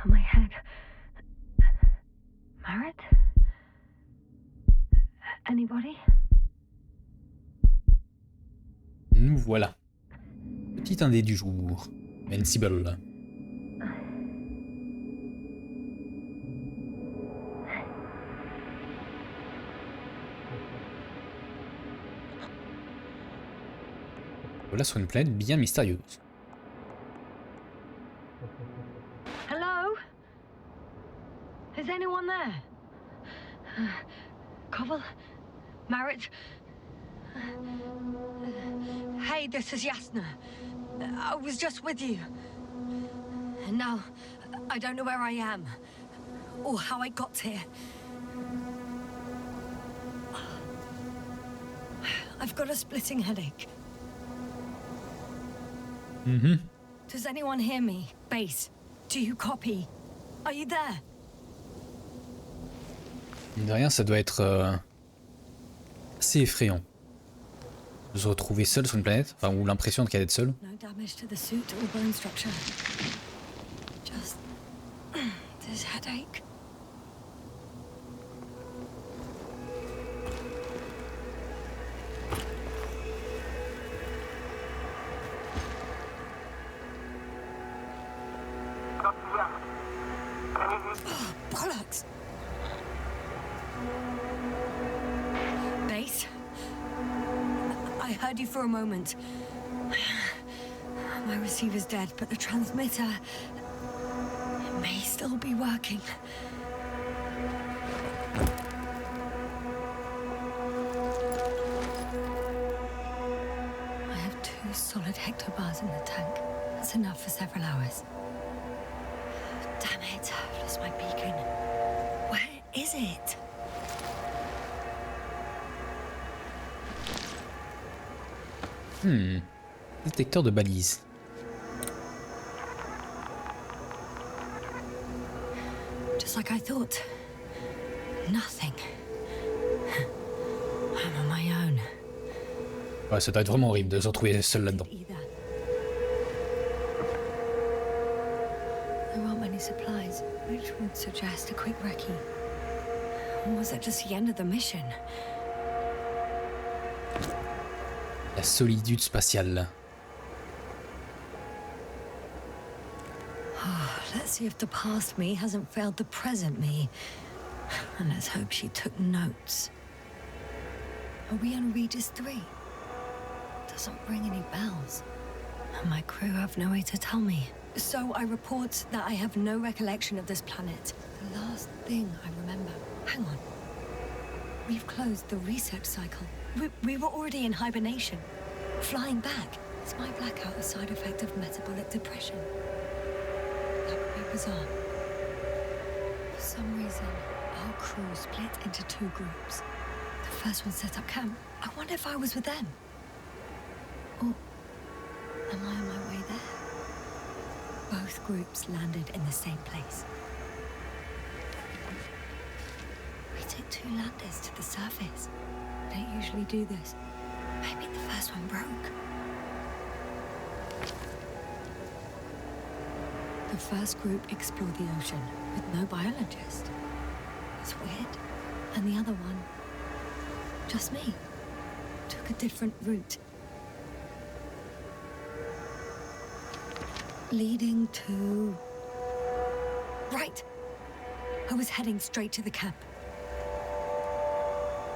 My head. Married? Anybody? Nous voilà. Petit indé du jour. Invincible. Voilà sur une planète bien mystérieuse. Hello? Is anyone there? Couple? Married? Hey, this is Yasna. I was just with you. And now, I don't know where I am. Or how I got here. I've got a splitting headache. Does anyone hear me? Base, do you copy? Are you there? Mine de rien, ça doit être assez effrayant de se retrouver seul sur une planète, enfin, ou l'impression de qu'elle est seule. No damage to the suit or bone structure. Just this headache. Oh, bollocks! Base? I heard you for a moment. My receiver's dead, but the transmitter may still be working. I have 2 solid hectobars in the tank. That's enough for several hours. Damn it, I've lost my beacon. Where is it? Détecteur de balises. Just like I thought. Nothing. I'm on my own. Ouais, ça doit être vraiment horrible de se retrouver seul là-dedans. Either. There aren't many supplies, which would suggest a quick recce. Or was it just the end of the mission? La solitude spatiale. Let's see if the past me hasn't failed the present me. And let's hope she took notes. Are we on Regis 3? Doesn't ring any bells. And my crew have no way to tell me. So I report that I have no recollection of this planet. The last thing I remember. Hang on. We've closed the research cycle. We were already in hibernation. Flying back. Is my blackout a side effect of metabolic depression? That would be bizarre. For some reason, our crew split into 2 groups. The first one set up camp. I wonder if I was with them. Or am I on my way there? Both groups landed in the same place. We took 2 landers to the surface. I don't usually do this. Maybe the first one broke. The first group explored the ocean with no biologist. It's weird. And the other one, just me, took a different route. Leading to... Right! I was heading straight to the camp.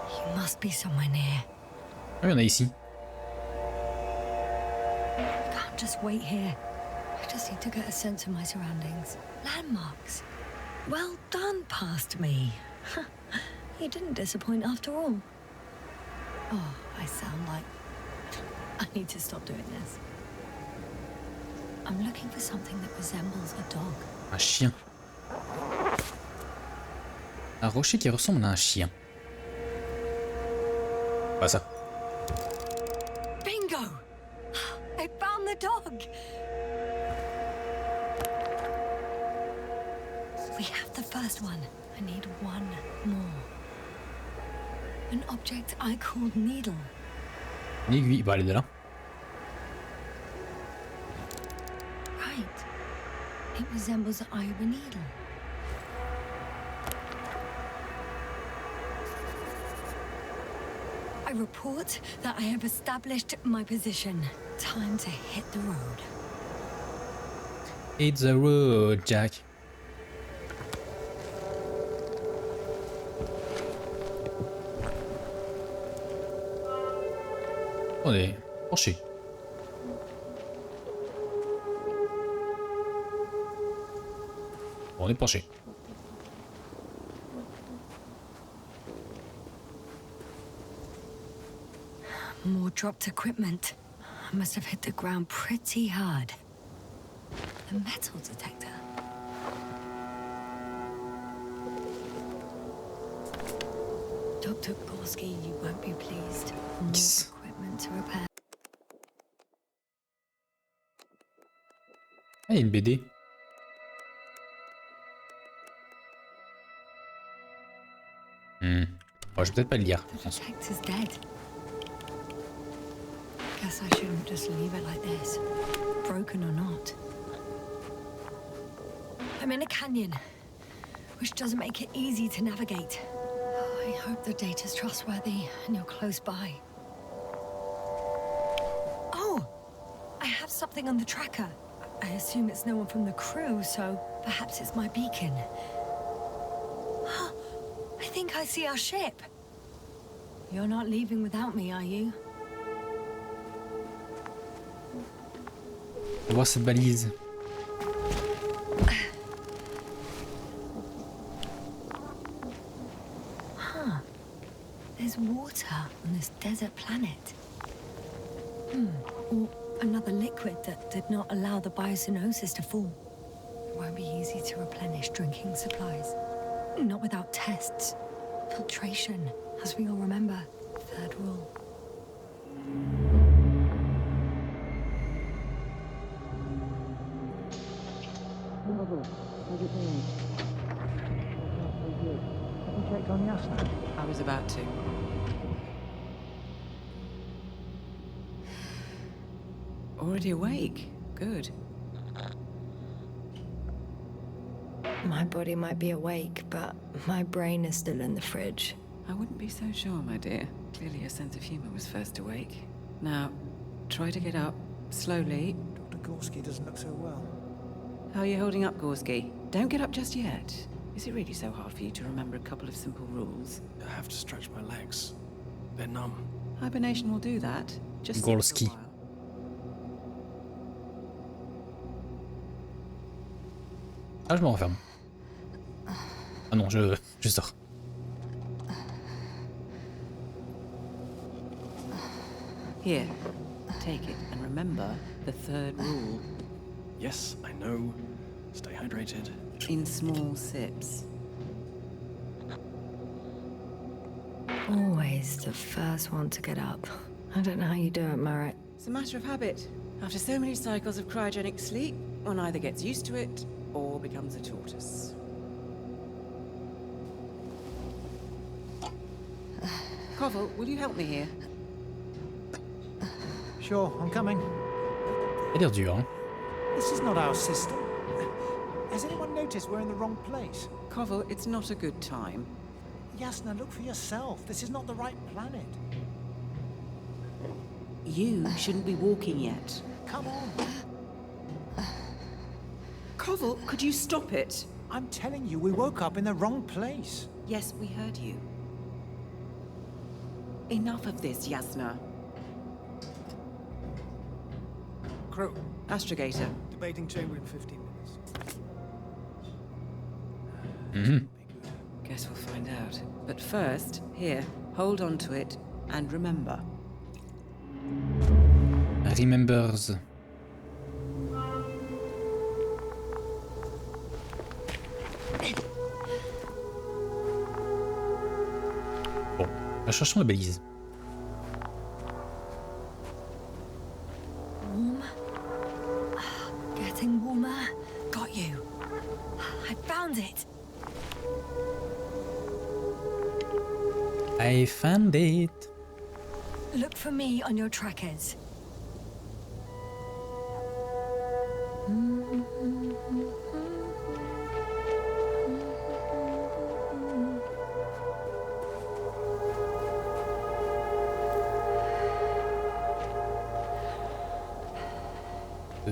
You must be somewhere near. Ah, il y en a ici. I can't just wait here. I just need to get a sense of my surroundings. Landmarks. Well done, past me. You didn't disappoint after all. Oh, I sound like... I need to stop doing this. I'm looking for something that resembles a dog. Un chien. Un rocher qui ressemble à un chien. Pas ça. Bingo! I found the dog! We have the first one. I need one more. An object I called needle. Une aiguille. Bah, elle est là. Right. It resembles the eye of a needle. I report that I have established my position. Time to hit the road. Hit the road, Jack. On est penché. On est penché. More dropped equipment. I must have hit the ground pretty hard. The metal detector. Dr. Gorski, you won't be pleased. More equipment to repair. Ah, il y a une BD. Bon, je vais peut-être pas le lire. The detector's dead. Guess I shouldn't just leave it like this, broken or not. I'm in a canyon, which doesn't make it easy to navigate. I hope the data's trustworthy and you're close by. Oh! I have something on the tracker. I assume it's no one from the crew, so perhaps it's my beacon. I think I see our ship. You're not leaving without me, are you? On va voir cette balise. Huh. There's water on this desert planet. Or another liquid that did not allow the biocenosis to fall. It won't be easy to replenish drinking supplies. Not without tests. Filtration, as we all remember. Third rule. I was about to. Already awake? Good. My body might be awake, but my brain is still in the fridge. I wouldn't be so sure, my dear. Clearly your sense of humor was first awake. Now, try to get up, slowly. Dr. Gorski doesn't look so well. How are you holding up, Gorski? Don't get up just yet. Is it really so hard for you to remember a couple of simple rules? I have to stretch my legs. They're numb. Hibernation will do that. Just sit for a Gorski. while. Ah, je me renferme. Ah non, je sors. Here, take it and remember the third rule. Yes, I know. Stay hydrated. In small sips. Always the first one to get up. I don't know how you do it, Merritt. It's a matter of habit. After so many cycles of cryogenic sleep, one either gets used to it or becomes a tortoise. Koval, will you help me here? Sure, I'm coming. Ça a l'air dur, hein. This is not our system. Has anyone noticed we're in the wrong place? Koval, it's not a good time. Yasna, look for yourself. This is not the right planet. You shouldn't be walking yet. Come on. Koval, could you stop it? I'm telling you, we woke up in the wrong place. Yes, we heard you. Enough of this, Yasna. Crew, Astrogator. debating chamber in 15 minutes. Mhm. Guess we'll find out. But first, here, hold on to it and remember. Remembers. Bon, cherchons la balise. Warm? Getting warmer. Got you. I found it. I found it. Look for me on your trackers. I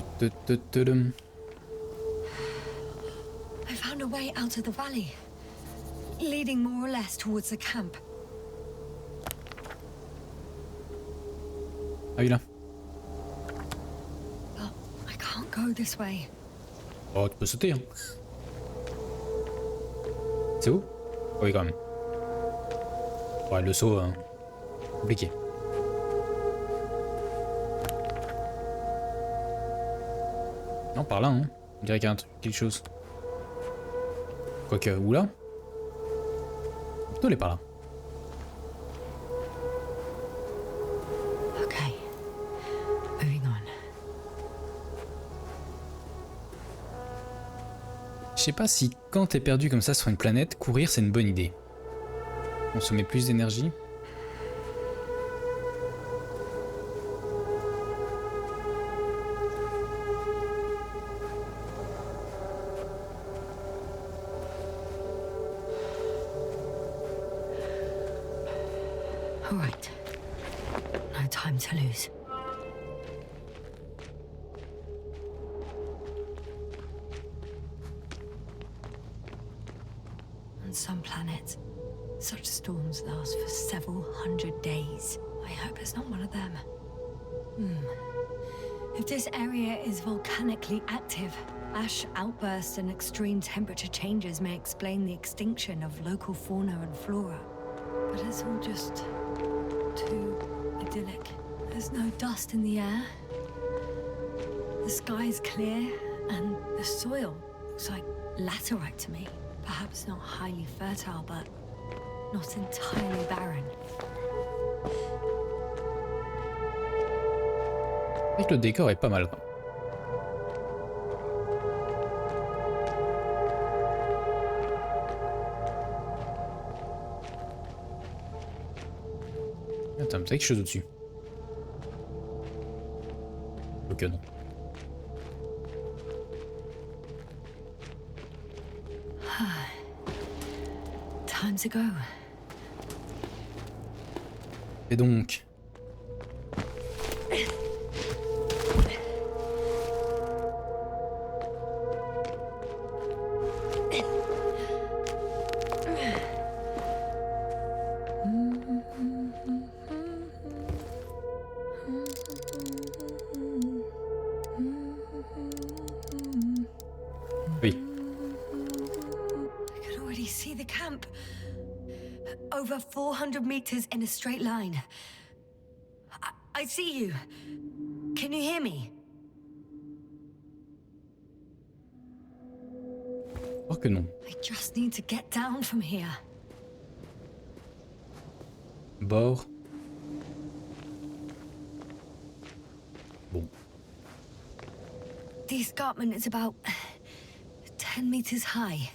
found a way out of the valley, leading more or less towards the camp. Ah oui là. But I can't go this way. Oh, tu peux sauter, hein. C'est où? Oui, quand même. Ouais, le saut, compliqué. Non, par là, hein. On dirait qu'il y a un truc, quelque chose. Quoique, où là? Plutôt elle est par là. Okay, moving on. Je sais pas si quand t'es perdu comme ça sur une planète, courir c'est une bonne idée. Consommer plus d'énergie. All right. No time to lose. On some planets, such storms last for several hundred days. I hope it's not one of them. If this area is volcanically active, ash outbursts and extreme temperature changes may explain the extinction of local fauna and flora. But it's all just too idyllic. There's no dust in the air. The sky's clear, and the soil looks like laterite to me. Perhaps not highly fertile, but not entirely barren. Et le décor est pas mal, quoi. Attends, peut-être quelque chose au-dessus. Ok, non. Time to go. Et donc... Oui. I can already see the camp. Over 400 meters in a straight line. I see you. Can you hear me? Je crois que non. I just need to get down from here. Bord. Bon. The escarpment is about 10 meters high.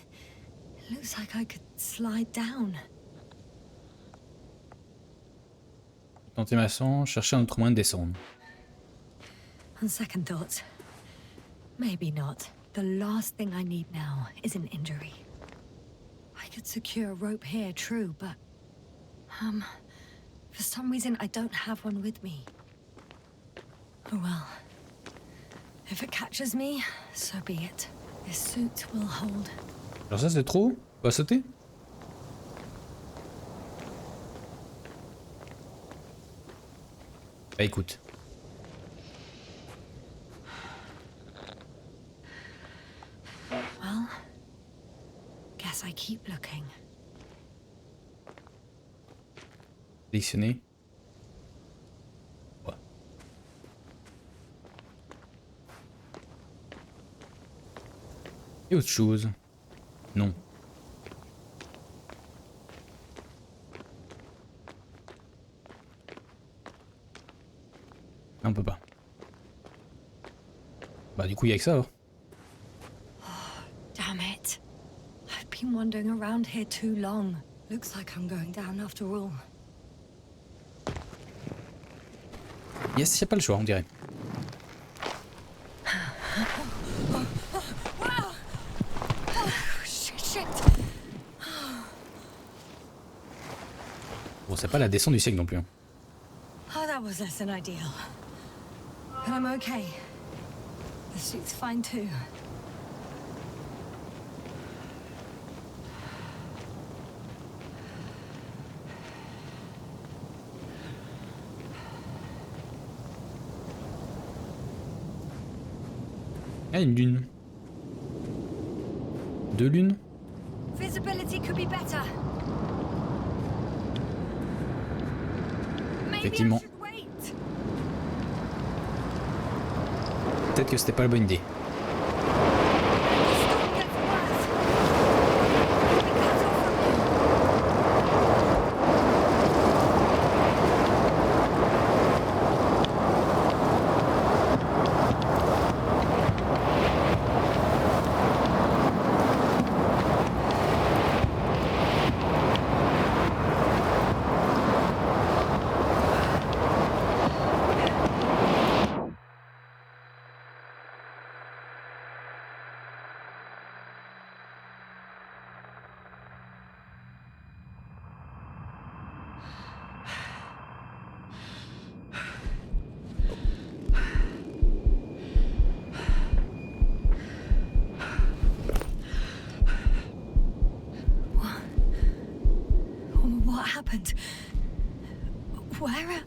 It looks like I could slide down. Tenter ma chance, chercher un autre moyen de descendre. On second thoughts, maybe not. The last thing I need now is an injury. I could secure a rope here, true, but... for some reason I don't have one with me. Oh well. If it catches me, so be it. This suit will hold. Alors ça c'est trop? On va sauter? Bah écoute. Well, guess I keep looking. Sélectionner. Ouais. Et autre chose? Non. On peut pas. Bah du coup il y a que ça alors. Damn it. I've been wandering around here too long. Looks like I'm going down after all. Yes, y a pas le choix on dirait. Shit. Bon c'est pas la descente du siècle non plus. Hein. Oh, that was less than ideal. But I'm okay. The suit's fine too. Ah, une lune. 2 lunes. Visibility could be better. Maybe I Effectivement. should wait. Peut-être que c'était pas la bonne idée. The storm gets worse. We cut off from you. What happened? Where?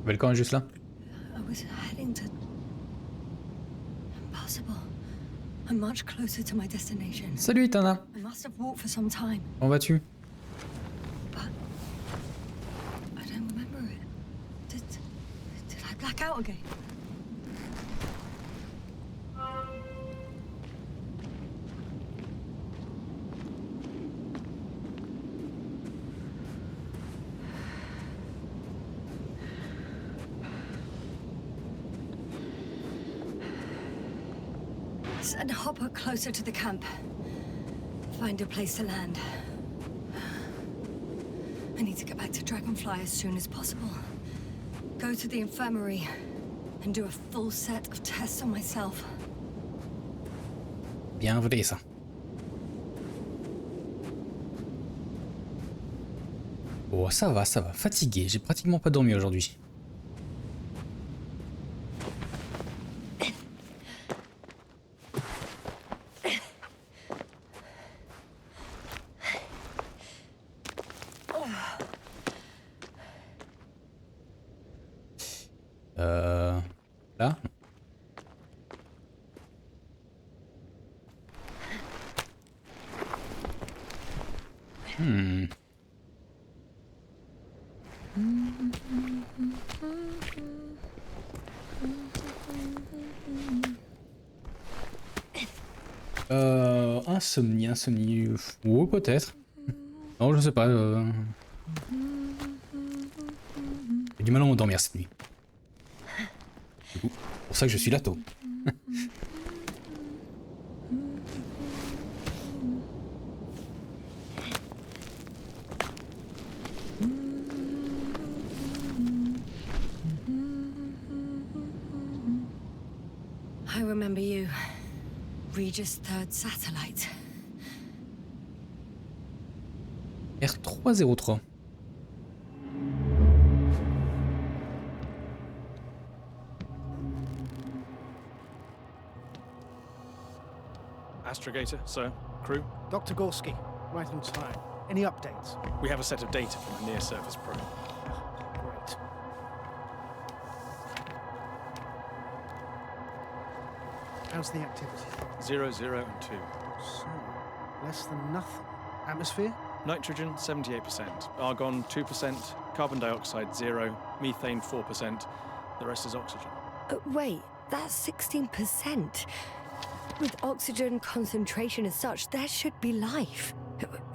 Le camp est juste là. I was heading to... Impossible. I'm much closer to my destination. Salut Itana. I must have walked for some time, Comment vas-tu? but I don't remember it. Did I black out again? Send Hopper closer to the camp. Find a place to land. I need to get back to Dragonfly as soon as possible. Go to the infirmary and do a full set of tests on myself. Bien vrai ça. Oh ça va, ça va. Fatigué, j'ai pratiquement pas dormi aujourd'hui. Là? Insomnie, ou peut-être. Non, je sais pas. J'ai du mal à m'endormir cette nuit. Du coup, c'est pour ça que je suis là tôt. I remember you. Regis' third satellite. R303. Astrogator, sir. Crew? Dr. Gorski, right on time. Any updates? We have a set of data from the near-surface probe. Great. How's the activity? 0, 0, and 2. So, less than nothing. Atmosphere? Nitrogen, 78%. Argon, 2%. Carbon dioxide, 0. Methane, 4%. The rest is oxygen. Wait, that's 16%. With oxygen concentration as such, there should be life.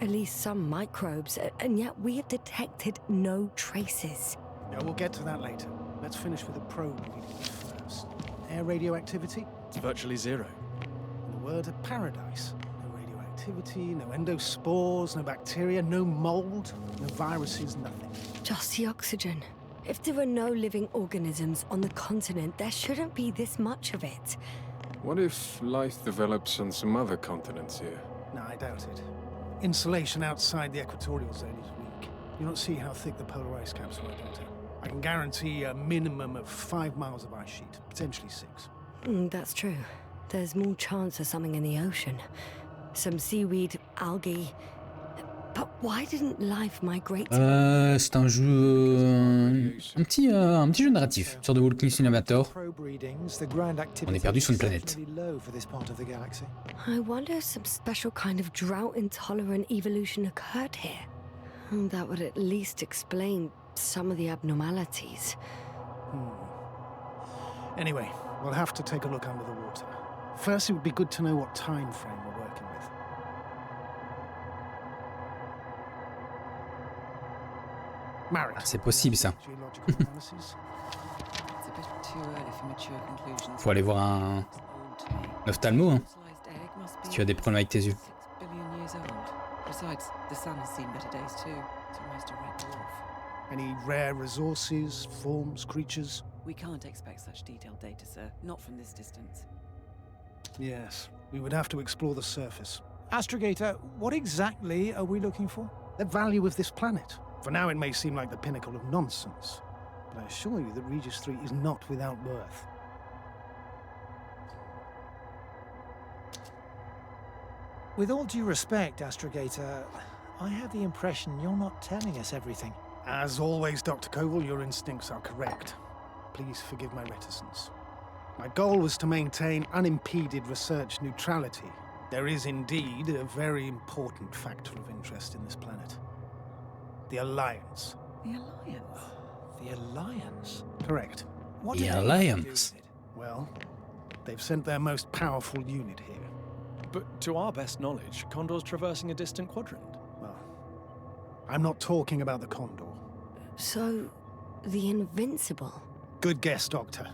At least some microbes, and yet we have detected no traces. Yeah, we'll get to that later. Let's finish with the probe readings first. Air radioactivity? It's virtually 0. In a word, a paradise. No radioactivity, no endospores, no bacteria, no mold, no viruses, nothing. Just the oxygen. If there are no living organisms on the continent, there shouldn't be this much of it. What if life develops on some other continents here? No, I doubt it. Insulation outside the equatorial zone is weak. You don't see how thick the polar ice caps were, Doctor. I can guarantee a minimum of 5 miles of ice sheet, potentially 6. That's true. There's more chance of something in the ocean. Some seaweed, algae. But why didn't life migrate? C'est un jeu... un petit jeu narratif sur The Walking Simulator. On est perdu sur une planète. I wonder if some special kind of drought-intolerant evolution occurred here. That would at least explain some of the abnormalities. Anyway, we'll have to take a look under the water. First, it would be good to know what time frame we're working with. Married. C'est possible ça. Faut aller voir un ophtalmo hein, si tu as des problèmes avec tes yeux. Any rare resources, forms, creatures? We can't expect such detailed data, sir. Not from this distance. Yes, we would have to explore the surface. Astrogator, what exactly are we looking for? The value of this planet. For now, it may seem like the pinnacle of nonsense, but I assure you that Regis 3 is not without worth. With all due respect, Astrogator, I have the impression you're not telling us everything. As always, Dr. Koval, your instincts are correct. Please forgive my reticence. My goal was to maintain unimpeded research neutrality. There is indeed a very important factor of interest in this planet. The Alliance. The Alliance? The Alliance? Correct. What The do they Alliance. do with it? Well, they've sent their most powerful unit here. But to our best knowledge, Condor's traversing a distant quadrant. Well, I'm not talking about the Condor. So, the Invincible. Good guess, Doctor.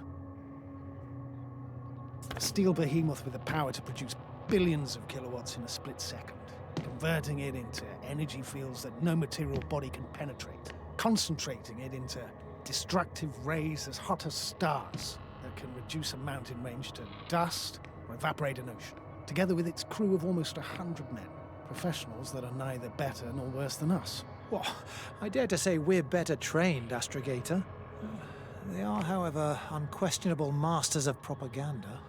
A steel behemoth with the power to produce billions of kilowatts in a split second, converting it into energy fields that no material body can penetrate, concentrating it into destructive rays as hot as stars that can reduce a mountain range to dust or evaporate an ocean, together with its crew of almost 100 men, professionals that are neither better nor worse than us. Well, I dare to say we're better trained, Astrogator. They are, however, unquestionable masters of propaganda.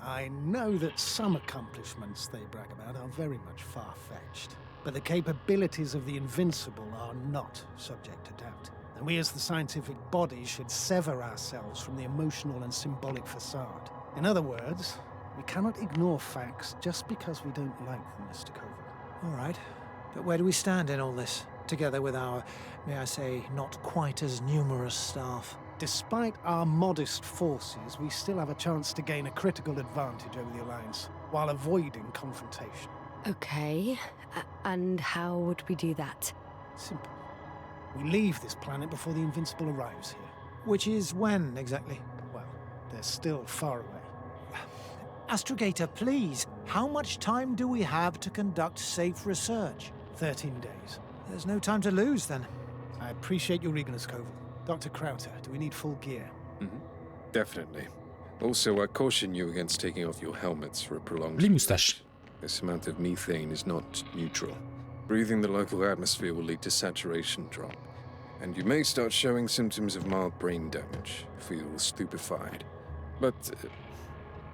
I know that some accomplishments they brag about are very much far-fetched, but the capabilities of the Invincible are not subject to doubt. And we as the scientific body should sever ourselves from the emotional and symbolic facade. In other words, we cannot ignore facts just because we don't like them, Mr. Koval. All right, but where do we stand in all this, together with our, may I say, not quite as numerous staff? Despite our modest forces, we still have a chance to gain a critical advantage over the Alliance, while avoiding confrontation. Okay, and how would we do that? Simple. We leave this planet before the Invincible arrives here. Which is when, exactly? Well, they're still far away. Astrogator, please, how much time do we have to conduct safe research? 13 days. There's no time to lose, then. I appreciate your eagerness, Koval. Dr. Crowther, do we need full gear? Definitely. Also, I caution you against taking off your helmets for a prolonged... Les moustaches. This amount of methane is not neutral. Breathing the local atmosphere will lead to saturation drop, and you may start showing symptoms of mild brain damage, feel stupefied. But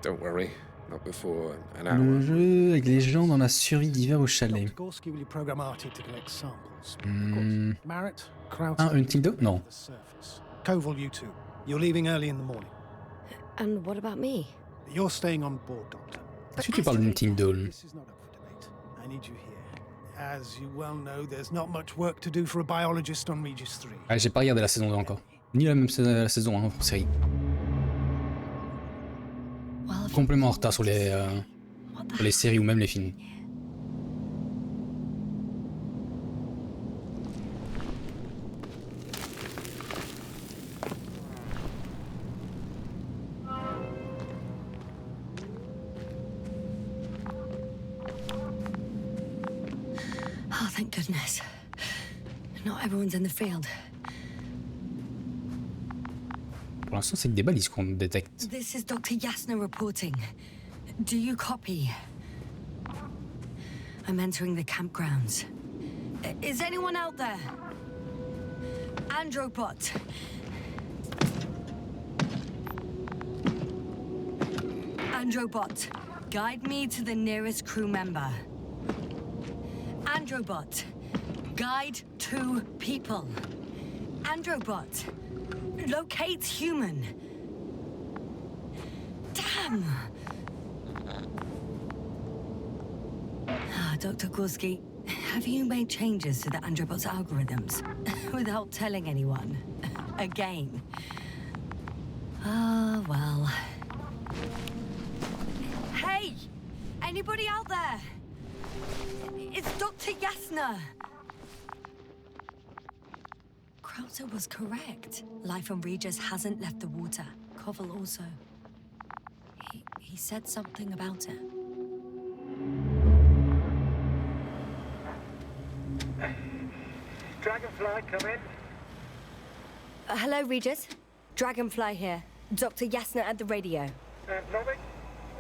don't worry, not before an hour. Le jeu avec les gens dans la survie d'hiver au chalet. Dr. Gorski, will you program Artie to collect samples? Of course. Marrett, Crowther... Ah, une Tildo? Non. The surface. Koval, you two. You're leaving early in the morning. And what about me? You're staying on board, Doctor. Est-ce que tu parles d'une Tildo? This is not up for debate. I need you here. As you well know, there's not much work to do for a biologist on Regis 3. Ah, j'ai pas regardé la saison 2 encore. Ni la même la saison 1 pour série. Complètement en retard sur les séries ou même les films. Oh, thank goodness. Not everyone's in the field. Pour l'instant, c'est que des balises qu'on détecte. This is Dr. Yasna reporting. Do you copy? I'm entering the campgrounds. Is anyone out there? Androbot. Androbot, guide me to the nearest crew member. Androbot, guide 2 people. Androbot, locate human. Damn! Dr. Gorski, have you made changes to the Androbot's algorithms without telling anyone? Again. Ah, well. Hey! Anybody out there? It's Dr. Yasna! Krauser was correct. Life on Regis hasn't left the water. Koval also. He said something about it. Dragonfly, come in. Hello, Regis. Dragonfly here. Dr. Yasna at the radio. Novik?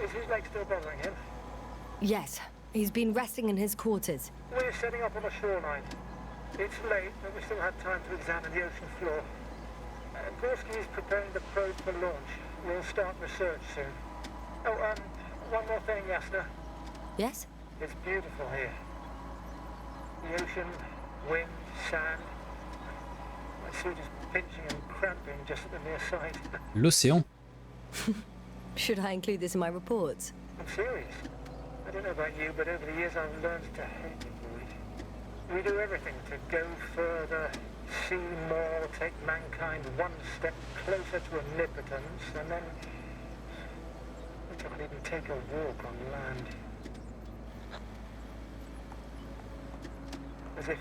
Is his leg still bothering him? Yes. He's been resting in his quarters. We're setting up on the shoreline. It's late, but we still have time to examine the ocean floor. Gorski is preparing the probe for launch. We'll start research soon. Oh, one more thing, Yasna. Yes? It's beautiful here. The ocean, wind, sand. My suit is pinching and cramping just at the near side. L'océan. Should I include this in my reports? I'm serious. I don't know about you, but over the years I've learned to hate the void. We do everything to go further, see more, take mankind one step closer to omnipotence, and then we can't even take a walk on land. As if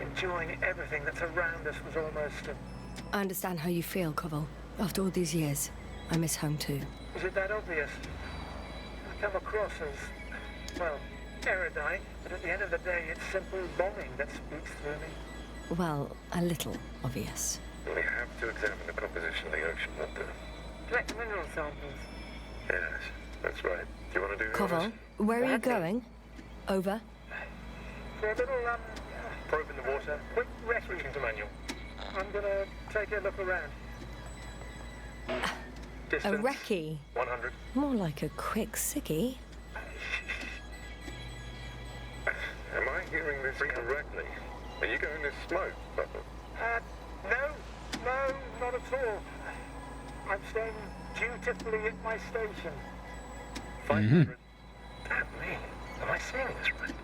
enjoying everything that's around us was almost a... I understand how you feel, Koval. After all these years, I miss home too. Is it that obvious? I come across as, well, erudite, but at the end of the day, it's simple longing that speaks through me. Well, a little obvious. We have to examine the composition of the ocean water. Collect mineral samples. Yes, that's right. Do you want to do Koval, where are you going? Over. For a little, Probe in the water. quick rescue. Switching to manual. I'm gonna take a look around. A Distance. recce. 100. More like a quick sickie. Am I hearing this correctly? Are you going to smoke, Papa? No, not at all. I'm staying dutifully at my station. 500. Damn me. Am I seeing this right?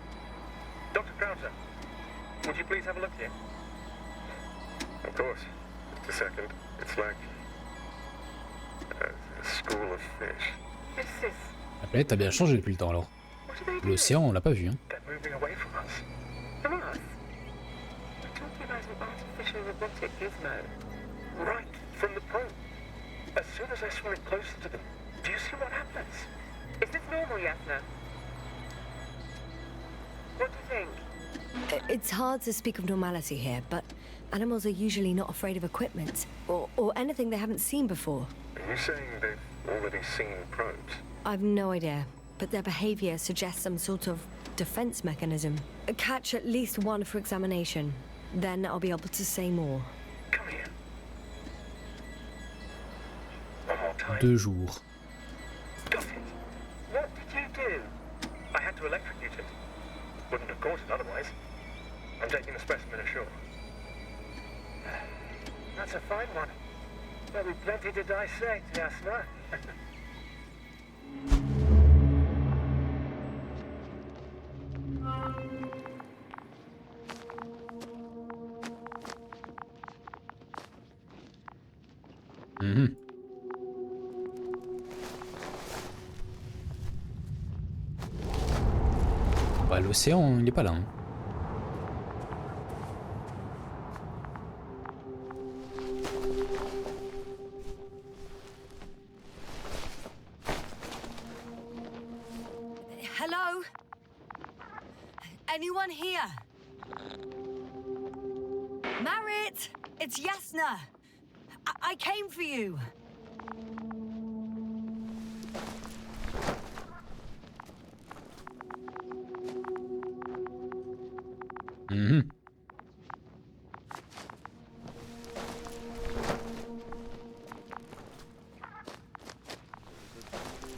Dr. Krauser, would you please have a look here? Of course. Just a second. It's like a school of fish. This is... La planète a bien changé depuis le temps alors. What are they doing? L'océan, on l'a pas vu, hein. They're moving away from us. From us? We're talking about an artificial robotic gizmo. Right, from the probe. As soon as I swim it closer to them, do you see what happens? Is this normal, Yasna? What do you think? It's hard to speak of normality here, but animals are usually not afraid of equipment or anything they haven't seen before. Are you saying they've already seen probes? I've no idea, but their behavior suggests some sort of defense mechanism. Catch at least one for examination. Then I'll be able to say more. Come here. One more time. 2 jours. Got it. What did you do? I had to electrocute it. Wouldn't have caught it otherwise. I'm taking the specimen ashore. That's a fine one. There'll be plenty to dissect, Yasna. Mhm. Bah, l'océan, il est pas là, hein. Hello? Anyone here? Marit! It's Yasna! I came for you!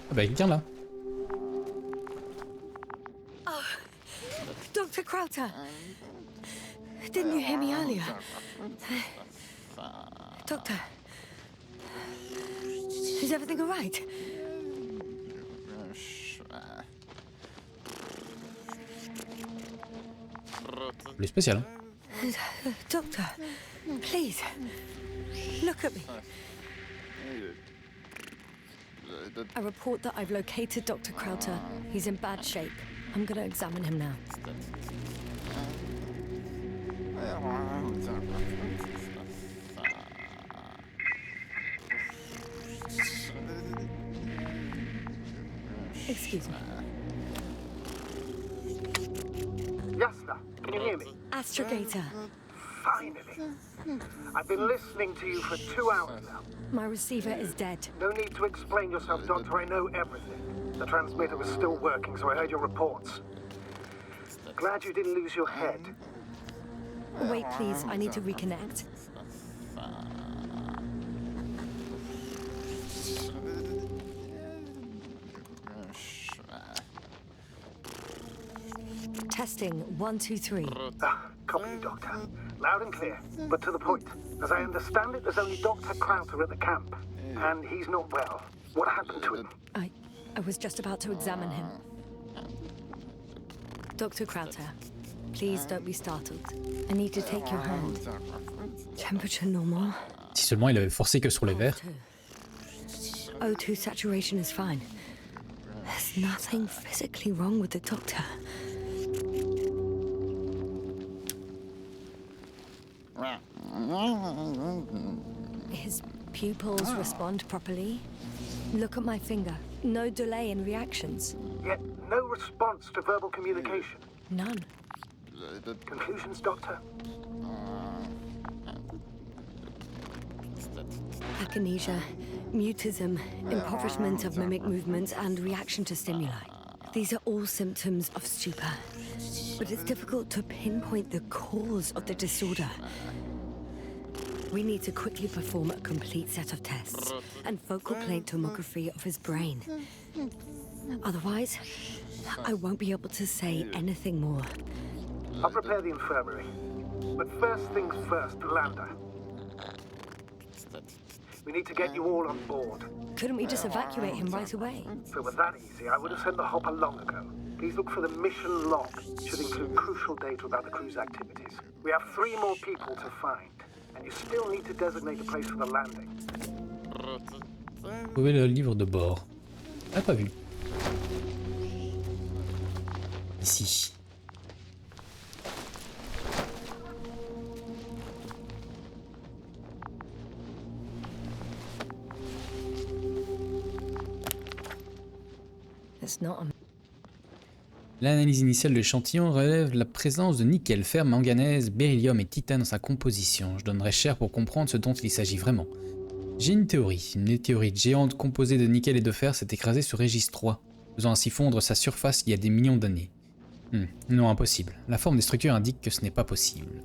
Ah bah, quelqu'un là. Dr. Crowther! Didn't you hear me earlier? Doctor? Is everything all right? Le spécial, hein. Doctor, please, look at me. I report that I've located Dr. Crowther. He's in bad shape. I'm gonna examine him now. Excuse me. Yes, sir. Can you hear me? Astrogator, Finally. I've been listening to you for 2 hours now. my receiver is dead. No need to explain yourself, Doctor. I know everything. The transmitter was still working, so I heard your reports. Glad you didn't lose your head. Wait, please, I need to reconnect. Testing 1, 2, 3. Copy you, Doctor. Loud and clear, but to the point. As I understand it, there's only Dr. Crowther at the camp, and he's not well. What happened to him? I was just about to examine him. Dr. Crowther, please don't be startled. I need to take your hand. Temperature normal. Si seulement il avait forcé que sur les verts. O2 saturation is fine. There's nothing physically wrong with the doctor. His pupils respond properly. Look at my finger. No delay in reactions. Yet no response to verbal communication. None. Conclusions, Doctor? Akinesia, mutism, impoverishment of mimic movements, and reaction to stimuli. These are all symptoms of stupor. But it's difficult to pinpoint the cause of the disorder. We need to quickly perform a complete set of tests and focal plane tomography of his brain. Otherwise, I won't be able to say anything more. I'll prepare the infirmary. But first things first, the lander. We need to get you all on board. Couldn't we just evacuate him right away? If it were that easy, I would have sent the hopper long ago. Please look for the mission log. It should include crucial data about the crew's activities. We have 3 more people to find, and you still need to designate a place for the landing. Trouvez le livre de bord. Ah, pas vu. Ici. It's not a... L'analyse initiale de l'échantillon relève la présence de nickel, fer, manganèse, beryllium et titane dans sa composition. Je donnerais cher pour comprendre ce dont il s'agit vraiment. J'ai une théorie. Une météorite géante composée de nickel et de fer s'est écrasée sur Régis 3, faisant ainsi fondre sa surface il y a des millions d'années. Non, impossible. La forme des structures indique que ce n'est pas possible.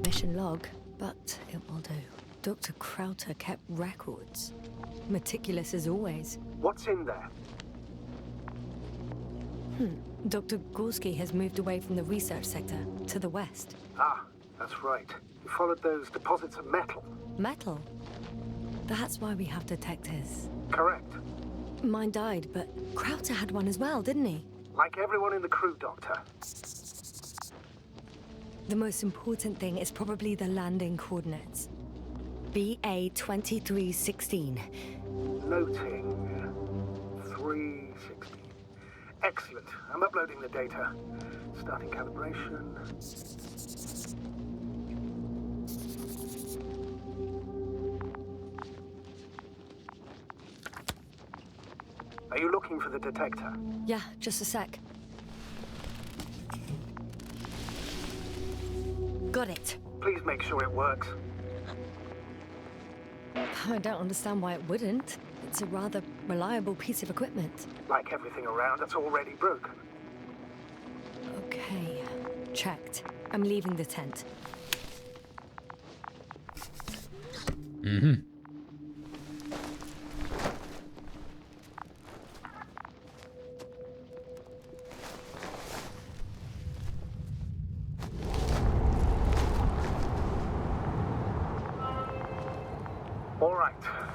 mission log, but it will do. Dr. Crowther kept records. Meticulous as always. What's in there? Dr. Gorski has moved away from the research sector to the west. Ah, that's right. He followed those deposits of metal. Metal? That's why we have detectors. Correct. Mine died, but Crowther had one as well, didn't he? Like everyone in the crew, Doctor. The most important thing is probably the landing coordinates. BA 2316. Noting. 316. Excellent. I'm uploading the data. Starting calibration. Are you looking for the detector? Yeah, just a sec. Got it. Please make sure it works. I don't understand why it wouldn't. It's a rather reliable piece of equipment. Like everything around, it's already broken. Okay, checked. I'm leaving the tent.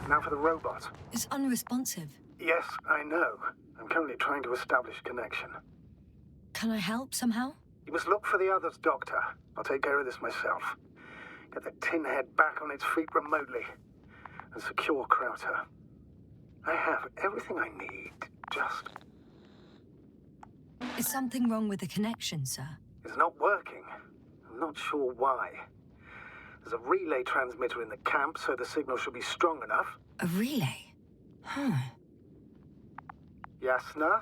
Now for the robot. It's unresponsive. Yes, I know. I'm currently trying to establish connection. Can I help somehow? You must look for the others, Doctor. I'll take care of this myself. Get the tin head back on its feet remotely. And secure Krauter. I have everything I need. Just... Is something wrong with the connection, sir? It's not working. I'm not sure why. There's a relay transmitter in the camp, so the signal should be strong enough. A relay? Huh. Yasna?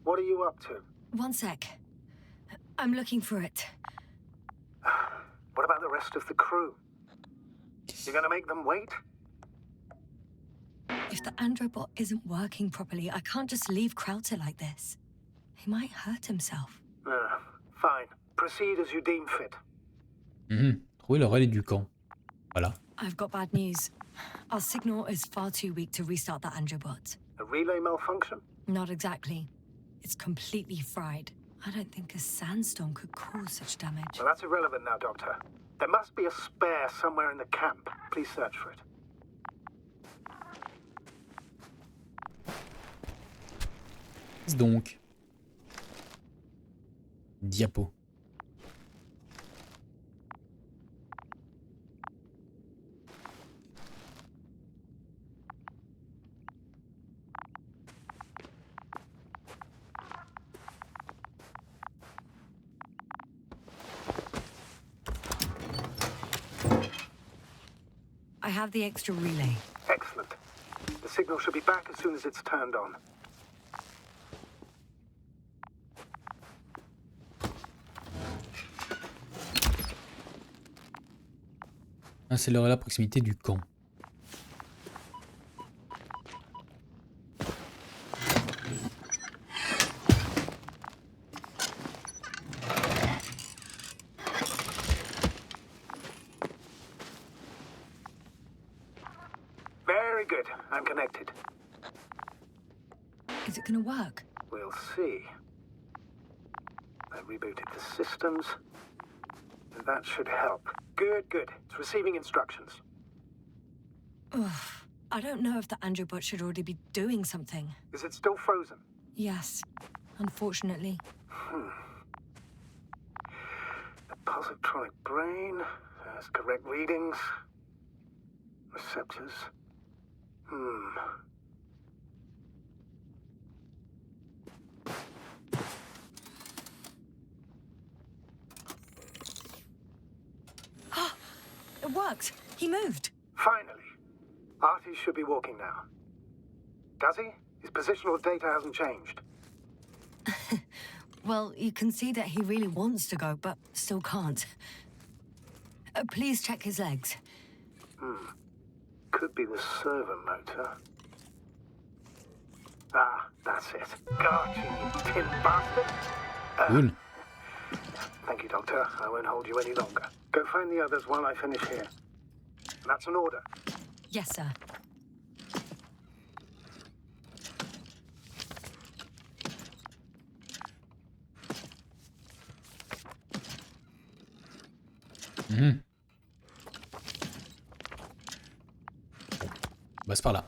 What are you up to? One sec. I'm looking for it. What about the rest of the crew? You're gonna make them wait? If the androbot isn't working properly, I can't just leave Krauter like this. He might hurt himself. Fine. Proceed as you deem fit. Trouver le relais du camp. Voilà. I've got bad news. Our signal is far too weak to restart the androbot. A relay malfunction? Not exactly. It's completely fried. I don't think a sandstorm could cause such damage. Well, that's irrelevant now, Doctor. There must be a spare somewhere in the camp. Please search for it. Donc. Diapo. I have the extra relay. Excellent. The signal should be back as soon as it's turned on. Ah, c'est le relais à proximité du camp. Very good. I'm connected. Is it gonna work? We'll see. I rebooted the systems. That should help. Good, good. It's receiving instructions. Ugh. I don't know if the androbot should already be doing something. Is it still frozen? Yes, unfortunately. The positronic brain has correct readings. Receptors. It worked. He moved. Finally. Artie should be walking now. Does he? His positional data hasn't changed. Well, you can see that he really wants to go, but still can't. Please check his legs. Could be the servo motor. Ah, that's it. Got you tin bastard. Cool. Thank you, Doctor. I won't hold you any longer. Go find the others while I finish here. That's an order. Yes, sir. Bah, c'est par là.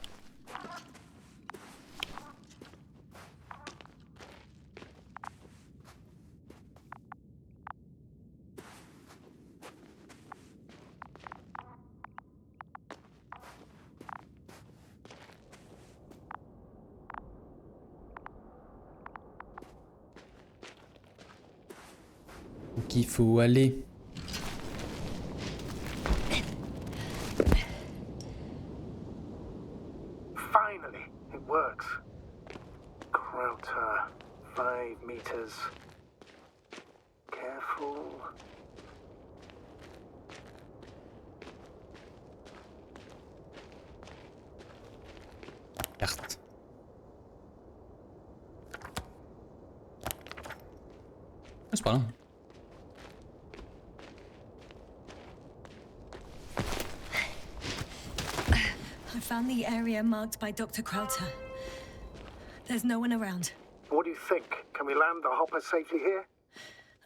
Donc il faut aller. Finally, it works. Krauter, 5 meters. Careful. Carte. Ah, c'est pas là. I found the area marked by Dr. Krauter. There's no one around. What do you think? Can we land the hopper safely here?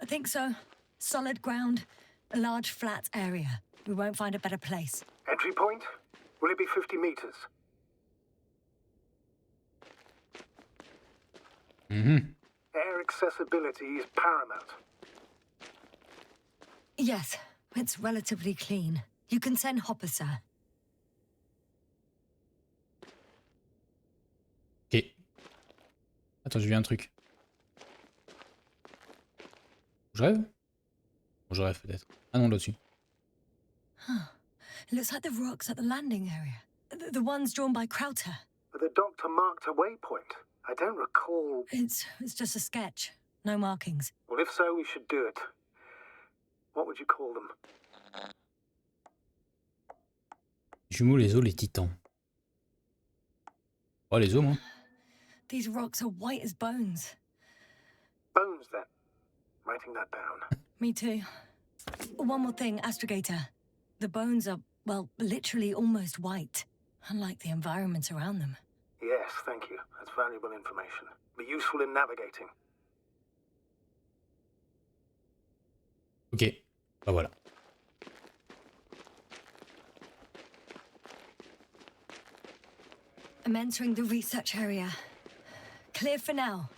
I think so. Solid ground, a large flat area. We won't find a better place. Entry point? Will it be 50 meters? Air accessibility is paramount. Yes, it's relatively clean. You can send Hopper, sir. Ok. Attends, j'ai vu un truc. Je rêve? Bon, je rêve peut-être. Ah non, là-dessus. Huh. It looks like the rocks at the landing area. The ones drawn by Crowther. The doctor marked a waypoint. I don't recall... It's just a sketch. No markings. Well, if so, we should do it. What would you call them? Jumeaux, les os, les titans. Oh, les os, moi. These rocks are white as bones. Bones, then. Writing that down. Me too. One more thing, Astrogator. The bones are, well, literally almost white, unlike the environment around them. Yes, thank you. That's valuable information. Be useful in navigating. Ok, bah voilà. I'm entering the research area. Clear for now.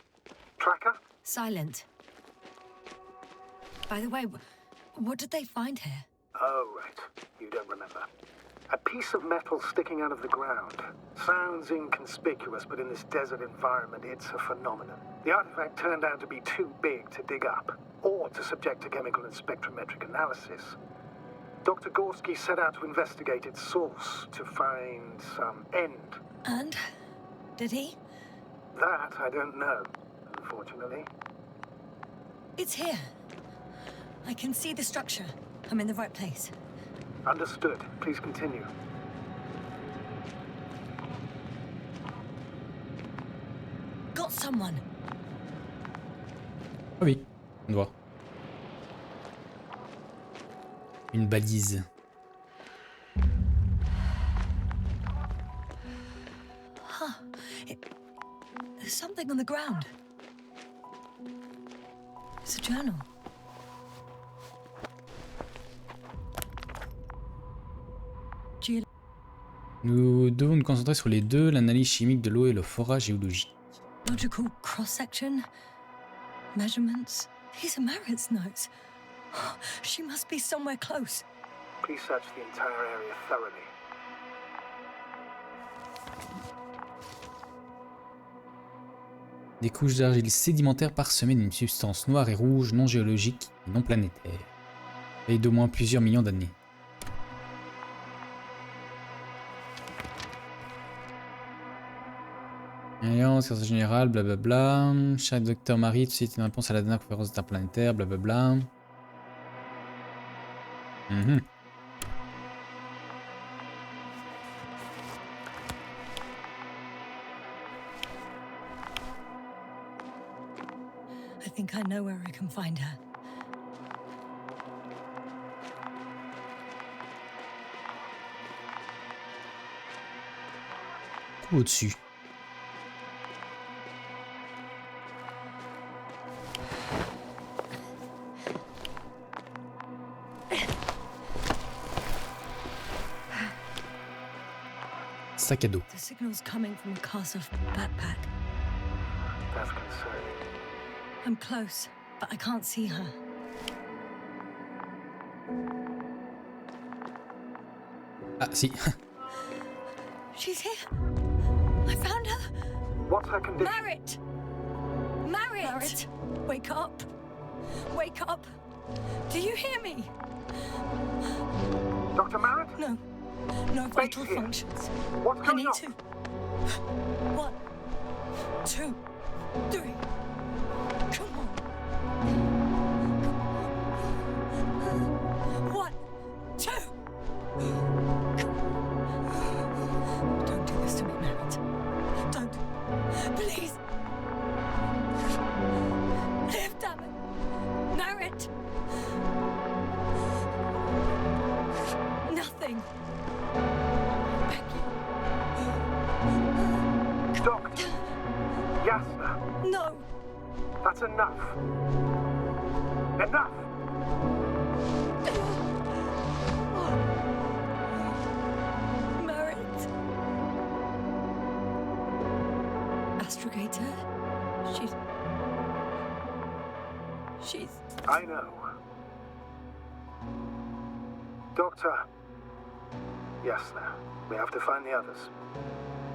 Tracker? Silent. By the way, what did they find here? Oh, right. You don't remember. A piece of metal sticking out of the ground. Sounds inconspicuous, but in this desert environment, it's a phenomenon. The artifact turned out to be too big to dig up, or to subject to chemical and spectrometric analysis. Dr. Gorski set out to investigate its source, to find some end. And? Did he? That I don't know, unfortunately. It's here. I can see the structure. I'm in the right place. Understood. Please continue. Got someone. Ah oui, on doit. Une balise. Huh. There's something on the ground. It's a journal. Nous devons nous concentrer sur les deux, l'analyse chimique de l'eau et le forage géologique. Logical cross-section. Measurements. These are Marit's notes. She must be somewhere close. Please search the entire area thoroughly. Des couches d'argile sédimentaires parsemées d'une substance noire et rouge non géologique et non planétaire. Et d'au moins plusieurs millions d'années. Alliance, quartier général, blablabla. Chaque docteur Marie, c'est une réponse à la dernière conférence interplanétaire, blablabla. I think I know where I can find her. Coup au-dessus. Sac à dos. The signal's coming from a cast-off backpack. That's concerning. I'm close, but I can't see her. Ah, si. She's here. I found her. What's her condition? Marit! Marit! Wake up. Wake up. Do you hear me? Dr. Marit? No. No vital functions. What's I going need on? to. 1, 2, 3. Come on. 1, 2. Don't do this to me, Marit. Don't. Please. Live, damn it. Marit. Nothing. Doctor. Yasna. No. That's enough. Enough! Marit. Astrogator? She's... I know. Doctor. Yes, now. We have to find the others.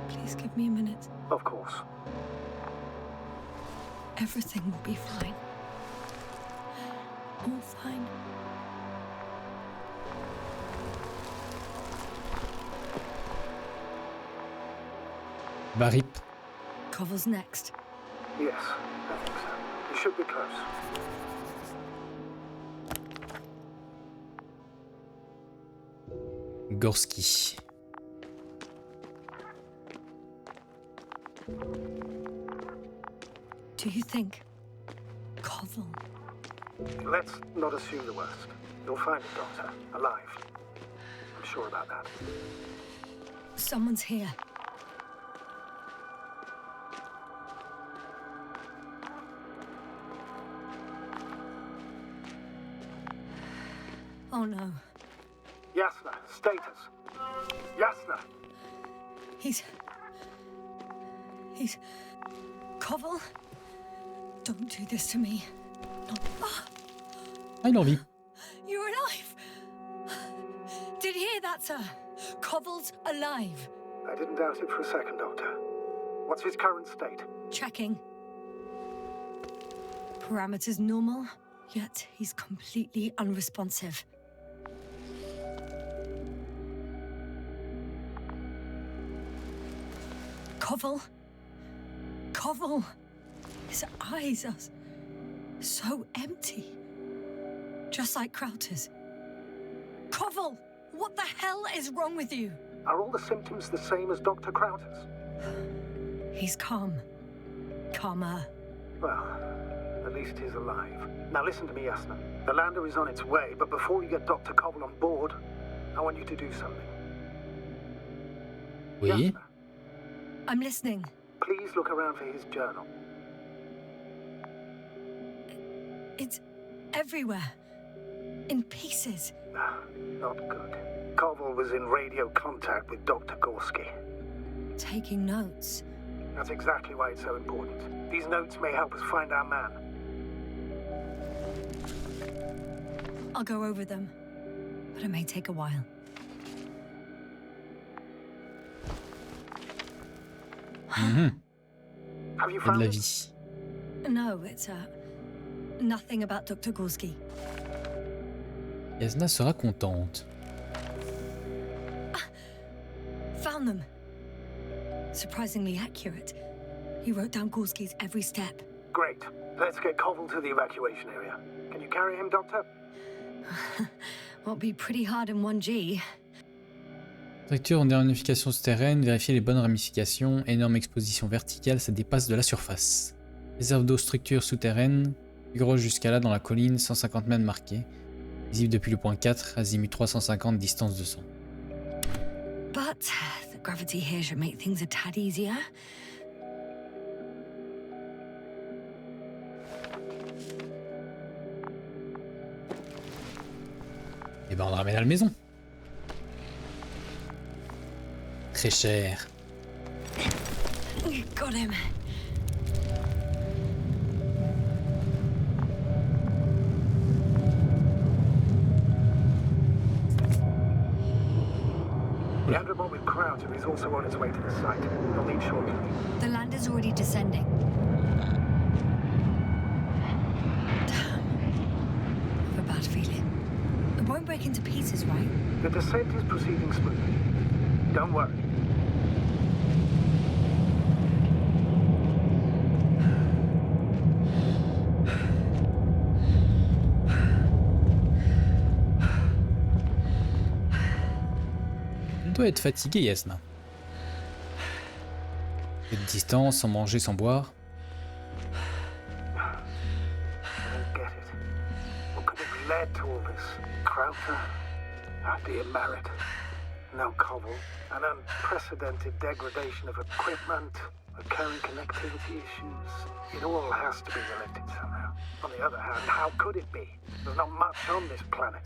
Please give me a minute. Of course. Everything will be fine. All fine. Barip. Koval's next. Yes, I think so. You should be close. Gorski. Do you think Koval? Let's not assume the worst. You'll find it, Doctor. Alive. I'm sure about that. Someone's here. Oh no. Yasna, status. Yasna. He's... Koval? Don't do this to me. Not... Ah, il en vit. You're alive! Did you hear that, sir? Koval's alive. I didn't doubt it for a second, Doctor. What's his current state? Checking. Parameters normal, yet he's completely unresponsive. Koval? Koval! His eyes are so empty. Just like Krauter's. Koval! What the hell is wrong with you? Are all the symptoms the same as Dr. Krauter's? He's calm. Calmer. Well, at least he's alive. Now listen to me, Yasna. The lander is on its way, but before you get Dr. Koval on board, I want you to do something. Oui. Yasna, I'm listening. please look around for his journal. It's everywhere. In pieces. Not good. Koval was in radio contact with Dr. Gorski. Taking notes. That's exactly why it's so important. These notes may help us find our man. I'll go over them. But it may take a while. Mhm. Have you Il y a de found la it? vie. No, it's nothing about Dr. Gorski. Yasna sera contente. Found them. Surprisingly accurate. He wrote down Gorski's every step. Great. Let's get Koval to the evacuation area. Can you carry him, Doctor? Won't be pretty hard in 1G. Structure en ramification souterraine, vérifier les bonnes ramifications, énorme exposition verticale, ça dépasse de la surface. Réserve d'eau structure souterraine, plus grosse jusqu'à là dans la colline, 150 mètres marqués. Visible depuis le point 4, azimut 350, distance 200. But the gravity here should make things a tad easier. Et ben on le ramène à la maison. Très cher. Got him. The underbot with Crowder is also on its way to the site. You'll need shortly. The lander's already descending. Damn. I have a bad feeling. It won't break into pieces, right? The descent is proceeding smoothly. Don't worry. Il doit être fatigué, Yasna. Peu de distance, sans manger, sans boire. I don't get it. What could have led to all this? Crowder? Our dear Merritt. No Koval. An unprecedented degradation of equipment. Recurring connectivity issues. It all has to be related somehow. On the other hand, how could it be? There's not much on this planet.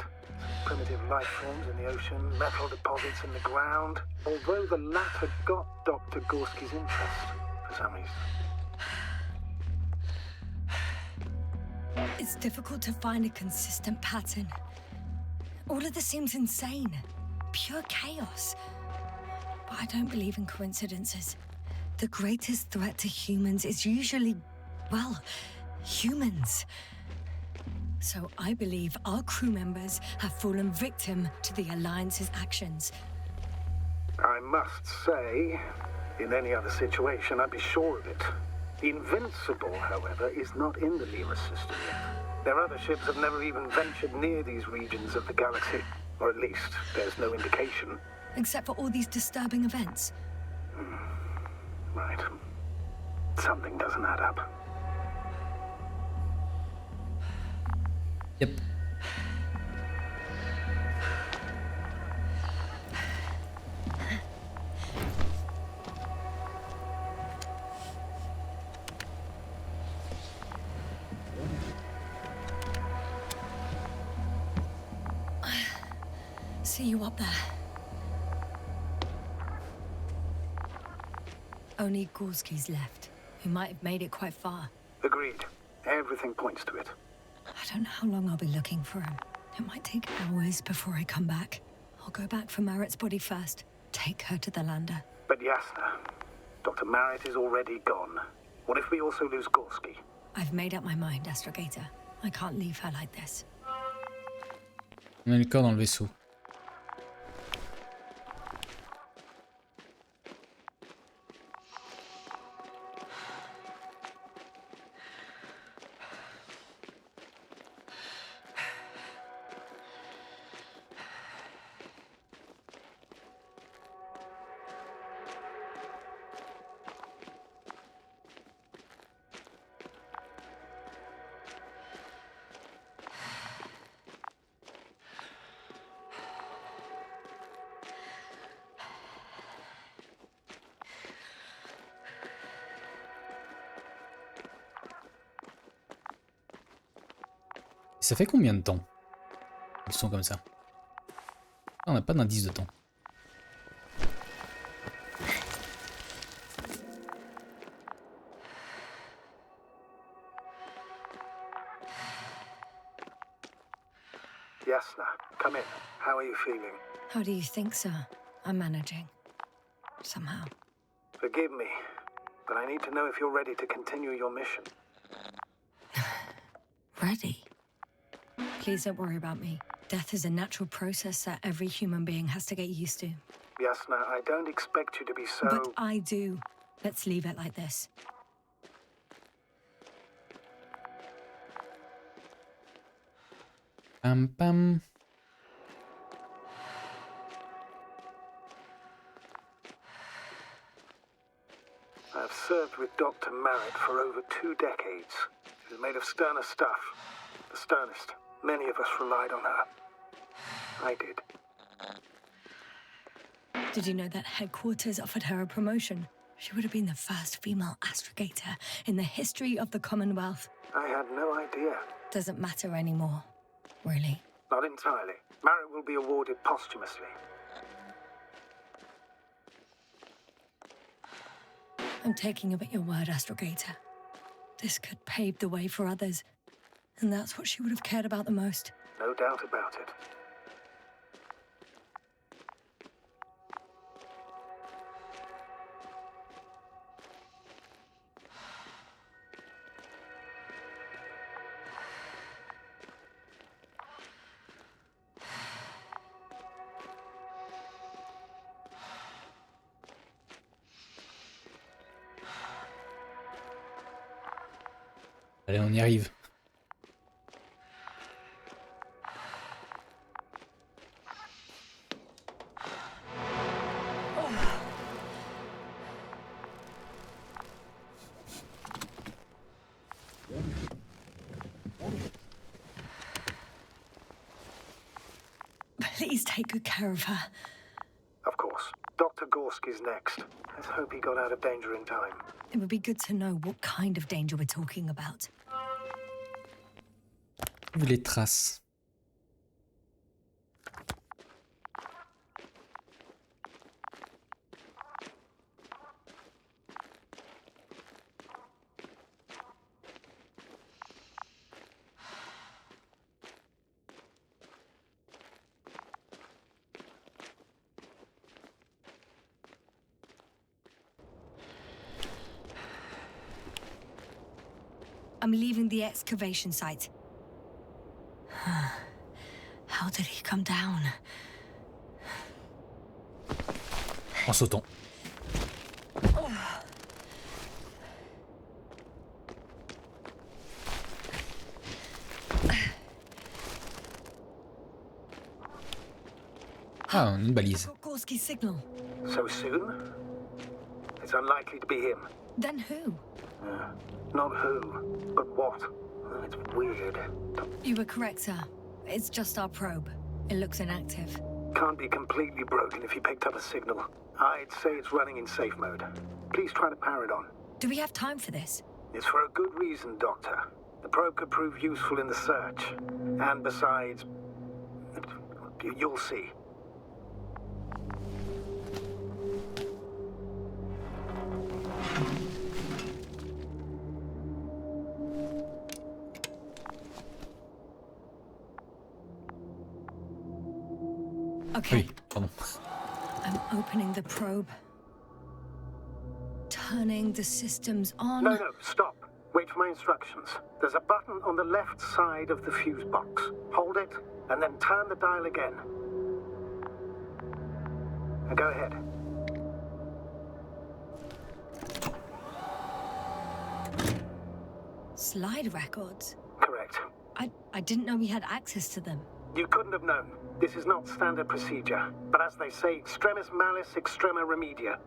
Primitive life forms in the ocean, metal deposits in the ground. Although the latter got Dr. Gorski's interest, for some reason. It's difficult to find a consistent pattern. All of this seems insane. Pure chaos. But I don't believe in coincidences. The greatest threat to humans is usually, well, humans. So I believe our crew members have fallen victim to the Alliance's actions. I must say, in any other situation, I'd be sure of it. The Invincible, however, is not in the Lyra system yet. Their other ships have never even ventured near these regions of the galaxy. Or at least, there's no indication. Except for all these disturbing events. Right. Something doesn't add up. Yep. See you up there. Only Gorski's left. We might have made it quite far. Agreed. Everything points to it. I don't know how long I'll be looking for him. It might take hours before I come back. I'll go back for Marit's body first. Take her to the lander. But Yasna, Dr. Marit is already gone. What if we also lose Gorski? I've made up my mind, Astrogator. I can't leave her like this. On a le corps dans le vaisseau. Ça fait combien de temps ils sont comme ça? Ah, on n'a pas d'indice de temps. Yasna, come in. How are you feeling? How do you think, sir? I'm managing. Somehow. Forgive me, but I need to know if you're ready to continue your mission. Ready? Please don't worry about me. Death is a natural process that every human being has to get used to. Yasna, I don't expect you to be so... But I do. Let's leave it like this. Pam pam. I've served with Dr. Marit for over 2 decades. She's made of sterner stuff. The sternest. Many of us relied on her. I did. Did you know that headquarters offered her a promotion? She would have been the first female astrogator in the history of the Commonwealth. I had no idea. Doesn't matter anymore, really. Not entirely. Marit will be awarded posthumously. I'm taking you at your word, Astrogator. This could pave the way for others. And that's what she would have cared about the most. No doubt about it. Allez, on y arrive. Please take good care of her. Of course. Dr. Gorski's next. Let's hope he got out of danger in time. It would be good to know what kind of danger we're talking about. Vu les traces. I'm leaving the excavation site. How did he come down? En sautant. Ah, une balise. Gorski's signal. So soon? It's unlikely to be him. Then who? Not who, but what. It's weird. You were correct, sir. It's just our probe. It looks inactive. Can't be completely broken if he picked up a signal. I'd say it's running in safe mode. Please try to power it on. Do we have time for this? It's for a good reason, Doctor. The probe could prove useful in the search. And besides, you'll see. Okay. Oui, pardon. I'm opening the probe. Turning the systems on. No, stop. Wait for my instructions. There's a button on the left side of the fuse box. Hold it, and then turn the dial again. And go ahead. Slide records? Correct. I didn't know we had access to them. You couldn't have known. This is not standard procedure. But as they say, extremis malice, extrema remedia.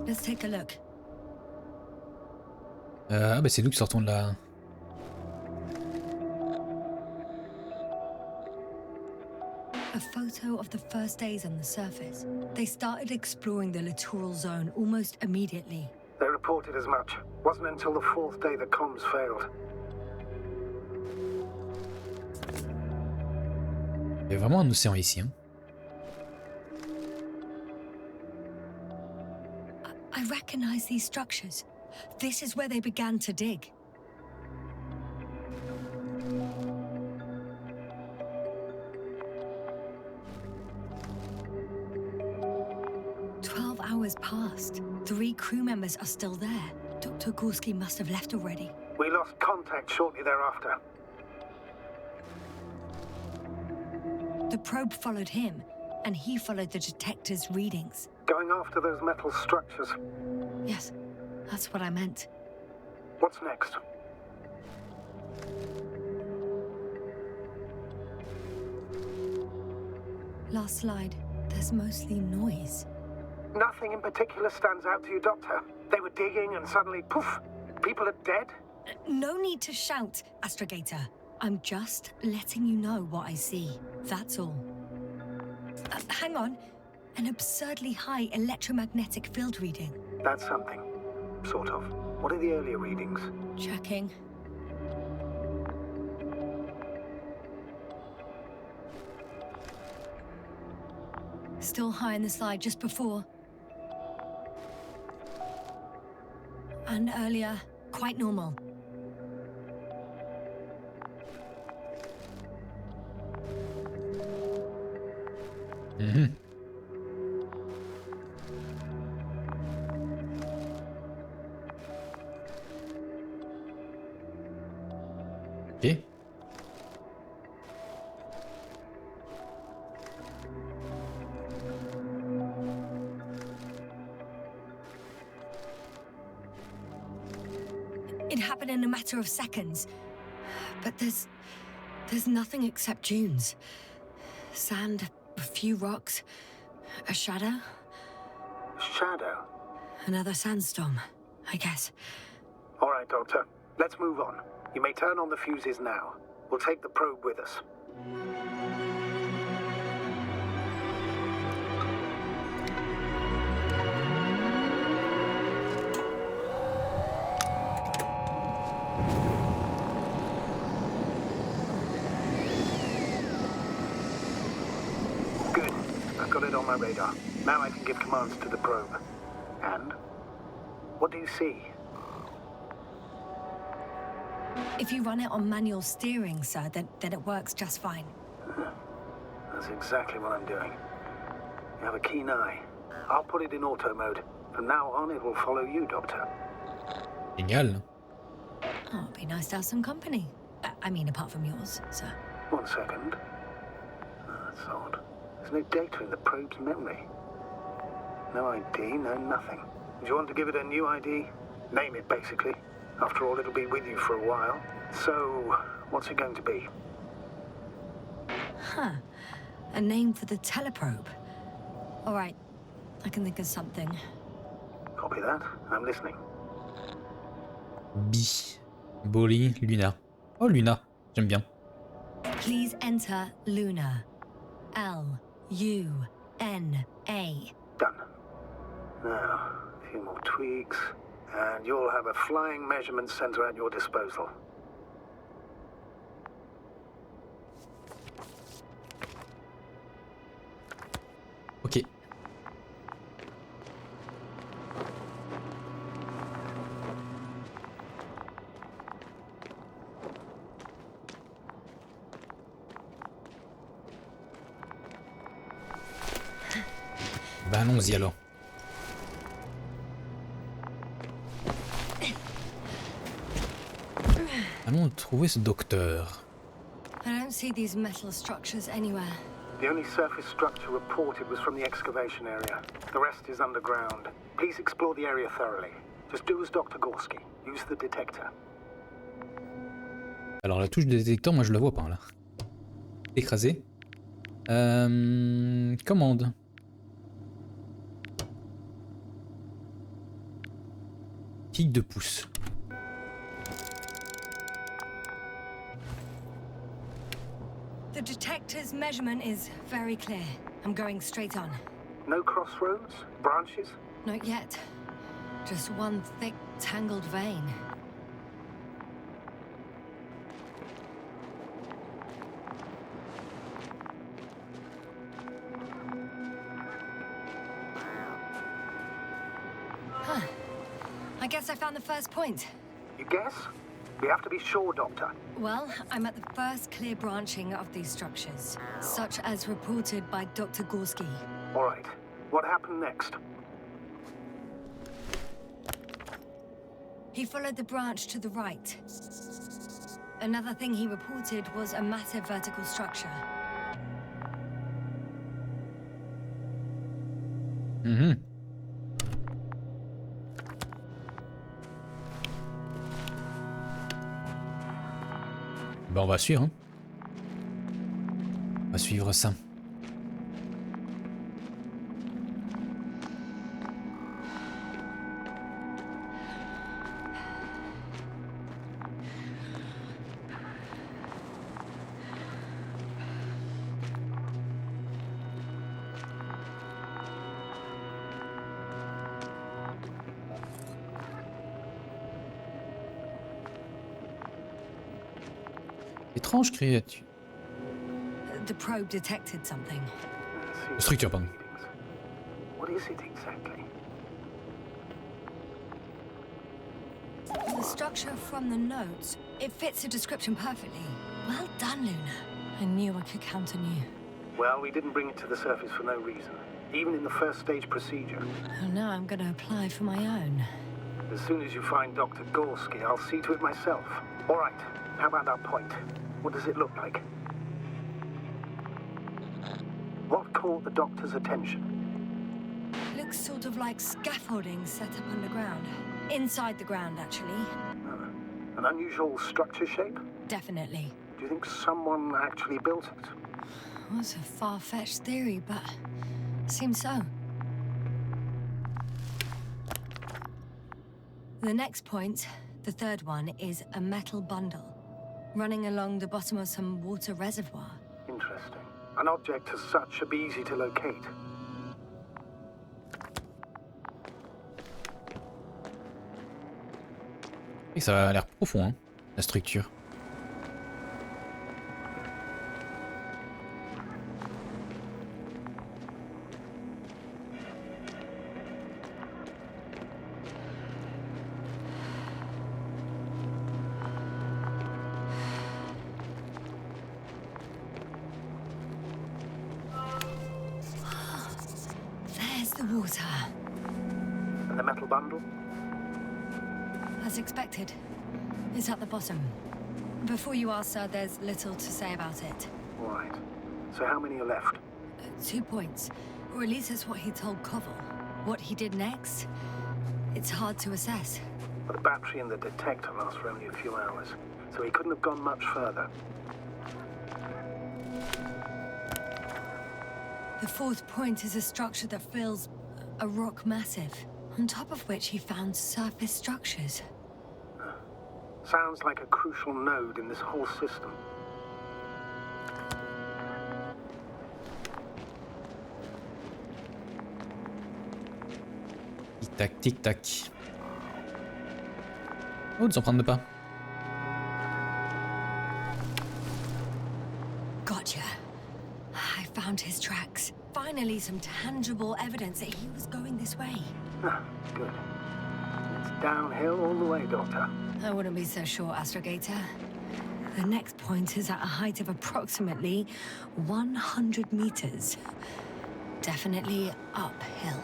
Let's take a look. Ah bah c'est nous qui sortons de là. A photo of the first days on the surface. They started exploring the littoral zone almost immediately. They reported as much. Wasn't until the fourth day the comms failed. Il y a vraiment un océan ici. Hein. I recognize these structures. This is where they began to dig. Hours passed. 3 crew members are still there. Dr. Gorski must have left already. We lost contact shortly thereafter. The probe followed him, and he followed the detector's readings. Going after those metal structures. Yes, that's what I meant. What's next? Last slide. There's mostly noise. Nothing in particular stands out to you, Doctor. They were digging and suddenly, poof, people are dead? No need to shout, Astrogator. I'm just letting you know what I see. That's all. Hang on. An absurdly high electromagnetic field reading. That's something. Sort of. What are the earlier readings? Checking. Still high in the slide just before. And earlier, quite normal. Ok. It happened in a matter of seconds. But there's nothing except dunes. Sand, a few rocks, a shadow. Shadow? Another sandstorm, I guess. All right, Doctor. Let's move on. You may turn on the fuses now. We'll take the probe with us. Good. I've got it on my radar. Now I can give commands to the probe. And? What do you see? If you run it on manual steering, sir, then it works just fine. That's exactly what I'm doing. You have a keen eye. I'll put it in auto mode. From now on, it will follow you, Doctor. Génial. Oh, it'd be nice to have some company. I mean, apart from yours, sir. 1 second. Oh, that's odd. There's no data in the probe's memory. No ID, no nothing. Do you want to give it a new ID? Name it, basically. After all, it'll be with you for a while. So, what's it going to be? Huh. A name for the teleprobe. All right. I can think of something. Copy that. I'm listening. B. Bolly, Luna. Oh, Luna. J'aime bien. Please enter Luna. L-U-N-A. Done. Now, a few more tweaks, and you'll have a flying measurement center at your disposal. Ok. Ben allons-y alors. Allons trouver ce docteur. I don't see these metal structures anywhere. The only surface structure reported was from the excavation area. The rest is underground. Please explore the area thoroughly. Just do as Dr. Gorski. Use the detector. Alors la touche de détecteur, moi je la vois pas là. Écrasé. Commande. Clic de pouce. The detector's measurement is very clear. I'm going straight on. No crossroads? Branches? Not yet. Just one thick, tangled vein. Huh. I guess I found the first point. You guess? We have to be sure, Doctor. Well, I'm at the first clear branching of these structures, such as reported by Dr. Gorski. All right. What happened next? He followed the branch to the right. Another thing he reported was a massive vertical structure. Mhm. Ben on va suivre. Hein. On va suivre ça. Étrange créature. The probe detected something. Structure, pardon. What is it exactly? The structure from the notes, it fits the description perfectly. Well done, Luna. I knew I could count on you. Well, we didn't bring it to the surface for no reason. Even in the first stage procedure. And now I'm going to apply for my own. As soon as you find Dr. Gorski, I'll see to it myself. All right. How about that point? What does it look like? What caught the doctor's attention? Looks sort of like scaffolding set up underground. Inside the ground, actually. An unusual structure shape? Definitely. Do you think someone actually built it? Well, it's a far-fetched theory, but seems so. The next point, the third one, is a metal bundle running along the bottom of some water reservoir. Interesting. An object as such should be easy to locate. Et ça a l'air profond, hein, la structure. was her. And the metal bundle? As expected. It's at the bottom. Before you ask, sir, there's little to say about it. Right. So how many are left? 2 points. Or at least that's what he told Koval. What he did next, it's hard to assess. But the battery in the detector lasts for only a few hours, so he couldn't have gone much further. The fourth point is a structure that fills a rock massive, on top of which he found surface structures. Sounds like a crucial node in this whole system. Tic-tac, tic-tac. Oh, ne s'en prendre pas. Gotcha. I found his tracks. Finally, some tangible evidence that he was going this way. Ah, good. It's downhill all the way, Doctor. I wouldn't be so sure, Astrogator. The next point is at a height of approximately 100 meters. Definitely uphill.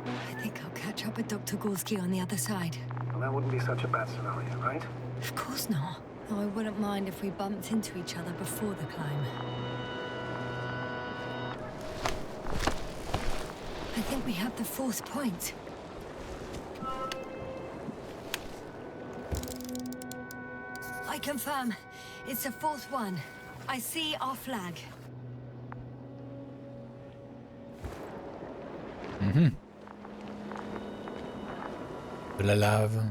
I think I'll catch up with Dr. Gorski on the other side. Well, that wouldn't be such a bad scenario, right? Of course not. Though I wouldn't mind if we bumped into each other before the climb. I think we have the fourth point. I confirm. It's the fourth one. I see our flag. De la lave.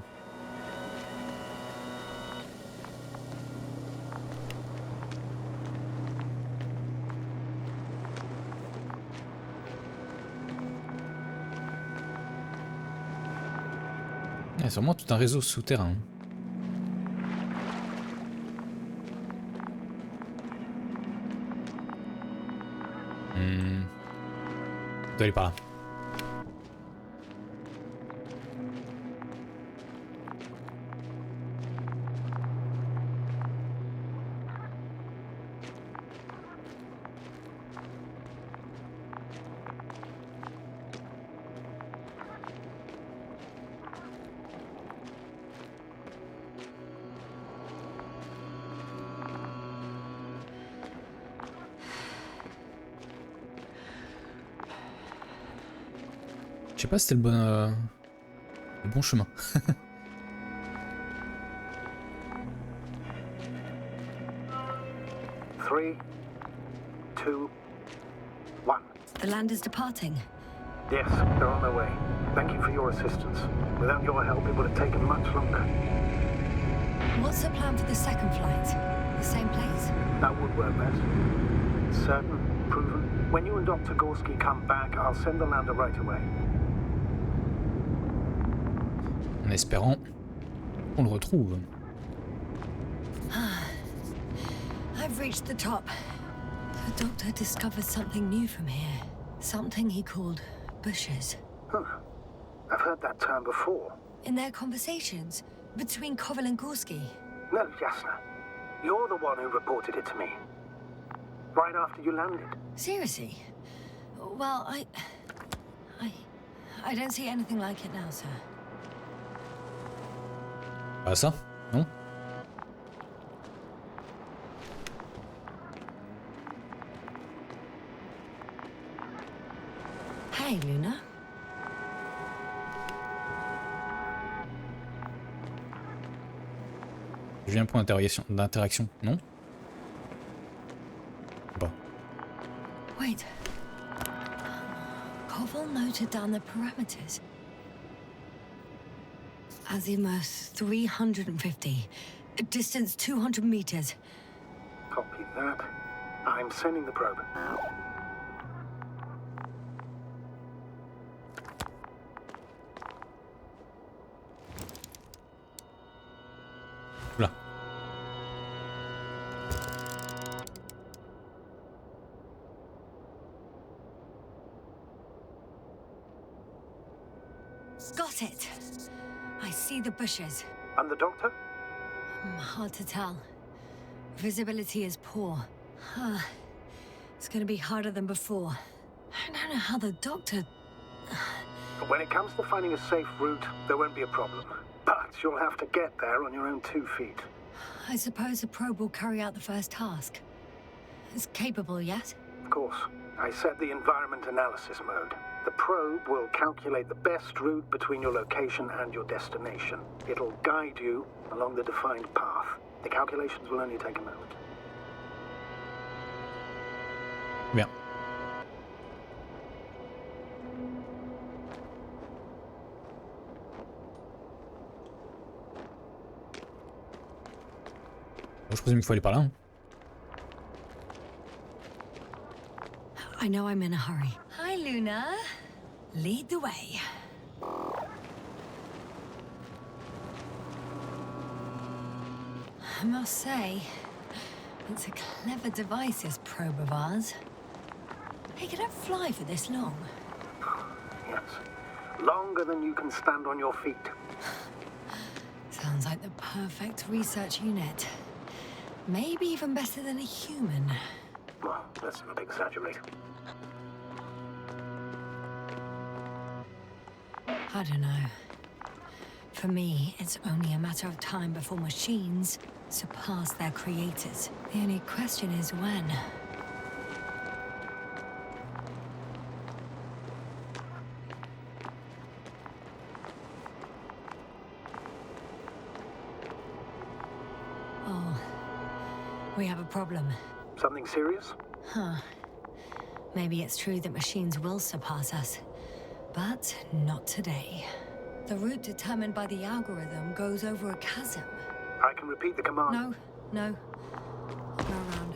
Il y a sûrement tout un réseau souterrain. On doit aller par là. Je sais pas si c'était le bon chemin. 3, 2, 1. The land is departing. Yes, they're on their way. Thank you for your assistance. Without your help, it would have taken much longer. What's the plan for the second flight? The same place? That would work best. Certain, proven. When you and Dr. Gorski come back, I'll send the lander right away. En espérant qu'on le retrouve. I've reached the top. The doctor discovered something new from here. Something he called bushes. Huh. I've heard that term before. In their conversations between Koval and Gorski. No, Jasna. You're the one who reported it to me. Right after you landed. Seriously? Well, I don't see anything like it now, sir. Pas ça, non? Hey, Luna. J'ai vu un point d'interaction, non? Bon. Wait. Koval noted down the parameters. Azimuth 350. Distance 200 meters. Copy that. I'm sending the probe. Là. Got it. I see the bushes. And the doctor? Hard to tell. Visibility is poor. It's gonna be harder than before. I don't know how the doctor... When it comes to finding a safe route, there won't be a problem. But you'll have to get there on your own 2 feet. I suppose the probe will carry out the first task. It's capable yet? Of course. I set the environment analysis mode. The probe will calculate the best route between your location and your destination. It'll guide you along the defined path. The calculations will only take a moment. Bien. Bon, je présume qu'il faut aller par là. Hein. I know I'm in a hurry. Hi, Luna. Lead the way. I must say, it's a clever device, this probe of ours. Hey, can it fly for this long? Yes. Longer than you can stand on your feet. Sounds like the perfect research unit. Maybe even better than a human. Well, let's not exaggerate. I don't know. For me, it's only a matter of time before machines surpass their creators. The only question is when. Oh, we have a problem. Something serious? Huh. Maybe it's true that machines will surpass us. But not today. The route determined by the algorithm goes over a chasm. I can repeat the command. No. I'll go around.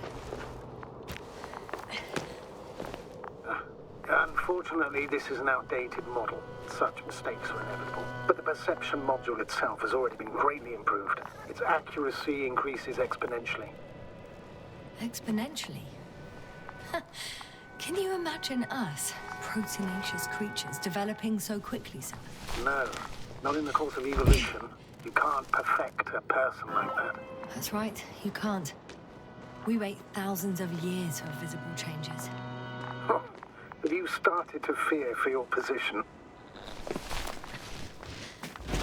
Unfortunately, this is an outdated model. Such mistakes are inevitable. But the perception module itself has already been greatly improved. Its accuracy increases exponentially. Exponentially? Can you imagine us, proteinaceous creatures, developing so quickly, sir? No, not in the course of evolution. You can't perfect a person like that. That's right, you can't. We wait thousands of years for visible changes. Have you started to fear for your position?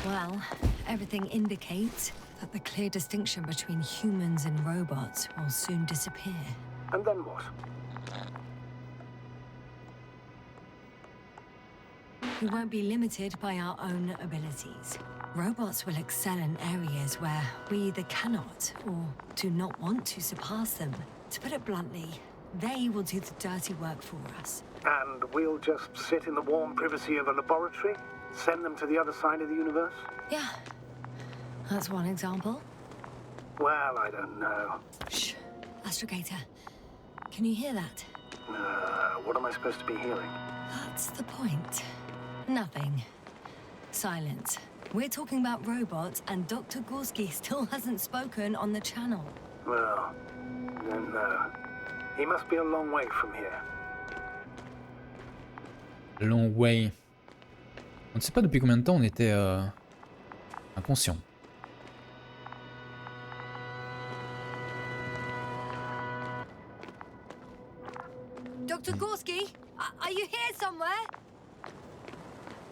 Well, everything indicates that the clear distinction between humans and robots will soon disappear. And then what? We won't be limited by our own abilities. Robots will excel in areas where we either cannot or do not want to surpass them. To put it bluntly, they will do the dirty work for us. And we'll just sit in the warm privacy of a laboratory? Send them to the other side of the universe? Yeah, that's one example. Well, I don't know. Shh, Astrogator. Can you hear that? What am I supposed to be hearing? That's the point. Nothing. Silence. We're talking about robots, and Dr. Gorski still hasn't spoken on the channel. Well, then, he must be a long way from here. Long way. On ne sait pas depuis combien de temps on était inconscient. Dr. Gorski, are you here somewhere?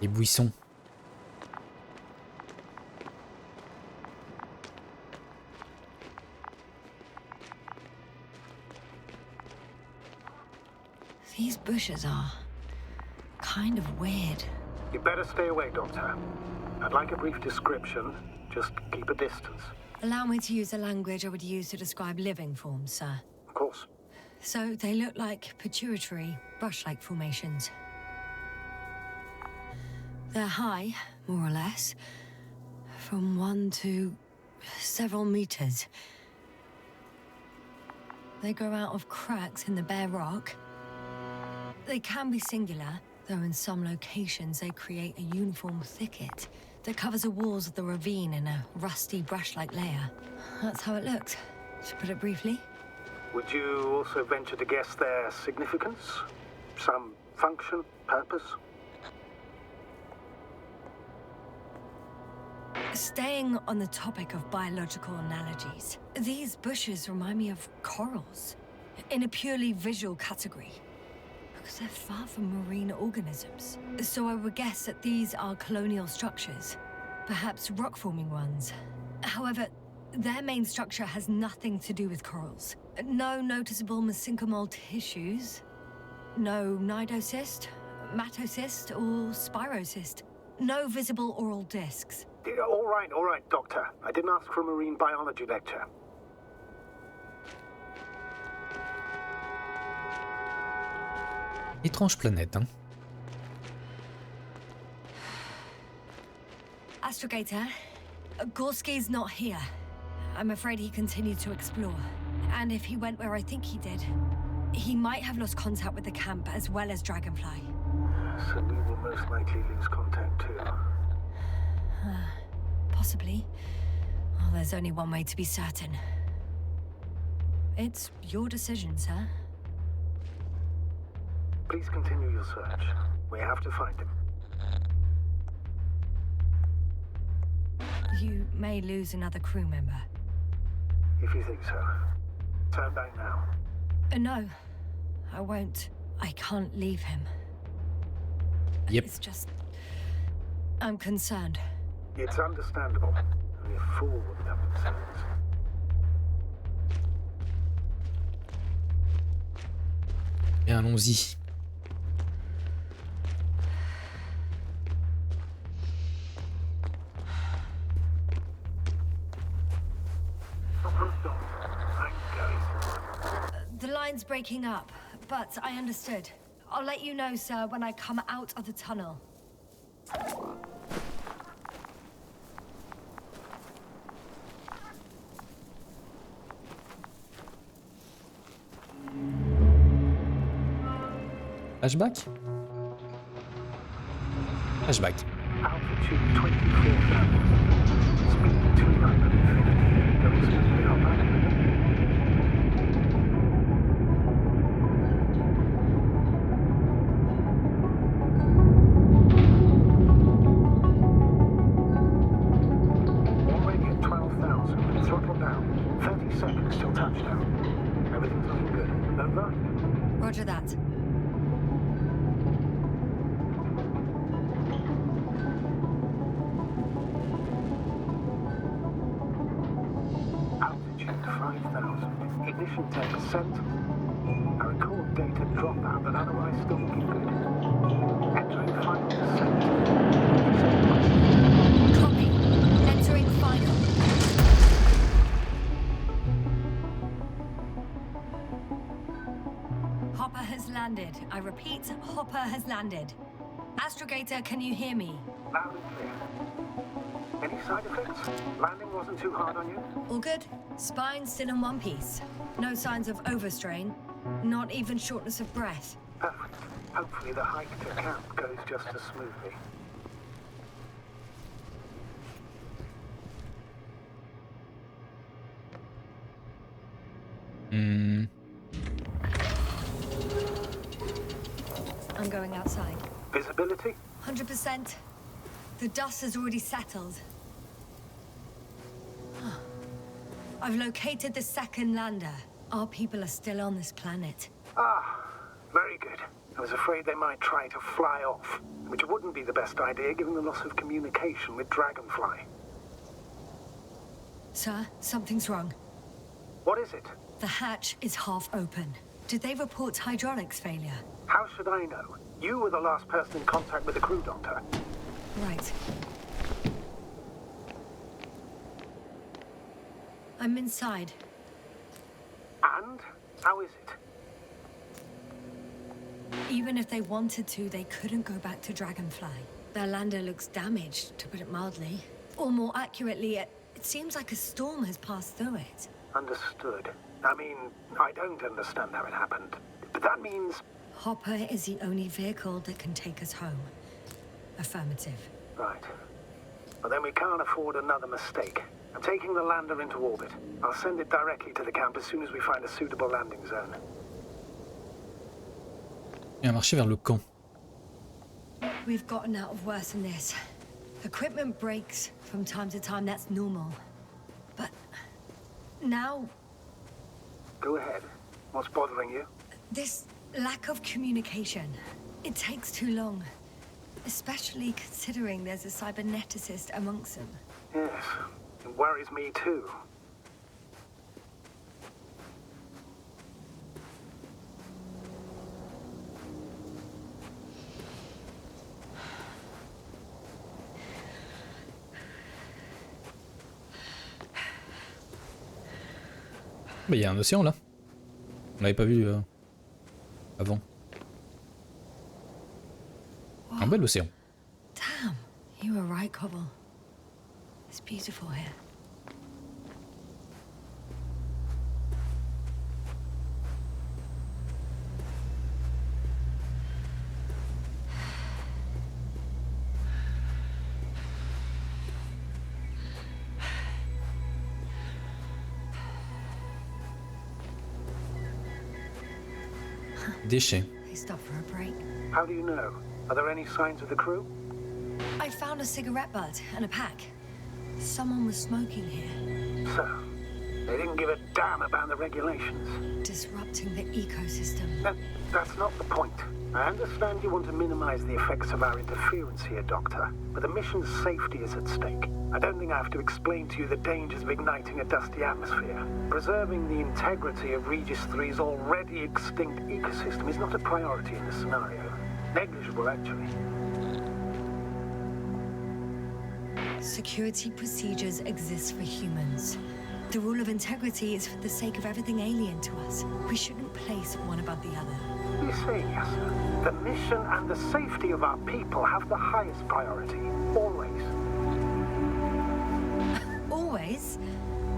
Les buissons. These bushes are kind of weird. You better stay away, Doctor. I'd like a brief description. Just keep a distance. Allow me to use the language I would use to describe living forms, sir. Of course. So they look like pituitary, brush-like formations. They're high, more or less, from 1 to several meters. They grow out of cracks in the bare rock. They can be singular, though in some locations they create a uniform thicket that covers the walls of the ravine in a rusty brush-like layer. That's how it looks, to put it briefly. Would you also venture to guess their significance? Some function, purpose? Staying on the topic of biological analogies, these bushes remind me of corals, in a purely visual category. they're far from marine organisms. So I would guess that these are colonial structures. Perhaps rock-forming ones. However, their main structure has nothing to do with corals. No noticeable mesenchymal tissues. No nidocyst, matocyst, or spirocyst. No visible oral discs. All right, Doctor. I didn't ask for a marine biology lecture. Étrange planète, hein. Astrogator, Gorski's not here. I'm afraid he continued to explore. And if he went where I think he did, he might have lost contact with the camp as well as Dragonfly. So we will most likely lose contact too. Possibly. Well, there's only one way to be certain. It's your decision, sir. Please continue your search. We have to find him. You may lose another crew member. If you think so. Turn back now. No, I won't. I can't leave him. Yep. It's just... I'm concerned. It's understandable. Only a fool wouldn't have concerns. Et allons-y. The line's breaking up, but I understood. I'll let you know, sir, when I come out of the tunnel. Flashback? Flashback. Altitude 24,000. Speed 250. Going smoothly up. Already at 12,000. Throttle down. 30 seconds till touchdown. Everything's looking good. Over? Roger that. Altitude 5,000. Ignition 10%. I record data dropout, but otherwise still looking good. Entering final descent. Copy. Entering final. Hopper has landed. I repeat, Hopper has landed. Astrogator, can you hear me? Loud and clear. Any side effects? Landing wasn't too hard on you? All good? Spine still in one piece. No signs of overstrain. Not even shortness of breath. Perfect. Hopefully the hike to camp goes just as smoothly. I'm going outside. Visibility? 100%. The dust has already settled. I've located the second lander. Our people are still on this planet. Ah, very good. I was afraid they might try to fly off, which wouldn't be the best idea given the loss of communication with Dragonfly. Sir, something's wrong. What is it? The hatch is half open. Did they report hydraulics failure? How should I know? You were the last person in contact with the crew, Doctor. Right. I'm inside. And? How is it? Even if they wanted to, they couldn't go back to Dragonfly. Their lander looks damaged, to put it mildly. Or more accurately, it seems like a storm has passed through it. Understood. I mean, I don't understand how it happened. But that means... Hopper is the only vehicle that can take us home. Affirmative. Right. Well, then we can't afford another mistake. I'm taking the lander into orbit. I'll send it directly to the camp as soon as we find a suitable landing zone. Et on va marcher vers le camp. We've gotten out of worse than this. Equipment breaks from time to time, that's normal. But now... Go ahead. What's bothering you? This Lack of communication. It takes too long. Especially considering there's a cyberneticist amongst them. Yes, it worries me too. Bah, y a un océan là. On l'avait pas vu avant. Un bel océan. Damn, you were right, Cobble. It's beautiful here. Déchets. They stopped for a break. How do you know? Are there any signs of the crew? I found a cigarette butt and a pack. Someone was smoking here. So, they didn't give a damn about the regulations. Disrupting the ecosystem. That's not the point. I understand you want to minimize the effects of our interference here, Doctor, but the mission's safety is at stake. I don't think I have to explain to you the dangers of igniting a dusty atmosphere. Preserving the integrity of Regis 3's already extinct ecosystem is not a priority in this scenario. Negligible, actually. Security procedures exist for humans. The rule of integrity is for the sake of everything alien to us. We shouldn't place one above the other. You say, yes, sir. The mission and the safety of our people have the highest priority. Always. Always?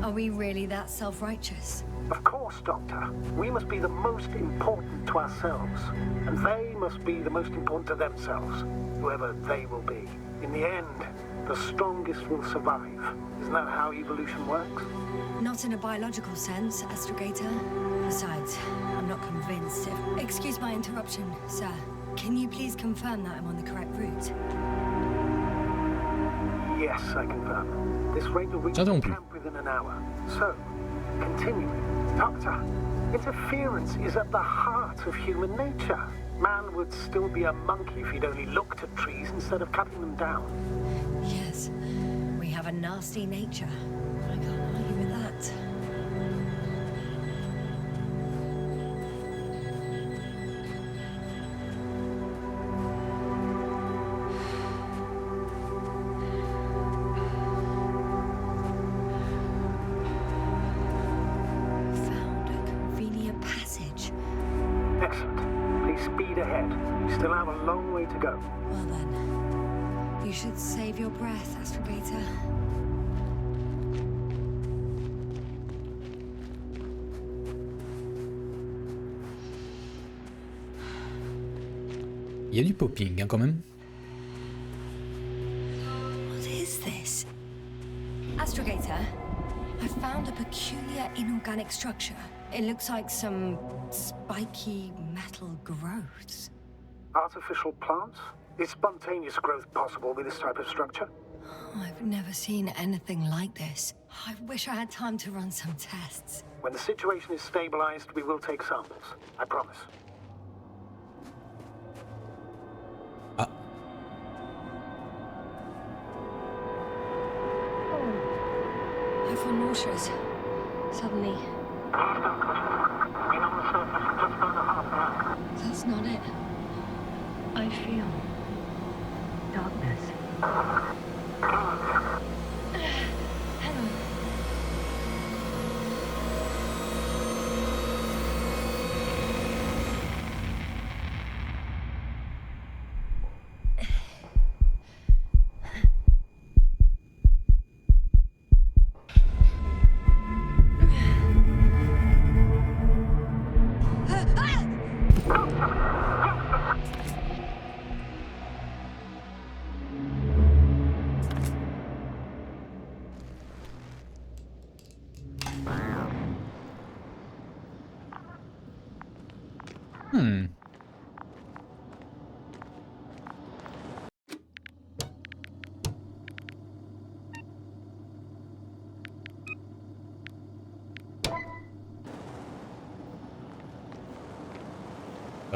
Are we really that self-righteous? Of course, Doctor. We must be the most important to ourselves. And they must be the most important to themselves. Whoever they will be. In the end, the strongest will survive. Isn't that how evolution works? Not in a biological sense, Astrogator. Besides, I'm not convinced if... Excuse my interruption, sir. Can you please confirm that I'm on the correct route? Yes, I confirm. This rate will reach the camp within an hour. So, continuing. Doctor, interference is at the heart of human nature. Man would still be a monkey if he'd only looked at trees instead of cutting them down. Yes, we have a nasty nature. I can't argue with that. Found a convenient passage. Excellent. Please speed ahead. You still have a long way to go. Well then, you should save your breath, Astrogator. Il y a du popping hein, quand même. What is this? Astrogator, I found a peculiar inorganic structure. It looks like some spiky metal growths. Artificial plants? Is spontaneous growth possible with this type of structure? I've never seen anything like this. I wish I had time to run some tests. When the situation is stabilized, we will take samples. I promise. Ah. I feel nauseous. Suddenly. That's not it. I feel darkness. Hello.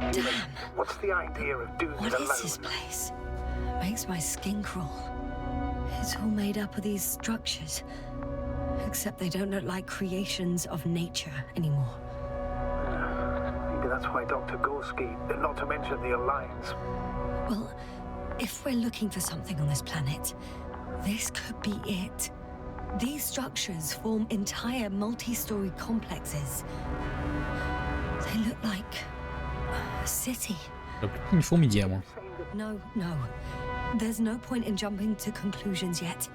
Damn. What's the idea of doing What it is alone? this place? Makes my skin crawl. It's all made up of these structures. Except they don't look like creations of nature anymore. Maybe that's why Dr. Gorski, not to mention the Alliance. Well, if we're looking for something on this planet, this could be it. These structures form entire multi-story complexes. They look like a city. Une fourmilière, moi. No. There's no point in jumping to conclusions yet.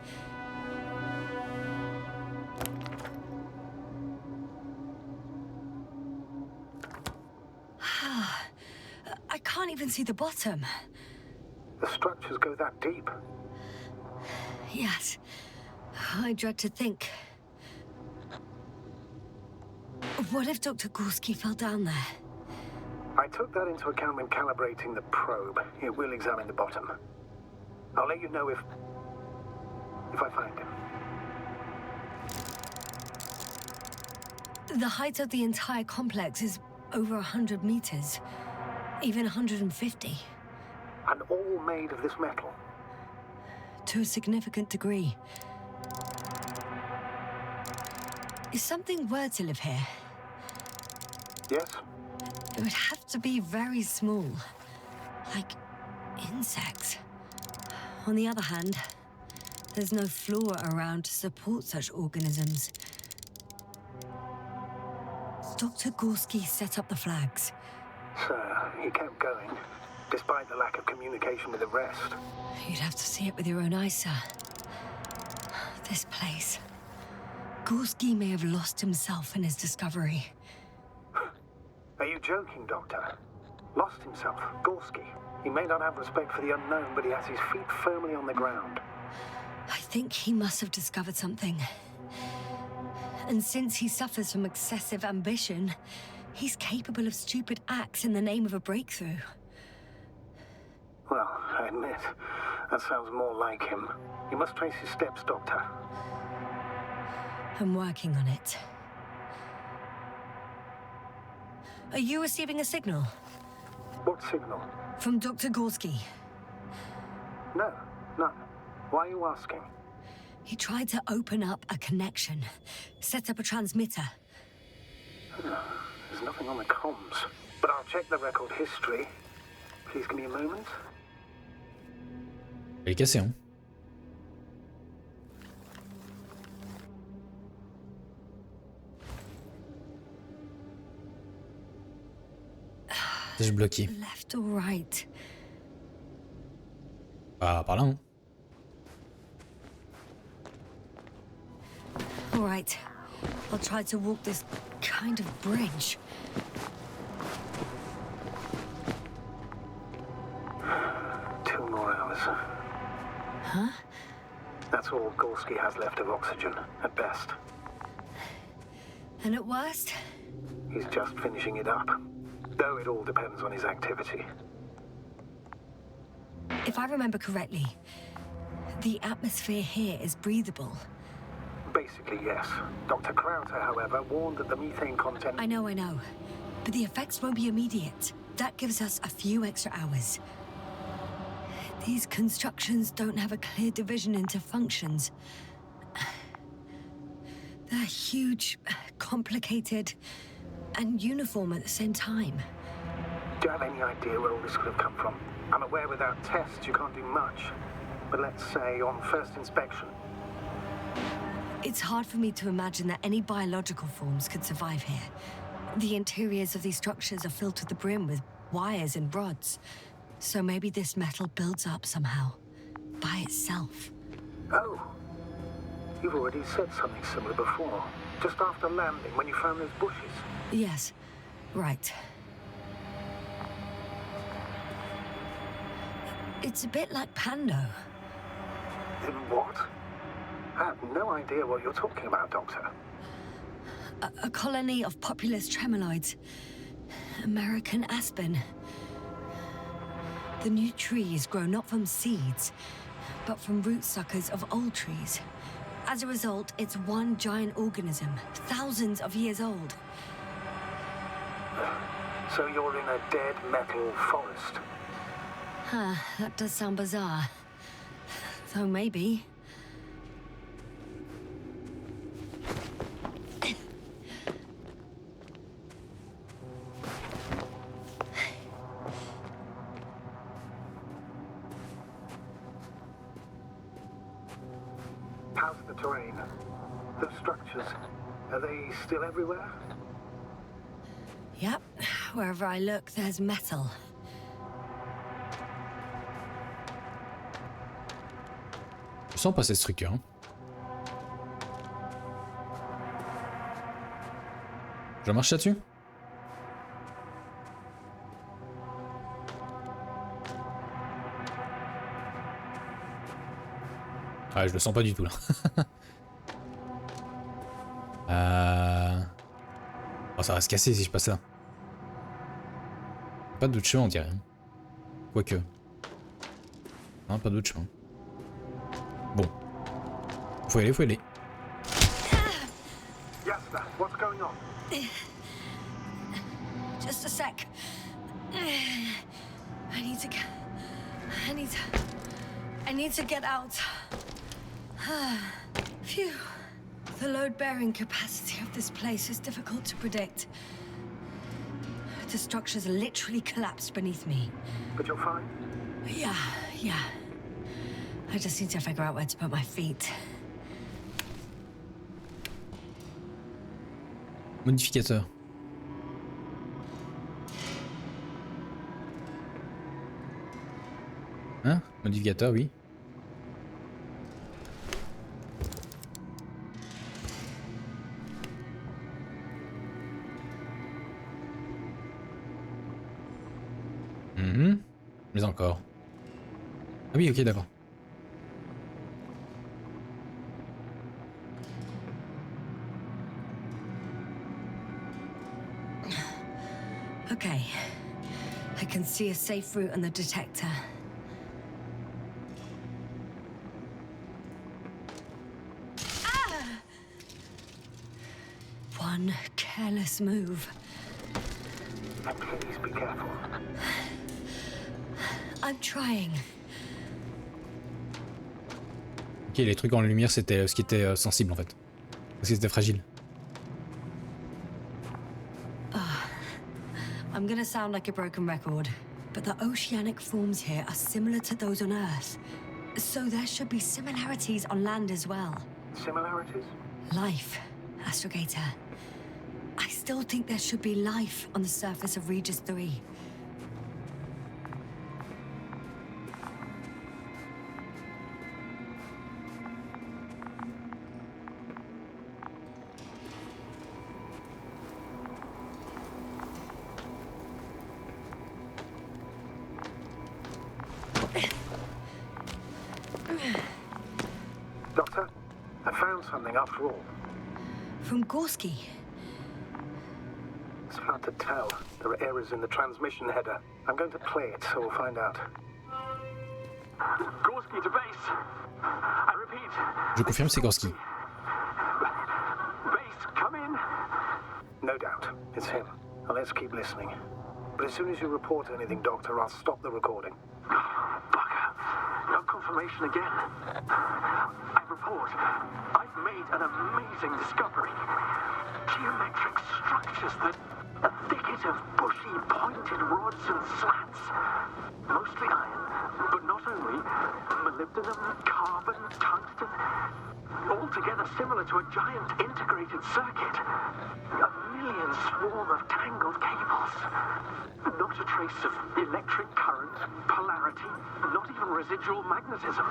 I can't even see the bottom. The structures go that deep. Yes. I dread to think. What if Dr. Gorski fell down there? I took that into account when calibrating the probe. It will examine the bottom. I'll let you know if I find him. The height of the entire complex is over 100 meters. Even 150. And all made of this metal. To a significant degree. If something were to live here, Yes? it would have to be very small. Like insects. On the other hand, there's no floor around to support such organisms. Dr. Gorski set up the flags. So, he kept going, despite the lack of communication with the rest. You'd have to see it with your own eyes, sir. This place. Gorski may have lost himself in his discovery. Are you joking, Doctor? Lost himself, Gorski. He may not have respect for the unknown, but he has his feet firmly on the ground. I think he must have discovered something. And since he suffers from excessive ambition, he's capable of stupid acts in the name of a breakthrough. Well, I admit, that sounds more like him. You must trace his steps, Doctor. I'm working on it. Are you receiving a signal? What signal? From Dr. Gorski. No, none. Why are you asking? He tried to open up a connection, set up a transmitter. There's nothing on the comms, but I'll check the record history. Please give me a moment. Elle est cassée, hein. C'est bloqué. Left or right? Ah, par là, hein. All right. I'll try to walk this kind of bridge. Two more hours. Huh? That's all Gorski has left of oxygen, at best. And at worst? He's just finishing it up. Though it all depends on his activity. If I remember correctly, the atmosphere here is breathable. Basically, yes. Dr. Crowther, however, warned that the methane content... I know. But the effects won't be immediate. That gives us a few extra hours. These constructions don't have a clear division into functions. They're huge, complicated, and uniform at the same time. Do you have any idea where all this could have come from? I'm aware without tests you can't do much. But let's say on first inspection. It's hard for me to imagine that any biological forms could survive here. The interiors of these structures are filled to the brim with wires and rods. So maybe this metal builds up somehow, by itself. Oh. You've already said something similar before. Just after landing, when you found those bushes. Yes, right. It's a bit like Pando. What? I have no idea what you're talking about, Doctor. A colony of populous tremoloids. American aspen. The new trees grow not from seeds, but from root suckers of old trees. As a result, it's one giant organism, thousands of years old. So you're in a dead metal forest. Huh, that does sound bizarre. Though maybe. How's the terrain? The structures, are they still everywhere? Yep, wherever I look, there's metal. Je sens passer ce truc, hein. Je marche là-dessus? Ouais, je le sens pas du tout là. Oh, ça va se casser si je passe là. Pas d'autre chemin, on dirait. Quoique. Non, pas d'autre chemin. Bon. Faut y aller, faut y aller. Jasper, what's going on? Just a sec. I need to get out. Phew. The load-bearing capacity of this place is difficult to predict. The structures literally collapsed beneath me. But you're fine? Yeah. I just need to figure out where to put my feet. Modificateur. Hein? Modificateur, oui. Mais encore. Ah oui, ok, d'accord. Okay. I can see a safe route on the detector. One careless move. Please be careful. I'm trying. Ok, les trucs en lumière, c'était ce qui était sensible en fait. Parce que c'était fragile. I'm gonna sound like a broken record, but the oceanic forms here are similar to those on Earth. So there should be similarities on land as well. Similarities? Life, Astrogator. I still think there should be life on the surface of Regis 3. Doctor, I found something after all. From Gorski. It's hard to tell. There are errors in the transmission header. I'm going to play it, so we'll find out. Gorski to base. I repeat. Je confirme, c'est Gorski. Base, come in. No doubt, it's him. Now let's keep listening. But as soon as you report anything, Doctor, I'll stop the recording. Bugger. No confirmation again. I report. I've made an amazing discovery. Geometric structures that a thicket of bushy, pointed rods and slats. Mostly iron, but not only. Molybdenum, carbon, tungsten. Altogether similar to a giant integrated circuit. A million swarm of tangled cables. Not a trace of electric current, polarity, not even residual magnetism.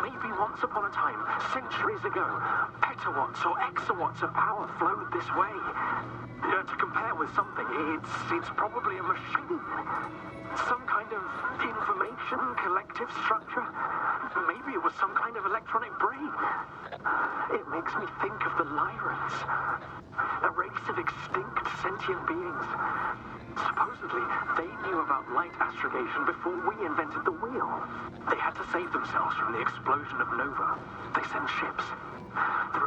Maybe once upon a time, centuries ago, petawatts or exawatts of power flowed this way. To compare with something, it's probably a machine. Some kind of information collective structure. Maybe it was some kind of electronic brain. It makes me think of the Lyrans. A race of extinct sentient beings. Supposedly, they knew about light astrogation before we invented the wheel. They had to save themselves from the explosion of Nova. They sent ships. The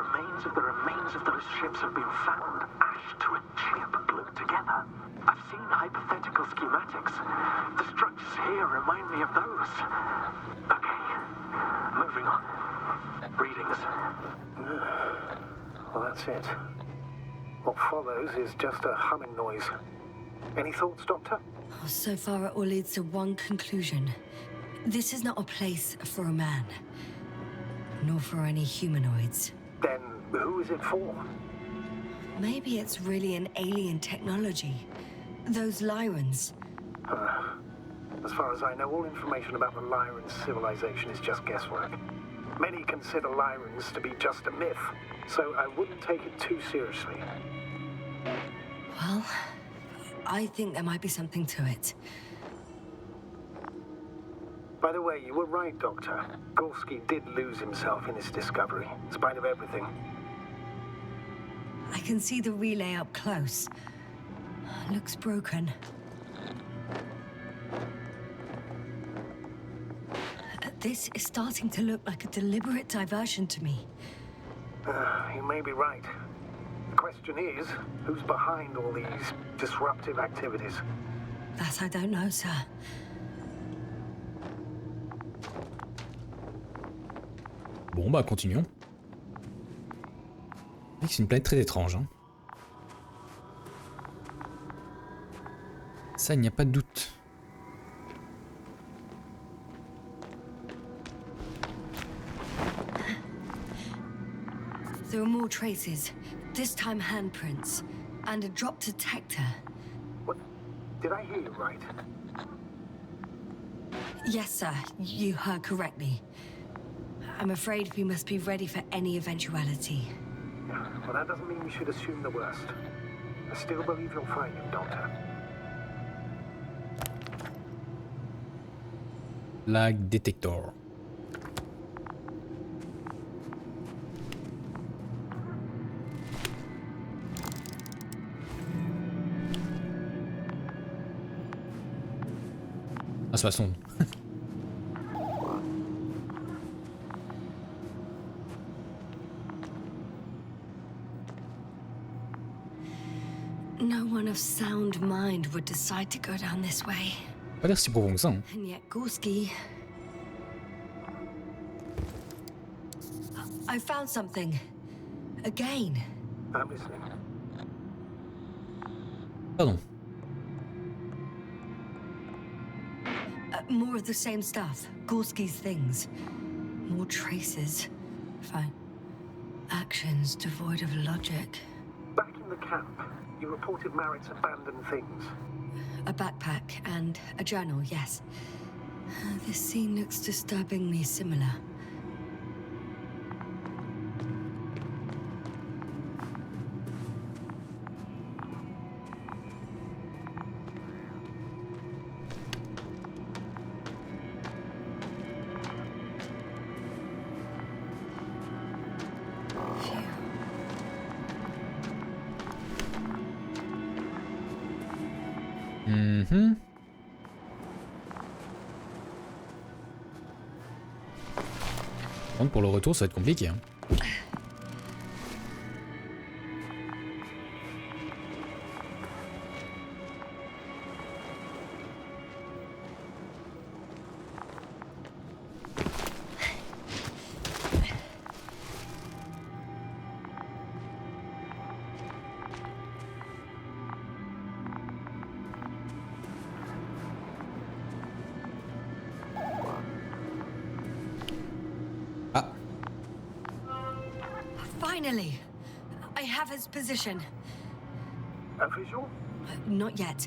remains of those ships have been found, ashed to a chip glued together. I've seen hypothetical schematics. The structures here remind me of those. Okay, moving on. Readings. Well, that's it. What follows is just a humming noise. Any thoughts, Doctor? So far, it all leads to one conclusion. This is not a place for a man. Nor for any humanoids. Then who is it for? Maybe it's really an alien technology. Those Lyrans. As far as I know, all information about the Lyran civilization is just guesswork. Many consider Lyrans to be just a myth, so I wouldn't take it too seriously. Well, I think there might be something to it. By the way, you were right, Doctor. Gorski did lose himself in his discovery, in spite of everything. I can see the relay up close. Looks broken. This is starting to look like a deliberate diversion to me. You may be right. The question is, who's behind all these disruptive activities? That I don't know, sir. Bon bah continuons. C'est une planète très étrange. Hein. Ça, il n'y a pas de doute. There are more traces. This time handprints. And a drop detector. What? Did I hear you right? Yes, sir. You heard correctly. I'm afraid we must be ready for any eventuality. Well, that doesn't mean we should assume the worst. I still believe you'll find him, Doctor. Lag detector. Ah, ça sonne. No one of sound mind would decide to go down this way. Pas l'air si profond que ça. Hein. And yet Gorski... I found something. Again. I'm listening. Pardon. More of the same stuff. Gorski's things. More traces. Fine. Actions devoid of logic. Back in the camp, you reported Merritt's abandoned things. A backpack and a journal, yes. This scene looks disturbingly similar. Pour le retour, ça va être compliqué. Hein. Finally! I have his position. A visual? Not yet.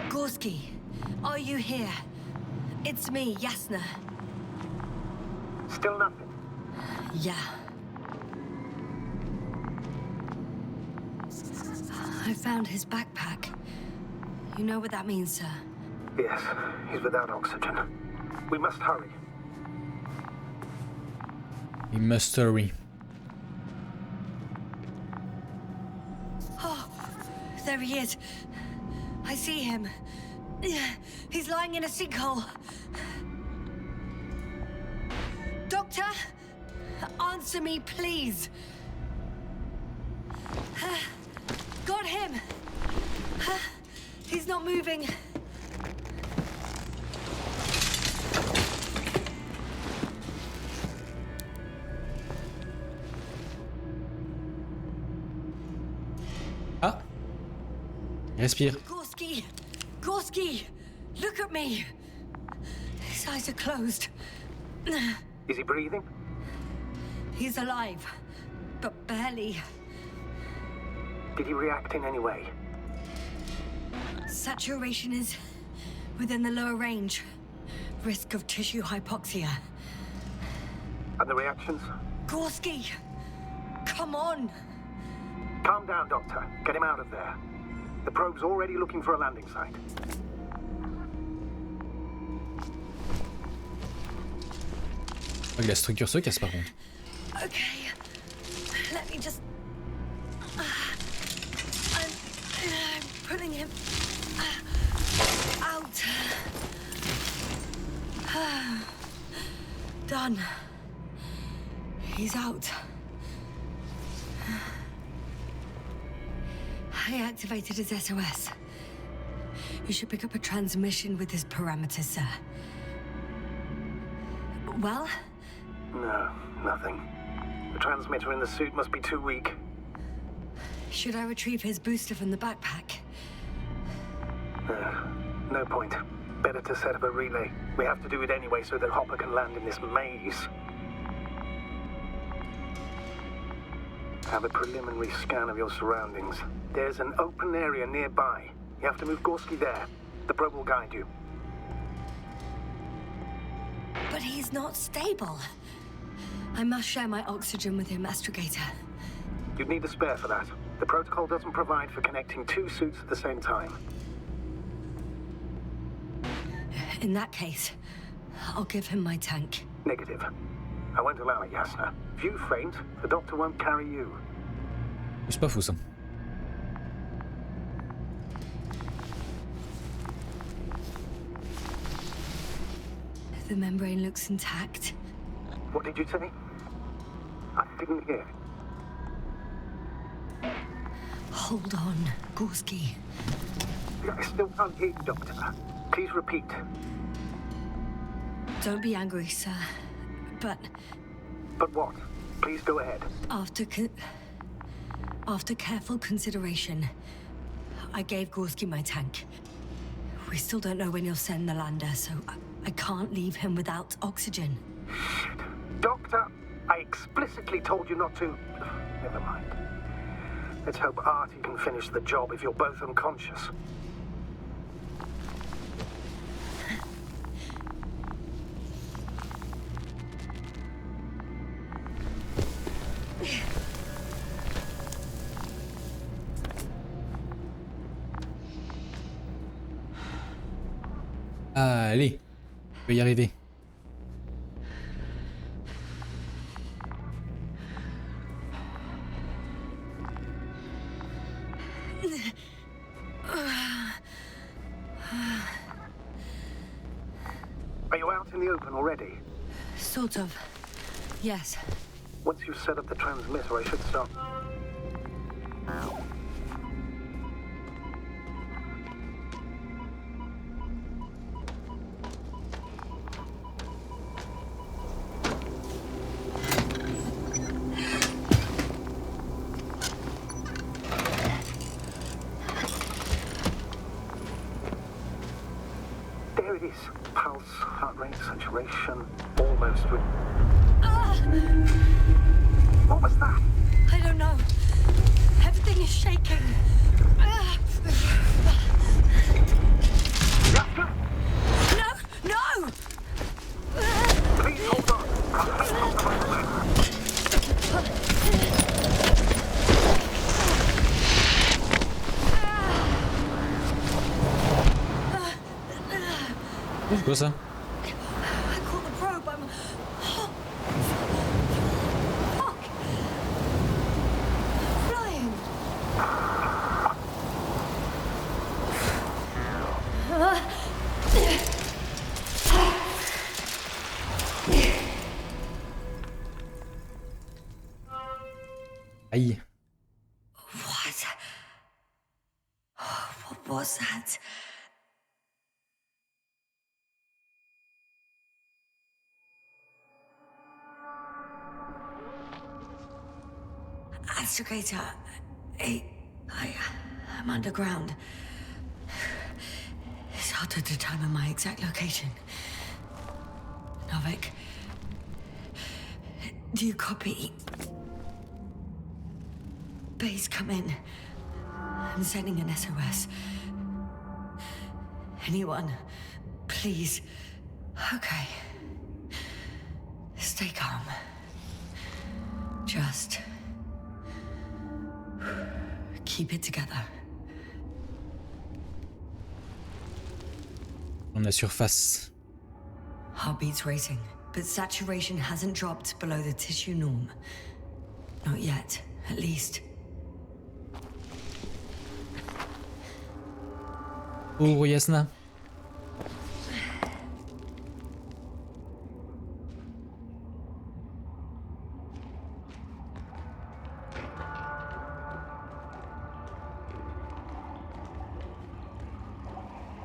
Gorski, are you here? It's me, Yasna. Still nothing. Yeah. I found his backpack. You know what that means, sir? Yes, he's without oxygen. We must hurry. We must hurry. Oh, there he is. I see him. He's lying in a sinkhole. Answer me, please. Got him. He's not moving. Ah. Respire. Gorski, look at me. His eyes are closed. Is he breathing? He's alive, but barely. Did he react in any way? Saturation is within the lower range. Risk of tissue hypoxia. And the reactions? Gorski, come on. Calm down, Doctor. Get him out of there. The probe's already looking for a landing site. Oh, la structure se casse par contre. Okay, let me just... I'm putting him out. Done. He's out. I activated his SOS. You should pick up a transmission with his parameters, sir. Well? No, nothing. The transmitter in the suit must be too weak. Should I retrieve his booster from the backpack? No point. Better to set up a relay. We have to do it anyway so that Hopper can land in this maze. Have a preliminary scan of your surroundings. There's an open area nearby. You have to move Gorski there. The probe will guide you. But he's not stable. I must share my oxygen with him, Astrogator. You'd need a spare for that. The protocol doesn't provide for connecting two suits at the same time. In that case, I'll give him my tank. Negative. I won't allow it, Yasna. If you faint, the doctor won't carry you. C'est pas fou ça. The membrane looks intact. What did you say? I didn't hear. Hold on, Gorski. I still can't hear you, Doctor. Please repeat. Don't be angry, sir. But But what? Please go ahead. after careful consideration, I gave Gorski my tank. We still don't know when you'll send the lander, so I can't leave him without oxygen. Shit. Doctor, I explicitly told you not to... Never mind. Let's hope Artie can finish the job if you're both unconscious. Allez, on peut y arriver. Are you out in the open already? Sort of. Yes. Once you've set up the transmitter, I should start... There it is. Pulse, heart rate, saturation, almost with... What was that? I don't know. Everything is shaking. No! Please hold on. C'est quoi ça? I caught the probe. I'm... Fuck! Flying! Aïe. What? Oh, what was that? Astrogator, I'm underground. It's hard to determine my exact location. Novik, do you copy? Base, come in. I'm sending an SOS. Anyone, please. Okay. Stay calm. Just keep it together. On a surface. Heartbeat's racing, but saturation hasn't dropped below the tissue norm. Not yet, at least. Oh, Yasna.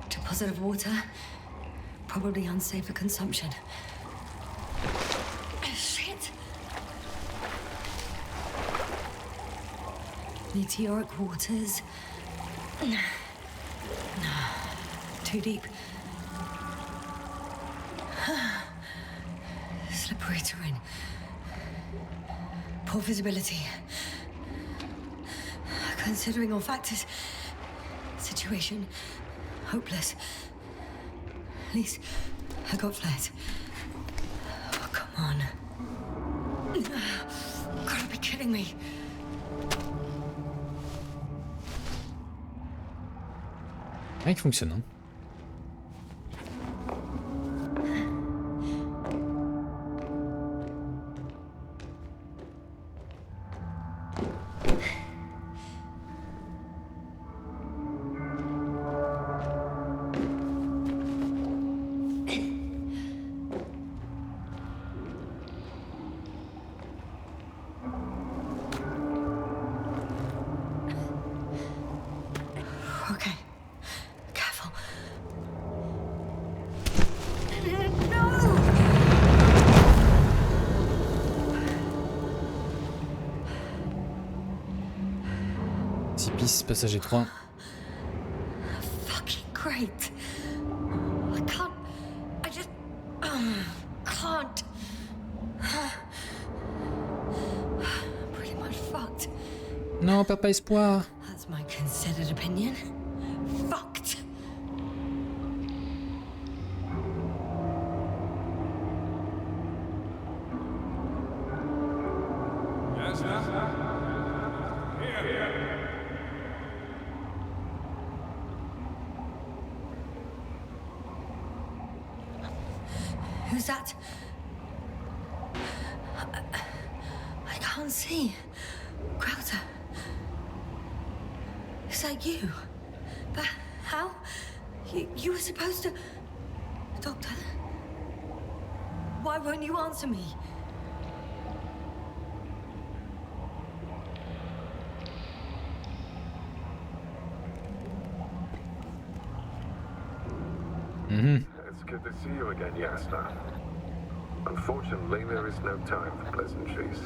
Deposit of water, probably unsafe for consumption. Shit! Meteoric waters. Too deep. Slippery terrain. Poor visibility. Considering all factors, situation hopeless. At least I got flares. Oh, come on. Gotta be kidding me. Ah, il fonctionne, hein. Okay. Careful. Précipice, passage étroit. Fucking great. I just can't. Pretty much fucked. Non, perds pas espoir. That's my considered opinion. Fucked. Who's that? I can't see. Crowther. Is that you? But how? You were supposed to... Doctor? Why won't you answer me? It's good to see you again, Yasna. Unfortunately, there is no time for pleasantries.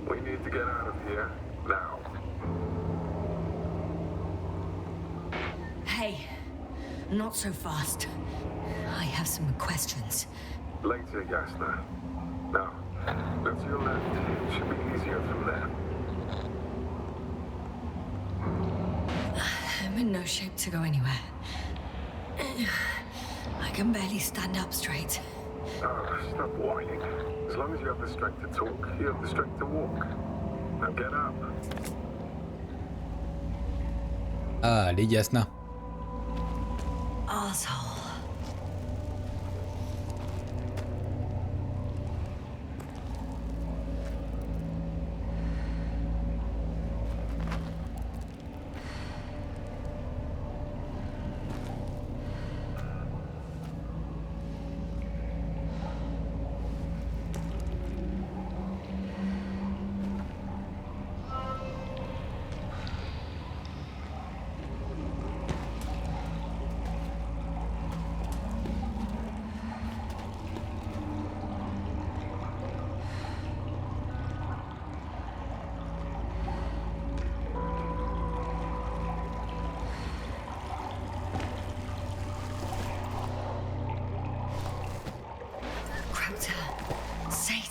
We need to get out of here now. Hey, not so fast. I have some questions. Later, Yasna. Now, look to your left. It should be easier from there. I'm in no shape to go anywhere. I can barely stand up straight. Oh, stop whining. As long as you have the strength to talk, you have the strength to walk. Now get up. Ah, les Yasna. Asshole.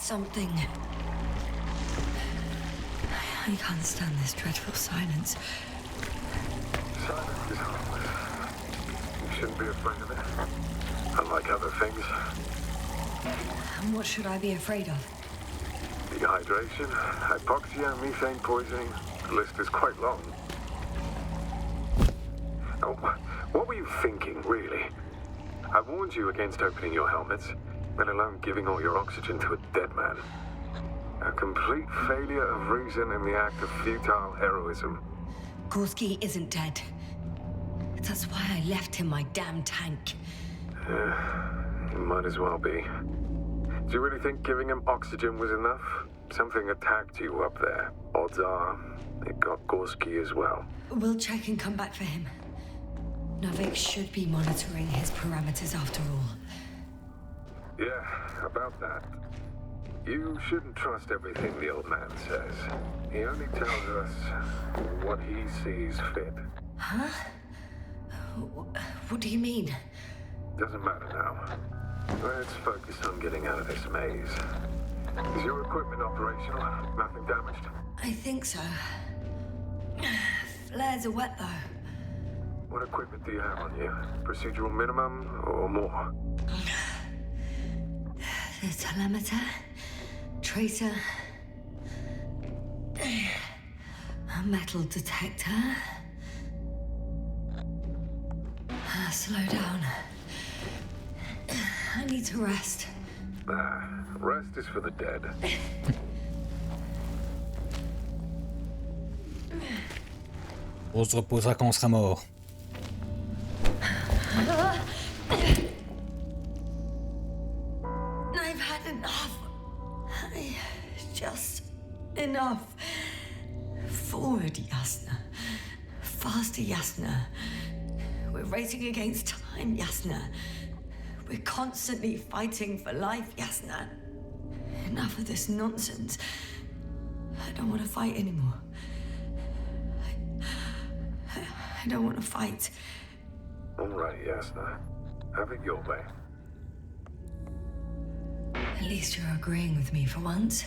something. I can't stand this dreadful silence. Silence is harmless. You shouldn't be afraid of it. Unlike other things. And what should I be afraid of? Dehydration, hypoxia, methane poisoning. The list is quite long. Oh, what were you thinking, really? I warned you against opening your helmets, let alone giving all your oxygen to a dead man. A complete failure of reason in the act of futile heroism. Gorski isn't dead. That's why I left him my damn tank. It might as well be. Do you really think giving him oxygen was enough? Something attacked you up there. Odds are, it got Gorski as well. We'll check and come back for him. Navik should be monitoring his parameters after all. Yeah, about that. You shouldn't trust everything the old man says. He only tells us what he sees fit. Huh? What do you mean? Doesn't matter now. Let's focus on getting out of this maze. Is your equipment operational? Nothing damaged? I think so. Flares are wet though. What equipment do you have on you? Procedural minimum or more? The telemeter, tracer, a metal detector. Slow down. I need to rest. Rest is for the dead. On se reposera quand on sera mort. I've had enough. Just enough. Forward, Yasna. Faster, Yasna. We're racing against time, Yasna. We're constantly fighting for life, Yasna. Enough of this nonsense. I don't want to fight anymore. I don't want to fight. All right, Yasna. Have it your way. At least you're agreeing with me for once.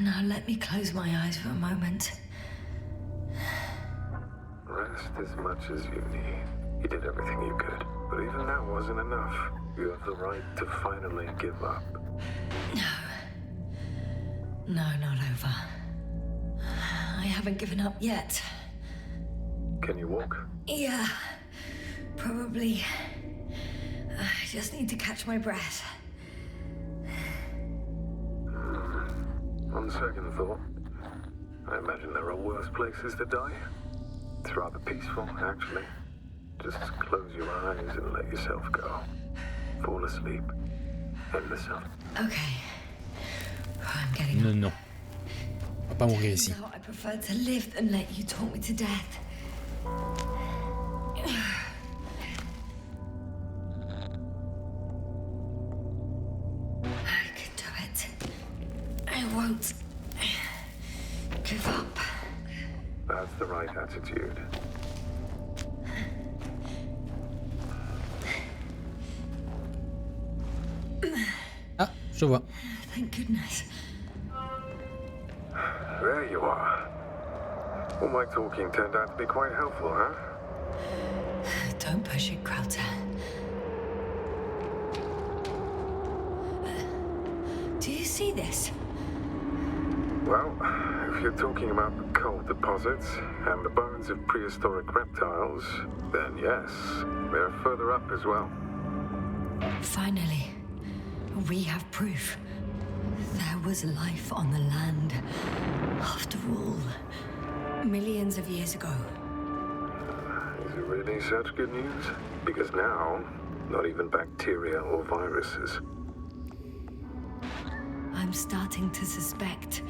Now let me close my eyes for a moment. Rest as much as you need. You did everything you could, but even that wasn't enough. You have the right to finally give up. No, not over. I haven't given up yet. Can you walk? Yeah, probably. I just need to catch my breath. On second thought, I imagine there are worse places to die. It's rather peaceful, actually. Just close your eyes and let yourself go. Fall asleep. End the sun. Okay. I'm getting up. Non. On va pas mourir ici. No, I prefer to live than let you talk me to death. I can do it. I won't give up. That's the right attitude. Ah, je vois. Thank goodness. There you are. All my talking turned out to be quite helpful, huh? Don't push it, Krauter. Do you see this? Well, if you're talking about the coal deposits and the bones of prehistoric reptiles, then yes, they're further up as well. Finally, we have proof. There was life on the land. After all, millions of years ago. Is it really such good news? Because now, not even bacteria or viruses. I'm starting to suspect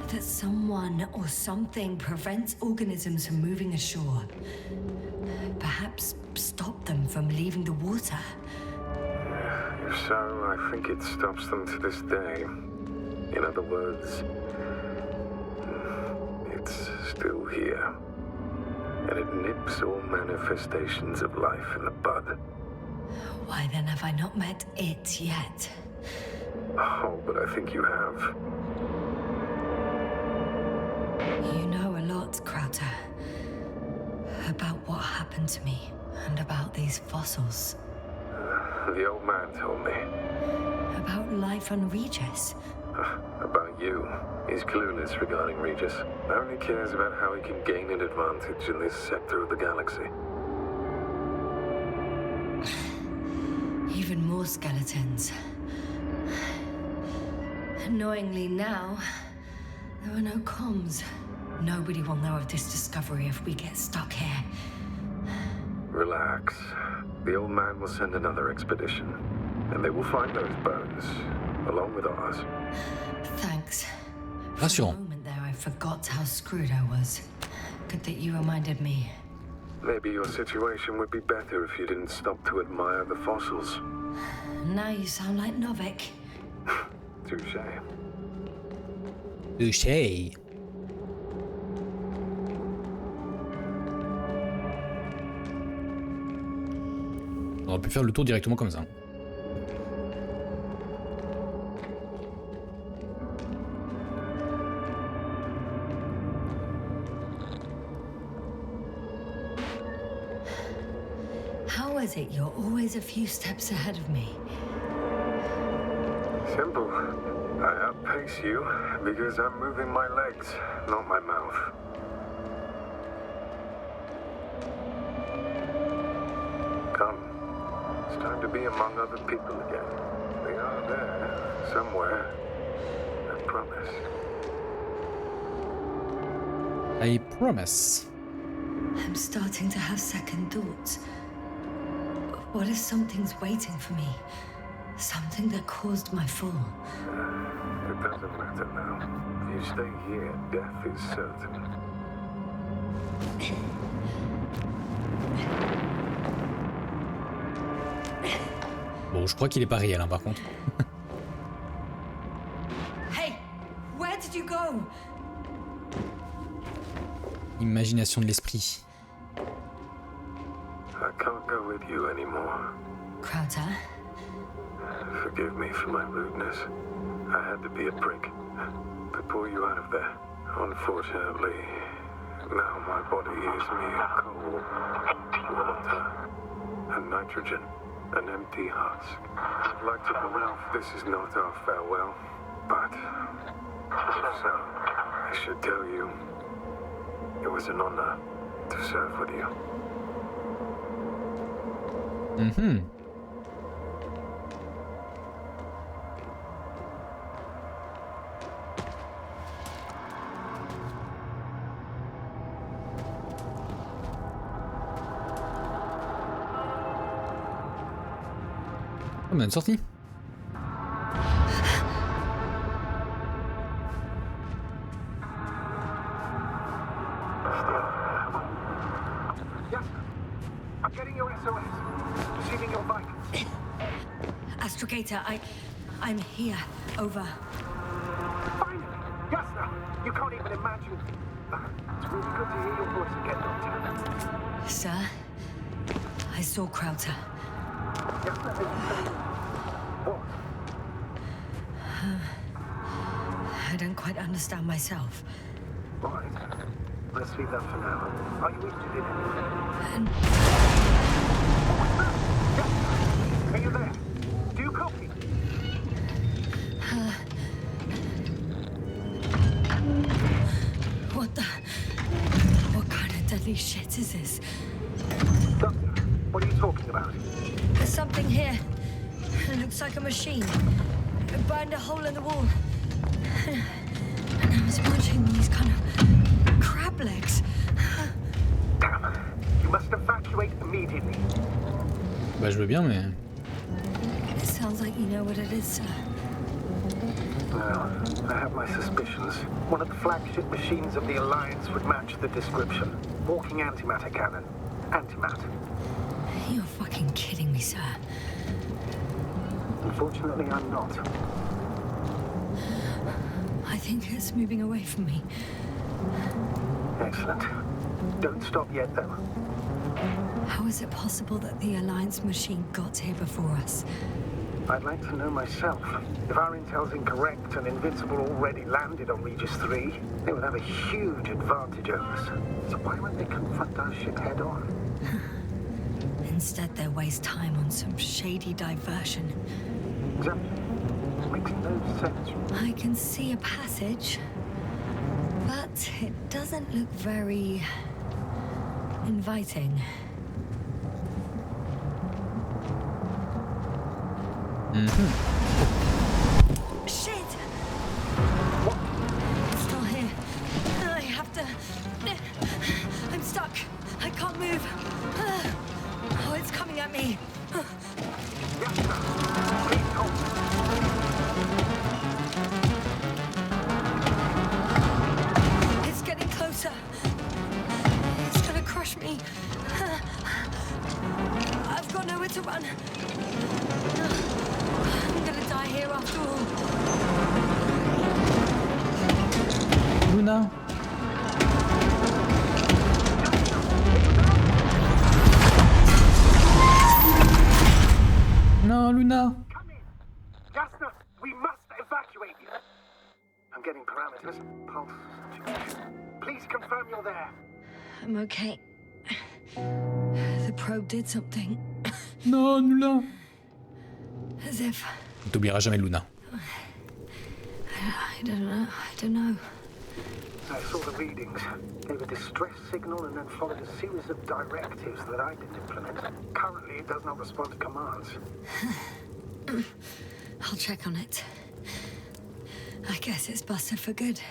that someone or something prevents organisms from moving ashore. Perhaps stop them from leaving the water. If so, I think it stops them to this day. In other words, it's still here. And it nips all manifestations of life in the bud. Why then have I not met it yet? Oh, but I think you have. You know a lot, Krauter. About what happened to me, and about these fossils. The old man told me. About life on Regis. About you. He's clueless regarding Regis. Only cares about how he can gain an advantage in this sector of the galaxy. Even more skeletons. Annoyingly now, there are no comms. Nobody will know of this discovery if we get stuck here. Relax. The old man will send another expedition, and they will find those bones, along with ours. Thanks. For a Rassurant. moment there, I forgot how screwed I was. Good that you reminded me. Maybe your situation would be better if you didn't stop to admire the fossils. Now you sound like Novik. Touché. Touché. On aurait pu faire le tour directement comme ça. How is it you're always a few steps ahead of me? Simple. I outpace you because I'm moving my legs, not my mouth. Come. It's time to be among other people again. They are there, somewhere. I promise. I promise. I'm starting to have second thoughts. What if something's waiting for me? Something that caused my fall? It doesn't matter now. If you stay here, death is certain. Bon, je crois qu'il est pas réel, hein, par contre. Hey, where did you go? Imagination de l'esprit. I can't go with you anymore. Krauter? Forgive me for my rudeness. I had to be a prick to pull you out of there. Unfortunately, now my body is mere coal, water, and nitrogen, an empty husk. I'd like to believe this is not our farewell, but if so, I should tell you, it was an honor to serve with you. Mhm. On a une sortie. I'm getting your SOS. Receiving your bike. Astrogator, I'm here. Over. Finally! Yasna! You can't even imagine. It's really good to hear your voice again, Doctor. Sir, I saw Krauter. Yasna, did you say what? I don't quite understand myself. Right. Let's leave that for now. Are you interested in anything? And What was that? Yasna! Are you there? Do you copy? what kind of deadly shit is this? Doctor, what are you talking about? There's something here. It looks like a machine. It burned a hole in the wall. And I was munching these kind of crab legs. Damn. You must evacuate immediately. Bah, je veux bien, mais. It sounds like you know what it is, sir. Well, I have my suspicions. One of the flagship machines of the Alliance would match the description. Walking antimatter cannon. Antimatter. You're fucking kidding me, sir. Unfortunately, I'm not. I think it's moving away from me. Excellent. Don't stop yet, though. How is it possible that the Alliance machine got here before us? I'd like to know myself. If our intel's incorrect and Invincible already landed on Regis 3, they would have a huge advantage over us. So why won't they confront our ship head on? Instead, they waste time on some shady diversion. Exactly. It makes no sense. I can see a passage, but it doesn't look very inviting. Shit! What? It's still here. I have to... I'm stuck. I can't move. Oh, it's coming at me. Yes, sir. Please hold. It's getting closer. It's gonna crush me. I've got nowhere to run. I'm gonna die here after all. Luna. Non, Luna. Come in. Jasna, we must evacuate you. I'm getting parameters. Pulse. Please confirm you're there. I'm okay. The probe did something. Non, Luna. As if... On t'oubliera jamais, Luna. I don't know. I saw the readings, gave a distress signal, and then followed a series of directives that I didn't implement. Currently, it does not respond to commands. I'll check on it. I guess it's busted for good.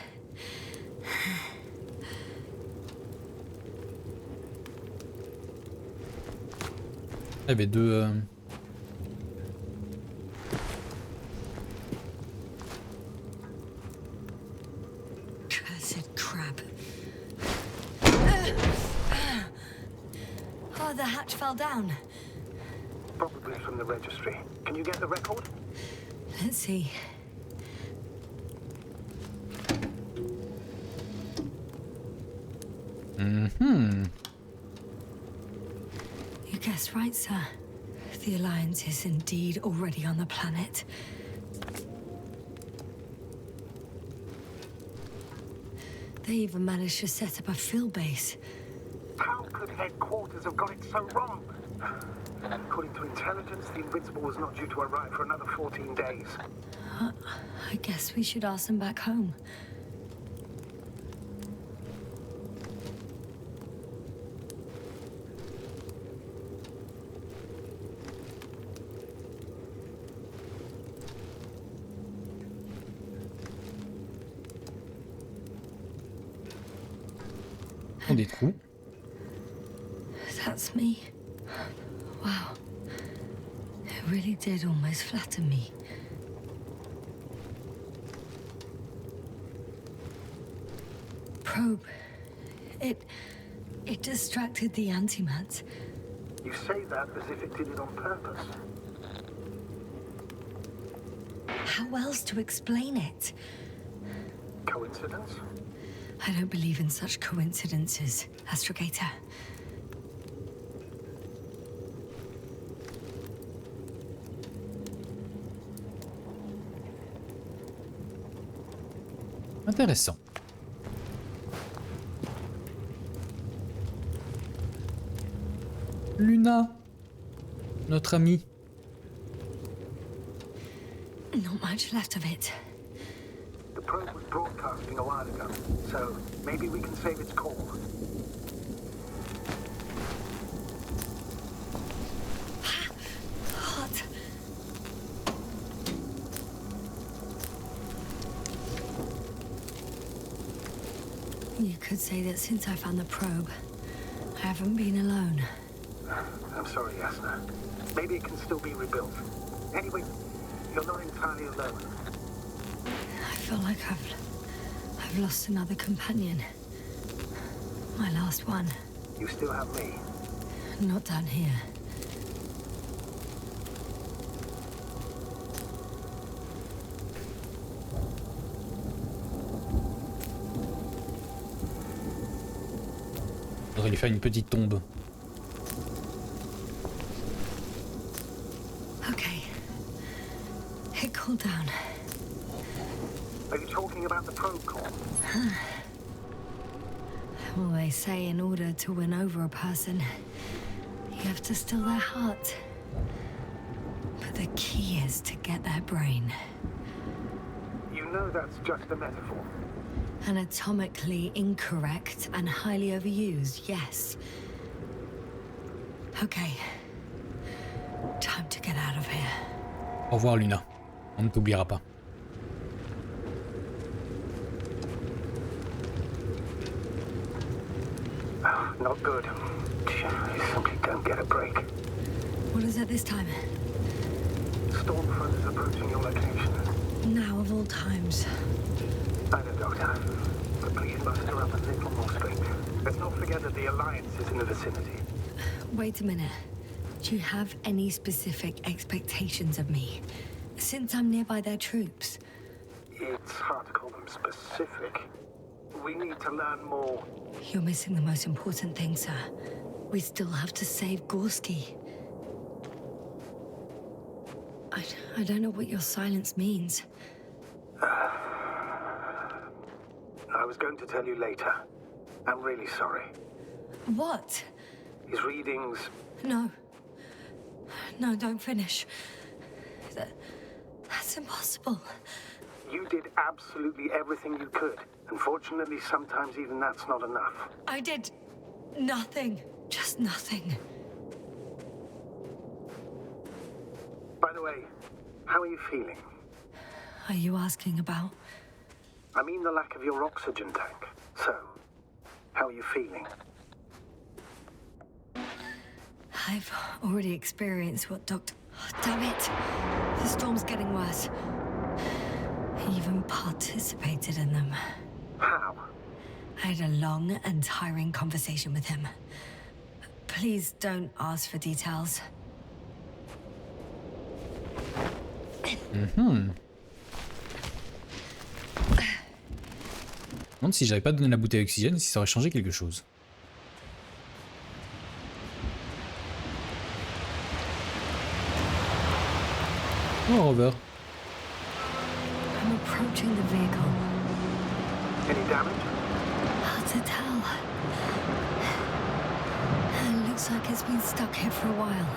Il y avait deux... Cursed crap. Oh, the hatch fell down. Probably from the registry. Can you get the record? Let's see. You guessed right, sir. The Alliance is indeed already on the planet. They even managed to set up a field base. How could headquarters have got it so wrong? According to intelligence, the Invincible was not due to arrive for another 14 days. I guess we should ask them back home. Des trous. That's me. Wow. It really did almost flatten me. Probe. It distracted the antimats. You say that as if it did it on purpose. How else to explain it? Coincidence? I don't believe in such coincidences, Astrogator. Intéressant. Luna, notre amie. Not much left of it. The probe was broadcasting a while ago, so maybe we can save its call. Hot. You could say that since I found the probe, I haven't been alone. I'm sorry, Jasna. Maybe it can still be rebuilt. Anyway, you're not entirely alone. I feel like I've lost another companion. My last one. You still have me. Not down here. Faudrait lui faire une petite tombe. Okay. down. Are you talking about the probe call? Well, they say in order to win over a person, you have to steal their heart. But the key is to get their brain. You know that's just a metaphor. Anatomically incorrect and highly overused, yes. Okay. Time to get out of here. Au revoir, Luna. On ne t'oubliera pas. Not good. You simply don't get a break. What is it this time? Storm front is approaching your location. Now of all times. I know, Doctor. But please muster up a little more strength. Let's not forget that the Alliance is in the vicinity. Wait a minute. Do you have any specific expectations of me? Since I'm nearby their troops. It's hard to call them specific. We need to learn more. You're missing the most important thing, sir. We still have to save Gorski. I don't know what your silence means. I was going to tell you later. I'm really sorry. What? His readings... No. No, don't finish. That's impossible. You did absolutely everything you could. Unfortunately, sometimes even that's not enough. I did nothing. Just nothing. By the way, how are you feeling? Are you asking about? I mean the lack of your oxygen tank. So, how are you feeling? I've already experienced what Dr. Oh, damn it! The storm's getting worse. I even participated in them. How? I had a long and tiring conversation with him. Please don't ask for details. Je me demande si j'avais pas donné la bouteille d'oxygène, si ça aurait changé quelque chose. Oh, Rover. I'm approaching the vehicle. Any damage? Hard to tell. It looks like it's been stuck here for a while.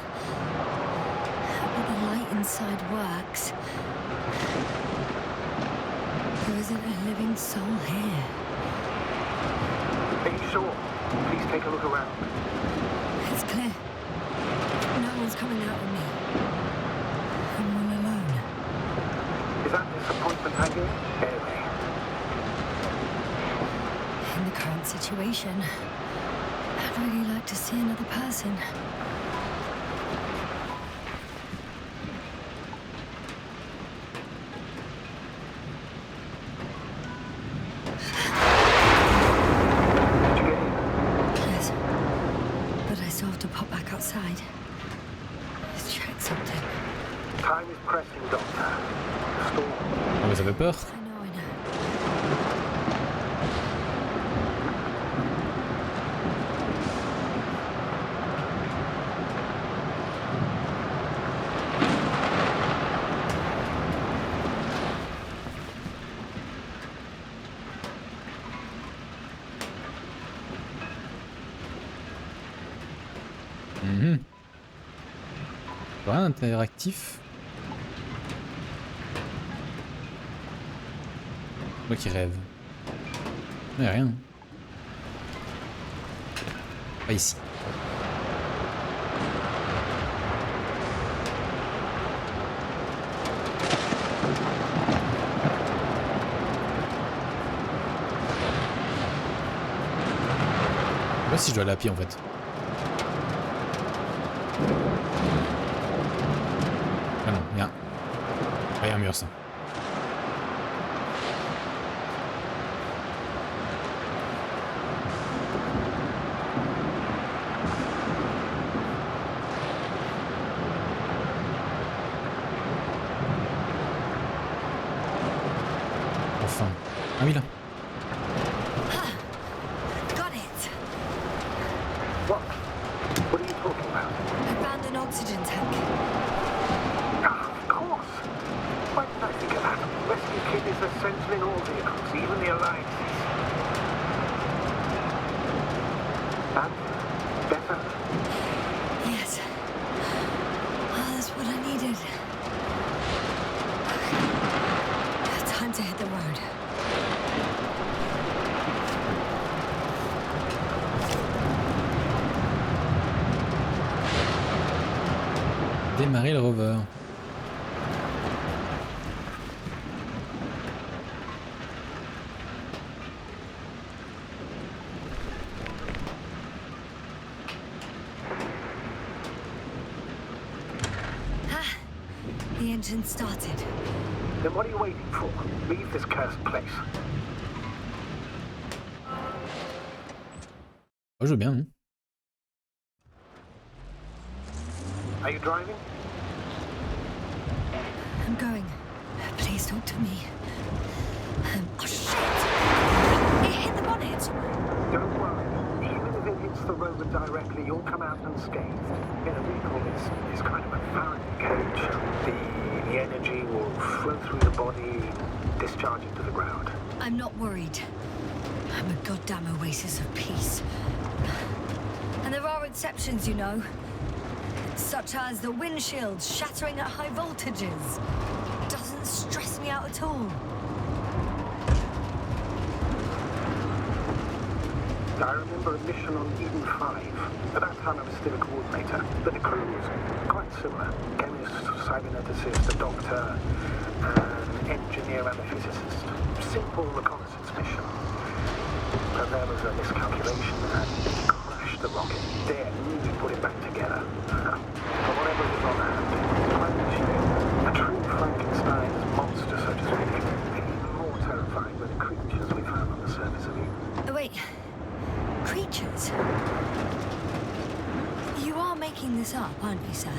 But the light inside works. There isn't a living soul here. Are you sure? Please take a look around. It's clear. No one's coming out with me. I'm all alone. Is that disappointment hanging? Anyway. In the current situation, I'd really like to see another person. Yes, but I still have to pop back outside. Let's check something. Time is pressing, Doctor. Storm. Ah, vous avez peur? I know. Rien d'interactif. Moi qui rêve. Mais rien. Pas ici. Je sais pas si je dois aller à pied en fait. Ah non, rien. Rien mur ça. Enfin. Ah oui là. Got it. What? What are you talking about? I found an oxygen tank. Ah, of course. Why did I think démarrer le rover. The engine started. Then what are you waiting for? Leave this cursed place. Oh, je veux bien, hein. Are you driving? I'm going. Please talk to me. Oh, shit! It hit the bonnet! Don't worry. Even if it hits the rover directly, you'll come out unscathed. In a vehicle, it's kind of a Faraday cage. The energy will flow through the body, discharge into the ground. I'm not worried. I'm a goddamn oasis of peace. And there are exceptions, you know. Such as the windshield shattering at high voltages. Doesn't stress me out at all. I remember a mission on Eden 5. At that time I was still a coordinator, but the crew was quite similar. Chemist, cyberneticist, a doctor, an engineer and a physicist. Simple reconnaissance mission. But there was a miscalculation and we crashed the rocket. Then we put it back together. But whatever was on hand, quite a true Frankenstein's monster, so to speak. Even more terrifying were the creatures we found on the surface of Eden. Oh, wait. Creatures? You are making this up, aren't you, sir?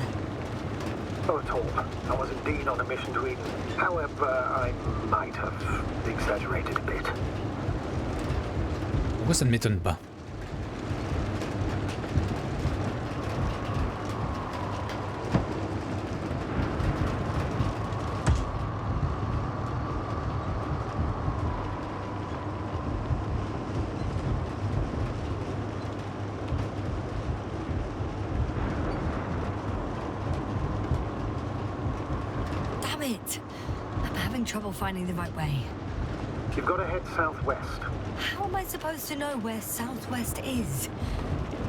Not at all. I was indeed on a mission to Eden. However, I might have exaggerated a bit. Pourquoi ça ne m'étonne pas? Damn it! I'm having trouble finding the right way. You've got to head southwest. How am I supposed to know where southwest is?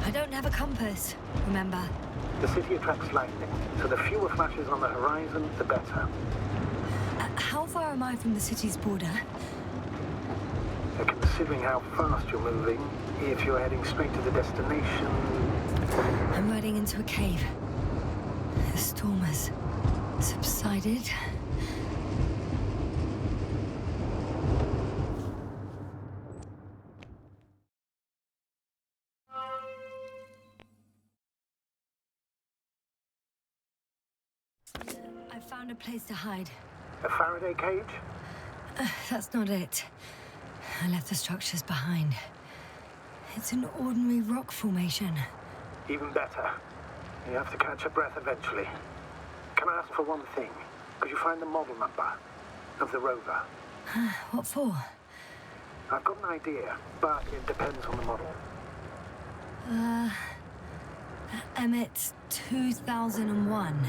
I don't have a compass, remember? The city attracts lightning, so the fewer flashes on the horizon, the better. How far am I from the city's border? Considering how fast you're moving, if you're heading straight to the destination... I'm riding into a cave. The storm has subsided. I found a place to hide. A Faraday cage? That's not it. I left the structures behind. It's an ordinary rock formation. Even better. You have to catch your breath eventually. Can I ask for one thing? Could you find the model number of the rover? What for? I've got an idea, but it depends on the model. Emmett 2001.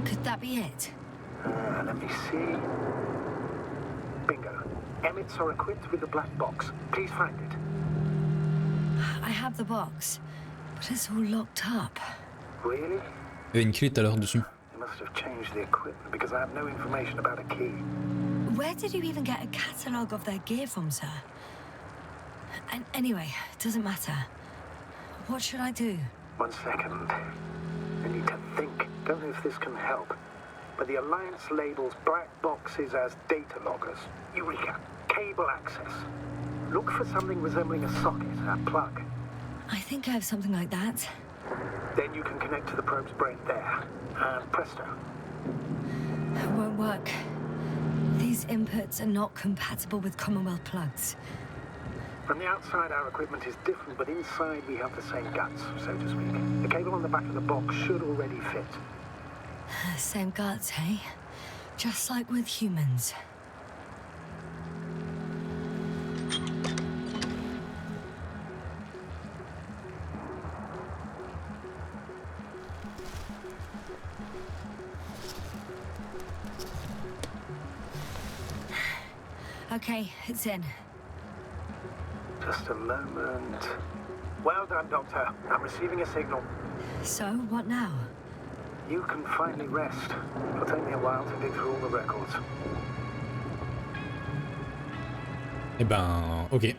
Could that be it? Let me see. Bingo. Emmets are equipped with a black box. Please find it. I have the box, but it's all locked up. Really? Il y avait une clé tout à l'heure dessus. They must have changed the equipment because I have no information about a key. Where did you even get a catalogue of their gear from, sir? And anyway, it doesn't matter. What should I do? 1 second. I need to think. Don't know if this can help. But the Alliance labels black boxes as data loggers. Eureka! Cable access. Look for something resembling a socket, a plug. I think I have something like that. Then you can connect to the probe's brain there. And presto. It won't work. These inputs are not compatible with Commonwealth plugs. From the outside, our equipment is different, but inside we have the same guts, so to speak. The cable on the back of the box should already fit. Same guts, hey? Just like with humans. Okay, it's in. Just a moment. Well done, Doctor. I'm receiving a signal. So, what now? you can finally rest. It'll take me a while to dig through all the records. Eh ben, ok.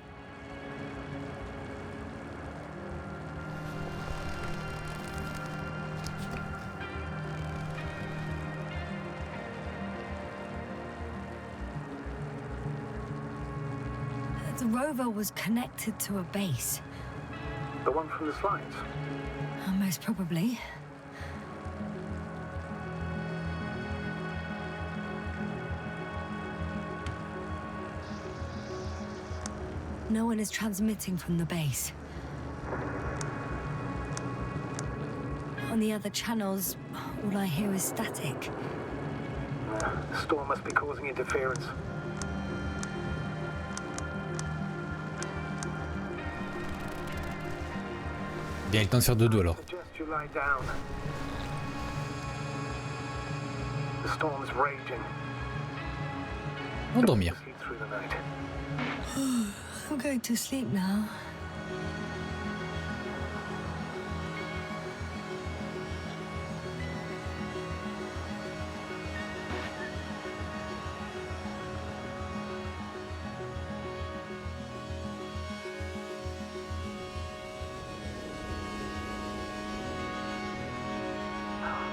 The rover was connected to a base. The one from the slides? Most probably. No one is transmitting from the base. On the other channels, all I hear is static. The storm must be causing interference. Bien, il est temps de faire dodo alors. Suggest you lie down. The storm's raging. On va dormir. Sleep through the night. I'm going to sleep now.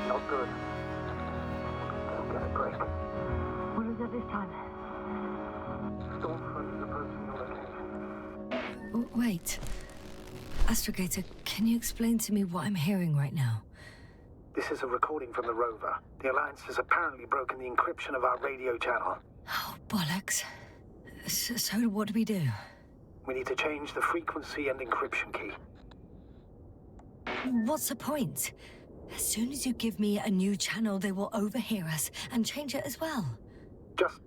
Not good. Don't get a break. What is it this time? Storm front is approaching your location. Wait. Astrogator, can you explain to me what I'm hearing right now? This is a recording from the rover. The Alliance has apparently broken the encryption of our radio channel. Oh, bollocks. So what do we do? We need to change the frequency and encryption key. What's the point? As soon as you give me a new channel, they will overhear us and change it as well. Just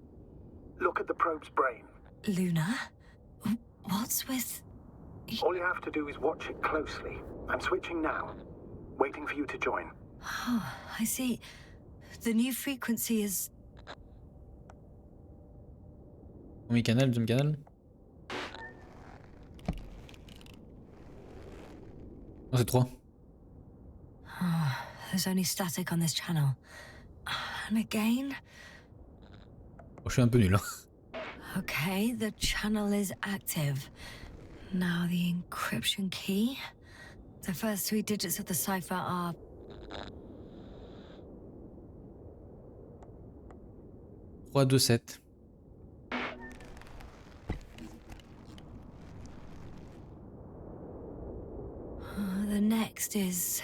look at the probe's brain. Luna? What's with... All you have to do is watch it closely. I'm switching now. Waiting for you to join. Oh, I see. The new frequency is... Premier canal, deuxième canal. Non, c'est 3. Oh, there's only static on this channel. And again? Oh, je suis un peu nul. Hein. Okay, the channel is active. Now the encryption key. The first 3 digits of the cipher are... Trois, 2, 7. The next is...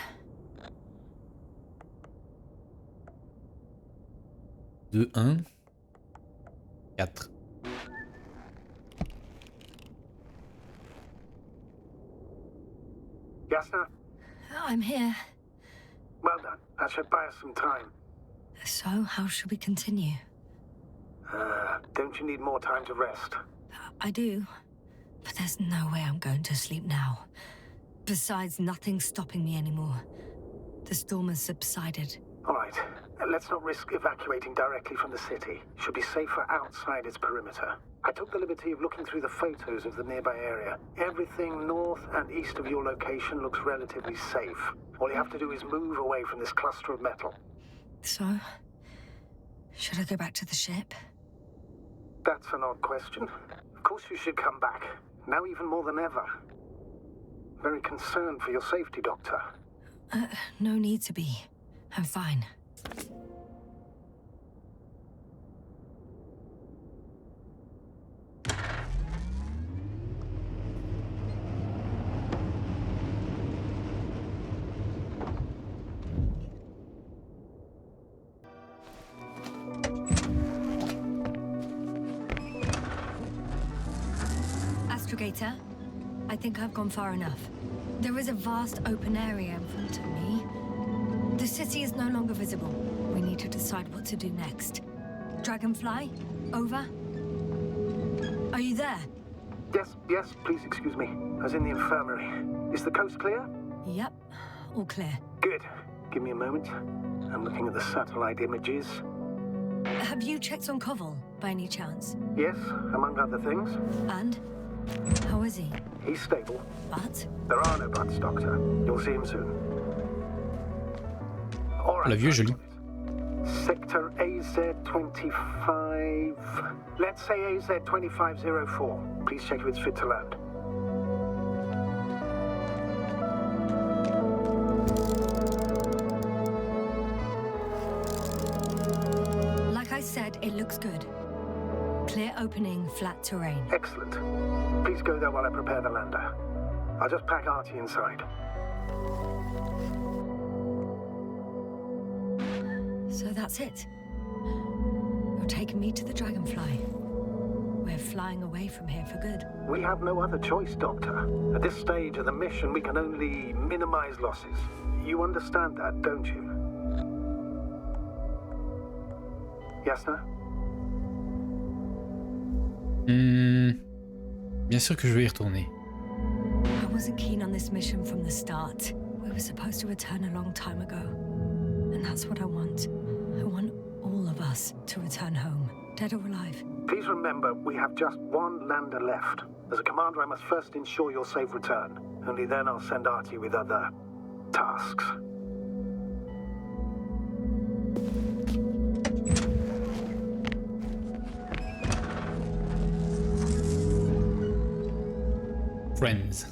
2, 1, 4. Yes, sir? I'm here. Well done. That should buy us some time. So, how should we continue? Don't you need more time to rest? I do. But there's no way I'm going to sleep now. Besides, nothing's stopping me anymore. The storm has subsided. All right. Let's not risk evacuating directly from the city. Should be safer outside its perimeter. I took the liberty of looking through the photos of the nearby area. Everything north and east of your location looks relatively safe. All you have to do is move away from this cluster of metal. So, should I go back to the ship? That's an odd question. Of course you should come back. Now even more than ever. Very concerned for your safety, Doctor. No need to be. I'm fine. Astrogator, I think I've gone far enough. There is a vast open area in front of me. The city is no longer visible. We need to decide what to do next. Dragonfly, over. Are you there? Yes, please excuse me. I was in the infirmary. Is the coast clear? Yep, all clear. Good. Give me a moment. I'm looking at the satellite images. Have you checked on Koval, by any chance? Yes, among other things. And? How is he? He's stable. But? There are no buts, Doctor. You'll see him soon. All right, La vue est jolie. Sector AZ25. Let's say AZ2504. Please check if it's fit to land. Like I said, it looks good. Clear opening, flat terrain. Excellent. Please go there while I prepare the lander. I'll just pack Archie inside. So that's it. You're taking me to the Dragonfly. We're flying away from here for good. We have no other choice, Doctor. At this stage of the mission, we can only minimize losses. You understand that, don't you? Yes, sir? Bien sûr que je vais y retourner. I wasn't keen on this mission from the start. We were supposed to return a long time ago. And that's what I want. I want all of us to return home, dead or alive. Please remember, we have just one lander left. As a commander, I must first ensure your safe return. Only then I'll send Archie with other tasks. Friends.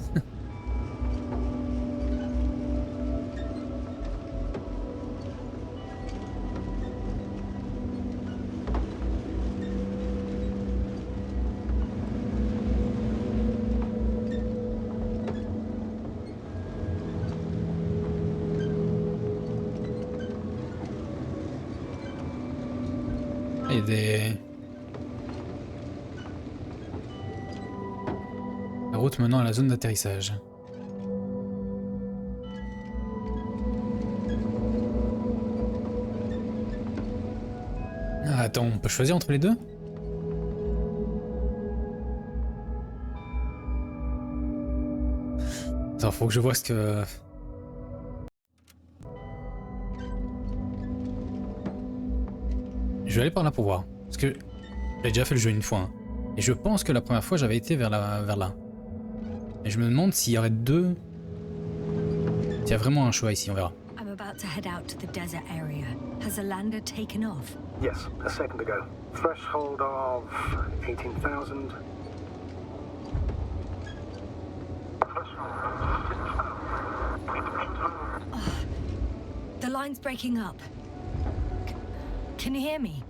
Il y a des... La route menant à la zone d'atterrissage. Ah, attends, on peut choisir entre les deux? Attends, faut que je vois ce que... Je vais aller par là pour voir. Parce que j'ai déjà fait le jeu une fois. Hein. Et je pense que la première fois j'avais été vers là. Et je me demande s'il y aurait deux... S'il y a vraiment un choix ici, on verra. I'm about to head out to the desert area. Has the lander taken off? Yes, a second ago. Threshold of 18,000. The line's breaking up. Can you hear me?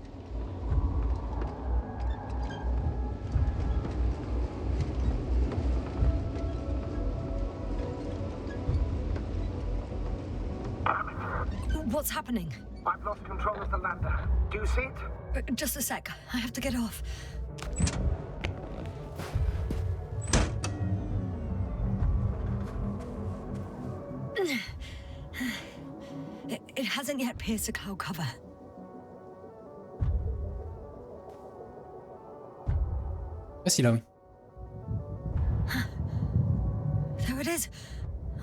What's happening? I've lost control of the lander. Do you see it? Just a sec. I have to get off. It hasn't yet pierced the cloud cover. Facile, là, oui. There it is.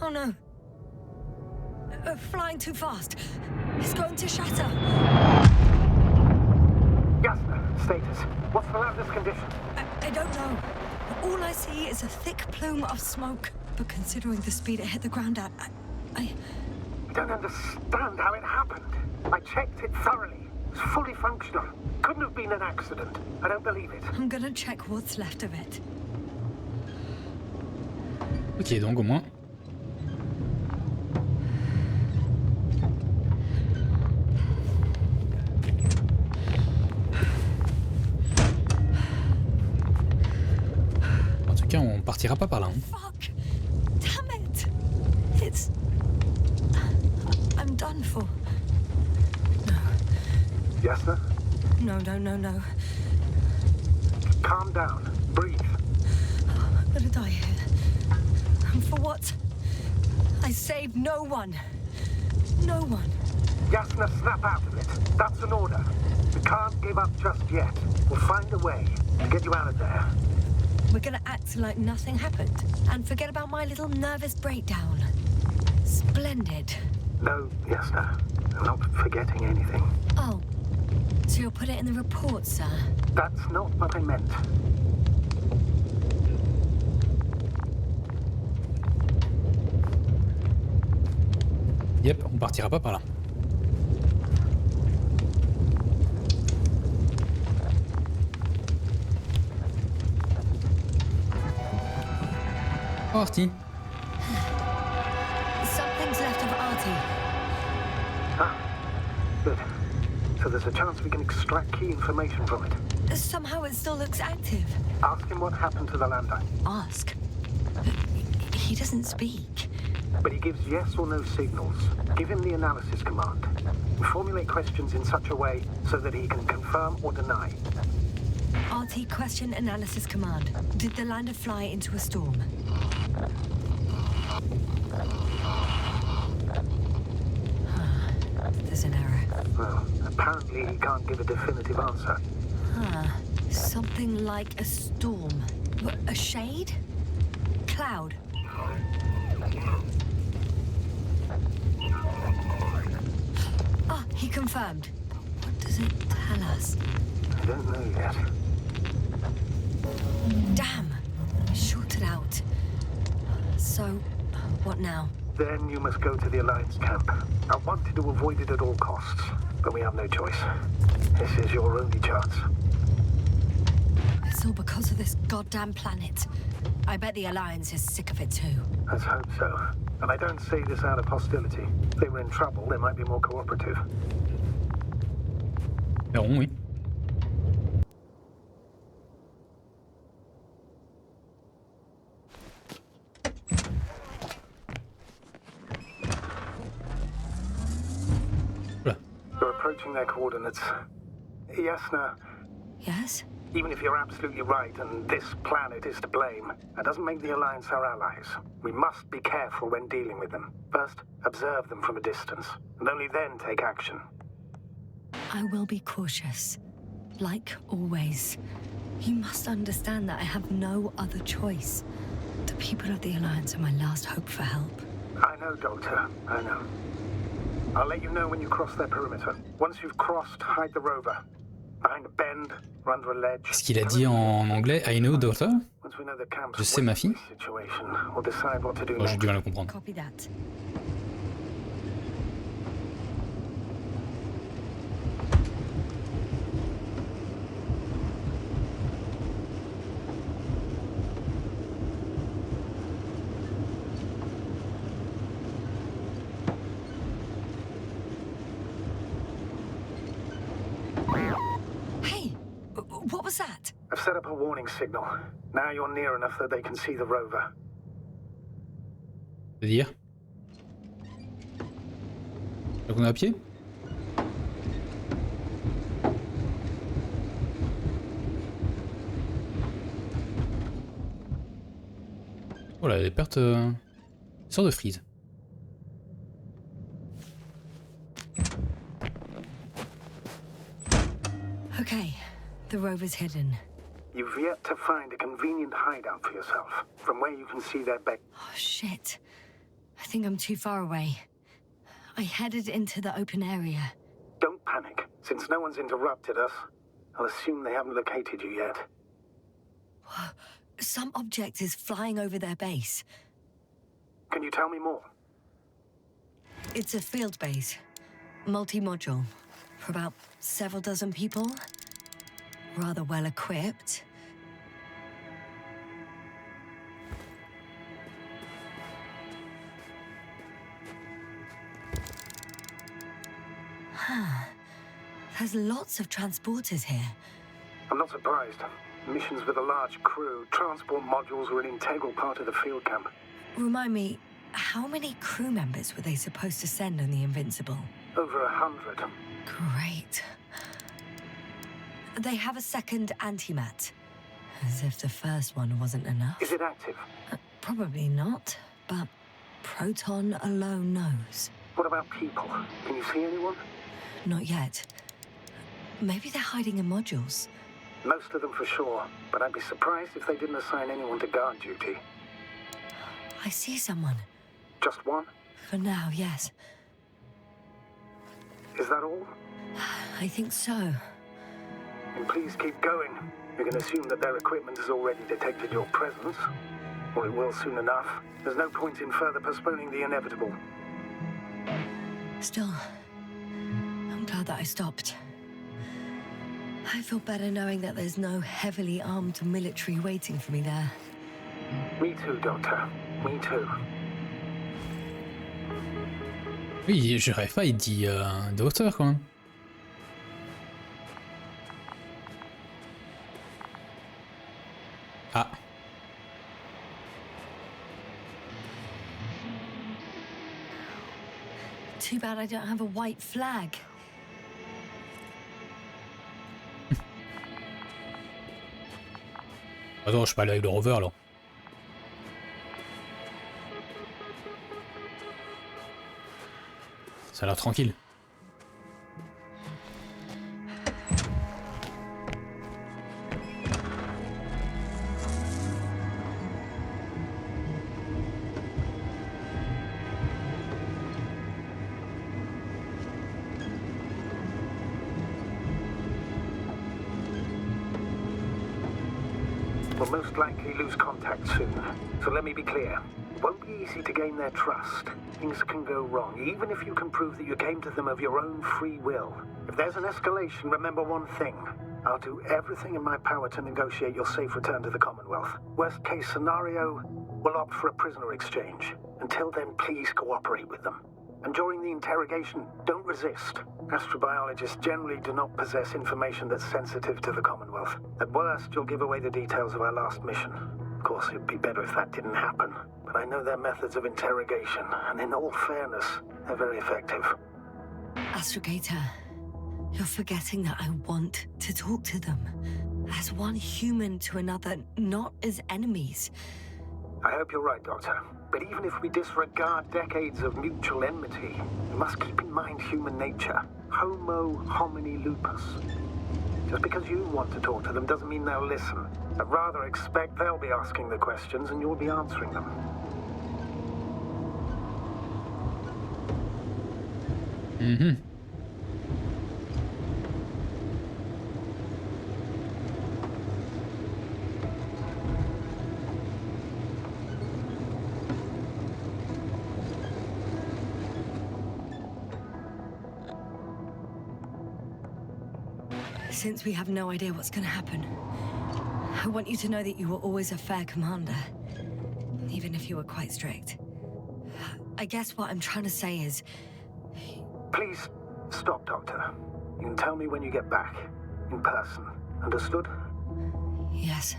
Oh no. Flying too fast. It's going to shatter. Jasna, status. What's the lander's condition? I don't know. All I see is a thick plume of smoke. But considering the speed it hit the ground at, I don't understand how it happened. I checked it thoroughly. It's fully functional. Couldn't have been an accident. I don't believe it. I'm gonna check what's left of it. Ok, donc au moins... En tout cas, on partira pas par là. Hein. Fuck! Damn it! It's... I'm done for. No. Jasna? No. Calm down. Breathe. I'm gonna die here. And for what? I saved no one. No one. Jasna, snap out of it. That's an order. We can't give up just yet. We'll find a way to get you out of there. We're gonna act like nothing happened and forget about my little nervous breakdown. Splendid. No, Jasna. I'm not forgetting anything. Oh. So you'll put it in the report, sir? That's not what I meant. Yep, on partira pas par là. Oh, Artie. Something's left of Artie. Ah, good. So there's a chance we can extract key information from it. Somehow it still looks active. Ask him what happened to the lander. Ask? He doesn't speak. But he gives yes or no signals. Give him the analysis command. Formulate questions in such a way so that he can confirm or deny. RT question analysis command. Did the lander fly into a storm? There's an error. Well, apparently he can't give a definitive answer. Something like a storm. A shade? Cloud. He confirmed. What does it tell us? I don't know yet. Damn! Shorted out. So, what now? Then you must go to the Alliance camp. I wanted to avoid it at all costs, but we have no choice. This is your only chance. It's all because of this goddamn planet. I bet the Alliance is sick of it too. Let's hope so. And I don't say this out of hostility. If they were in trouble, they might be more cooperative. Verrons, oui. Oula. You're approaching their coordinates. Yasna, Yes? even if you're absolutely right and this planet is to blame, that doesn't make the Alliance our allies. We must be careful when dealing with them. First, observe them from a distance, and only then take action. I will be cautious. Like always. You must understand that I have no other choice. The people of the Alliance are my last hope for help. I know, Doctor. I know. I'll let you know when you cross their perimeter. Once you've crossed, hide the rover. Behind a bend, or under a ledge. Est-ce qu'il a dit en anglais I know, daughter? Once we know the camp's Je sais, ma fille. situation, we'll decide what to do Oh, j'ai next. du mal à comprendre. Copy that. Hey, what was that? I've set up a warning signal. Now you're near enough that they can see the rover. C'est-à-dire? Donc on est à pied? Oh là, des pertes... Sort de freeze. Okay, the rover's hidden. You've yet to find a convenient hideout for yourself, from where you can see their bed. Oh, shit. I think I'm too far away. I headed into the open area. Don't panic. Since no one's interrupted us, I'll assume they haven't located you yet. Some object is flying over their base. Can you tell me more? It's a field base. Multi-module. For about several dozen people. Rather well equipped. There's lots of transporters here. I'm not surprised. Missions with a large crew, transport modules were an integral part of the field camp. Remind me, how many crew members were they supposed to send on the Invincible? Over 100. Great. They have a second antimat. As if the first one wasn't enough. Is it active? Probably not, but Proton alone knows. What about people? Can you see anyone? Not yet. Maybe they're hiding in modules. Most of them for sure, but I'd be surprised if they didn't assign anyone to guard duty. I see someone. Just one? For now, yes. Is that all? I think so. And please keep going. You can assume that their equipment has already detected your presence. Or it will soon enough. There's no point in further postponing the inevitable. Still, I'm glad that I stopped. I feel better knowing that there's no heavily armed military waiting for me there. Me too, Doctor. Me too. Oui, je rêve pas, il dit docteur quand même. Ah. Too bad I don't have a white flag. Attends, je peux aller avec le rover alors. Ça a l'air tranquille. We'll most likely lose contact soon. So let me be clear. It won't be easy to gain their trust. Things can go wrong, even if you can prove that you came to them of your own free will. If there's an escalation, remember one thing. I'll do everything in my power to negotiate your safe return to the Commonwealth. Worst case scenario, we'll opt for a prisoner exchange. Until then, please cooperate with them. And during the interrogation, don't resist. Astrobiologists generally do not possess information that's sensitive to the Commonwealth. At worst, you'll give away the details of our last mission. Of course, it'd be better if that didn't happen. But I know their methods of interrogation, and in all fairness, they're very effective. Astrogator, you're forgetting that I want to talk to them. As one human to another, not as enemies. I hope you're right, Doctor. But even if we disregard decades of mutual enmity, we must keep in mind human nature. Homo homini lupus. Just because you want to talk to them doesn't mean they'll listen. I'd rather expect they'll be asking the questions and you'll be answering them. Mm-hmm. Since we have no idea what's going to happen, I want you to know that you were always a fair commander, even if you were quite strict. I guess what I'm trying to say is... Please, stop, Doctor. You can tell me when you get back. In person. Understood? Yes,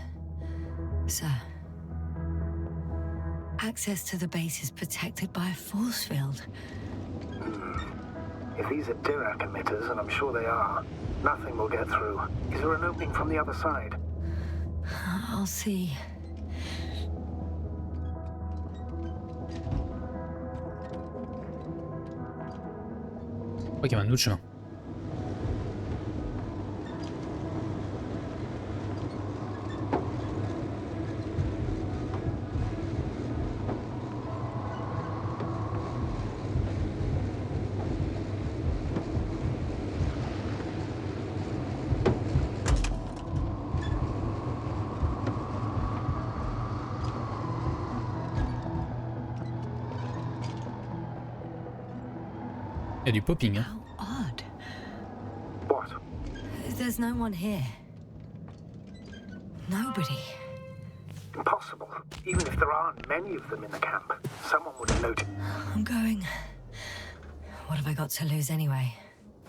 sir. Access to the base is protected by a force field. If these are Dirac emitters, and I'm sure they are, nothing will get through. Is there an opening from the other side? I'll see. Je crois qu'il y a un autre chemin. Il y a du popping, hein. How odd. What? There's no one here. Nobody. Impossible. Even if there aren't many of them in the camp, someone would have noticed. I'm going. What have I got to lose anyway?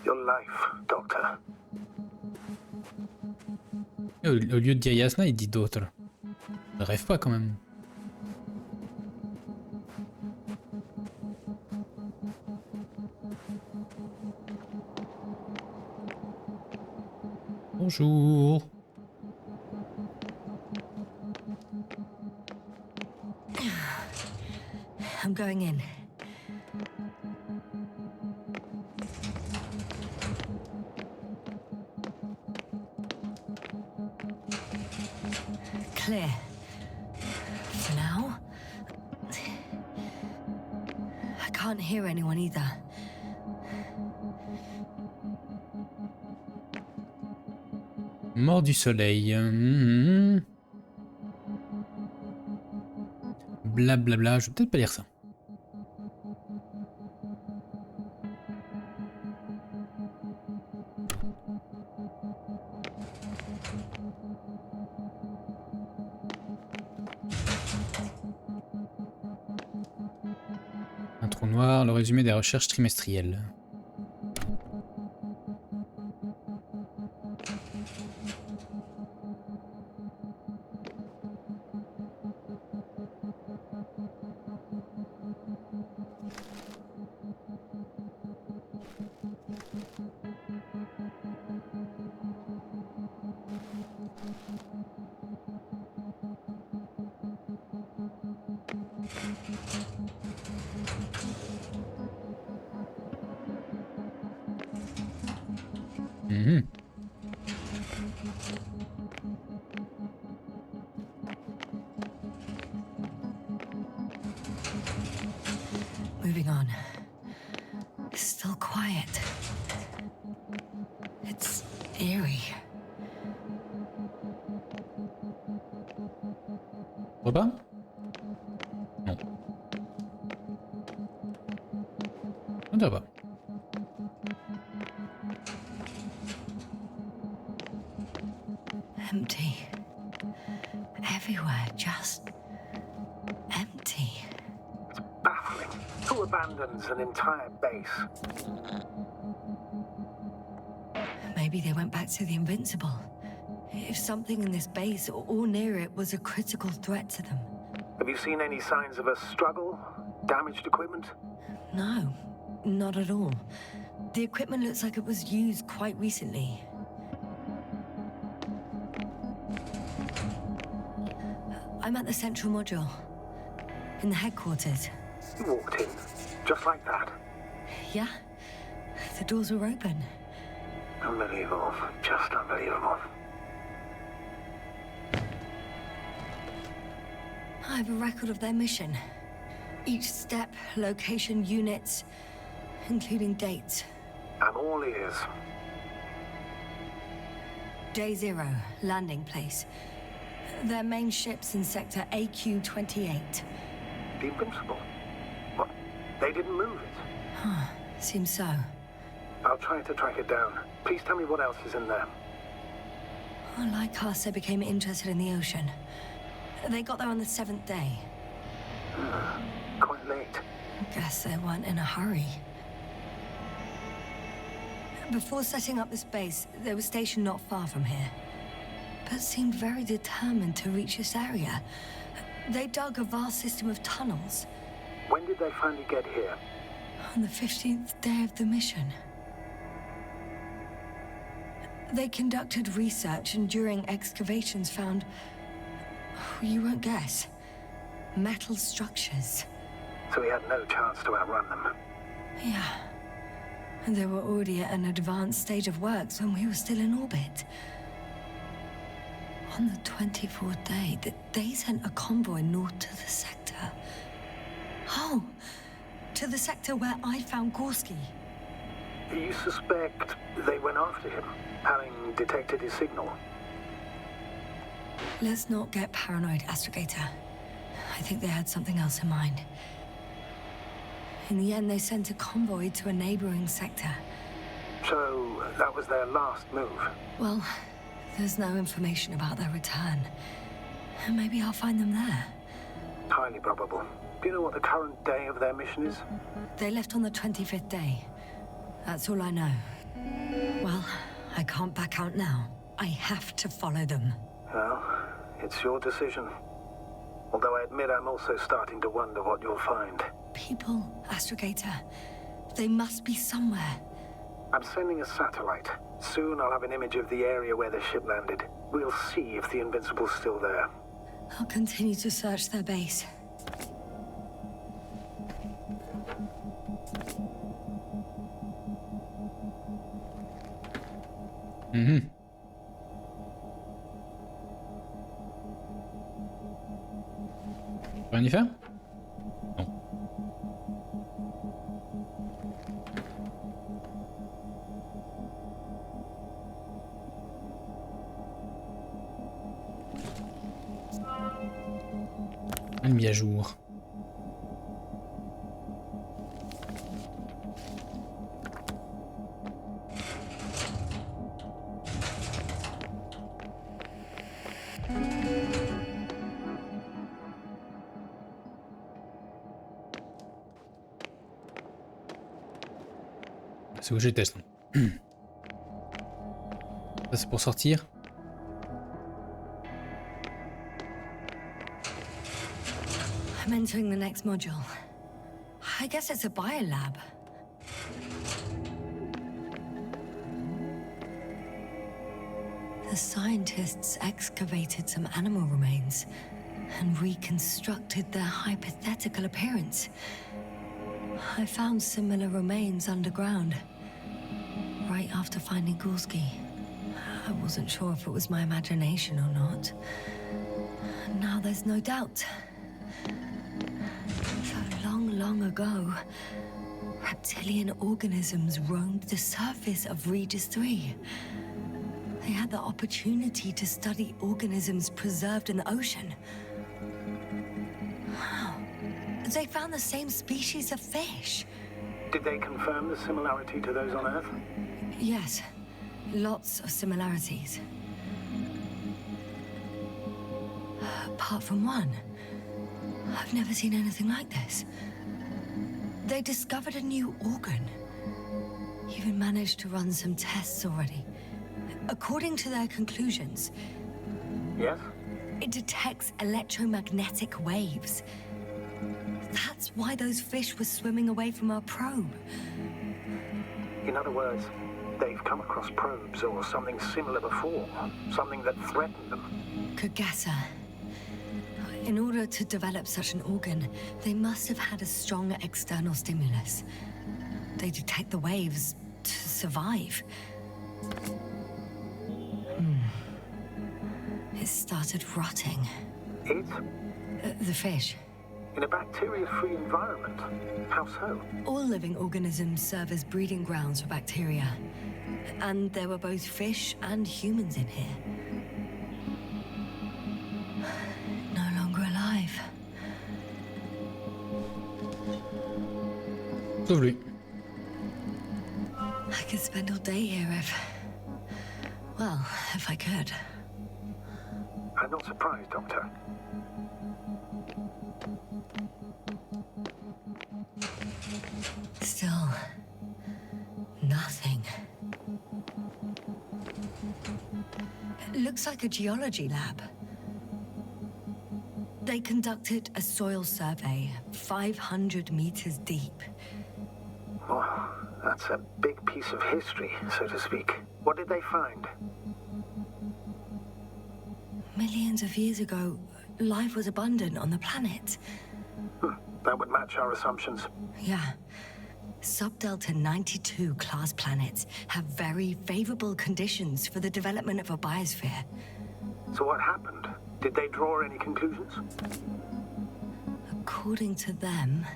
Your life, Doctor. Au lieu de dire Yasna, il dit d'autres. Je rêve pas quand même. Bonjour. I'm going in. Clear. For now. I can't hear anyone either. Mort du soleil. Blablabla, je vais peut-être pas lire ça. Trou noir, le résumé des recherches trimestrielles. Mhm. Moving on. Still quiet. It's eerie. Repas? Non. On dirait pas. Empty. Everywhere, just empty. Baffling. Who abandons an entire base? Maybe they went back to the Invincible. If something in this base or near it was a critical threat to them. Have you seen any signs of a struggle? Damaged equipment? No, not at all. The equipment looks like it was used quite recently. I'm at the central module. In the headquarters. You walked in, just like that. Yeah, the doors were open. Unbelievable. Just unbelievable. I have a record of their mission. Each step, location, units, including dates. I'm all ears. Day 0, landing place. Their main ship's in sector AQ-28. The Invincible? What? They didn't move it? Huh, seems so. I'll try to track it down. Please tell me what else is in there. Well, like us, they became interested in the ocean. They got there on the 7th day. Quite late. Guess they weren't in a hurry. Before setting up this base, they were stationed not far from here, but seemed very determined to reach this area. They dug a vast system of tunnels. When did they finally get here? On the 15th day of the mission. They conducted research and during excavations found, you won't guess, metal structures. So we had no chance to outrun them. Yeah. And they were already at an advanced stage of works when we were still in orbit. On the 24th day, they sent a convoy north to the sector. Oh, to the sector where I found Gorski. You suspect they went after him, having detected his signal? Let's not get paranoid, Astrogator. I think they had something else in mind. In the end, they sent a convoy to a neighboring sector. So, that was their last move? Well, there's no information about their return. Maybe I'll find them there. Highly probable. Do you know what the current day of their mission is? They left on the 25th day. That's all I know. Well, I can't back out now. I have to follow them. Well, it's your decision. Although I admit I'm also starting to wonder what you'll find. People, Astrogator. They must be somewhere. I'm sending a satellite. Soon I'll have an image of the area where the ship landed. We'll see if the Invincible's still there. I'll continue to search their base. Mhm. Rien y faire? Non. Elle mis à jour. C'est où je teste. Ça c'est pour sortir. I'm entering the next module. I guess it's a biolab. The scientists excavated some animal remains and reconstructed their hypothetical appearance. I found similar remains underground, right after finding Gulski. I wasn't sure if it was my imagination or not. Now there's no doubt. So long ago, reptilian organisms roamed the surface of Regis 3. They had the opportunity to study organisms preserved in the ocean. Wow. They found the same species of fish. Did they confirm the similarity to those on Earth? Yes. Lots of similarities. Apart from one. I've never seen anything like this. They discovered a new organ. Even managed to run some tests already. According to their conclusions, Yes? it detects electromagnetic waves. That's why those fish were swimming away from our probe. In other words, they've come across probes or something similar before. Something that threatened them. Could guess her. In order to develop such an organ, they must have had a strong external stimulus. They detect the waves to survive. It started rotting. It? The fish. In a bacteria-free environment? How so? All living organisms serve as breeding grounds for bacteria. And there were both fish and humans in here. No longer alive. Sauf lui. I could spend all day here if I could. I'm not surprised, Doctor. Still, nothing. It looks like a geology lab. They conducted a soil survey 500 meters deep. Oh, that's a big piece of history, so to speak. What did they find? Millions of years ago, life was abundant on the planet. That would match our assumptions. Yeah. Subdelta 92 class planets have very favorable conditions for the development of a biosphere. So what happened? Did they draw any conclusions? According to them,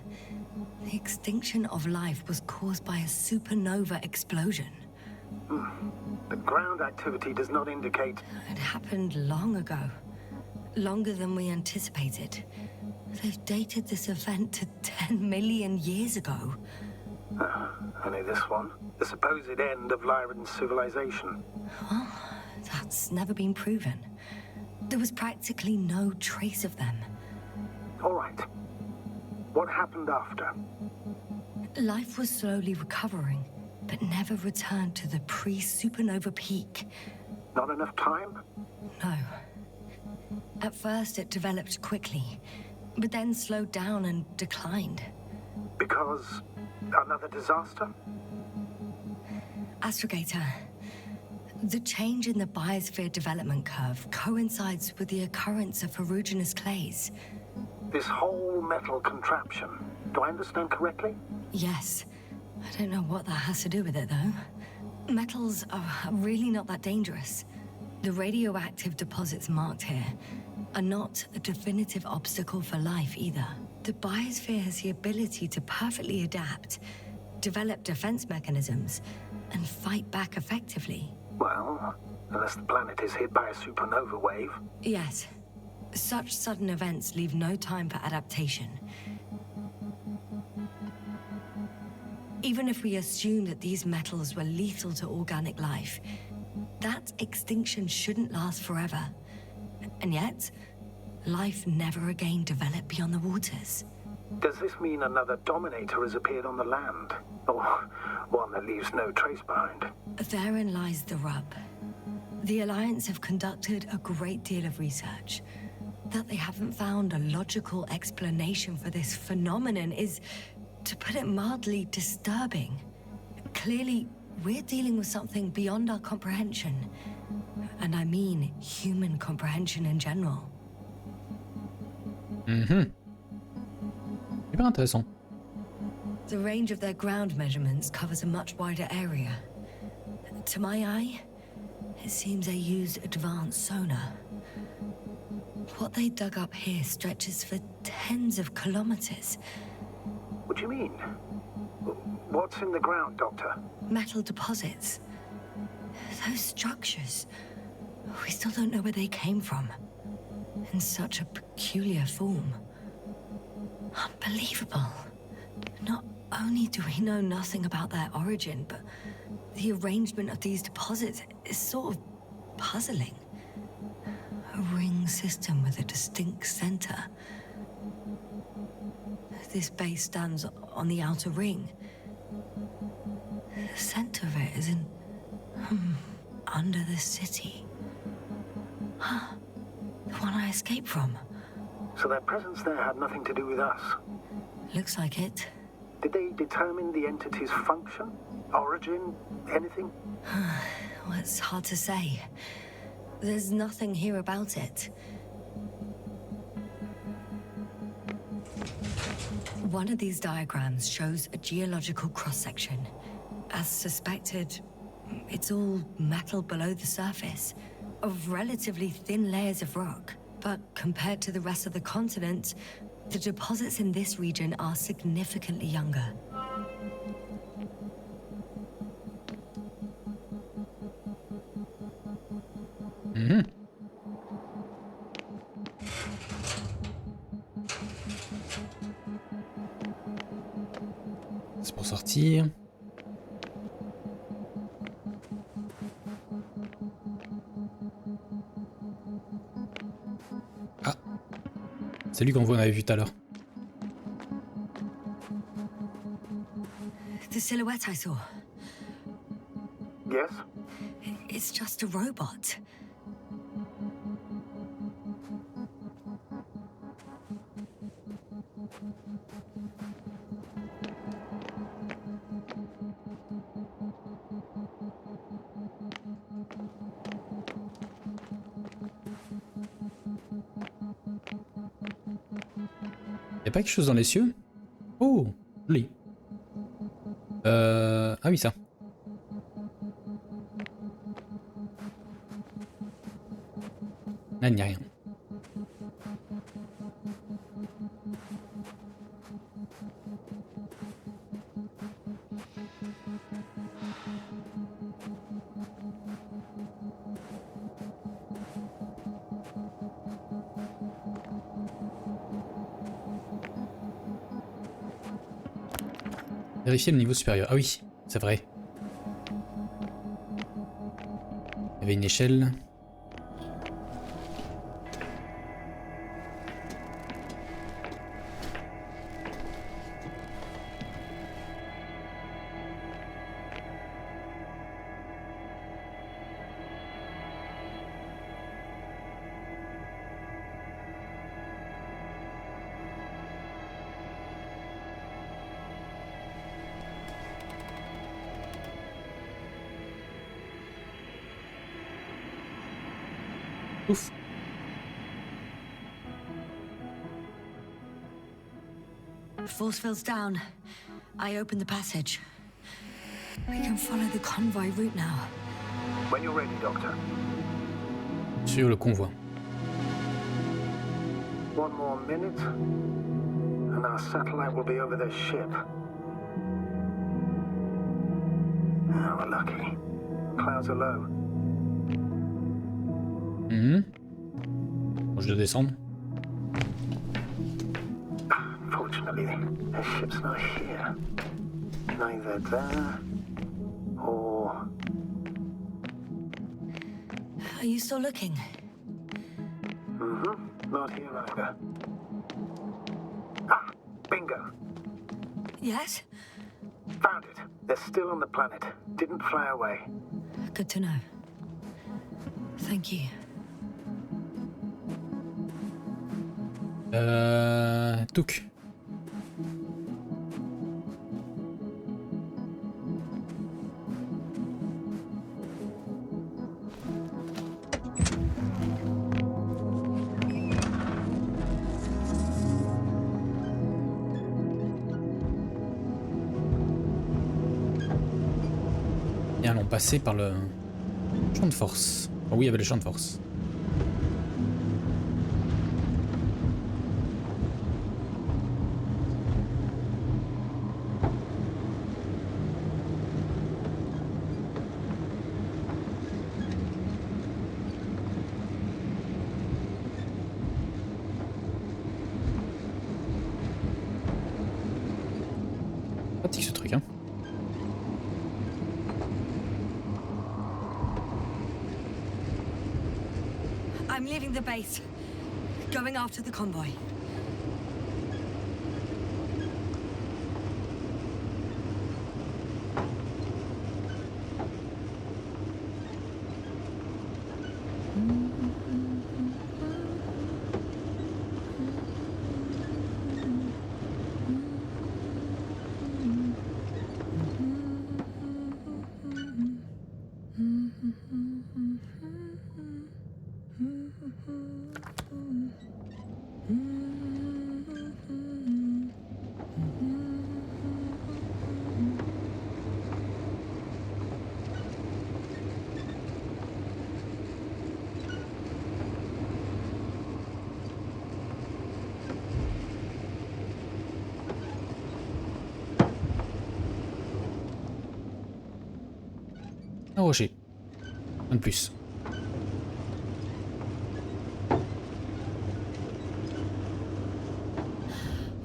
the extinction of life was caused by a supernova explosion. The ground activity does not indicate... It happened long ago. Longer than we anticipated. They've dated this event to 10 million years ago. Only this one? The supposed end of Lyran's civilization. Well, that's never been proven. There was practically no trace of them. All right. What happened after? Life was slowly recovering, but never returned to the pre-supernova peak. Not enough time? No. At first, it developed quickly, but then slowed down and declined. Because another disaster? Astrogator, the change in the biosphere development curve coincides with the occurrence of ferruginous clays. This whole metal contraption, do I understand correctly? Yes. I don't know what that has to do with it, though. Metals are really not that dangerous. The radioactive deposits marked here are not a definitive obstacle for life either. The biosphere has the ability to perfectly adapt, develop defense mechanisms, and fight back effectively. Well, unless the planet is hit by a supernova wave. Yes. Such sudden events leave no time for adaptation. Even if we assume that these metals were lethal to organic life, that extinction shouldn't last forever. And yet, life never again developed beyond the waters. Does this mean another Dominator has appeared on the land? Or one that leaves no trace behind? Therein lies the rub. The Alliance have conducted a great deal of research. That they haven't found a logical explanation for this phenomenon is, to put it mildly, disturbing. Clearly, we're dealing with something beyond our comprehension. And I mean human comprehension in general. Super intéressant. The range of their ground measurements covers a much wider area. To my eye, it seems they use advanced sonar. What they dug up here stretches for tens of kilometers. What do you mean? What's in the ground, Doctor? Metal deposits. Those structures. We still don't know where they came from. In such a peculiar form. Unbelievable. Not only do we know nothing about their origin, but the arrangement of these deposits is sort of puzzling. A ring system with a distinct center. This base stands on the outer ring. The center of it is in... under the city. Huh. The one I escaped from. So their presence there had nothing to do with us? Looks like it. Did they determine the entity's function? Origin? Anything? Well, it's hard to say. There's nothing here about it. One of these diagrams shows a geological cross-section. As suspected, it's all metal below the surface, of relatively thin layers of rock. But compared to the rest of the continent, the deposits in this region are significantly younger. C'est pour sortir. Ah, c'est lui qu'on voit, on avait vu tout à l'heure. The silhouette I saw. Yes? It's just a robot. Y'a pas quelque chose dans les cieux? Oh, joli. Ah oui, ça. Là, il n'y a rien. Vérifier le niveau supérieur. Ah oui, c'est vrai. Il y avait une échelle. Ouf. Force field's down. I opened the passage. We can follow the convoy route now. When you're ready, Doctor. Sur le convoi. One more minute, and our satellite will be over their ship. Oh, we're lucky. Clouds are low. Bon, je dois descendre. Fortunately, their ship's not here. Neither there or... Are you still looking? Not here either. Ah, bingo! Bingo. Yes? Found it. They're still on the planet. Didn't fly away. Good to know. Thank you. Touk. Et allons passer par le champ de force. Oh oui, il y avait le champ de force. Pratique ce truc, hein. I'm leaving the base. Going after the convoy. Un rocher. Un de plus.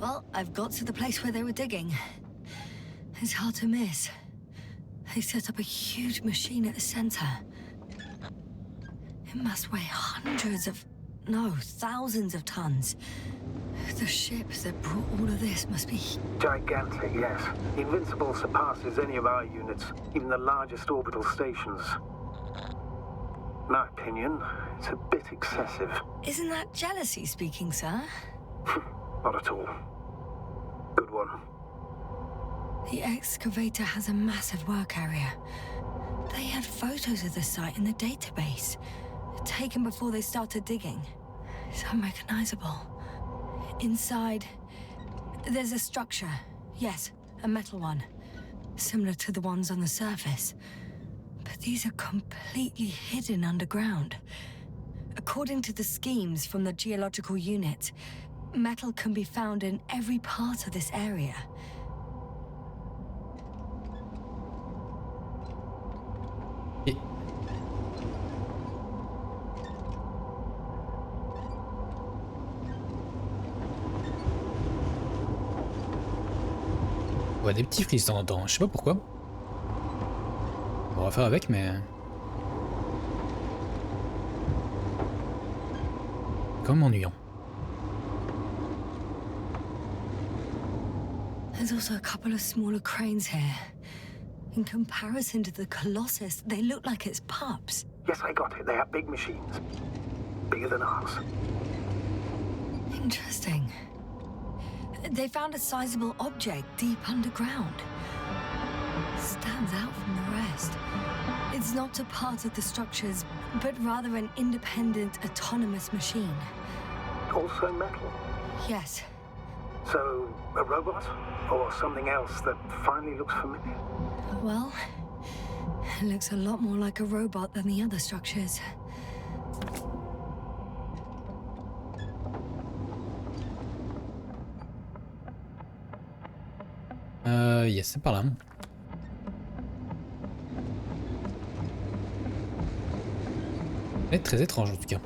Well, I've got to the place where they were digging. It's hard to miss. They set up a huge machine at the center. It must weigh hundreds of, no, thousands of tons. The ship that brought all of this must be... Gigantic, yes. The Invincible surpasses any of our units, even the largest orbital stations. My opinion, it's a bit excessive. Isn't that jealousy speaking, sir? Not at all. Good one. The excavator has a massive work area. They had photos of the site in the database, taken before they started digging. It's unrecognizable. Inside, there's a structure. Yes, a metal one. Similar to the ones on the surface. But these are completely hidden underground. According to the schemes from the geological unit, metal can be found in every part of this area. Et... On voit des petits frises de temps en temps, je sais pas pourquoi. On va faire avec, mais... Comme ennuyant. There's also a couple of smaller cranes here. In comparison to the Colossus, they look like it's pups. Yes, I got it. They are big machines. Bigger than ours. Interesting. They found a sizable object deep underground. Stands out from the rest. It's not a part of the structures, but rather an independent, autonomous machine. Also metal. Yes. So, a robot? Or something else that finally looks familiar? Well, it looks a lot more like a robot than the other structures. Yes, c'est par là. C'est très étrange en tout cas.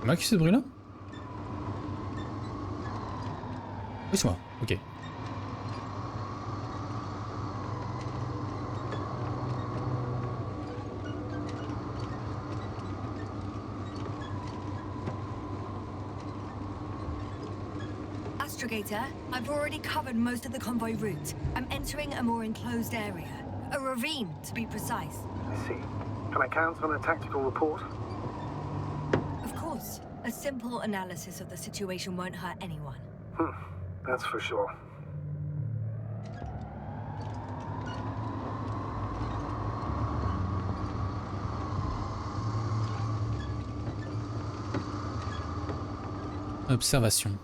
Moi qui fait ce bruit là? Oui c'est moi, ok. Astrogator, I've already covered most of the convoy route. I'm entering a more enclosed area. A ravine, to be precise. I see. Can I count on a tactical report? Of course. A simple analysis of the situation won't hurt anyone. That's for sure. Observation.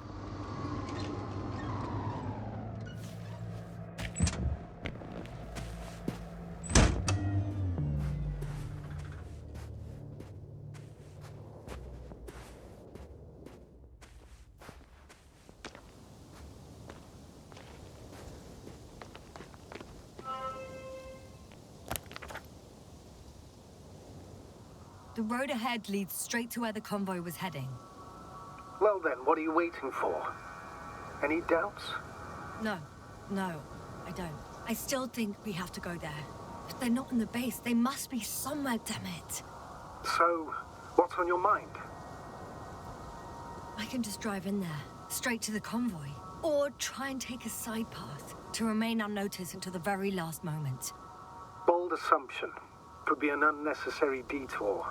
The road ahead leads straight to where the convoy was heading. Well then, what are you waiting for? Any doubts? No, I don't. I still think we have to go there. If they're not in the base, they must be somewhere, damn it. So, what's on your mind? I can just drive in there, straight to the convoy. Or try and take a side path, to remain unnoticed until the very last moment. Bold assumption. Could be an unnecessary detour.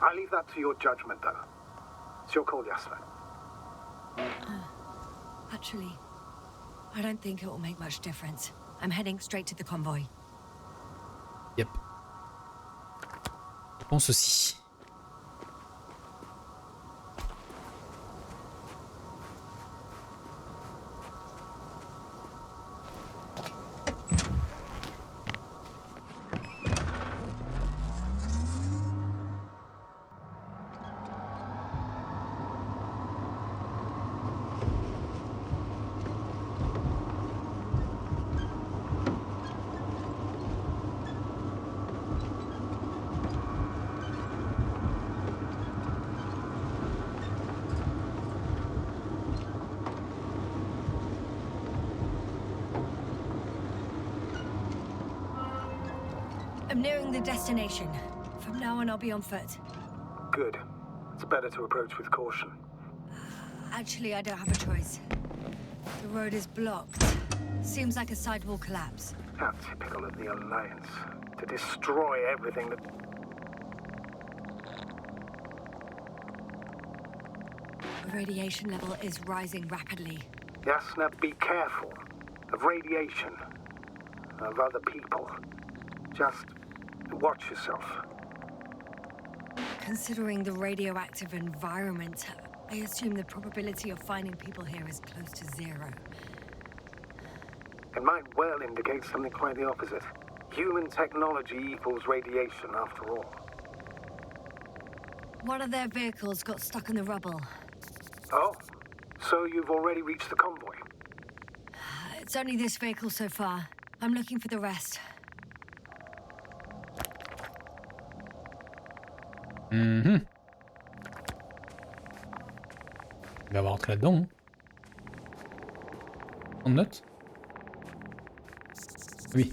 I leave that to your judgment, though. It's your call, Yasmin. Actually, I don't think it will make much difference. I'm heading straight to the convoy. Yep. Je pense aussi. I'm nearing the destination. From now on, I'll be on foot. Good. It's better to approach with caution. Actually, I don't have a choice. The road is blocked. Seems like a sidewall collapse. How typical of the Alliance. To destroy everything that... The radiation level is rising rapidly. Yasna, be careful. Of radiation. Of other people. Just watch yourself. Considering the radioactive environment, I assume the probability of finding people here is close to zero. It might well indicate something quite the opposite. Human technology equals radiation, after all. One of their vehicles got stuck in the rubble. Oh, so you've already reached the convoy? It's only this vehicle so far. I'm looking for the rest. Il va avoir rentrer là-dedans. Hein. Prendre note. Oui.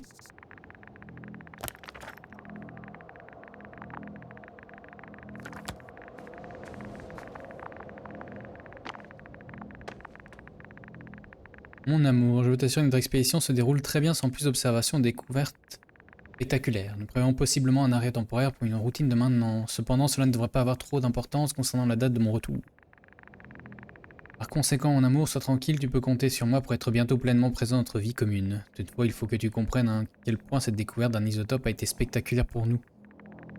Mon amour, je veux t'assurer que notre expédition se déroule très bien sans plus d'observations ou découvertes spectaculaires. Nous prévoyons possiblement un arrêt temporaire pour une routine de maintenance. Cependant, cela ne devrait pas avoir trop d'importance concernant la date de mon retour. Par conséquent, mon amour, sois tranquille, tu peux compter sur moi pour être bientôt pleinement présent dans notre vie commune. Toutefois, il faut que tu comprennes à quel point cette découverte d'un isotope a été spectaculaire pour nous.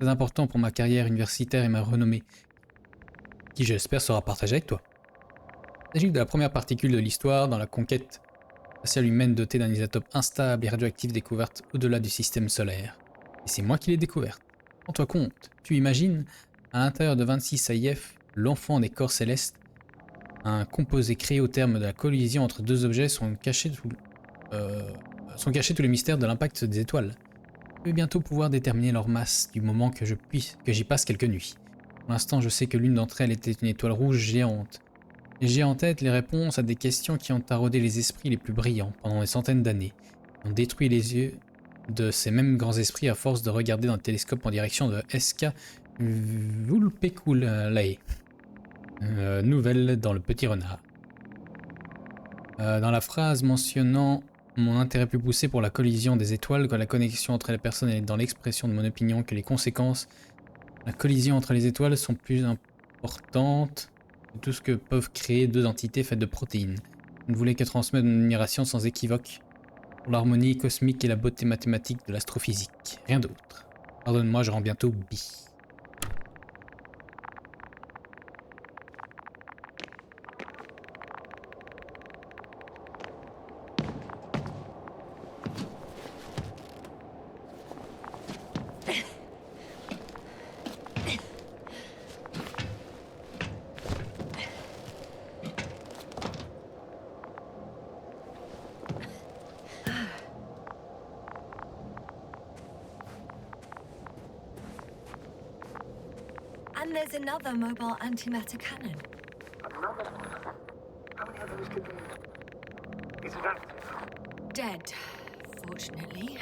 Très important pour ma carrière universitaire et ma renommée, qui j'espère sera partagée avec toi. Il s'agit de la première particule de l'histoire dans la conquête spatiale humaine dotée d'un isotope instable et radioactif découverte au-delà du système solaire. Et c'est moi qui l'ai découverte. Rends-toi compte, tu imagines, à l'intérieur de 26 AIF, l'enfant des corps célestes, un composé créé au terme de la collision entre deux objets sont cachés tous les mystères de l'impact des étoiles. Je vais bientôt pouvoir déterminer leur masse du moment que j'y passe quelques nuits. Pour l'instant, je sais que l'une d'entre elles était une étoile rouge géante. Et j'ai en tête les réponses à des questions qui ont taraudé les esprits les plus brillants pendant des centaines d'années. Ont détruit les yeux de ces mêmes grands esprits à force de regarder dans le télescope en direction de SK Vulpeculae. Nouvelle dans le Petit Renard. Dans la phrase mentionnant mon intérêt plus poussé pour la collision des étoiles, que la connexion entre les personnes est dans l'expression de mon opinion que les conséquences de la collision entre les étoiles sont plus importantes que tout ce que peuvent créer deux entités faites de protéines. Je ne voulais que transmettre mon admiration sans équivoque pour l'harmonie cosmique et la beauté mathématique de l'astrophysique. Rien d'autre. Pardonne-moi, je rends bientôt bi. And there's another mobile antimatter cannon. Another one? How many of those did we... Is it active? Dead, fortunately.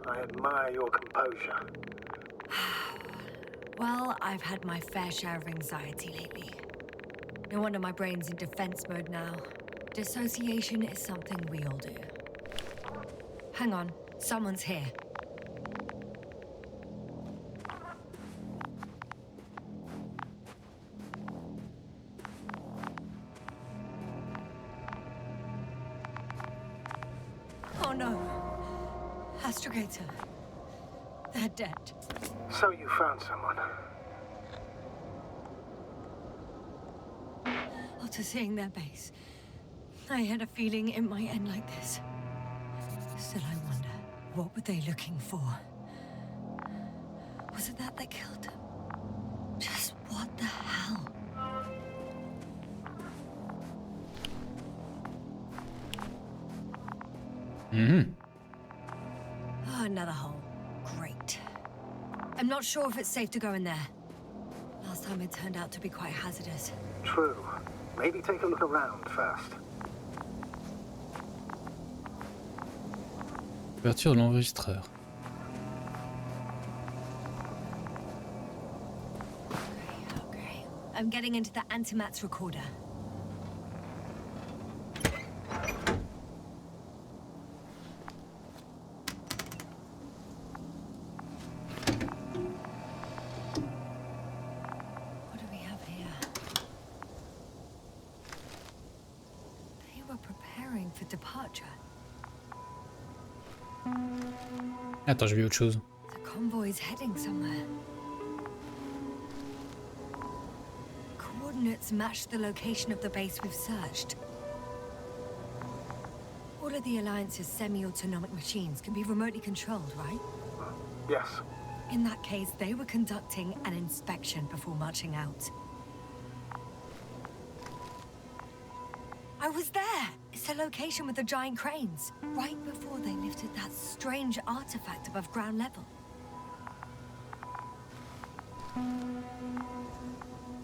I admire your composure. Well, I've had my fair share of anxiety lately. No wonder my brain's in defense mode now. Dissociation is something we all do. Hang on, someone's here. Oh no. Astrogator. They're dead. So you found someone. After seeing their base, I had a feeling it might end like this. Still, I wonder, what were they looking for? Was it that they killed them? Just what the hell? Oh, another hole. Great. I'm not sure if it's safe to go in there. Last time it turned out to be quite hazardous. True. Maybe take a look around first. Ouverture de l'enregistreur. Okay. I'm getting into the antimat's recorder. What do we have here? They were preparing for departure. Attends, j'ai vu autre chose. The convoy's heading somewhere. Coordinates match the location of the base we've searched. All of the Alliance's semi-autonomic machines can be remotely controlled, right? Yes. In that case, they were conducting an inspection before marching out. I was there! It's the location with the giant cranes. Right before they lifted that strange artifact above ground level.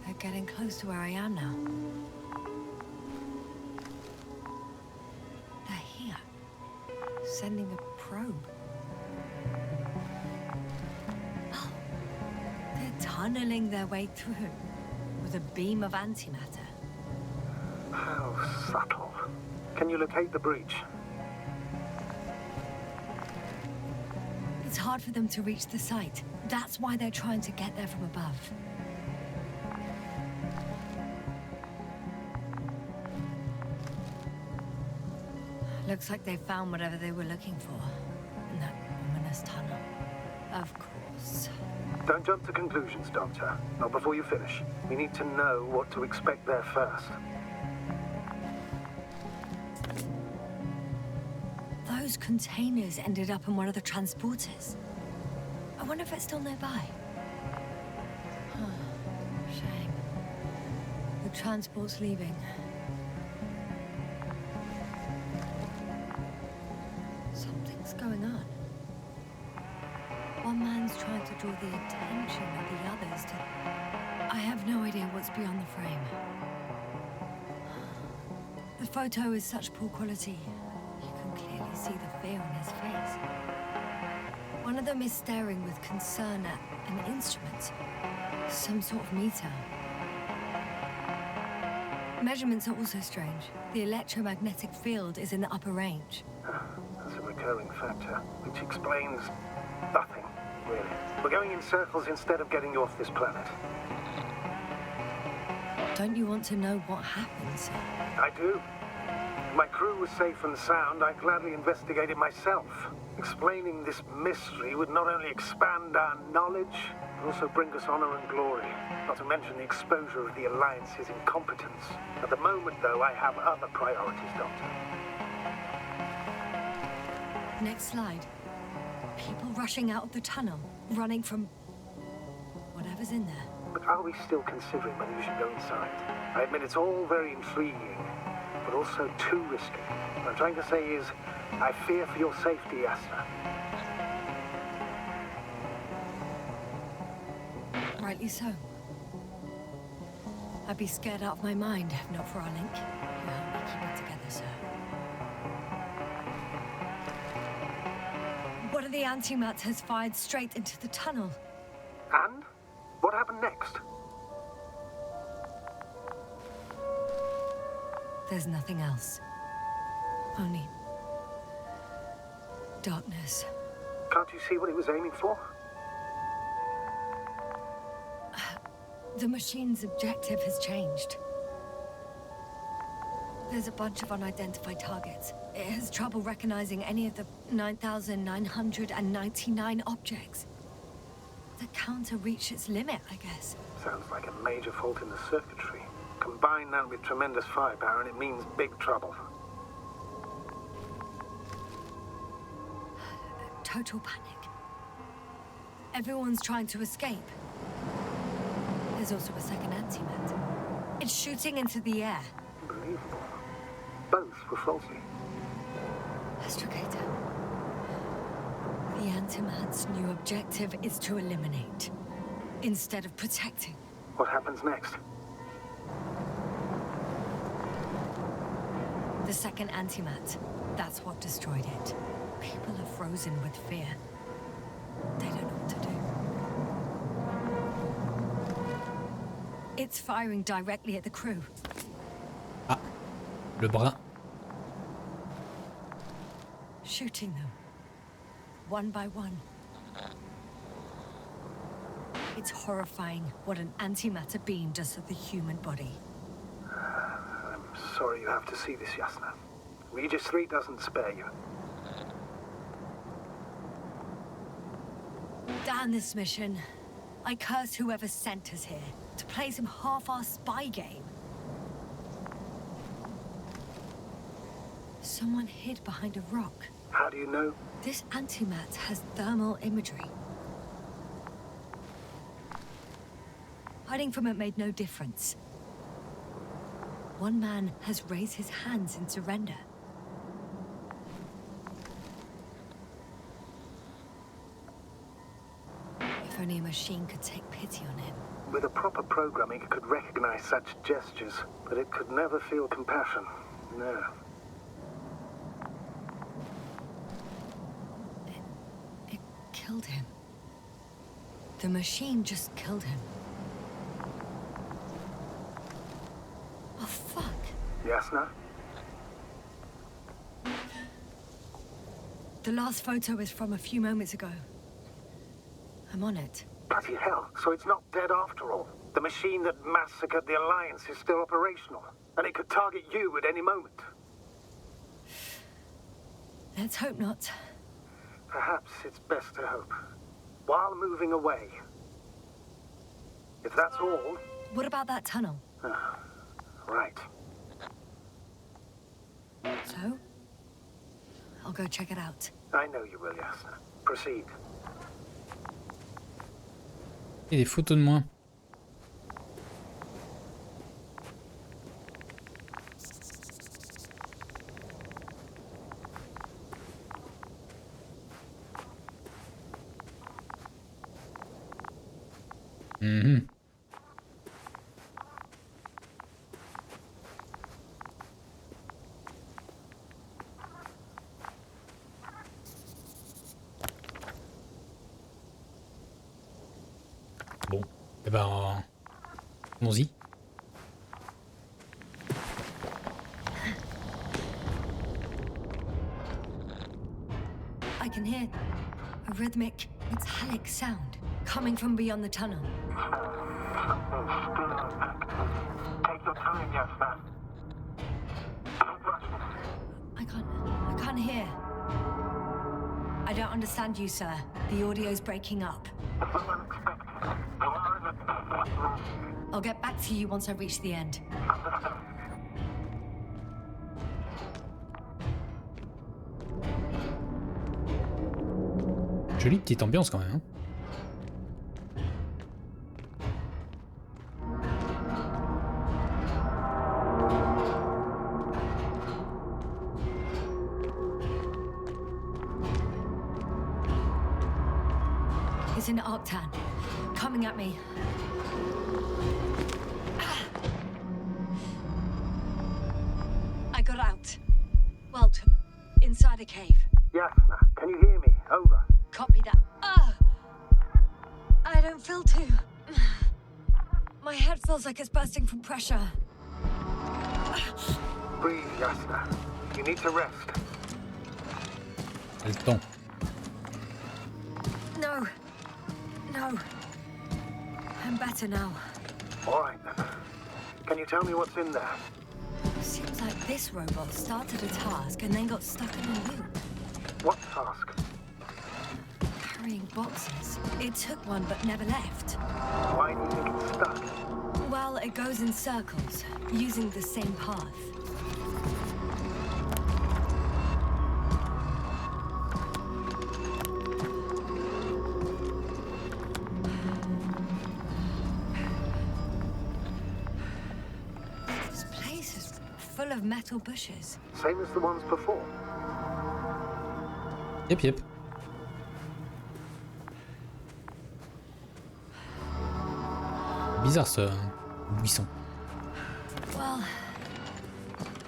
They're getting close to where I am now. They're here. Sending a probe. Oh. They're tunneling their way through with a beam of antimatter. How subtle. Can you locate the breach? It's hard for them to reach the site. That's why they're trying to get there from above. Looks like they found whatever they were looking for in that ominous tunnel. Of course. Don't jump to conclusions, Doctor. Not before you finish. We need to know what to expect there first. Those containers ended up in one of the transporters. I wonder if it's still nearby. Shame. The transport's leaving. Something's going on. One man's trying to draw the attention of the others to... I have no idea what's beyond the frame. The photo is such poor quality. You can clearly see the fear on his face. One of them is staring with concern at an instrument. Some sort of meter. Measurements are also strange. The electromagnetic field is in the upper range. That's a recurring factor, which explains nothing, really. We're going in circles instead of getting you off this planet. Don't you want to know what happened, sir? I do. If my crew was safe and sound, I'd gladly investigate it myself. Explaining this mystery would not only expand our knowledge, but also bring us honor and glory. Not to mention the exposure of the Alliance's incompetence. At the moment, though, I have other priorities, Doctor. Next slide. People rushing out of the tunnel, running from... whatever's in there. But are we still considering whether we should go inside? I admit it's all very intriguing, but also too risky. What I'm trying to say is, I fear for your safety, Yasna. Rightly so. I'd be scared out of my mind if not for our link. You help me keep it together, sir. One of the antimats has fired straight into the tunnel. And? What happened next? There's nothing else. Only... darkness. Can't you see what it was aiming for? The machine's objective has changed. There's a bunch of unidentified targets. It has trouble recognizing any of the 9,999 objects. The counter reached its limit, I guess. Sounds like a major fault in the circuitry. Combine that with tremendous firepower and it means big trouble. Total panic. Everyone's trying to escape. There's also a second antimat. It's shooting into the air. Unbelievable. Both were faulty. Astrogator. The antimat's new objective is to eliminate, instead of protecting. What happens next? The second antimat. That's what destroyed it. People are frozen with fear. They don't know what to do. It's firing directly at the crew. Ah, le bras. Shooting them. One by one. It's horrifying what an antimatter beam does to the human body. I'm sorry you have to see this, Yasna. Regis 3 doesn't spare you. Damn this mission. I curse whoever sent us here to play some half-assed spy game. Someone hid behind a rock. How do you know? This antimat has thermal imagery. Hiding from it made no difference. One man has raised his hands in surrender. If only a machine could take pity on him. With a proper programming, it could recognize such gestures, but it could never feel compassion. No. It killed him. The machine just killed him. Oh, fuck. Yasna? The last photo is from a few moments ago. I'm on it. Bloody hell, so it's not dead after all. The machine that massacred the Alliance is still operational, and it could target you at any moment. Let's hope not. Perhaps it's best to hope. While moving away. If that's all... What about that tunnel? Right. So? I'll go check it out. I know you will, Yasna. Proceed. Et des photos de moi. Mhm. Bon, eh ben, allons-y. I can hear a rhythmic, metallic sound coming from beyond the tunnel. Take your time, Jasper. I can't hear. I don't understand you, sir. The audio's breaking up. I'll get back to you once I reach the end. Jolie petite ambiance quand même. Hein. It's an octan. Coming at me. I got out. Well, inside a cave. Jasper, can you hear me? Over. Copy that. I don't feel too... My head feels like it's bursting from pressure. Breathe, Jasper. You need to rest. Le temps. No. I'm better now. All right, then. Can you tell me what's in there? Seems like this robot started a task and then got stuck in a loop. What task? Carrying boxes. It took one but never left. Why do you think it's stuck? Well, it goes in circles, using the same path. This place is full of metal bushes. Same as the ones before. Yep. Bizarre ce buisson. Well,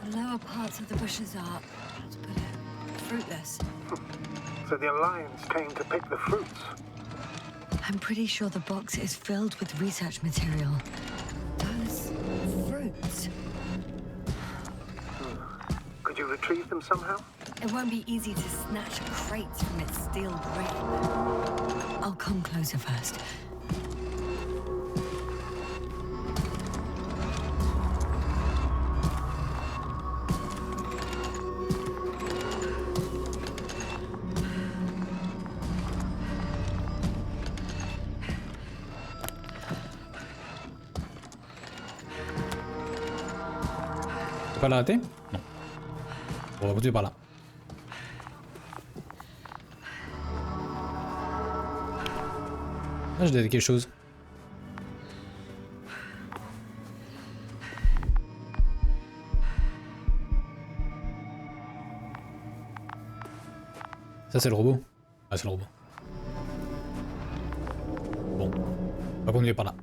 the lower parts of the bushes are, let's put it, fruitless. So the Alliance came to pick the fruits. I'm pretty sure the box is filled with research material. Those fruits. Could you retrieve them somehow? It won't be easy to snatch crates from its steel grip. I'll come closer first. Faut pas l'arrêter? Non. On va continuer par là. Ah, j'ai quelque chose. Ça c'est le robot? Ah, c'est le robot. Bon. On va continuer par là.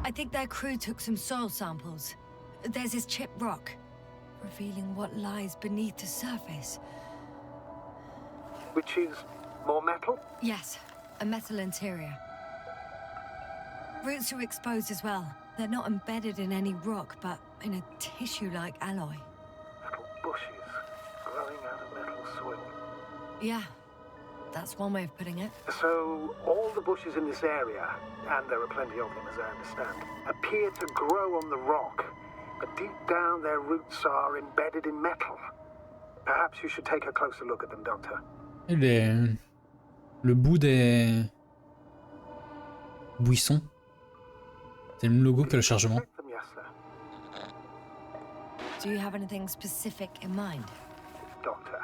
I think their crew took some soil samples. There's this chipped rock, revealing what lies beneath the surface. Which is more metal? Yes, a metal interior. Roots are exposed as well. They're not embedded in any rock, but in a tissue-like alloy. Metal bushes growing out of metal soil. Yeah, that's one way of putting it. So all the bushes in this area, and there are plenty of them as I understand, appear to grow on the rock, but deep down their roots are embedded in metal. Perhaps you should take a closer look at them, Doctor. Le bout des buissons, c'est le même logo que le chargement. Do you have anything specific in mind? Doctor,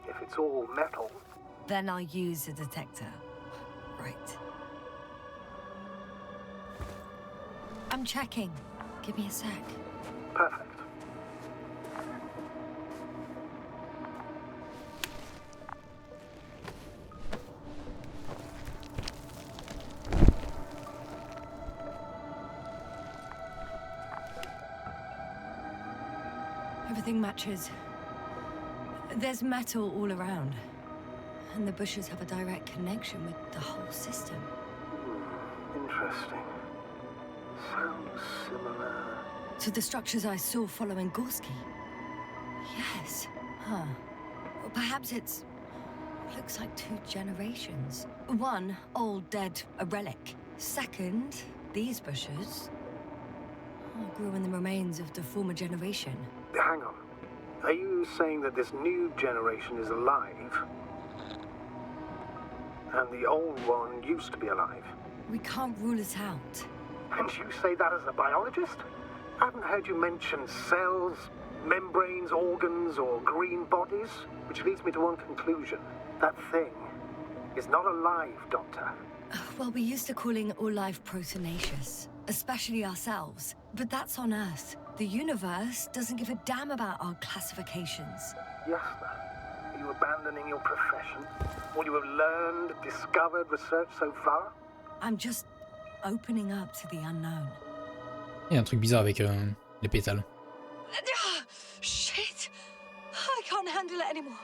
if it's all metal, then I'll use a detector. Right. I'm checking. Give me a sec. Perfect. Everything matches. There's metal all around. And the bushes have a direct connection with the whole system. Interesting. Sounds similar. To the structures I saw following Gorski. Yes. Huh. Well, perhaps it's... looks like 2 generations. One, old, dead, a relic. Second, these bushes grew in the remains of the former generation. Hang on. Are you saying that this new generation is alive? And the old one used to be alive? We can't rule it out. And you say that as a biologist? I haven't heard you mention cells, membranes, organs, or green bodies, which leads me to one conclusion. That thing is not alive, Doctor. Well, we used to calling all life proteinaceous, especially ourselves. But that's on Earth. The universe doesn't give a damn about our classifications. Yes, sir. Are you abandoning your profession? What you have learned, discovered, researched so far? I'm just opening up to the unknown. Il y a un truc bizarre avec les pétales. Shit! I can't handle it anymore.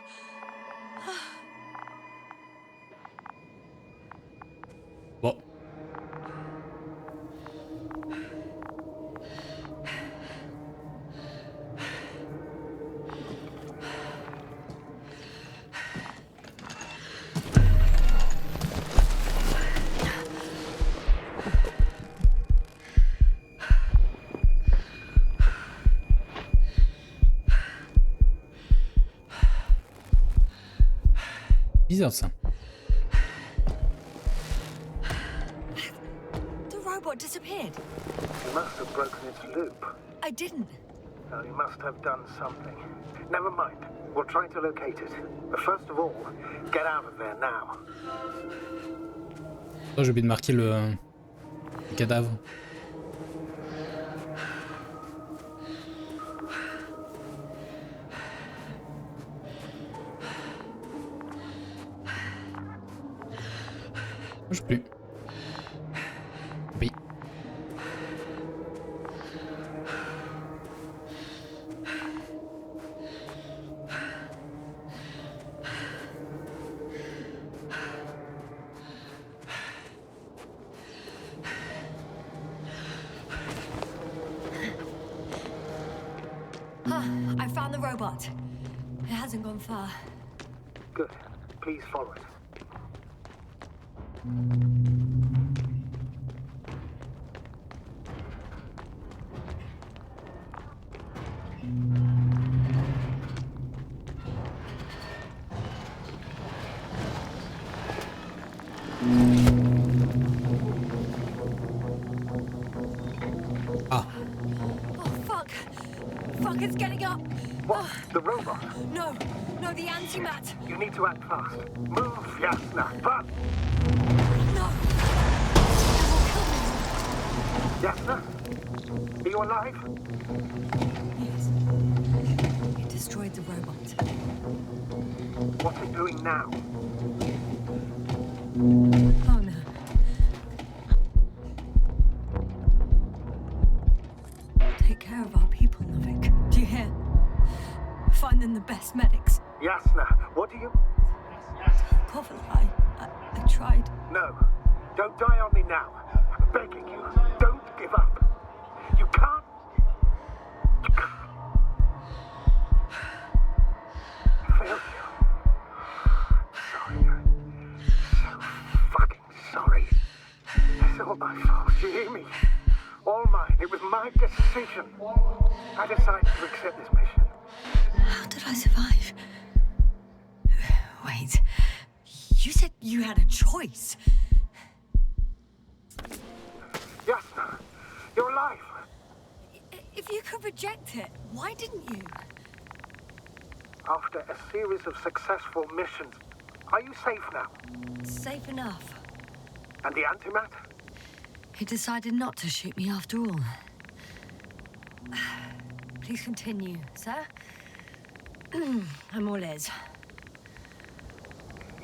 Bon. Bizarre ça. The robot disappeared. You must have broken its loop. I didn't. Well, you must have done something. Never mind. We'll try to locate it. But first of all, get out of there now. Oh, j'ai oublié de marquer le cadavre. Je sais plus. Oui. I found the robot. It hasn't gone far. Good. Please follow it. Oh, fuck. Fuck, it's getting up. What? The robot? No, the antimat. You need to act fast. Move, Yasna. But... No. Yasna? Are you alive? Yes. It destroyed the robot. What's it doing now? Oh no. Take care of our people, Novik. Do you hear? Find them the best medics. Yasna, what do you... Cover, I tried. No. Don't die on me now. I'm begging you. Don't give up. You can't... You can't. I failed you. Sorry. So fucking sorry. It's all my fault. You hear me? All mine. It was my decision. I decided to accept this mission. How did I survive? Wait. You said you had a choice. Yasna, you're alive. If you could reject it, why didn't you? After a series of successful missions, are you safe now? Safe enough. And the antimat? He decided not to shoot me after all. Please continue, sir. I'm all ears.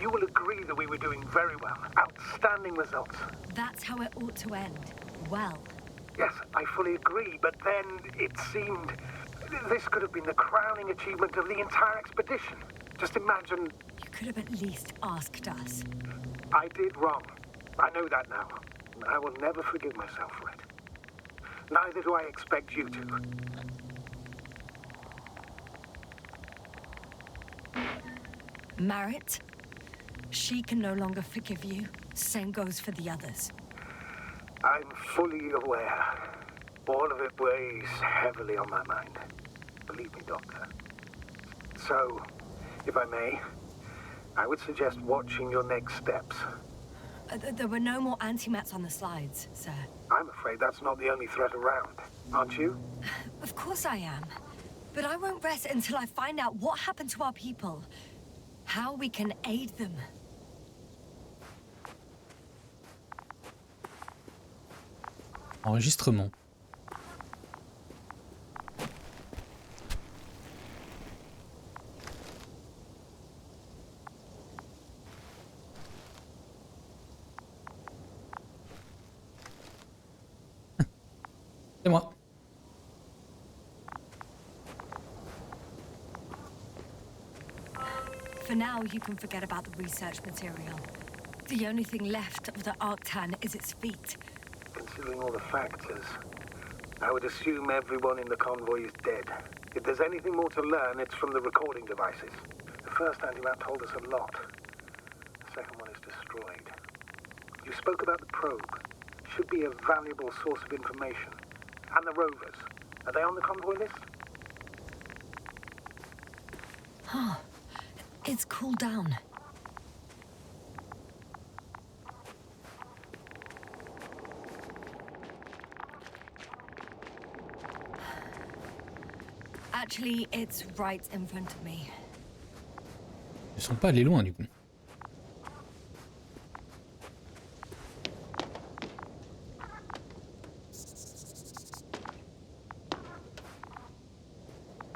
You will agree that we were doing very well. Outstanding results. That's how it ought to end. Well. Yes, I fully agree, but then it seemed this could have been the crowning achievement of the entire expedition. Just imagine... You could have at least asked us. I did wrong. I know that now. I will never forgive myself for it. Neither do I expect you to. Marit, she can no longer forgive you. Same goes for the others. I'm fully aware. All of it weighs heavily on my mind. Believe me, Doctor. So, if I may, I would suggest watching your next steps. There were no more antimats on the slides, sir. I'm afraid that's not the only threat around, aren't you? Of course I am. But I won't rest until I find out what happened to our people. How we can aid them. Enregistrement. C'est moi. For now, you can forget about the research material. The only thing left of the Arctan is its feet. Considering all the factors, I would assume everyone in the convoy is dead. If there's anything more to learn, it's from the recording devices. The first antimat told us a lot. The second one is destroyed. You spoke about the probe. Should be a valuable source of information. And the rovers. Are they on the convoy list? Huh. It's cooled down. Actually, it's right in front of me. Ils sont pas allés loin du coup.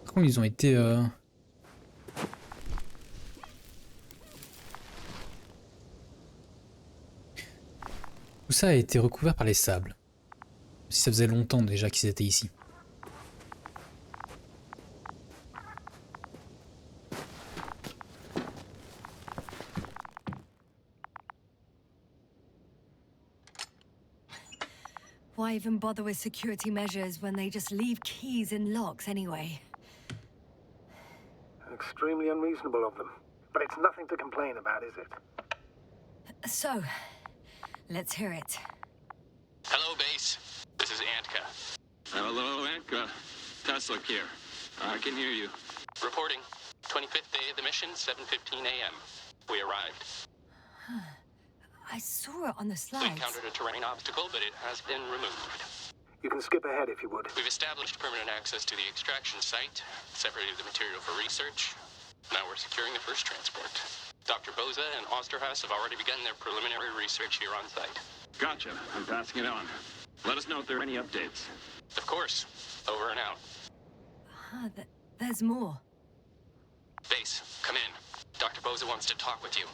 Par contre, ils ont été... Tout ça a été recouvert par les sables. Si ça faisait longtemps déjà qu'ils étaient ici. Why even bother with security measures when they just leave keys in locks anyway? Extremely unreasonable of them. But it's nothing to complain about, is it? So, let's hear it. Hello, base. This is Antka. Hello, Antka. Tesla here. I can hear you. Reporting. 25th day of the mission, 7:15 a.m. We arrived. I saw it on the We slides. encountered a terrain obstacle, but it has been removed. You can skip ahead if you would. We've established permanent access to the extraction site, separated the material for research. Now we're securing the first transport. Dr. Boza and Osterhaus have already begun their preliminary research here on site. Gotcha. I'm passing it on. Let us know if there are any updates. Of course. Over and out. There's more. Base, come in. Dr. Boza wants to talk with you.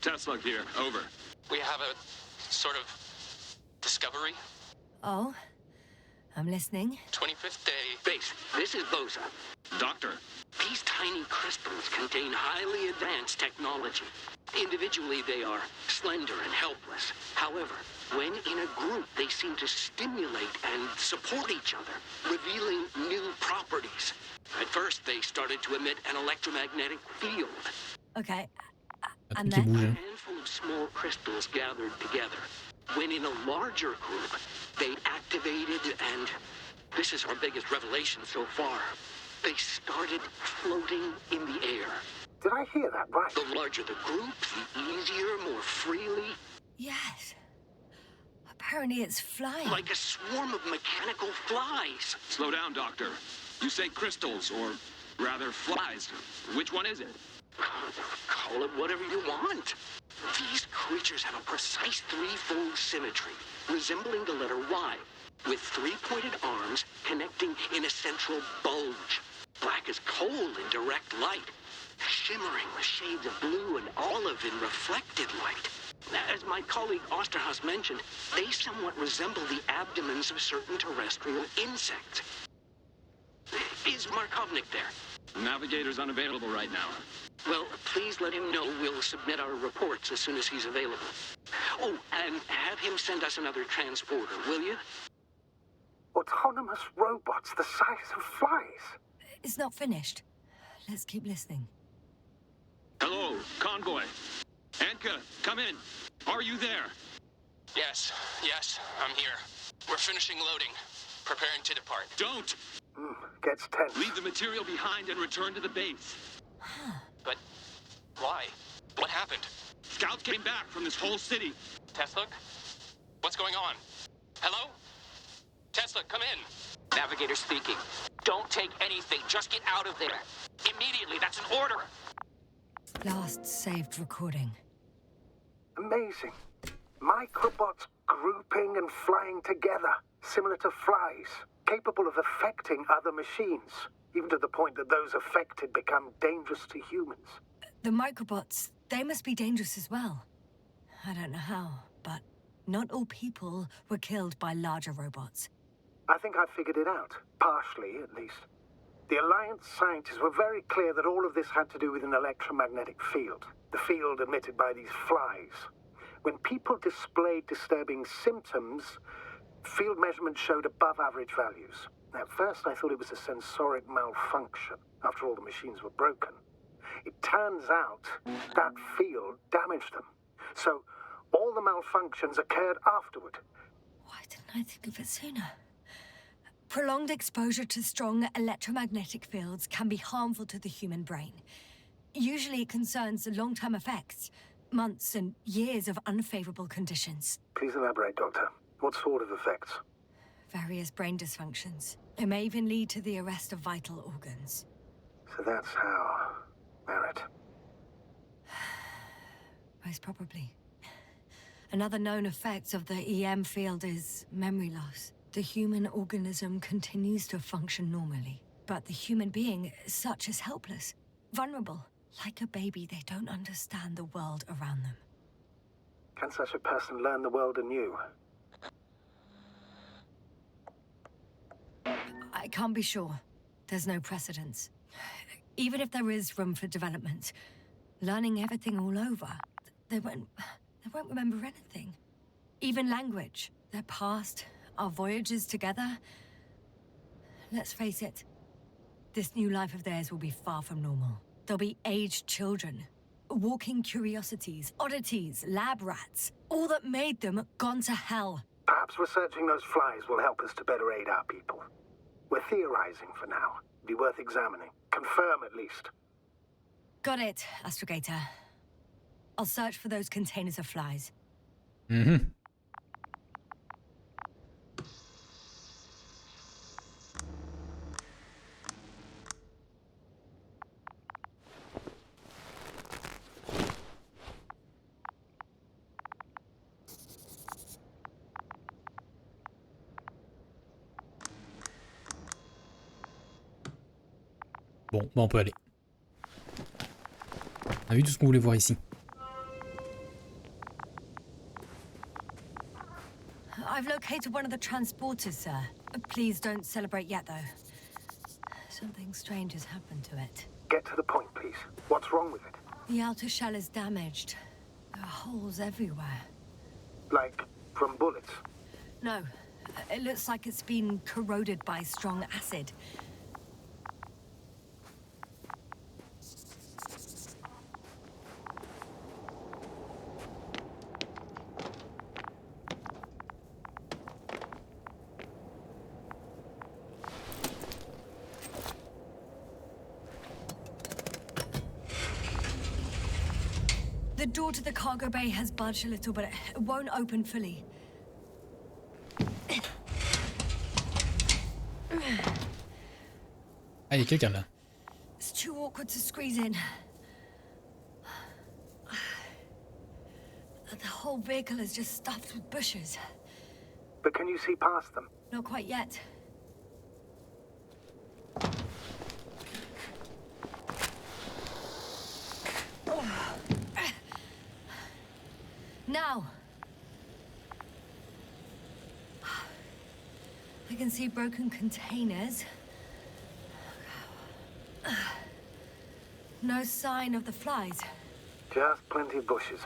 Tesla here. Over. We have a sort of discovery. Oh, I'm listening. 25th day. Base, this is Boza. Doctor. These tiny crystals contain highly advanced technology. Individually, they are slender and helpless. However, when in a group, they seem to stimulate and support each other, revealing new properties. At first, they started to emit an electromagnetic field. Okay. Un And truc qui then? bouge. A handful of small crystals gathered together. When in a larger group, they activated and... This is our biggest revelation so far. They started floating in the air. Did I hear that right? The larger the group, the easier, more freely. Yes. Apparently it's flying. Like a swarm of mechanical flies. Slow down, Doctor. You say crystals, or rather flies. Which one is it? Call it whatever you want. These creatures have a precise threefold symmetry, resembling the letter Y, with three-pointed arms connecting in a central bulge. Black as coal in direct light, shimmering with shades of blue and olive in reflected light. As my colleague Osterhaus mentioned, they somewhat resemble the abdomens of certain terrestrial insects. Is Markovnik there? Navigator's unavailable right now. Well, please let him know we'll submit our reports as soon as he's available. Oh, and have him send us another transporter, will you? Autonomous robots the size of flies. It's not finished. Let's keep listening. Hello, Convoi. Anka, come in. Are you there? Yes, I'm here. We're finishing loading. Preparing to depart. Don't! Gets tense. Leave the material behind and return to the base. But why? What happened? Scouts came back from this whole city. Tesla? What's going on? Hello? Tesla, come in. Navigator speaking. Don't take anything. Just get out of there. Immediately. That's an order. Last saved recording. Amazing. Microbots grouping and flying together, similar to flies, capable of affecting other machines, even to the point that those affected become dangerous to humans. The microbots, they must be dangerous as well. I don't know how, but not all people were killed by larger robots. I think I figured it out, partially at least. The Alliance scientists were very clear that all of this had to do with an electromagnetic field, the field emitted by these flies. When people displayed disturbing symptoms, field measurements showed above average values. At first, I thought it was a sensoric malfunction. After all, the machines were broken. It turns out that field damaged them. So, all the malfunctions occurred afterward. Why didn't I think of it sooner? Prolonged exposure to strong electromagnetic fields can be harmful to the human brain. Usually it concerns long-term effects, months and years of unfavorable conditions. Please elaborate, Doctor. What sort of effects? Various brain dysfunctions. It may even lead to the arrest of vital organs. So that's how... Merit. Most probably. Another known effect of the EM field is memory loss. The human organism continues to function normally, but the human being as such is helpless, vulnerable. Like a baby, they don't understand the world around them. Can such a person learn the world anew? I can't be sure. There's no precedence. Even if there is room for development, learning everything all over, they won't remember anything. Even language, their past, our voyages together. Let's face it, this new life of theirs will be far from normal. They'll be aged children, walking curiosities, oddities, lab rats, all that made them gone to hell. Perhaps researching those flies will help us to better aid our people. We're theorizing for now. Be worth examining. Confirm at least. Got it, Astrogator. I'll search for those containers of flies. Mhm. Bon, on peut aller. On a vu tout ce qu'on voulait voir ici. I've located one of the transporters, sir. Please don't celebrate yet, though. Something strange has happened to it. Get to the point, please. What's wrong with it? The outer shell is damaged. There are holes everywhere. Like, from bullets? No, it looks like it's been corroded by strong acid. The door to the cargo bay has budged a little, but it won't open fully. Ah, il y a quelqu'un là. It's too awkward to squeeze in. But the whole vehicle is just stuffed with bushes. But can you see past them? Not quite yet. Now. I can see broken containers. No sign of the flies. Just plenty of bushes.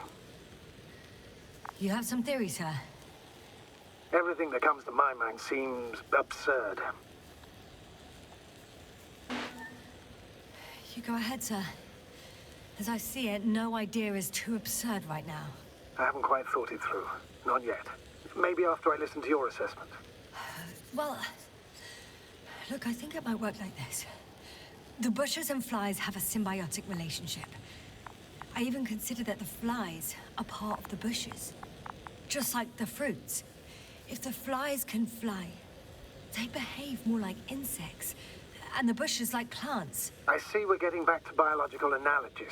You have some theories, sir? Everything that comes to my mind seems absurd. You go ahead, sir. As I see it, no idea is too absurd right now. I haven't quite thought it through. Not yet. Maybe after I listen to your assessment. Well, look, I think it might work like this. The bushes and flies have a symbiotic relationship. I even consider that the flies are part of the bushes. Just like the fruits. If the flies can fly, they behave more like insects, and the bushes like plants. I see we're getting back to biological analogies.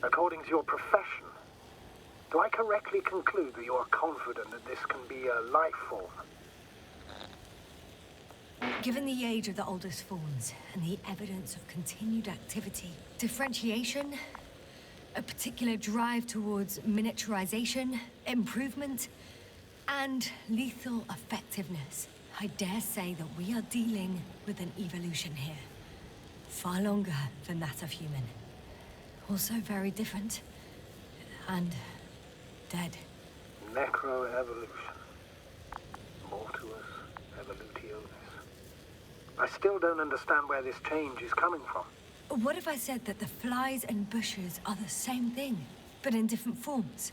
According to your profession, do I correctly conclude that you are confident that this can be a life form? Given the age of the oldest forms and the evidence of continued activity, differentiation, a particular drive towards miniaturization, improvement, and lethal effectiveness, I dare say that we are dealing with an evolution here. Far longer than that of human. Also very different. And dead. Necroevolution. Mortuus evolutionis. I still don't understand where this change is coming from. What if I said that the flies and bushes are the same thing, but in different forms?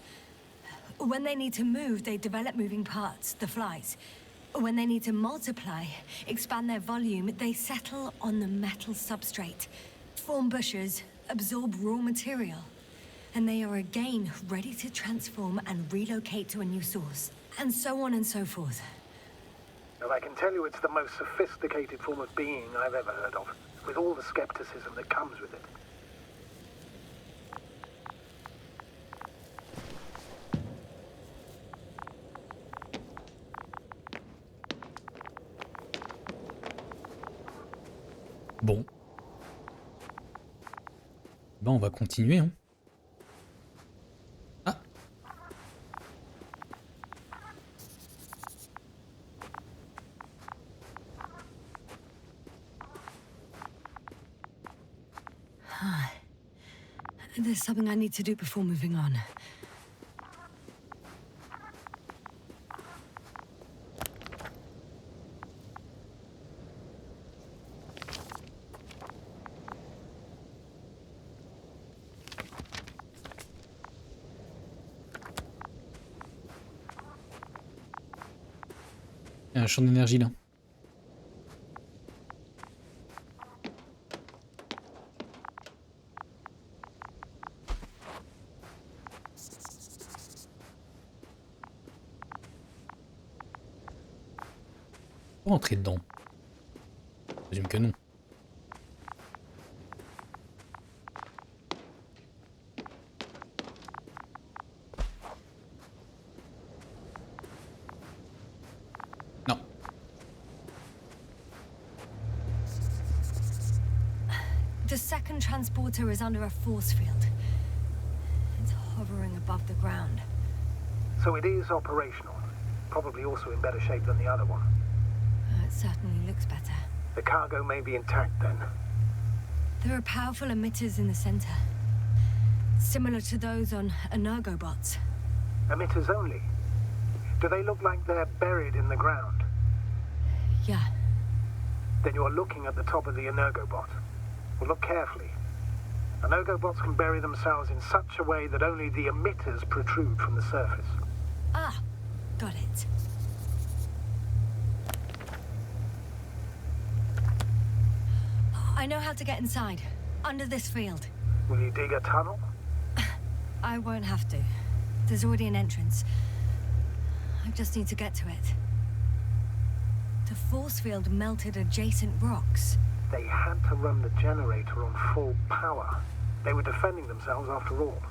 When they need to move, they develop moving parts, the flies. When they need to multiply, expand their volume, they settle on the metal substrate, form bushes, absorb raw material. And they are again ready to transform and relocate to a new source. And so on and so forth. And I can tell you it's the most sophisticated form of being I've ever heard of, with all the skepticism that comes with it. Bon. Ben, on va continuer, hein. Ah. There's something I need to do before moving on. Il y a un champ d'énergie là. Faut rentrer dedans. Je présume que non. Non. The second transporter is under a force field. It's hovering above the ground. So it is operational. Probably also in better shape than the other one. It certainly looks better. The cargo may be intact then. There are powerful emitters in the center. Similar to those on energobots. Emitters only? Do they look like they're buried in the ground? Yeah. Then you're looking at the top of the energobot. Well, look carefully. Energobots can bury themselves in such a way that only the emitters protrude from the surface. Ah, got it. I know how to get inside. Under this field. Will you dig a tunnel? I won't have to. There's already an entrance. I just need to get to it. The force field melted adjacent rocks. They had to run the generator on full power. They were defending themselves after all.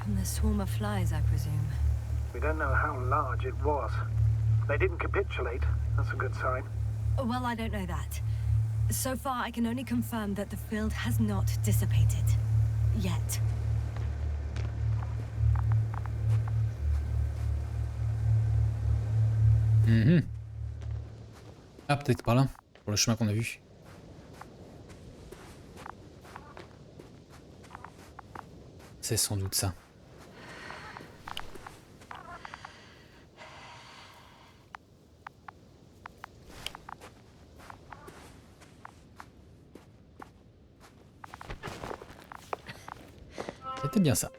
From the swarm of flies, I presume. We don't know how large it was. They didn't capitulate. That's a good sign. Well, I don't know that. So far, I can only confirm that the field has not dissipated. Yet. Ah, peut-être par là, pour le chemin qu'on a vu. C'est sans doute ça. C'était bien ça.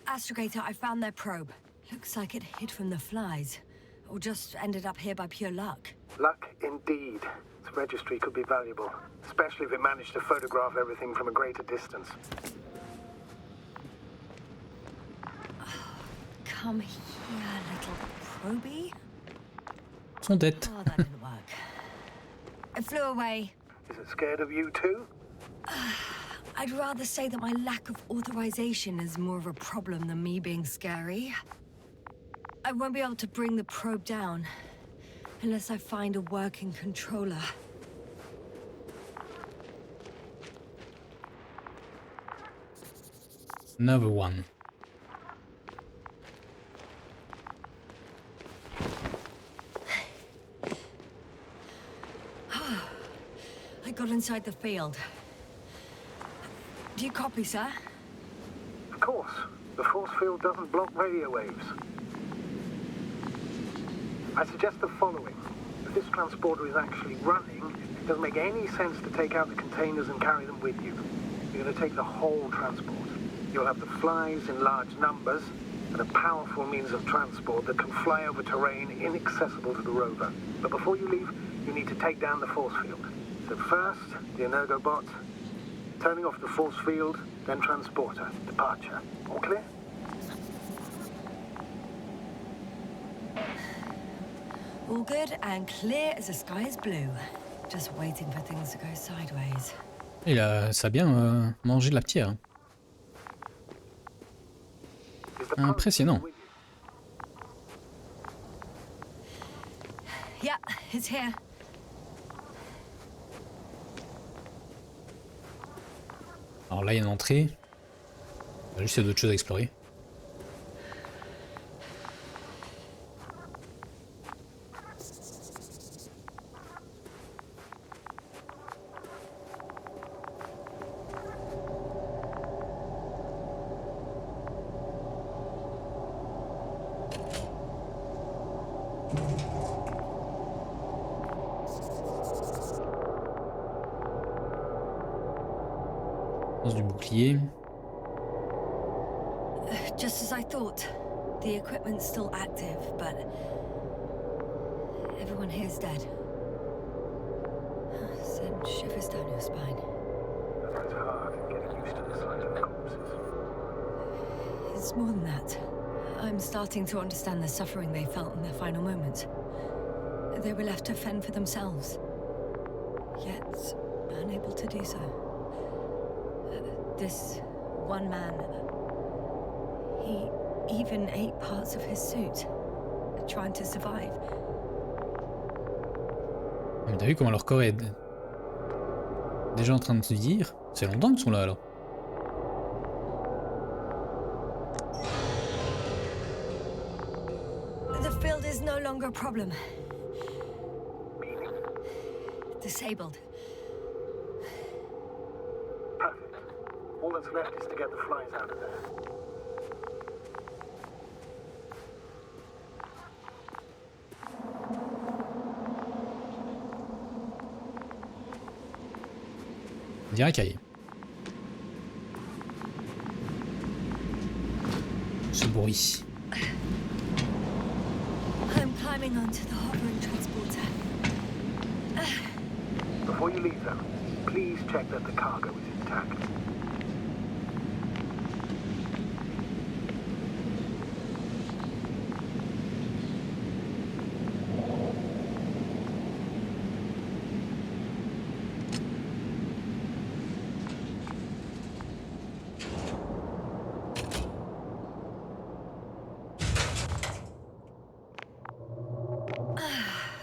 Astrogator, I found their probe. Looks like it hid from the flies. Or just ended up here by pure luck. Luck indeed. Its registry could be valuable, especially if it managed to photograph everything from a greater distance. Come here, little probie. Sont dettes. Oh, that didn't work. It flew away. Is it scared of you too? I'd rather say that my lack of authorization is more of a problem than me being scary. I won't be able to bring the probe down unless I find a working controller. Another one. I got inside the field. Do you copy, sir? Of course. The force field doesn't block radio waves. I suggest the following. If this transporter is actually running, it doesn't make any sense to take out the containers and carry them with you. You're going to take the whole transport. You'll have the flies in large numbers, and a powerful means of transport that can fly over terrain inaccessible to the rover. But before you leave, you need to take down the force field. So first, the Energobot, turning off the force field, then transporter, departure. All clear? All good and clear as the sky is blue. Just waiting for things to go sideways. Ça a bien mangé de la pierre. Impressionnant. Yeah, it's here. Alors là, il y a une entrée. Juste, il y a d'autres choses à explorer. Du bouclier. Just as I thought. The equipment's still active, but everyone here's dead. Send shivers down your spine. It's hard getting used to the sight of corpses. It's more than that. I'm starting to understand the suffering they felt in their final moments. They were left to fend for themselves, yet unable to do so. This one man, he even ate parts of his suit, trying to survive. Mais t'as vu comment leur corps est déjà en train de se dire? C'est longtemps qu'ils sont là alors. The field is no longer a problem. Disabled. All that's left is to get the flies out of there. On dirait cahier. Ce bruit. I'm climbing onto the hovering transporter. Before you leave, though, please check that the cargo is intact.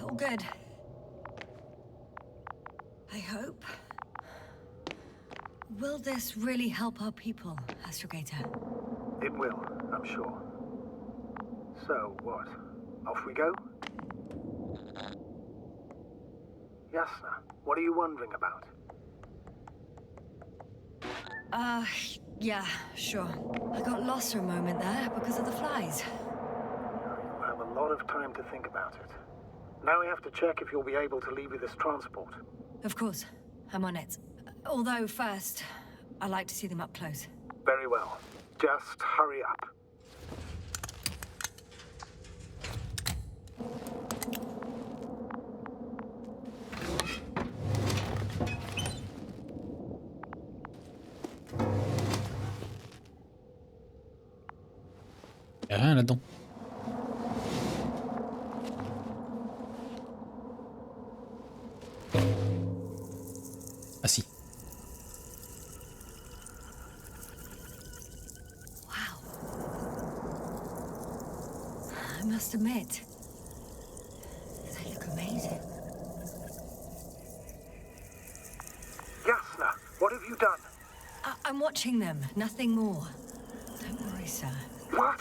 All good. I hope. Will this really help our people, Astrogator? It will, I'm sure. So, what? Off we go? Yasna, what are you wondering about? Yeah, sure. I got lost for a moment there because of the flies. You'll have a lot of time to think about it. Now we have to check if you'll be able to leave with this transport. Of course. I'm on it. Although first, I like to see them up close. Very well. Just hurry up. Y'a rien là-dedans. Ah si. Wow. I must admit, they look amazing. Yasna, what have you done? I'm watching them, nothing more. Don't worry, sir. What?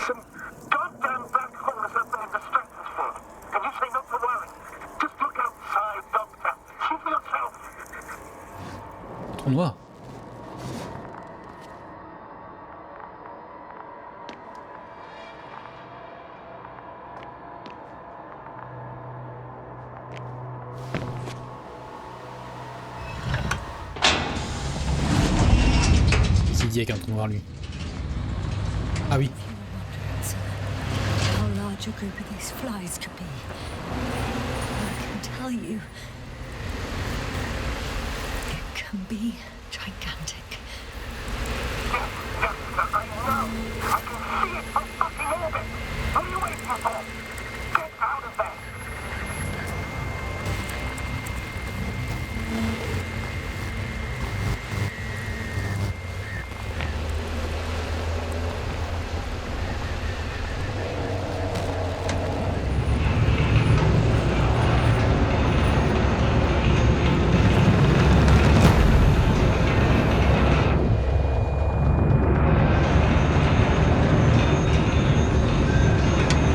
Some goddamn black holes up there in the stratosphere. And you say not to worry. Just look outside, Doctor. See for yourself. Trou noir. C'est dit avec un trou noir lui. Ah oui. How large a group of these flies could be. I can tell you, it can be gigantic. I know. I can see it from fucking orbit. What are you waiting for? Get out of there.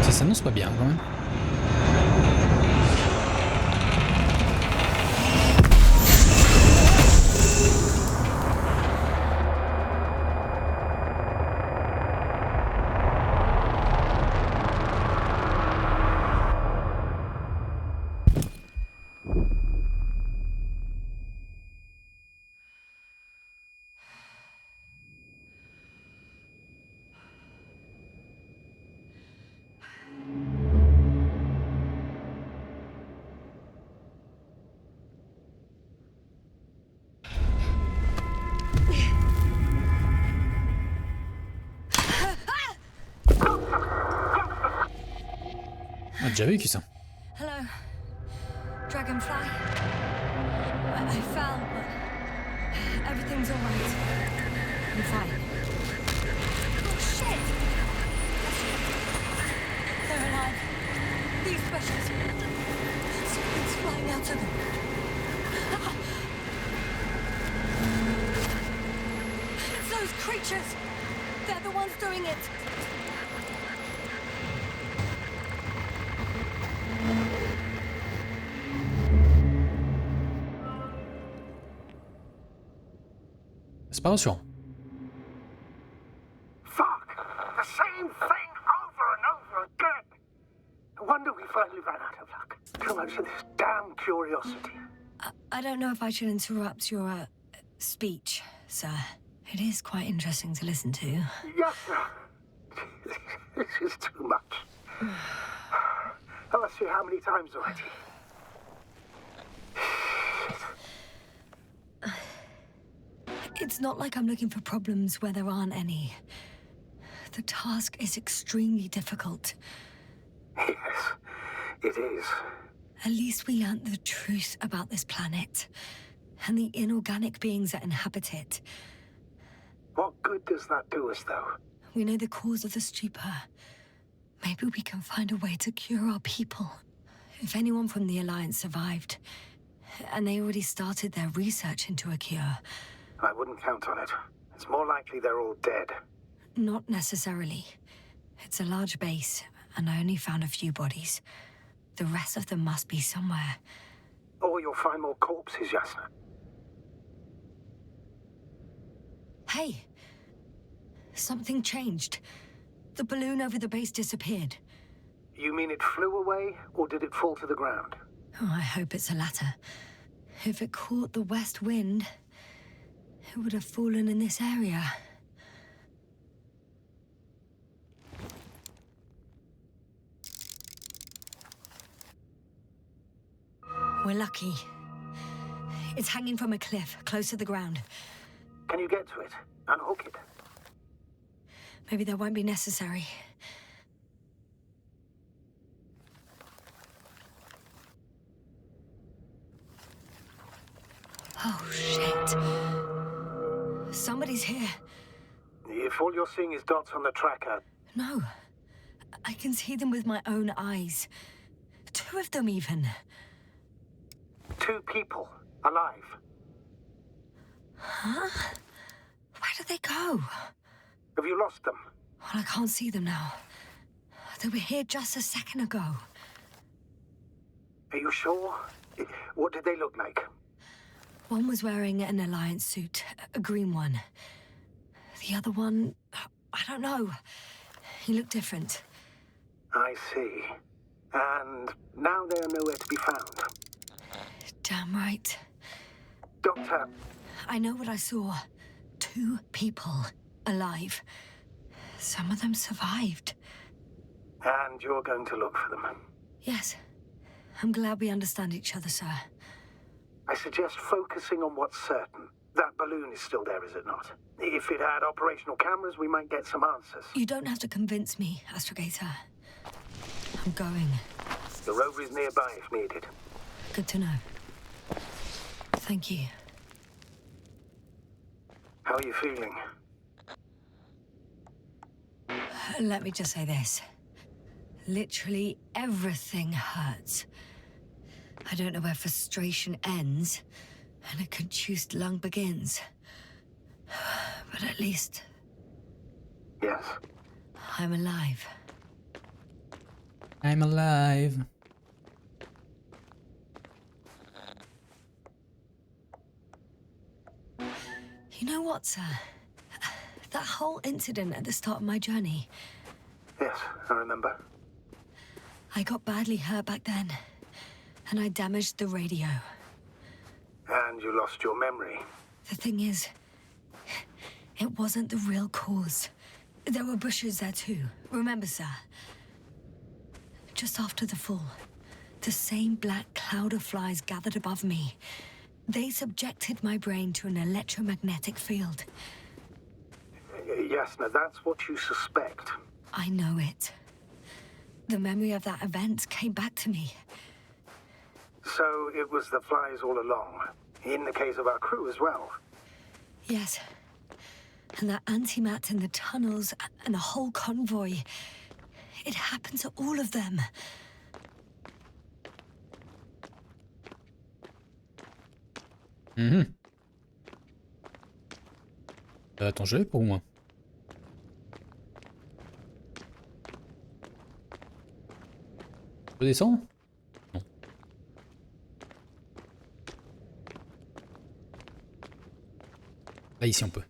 Ça s'annonce pas bien quand même. On a déjà vécu ça. Hello, Dragonfly. I fell, but everything's all right. I'm fine. Oh, shit! They're alive. These specials. Something's flying out of them. It's those creatures. They're the ones doing it. C'est pas rassurant. Fuck! The same thing over and over again! No wonder we finally ran out of luck. Too much of this damn curiosity. I don't know if I should interrupt your speech, sir. It is quite interesting to listen to. Yes, sir. This is too much. I've asked you how many times already? It's not like I'm looking for problems where there aren't any. The task is extremely difficult. Yes, it is. At least we learnt the truth about this planet and the inorganic beings that inhabit it. What good does that do us, though? We know the cause of the stupor. Maybe we can find a way to cure our people. If anyone from the Alliance survived, and they already started their research into a cure. I wouldn't count on it. It's more likely they're all dead. Not necessarily. It's a large base, and I only found a few bodies. The rest of them must be somewhere. Or you'll find more corpses, Yasna. Hey! Something changed. The balloon over the base disappeared. You mean it flew away, or did it fall to the ground? Oh, I hope it's the latter. If it caught the west wind, it would have fallen in this area. We're lucky. It's hanging from a cliff, close to the ground. Can you get to it? Unhook it? Maybe that won't be necessary. Oh, shit. Somebody's here. If all you're seeing is dots on the tracker... No. I can see them with my own eyes. 2 of them, even. 2 people. Alive. Huh? Where did they go? Have you lost them? Well, I can't see them now. They were here just a second ago. Are you sure? What did they look like? One was wearing an Alliance suit, a green one. The other one, I don't know. He looked different. I see. And now they are nowhere to be found. Damn right. Doctor... I know what I saw. 2 people, alive. Some of them survived. And you're going to look for them? Yes. I'm glad we understand each other, sir. I suggest focusing on what's certain. That balloon is still there, is it not? If it had operational cameras, we might get some answers. You don't have to convince me, Astrogator. I'm going. The rover is nearby if needed. Good to know. Thank you. How are you feeling? Let me just say this. Literally everything hurts. I don't know where frustration ends and a contused lung begins. But at least... Yes. I'm alive. I'm alive. You know what, sir? That whole incident at the start of my journey. Yes, I remember. I got badly hurt back then, and I damaged the radio. And you lost your memory. The thing is, it wasn't the real cause. There were bushes there too, remember, sir? Just after the fall, the same black cloud of flies gathered above me. They subjected my brain to an electromagnetic field. Yes, now that's what you suspect. I know it. The memory of that event came back to me. So it was the flies all along, in the case of our crew as well. Yes. And that antimat in the tunnels and the whole convoy. It happened to all of them. Attends, je l'ai pour moi. Je peux descendre? Non. Là, ici, on peut.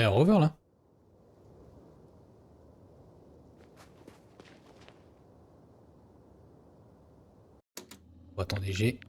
un rover là. Oh, attendez, j'ai...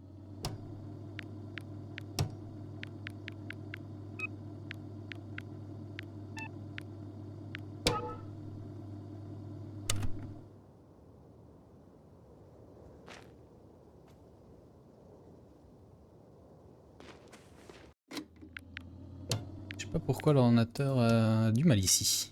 Je sais pas pourquoi l'ordinateur a du mal ici.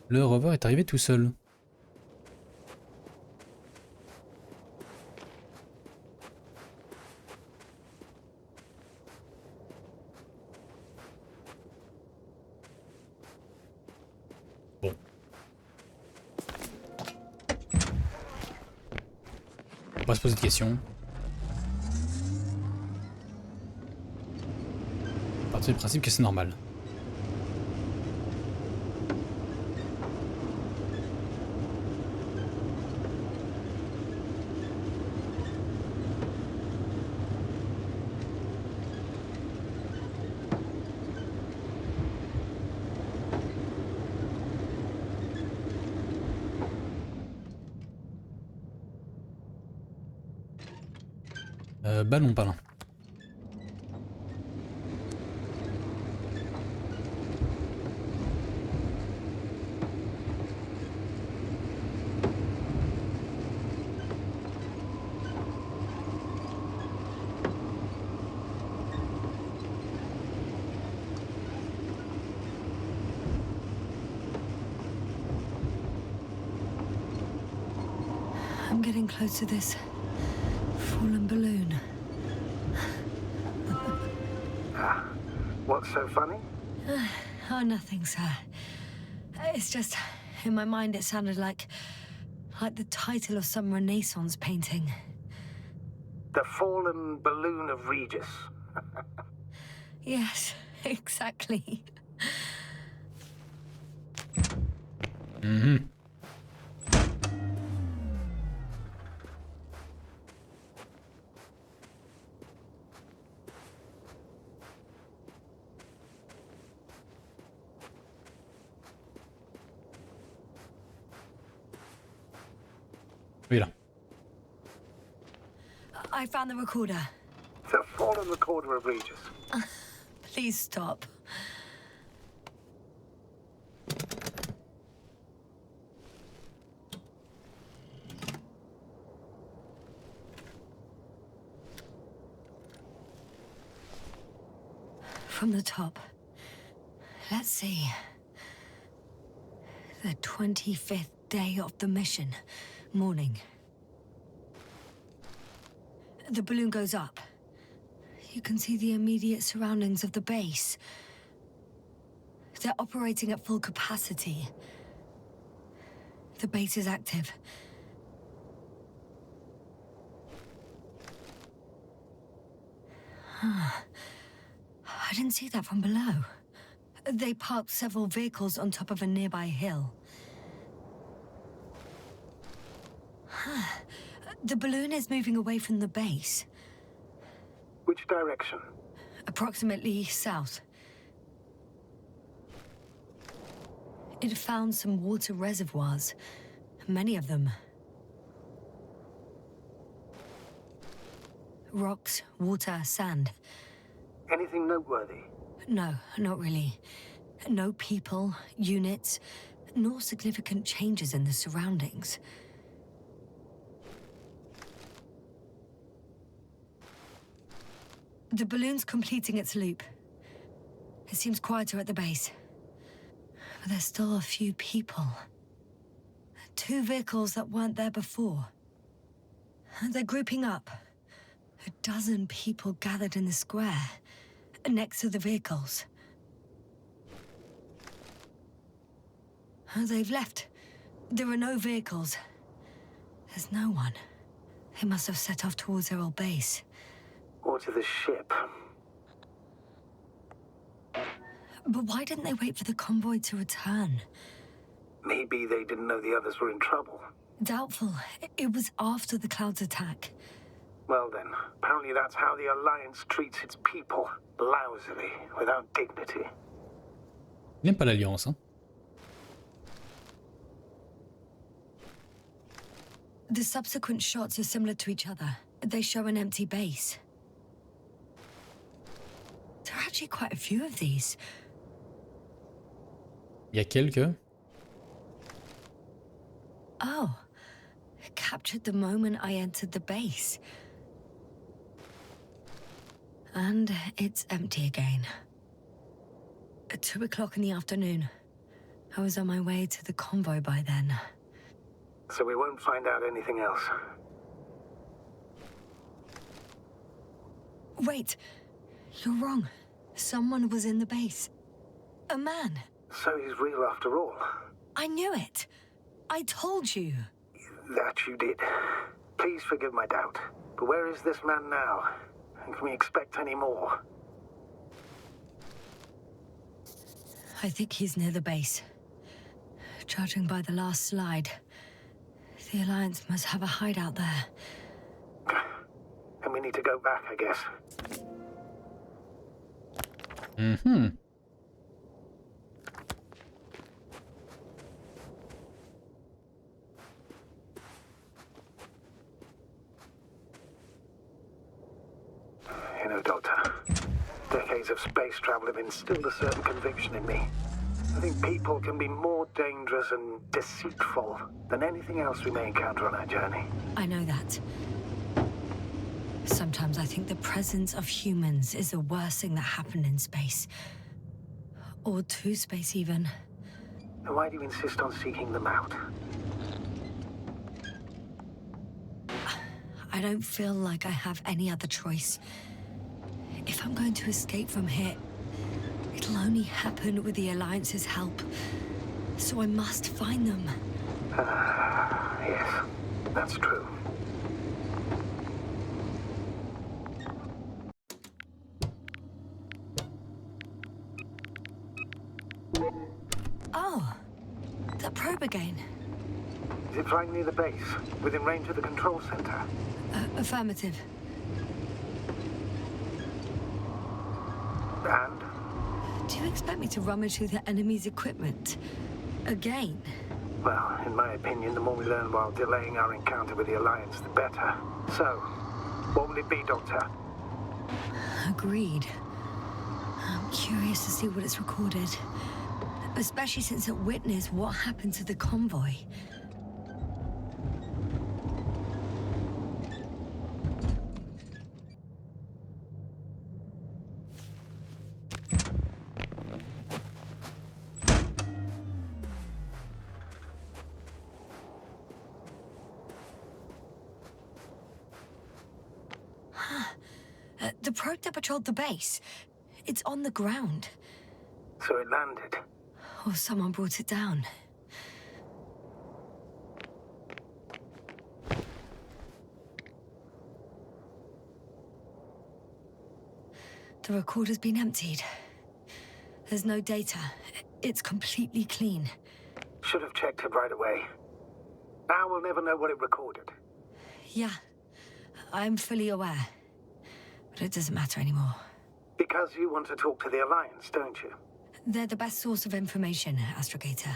Le rover est arrivé tout seul. Bon. On va se poser des questions. À partir du principe que c'est normal. Ballon pas là. I'm getting close to this fallen balloon. What's so funny? Oh, nothing, sir. It's just, in my mind it sounded like the title of some Renaissance painting. The Fallen Balloon of Regis. Yes, exactly. Mm-hmm. Oui, là. I found the recorder. The Fallen Recorder of Regis. Please stop. From the top. Let's see. The 25th day of the mission. Morning. The balloon goes up. You can see the immediate surroundings of the base. They're operating at full capacity. The base is active. Huh. I didn't see that from below. They parked several vehicles on top of a nearby hill. Huh. The balloon is moving away from the base. Which direction? Approximately south. It found some water reservoirs. Many of them. Rocks, water, sand. Anything noteworthy? No, not really. No people, units, nor significant changes in the surroundings. The balloon's completing its loop. It seems quieter at the base. But there's still a few people. 2 vehicles that weren't there before. They're grouping up. A dozen people gathered in the square, next to the vehicles. They've left. There are no vehicles. There's no one. They must have set off towards their old base. Or to the ship. But why didn't they wait for the convoy to return? Maybe they didn't know the others were in trouble. Doubtful. It was after the Cloud's attack. Well then, apparently that's how the Alliance treats its people. Lousily, without dignity. Il n'aime pas l'Alliance, hein. The subsequent shots are similar to each other. They show an empty base. There are actually quite a few of these. Il y a quelques. Oh. Captured the moment I entered the base. And it's empty again. At 2 o'clock in the afternoon. I was on my way to the convoy by then. So we won't find out anything else. Wait. You're wrong. Someone was in the base. A man. So he's real after all. I knew it. I told you. That you did. Please forgive my doubt. But where is this man now? And can we expect any more? I think he's near the base. Judging by the last slide, the Alliance must have a hideout there. And we need to go back, I guess. Mm-hmm. You know, Doctor, decades of space travel have instilled a certain conviction in me. I think people can be more dangerous and deceitful than anything else we may encounter on our journey. I know that. Sometimes I think the presence of humans is the worst thing that happened in space. Or to space, even. And why do you insist on seeking them out? I don't feel like I have any other choice. If I'm going to escape from here, it'll only happen with the Alliance's help. So I must find them. Yes, that's true. Oh, that probe again. Is it flying near the base, within range of the control center? Affirmative. And? Do you expect me to rummage through the enemy's equipment? Again? Well, in my opinion, the more we learn while delaying our encounter with the Alliance, the better. So, what will it be, Doctor? Agreed. I'm curious to see what it's recorded. Especially since it witnessed what happened to the convoy. The probe that patrolled the base. It's on the ground. So it landed. Or someone brought it down. The recorder's been emptied. There's no data. It's completely clean. Should have checked it right away. Now we'll never know what it recorded. Yeah, I'm fully aware. But it doesn't matter anymore. Because you want to talk to the Alliance, don't you? They're the best source of information, Astrogator.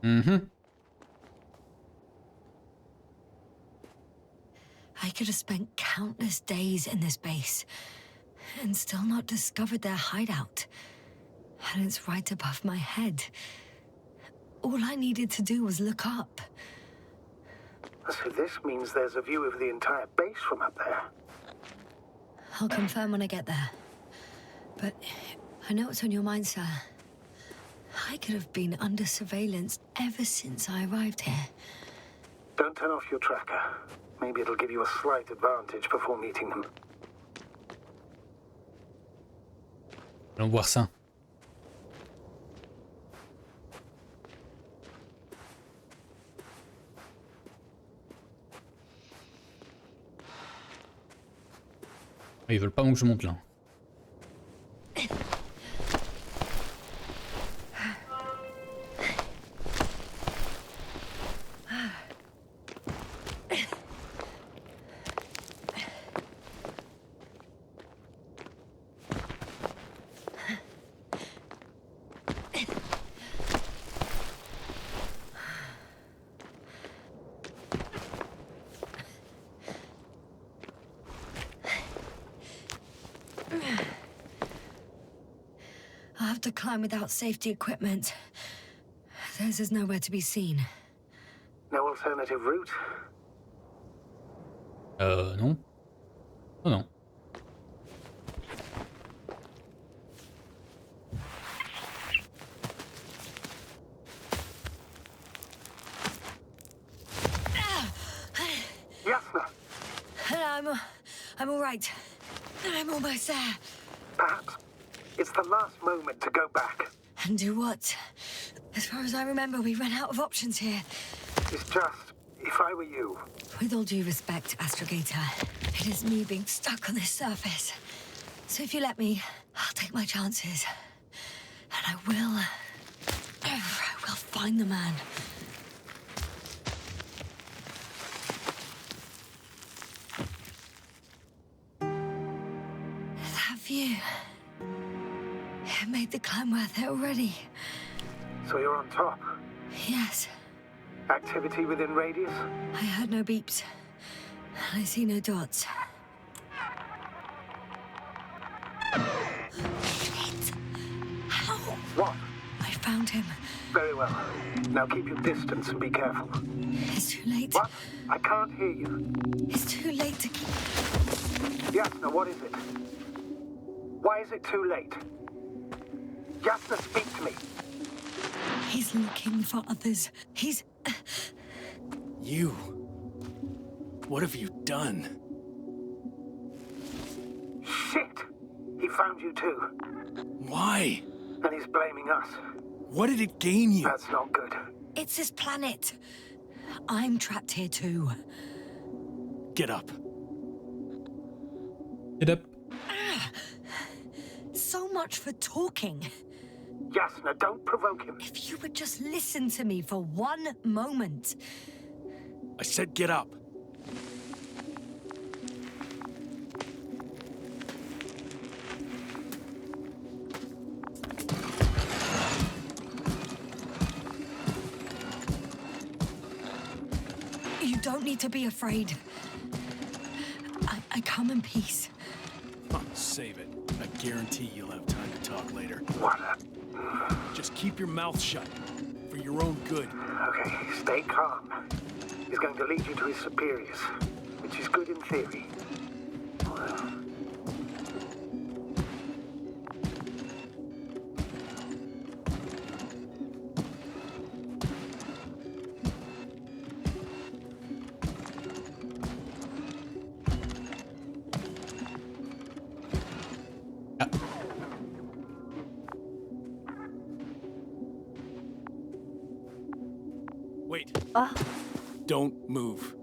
Mm-hmm. I could have spent countless days in this base and still not discovered their hideout. And it's right above my head. All I needed to do was look up. So this means there's a view of the entire base from up there. I'll confirm when I get there. But I know what's on your mind, sir. I could have been under surveillance ever since I arrived here. Don't turn off your tracker. Maybe it'll give you a slight advantage before meeting them. Allons voir ça. Ils veulent pas que je monte là. I'll have to climb without safety equipment. Theirs is nowhere to be seen. No alternative route? Non. Oh non. Yasna! I'm all right. I'm almost there. Perhaps it's the last moment to go back. And do what? As far as I remember, we ran out of options here. It's just, if I were you... With all due respect, Astrogator, it is me being stuck on this surface. So if you let me, I'll take my chances. And I will find the man. That view... it made the climb worth it already. So you're on top? Yes. Activity within radius? I heard no beeps. I see no dots. Shit! How? What? I found him. Very well. Now keep your distance and be careful. It's too late. What? I can't hear you. It's too late to keep... Yasna, what is it? Why is it too late? Yasna, speak to me. He's looking for others. He's... You? What have you done? Shit! He found you too. Why? And he's blaming us. What did it gain you? That's not good. It's his planet. I'm trapped here too. Get up. Get up. So much for talking. Yasna, don't provoke him. If you would just listen to me for one moment. I said get up. You don't need to be afraid. I come in peace. Oh, save it. I guarantee you'll have time to talk later. What? Just keep your mouth shut. For your own good. Okay, stay calm. He's going to lead you to his superiors, which is good in theory. Wait. Don't move.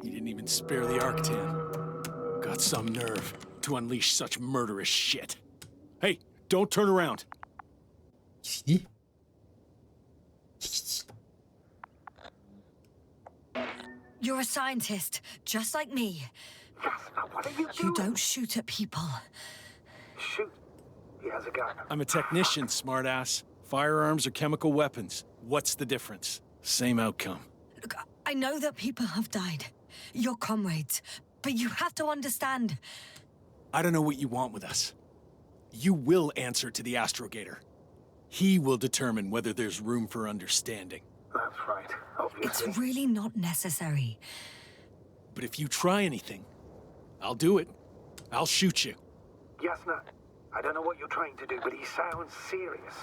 He didn't even spare the Arctan. Got some nerve to unleash such murderous shit. Hey, don't turn around. Ici. You're a scientist, just like me. Yasna, what are you doing? You don't shoot at people. Shoot. He has a gun. I'm a technician, smartass. Firearms or chemical weapons. What's the difference? Same outcome. Look, I know that people have died. Your comrades. But you have to understand. I don't know what you want with us. You will answer to the Astrogator. He will determine whether there's room for understanding. That's right, obviously. It's really not necessary. But if you try anything, I'll do it. I'll shoot you. Yasna, I don't know what you're trying to do, but he sounds serious.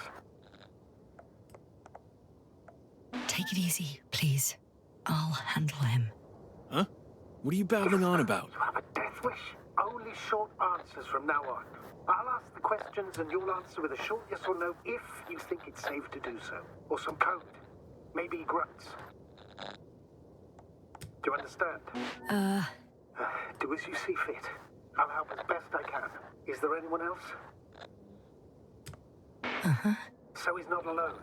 Take it easy, please. I'll handle him. Huh? What are you babbling on about? You have a death wish? Only short answers from now on. I'll ask the questions and you'll answer with a short yes or no if you think it's safe to do so. Or some code. Maybe grunts. Do you understand? Do as you see fit. I'll help as best I can. Is there anyone else? Uh-huh. So he's not alone.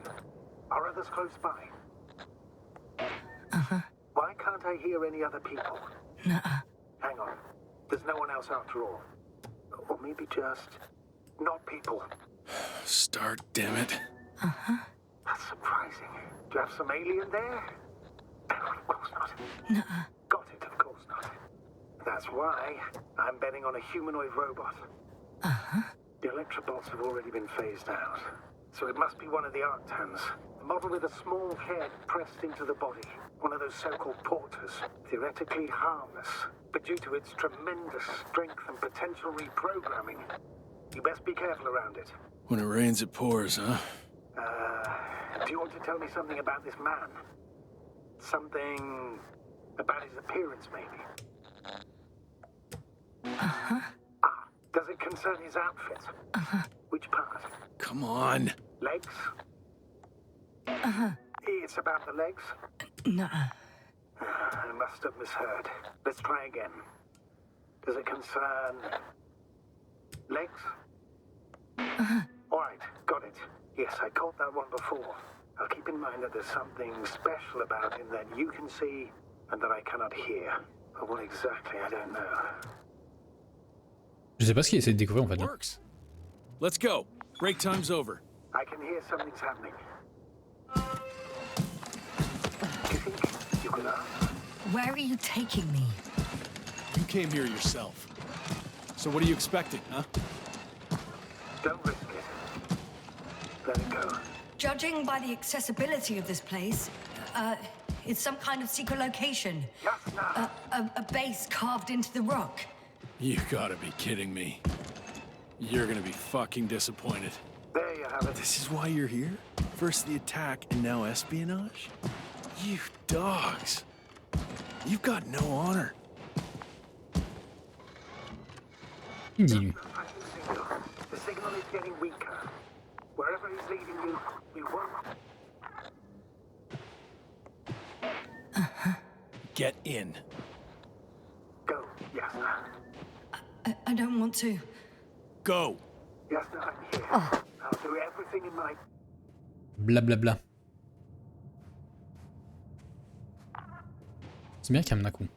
Are others close by? Uh-huh. Why can't I hear any other people? Nuh-uh. Hang on. There's no one else after all. Or maybe just... not people. Start, damn it. Uh-huh. That's surprising. Do you have some alien there? Of course not. Nuh-uh. Got it, of course not. That's why I'm betting on a humanoid robot. Uh-huh. The Electrobots have already been phased out. So it must be one of the Arctans. A model with a small head pressed into the body. One of those so-called porters. Theoretically harmless. But due to its tremendous strength and potential reprogramming, you best be careful around it. When it rains, it pours, huh? Do you want to tell me something about this man? Something about his appearance, maybe? Uh-huh. Ah, does it concern his outfit? Uh-huh. Which part? Come on. Legs? Uh-huh. It's about the legs? Nuh-uh. I must have misheard. Let's try again. Does it concern... legs? Uh-huh. All right, got it. Yes, I caught that one before. I'll keep in mind that there's something special about him that you can see and that I cannot hear. But what exactly, I don't know. Je sais pas ce qu'il essaie de découvrir en fait. Works. Let's go. Break time's over. I can hear something's happening. Do you think you could ask? Where are you taking me? You came here yourself. So what are you expecting, huh? Don't risk it. Let it go. Judging by the accessibility of this place, it's some kind of secret location. Yes, no. A base carved into the rock. You gotta be kidding me. You're gonna be fucking disappointed. There you have it. This is why you're here? First the attack and now espionage? You dogs. You've got no honor. Dis-lui. The signal is getting weaker. Wherever he's leading you, we won't. Get in. Go, yes. I don't want to. Go. Yes, I'm here. I'll do everything in my... Bla bla bla. C'est bien qu'il y a un coup.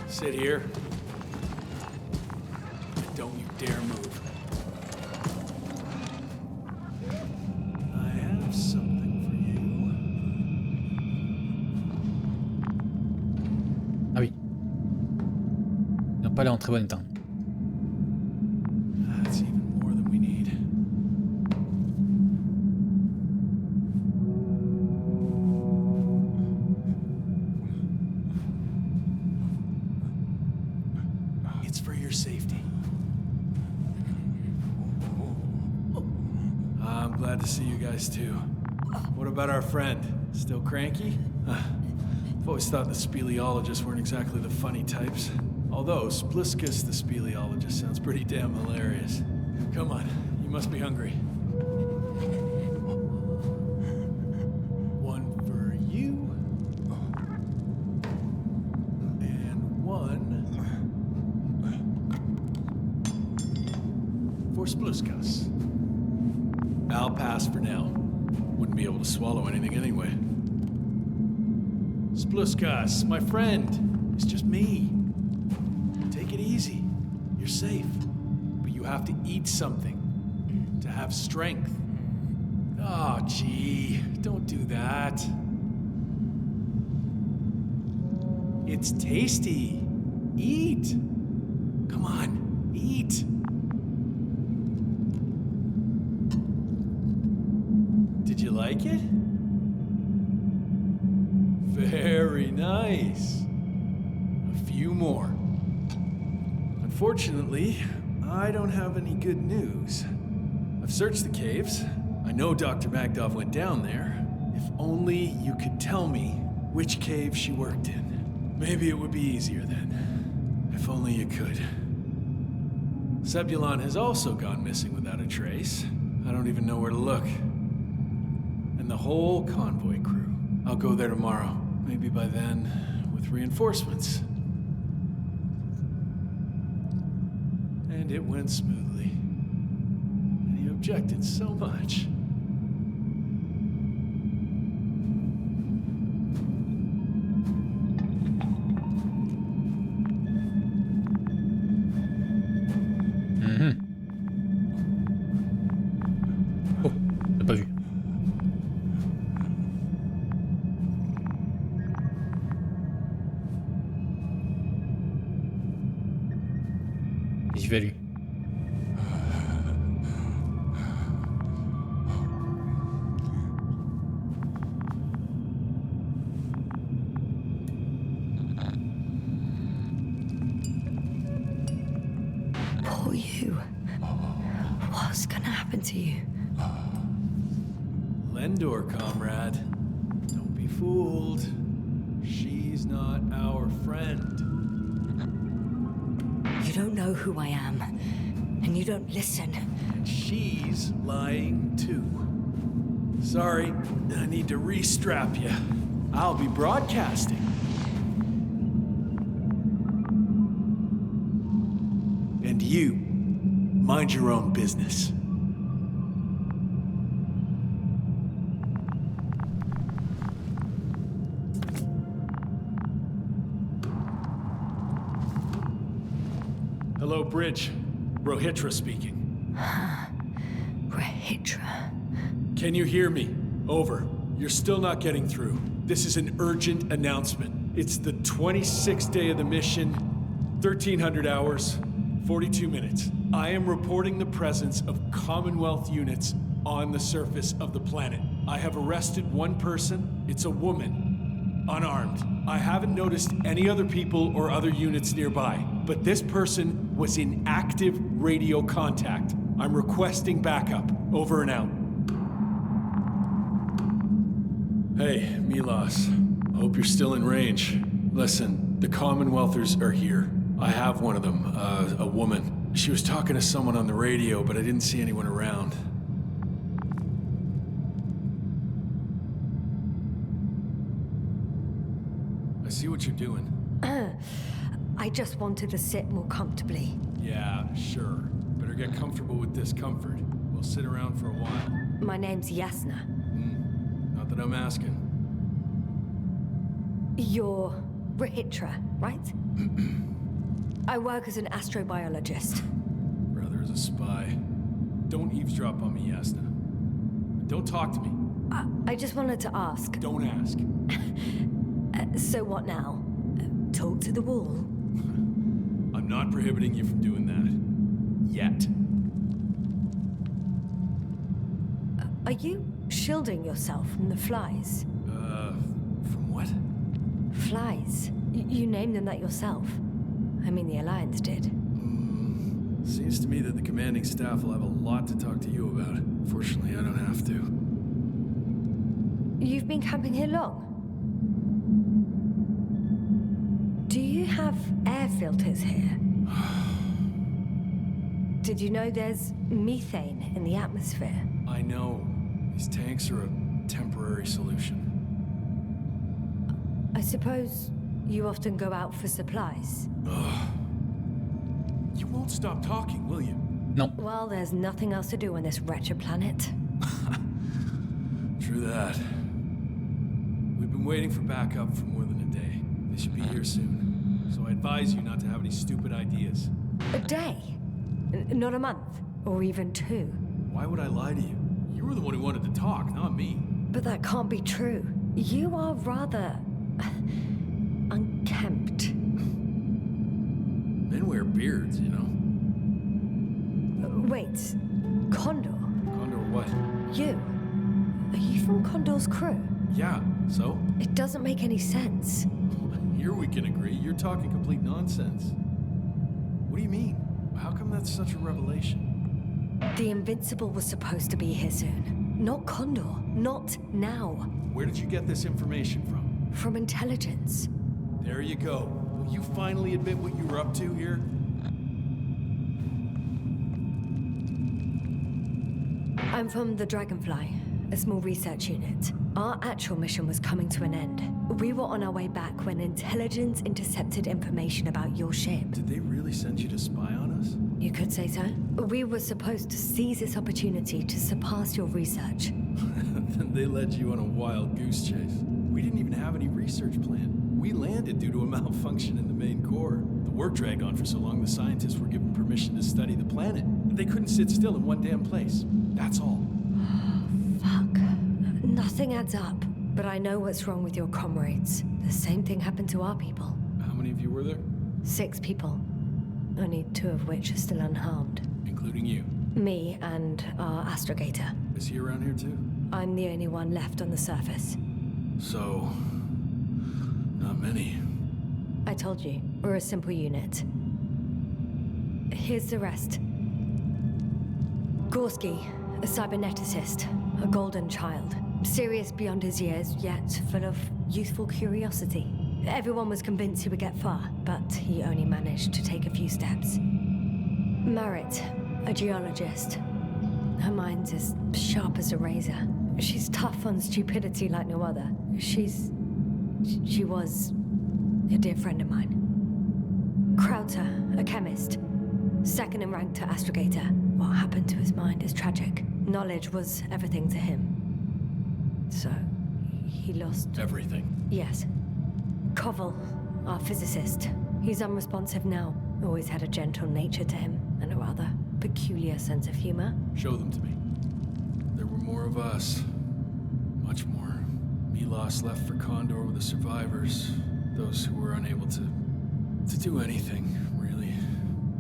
Sit here. And don't you dare move. I have something for you. Ah oui. Il n'a pas l'air en très bon état. That's even more than we need. It's for your safety. I'm glad to see you guys too. What about our friend? Still cranky? I've always thought the speleologists weren't exactly the funny types. Although Spliskus the speleologist sounds pretty damn hilarious. Come on, you must be hungry. One for you. And one for Spliskus. I'll pass for now. Wouldn't be able to swallow anything anyway. Spliskus, my friend. It's just me. Take it easy. You're safe. But you have to eat something to have strength. Oh, gee. Don't do that. It's tasty. Eat. Come on, eat. Did you like it? Very nice. A few more. Unfortunately, I don't have any good news. I've searched the caves. I know Dr. Magdov went down there. If only you could tell me which cave she worked in. Maybe it would be easier then. If only you could. Sebulon has also gone missing without a trace. I don't even know where to look. And the whole convoy crew. I'll go there tomorrow. Maybe by then, with reinforcements. And it went smoothly. And he objected so much. Oh, j'ai pas vu. J'y vais lui. Poor you. What's gonna happen to you? Lendor, comrade. Don't be fooled. She's not our friend. You don't know who I am, and you don't listen. She's lying too. Sorry, I need to re-strap you. I'll be broadcasting. And you, mind your own business. Hello, Bridge. Rohitra speaking. Rohitra. Can you hear me? Over. You're still not getting through. This is an urgent announcement. It's the 26th day of the mission, 1300 hours, 42 minutes. I am reporting the presence of Commonwealth units on the surface of the planet. I have arrested one person. It's a woman, unarmed. I haven't noticed any other people or other units nearby, but this person was in active radio contact. I'm requesting backup. Over and out. Hey, Milos. I hope you're still in range. Listen, the Commonwealthers are here. I have one of them, a woman. She was talking to someone on the radio, but I didn't see anyone around. I see what you're doing. I just wanted to sit more comfortably. Yeah, sure. Better get comfortable with discomfort. We'll sit around for a while. My name's Yasna. Not that I'm asking. You're Rohitra, right? I work as an astrobiologist. Brother is a spy. Don't eavesdrop on me, Yasna. Don't talk to me. I just wanted to ask. Don't ask. So what now? Talk to the wall? I'm not prohibiting you from doing that. Yet. Are you shielding yourself from the flies? From what? Flies. You named them that yourself. I mean, the Alliance did. Seems to me that the commanding staff will have a lot to talk to you about. Fortunately, I don't have to. You've been camping here long? Do you have air filters here? Did you know there's methane in the atmosphere? I know. These tanks are a temporary solution. I suppose you often go out for supplies. You won't stop talking, will you? No. Well, there's nothing else to do on this wretched planet. True that. We've been waiting for backup for more than a day. They should be here soon. So I advise you not to have any stupid ideas. A day? Not a month? Or even 2? Why would I lie to you? You were the one who wanted to talk, not me. But that can't be true. You are rather... unkempt. wear beards, you know. Wait, Condor? Condor what? You? Are you from Condor's crew? Yeah, so? It doesn't make any sense. Here we can agree. You're talking complete nonsense. What do you mean? How come that's such a revelation? The Invincible was supposed to be here soon. Not Condor. Not now. Where did you get this information from? From intelligence. There you go. Will you finally admit what you were up to here? I'm from the Dragonfly, a small research unit. Our actual mission was coming to an end. We were on our way back when intelligence intercepted information about your ship. Did they really send you to spy on us? You could say so. We were supposed to seize this opportunity to surpass your research. Then they led you on a wild goose chase. We didn't even have any research plan. We landed due to a malfunction in the main core. The work dragged on for so long, the scientists were given permission to study the planet. They couldn't sit still in one damn place. That's all. Fuck. Nothing adds up. But I know what's wrong with your comrades. The same thing happened to our people. How many of you were there? 6 people. Only 2 of which are still unharmed. Including you. Me and our astrogator. Is he around here too? I'm the only one left on the surface. So... not many. I told you, we're a simple unit. Here's the rest. Gorski, a cyberneticist, a golden child. Serious beyond his years, yet full of youthful curiosity. Everyone was convinced he would get far, but he only managed to take a few steps. Marit, a geologist. Her mind's as sharp as a razor. She's tough on stupidity like no other. She was a dear friend of mine. Krauter, a chemist. Second in rank to astrogator. What happened to his mind is tragic. Knowledge was everything to him. So, he lost... everything? Yes. Koval, our physicist. He's unresponsive now. Always had a gentle nature to him, and a rather peculiar sense of humor. Show them to me. There were more of us. Much more. Milos left for Condor with the survivors. Those who were unable to do anything, really.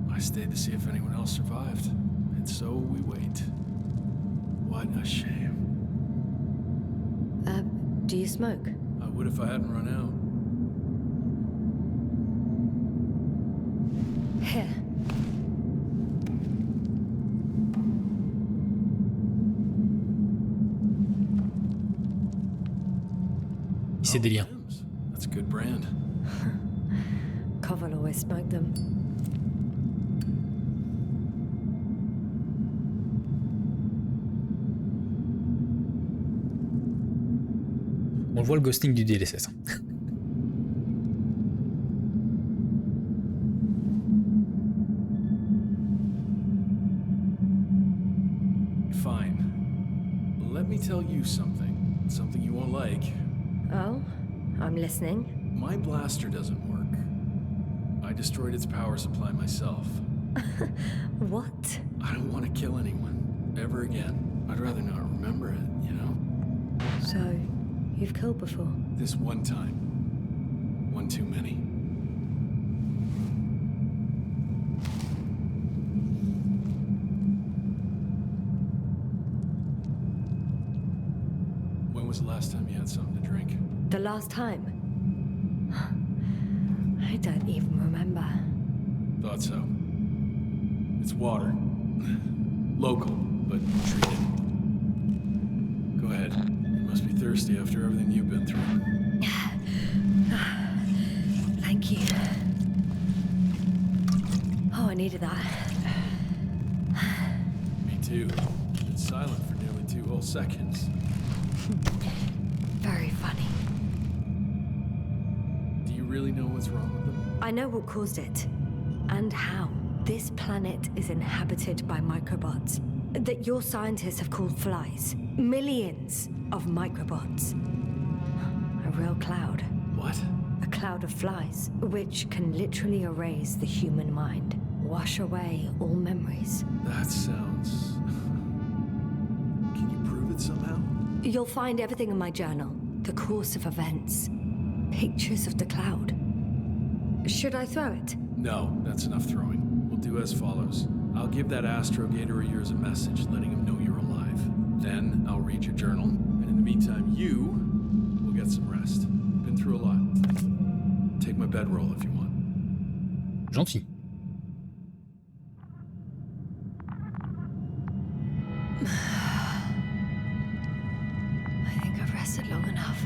I stayed to see if anyone else survived. And so we wait. What a shame. Do you smoke? I would if I hadn't run out. Here. C'est des liens. That's a good brand. Koval always smoked them. On voit le ghosting du DLSS. Fine. Let me tell you something. Something you won't like. Oh? I'm listening. My blaster doesn't work. I destroyed its power supply myself. What? I don't want to kill anyone. Ever again. I'd rather not remember it, you know? So, you've killed before? This one time. One too many. When was the last time you had something to drink? The last time? I don't even remember. Thought so. It's water. Local, but treated. Go ahead. You must be thirsty after everything you've been through. Thank you. Oh, I needed that. Me too. Been silent for nearly 2 whole seconds. Very funny. Do you really know what's wrong with them? I know what caused it. And how. This planet is inhabited by microbots that your scientists have called flies. Millions of microbots. A real cloud. What? A cloud of flies, which can literally erase the human mind. Wash away all memories. That sounds... Can you prove it somehow? You'll find everything in my journal. The course of events. Pictures of the cloud. Should I throw it? No, that's enough throwing. We'll do as follows. I'll give that astrogator of yours a message letting him know you're alive. Then I'll read your journal, and in the meantime, you will get some rest. You've been through a lot. Take my bedroll if you want. Gentil. I think I've rested long enough.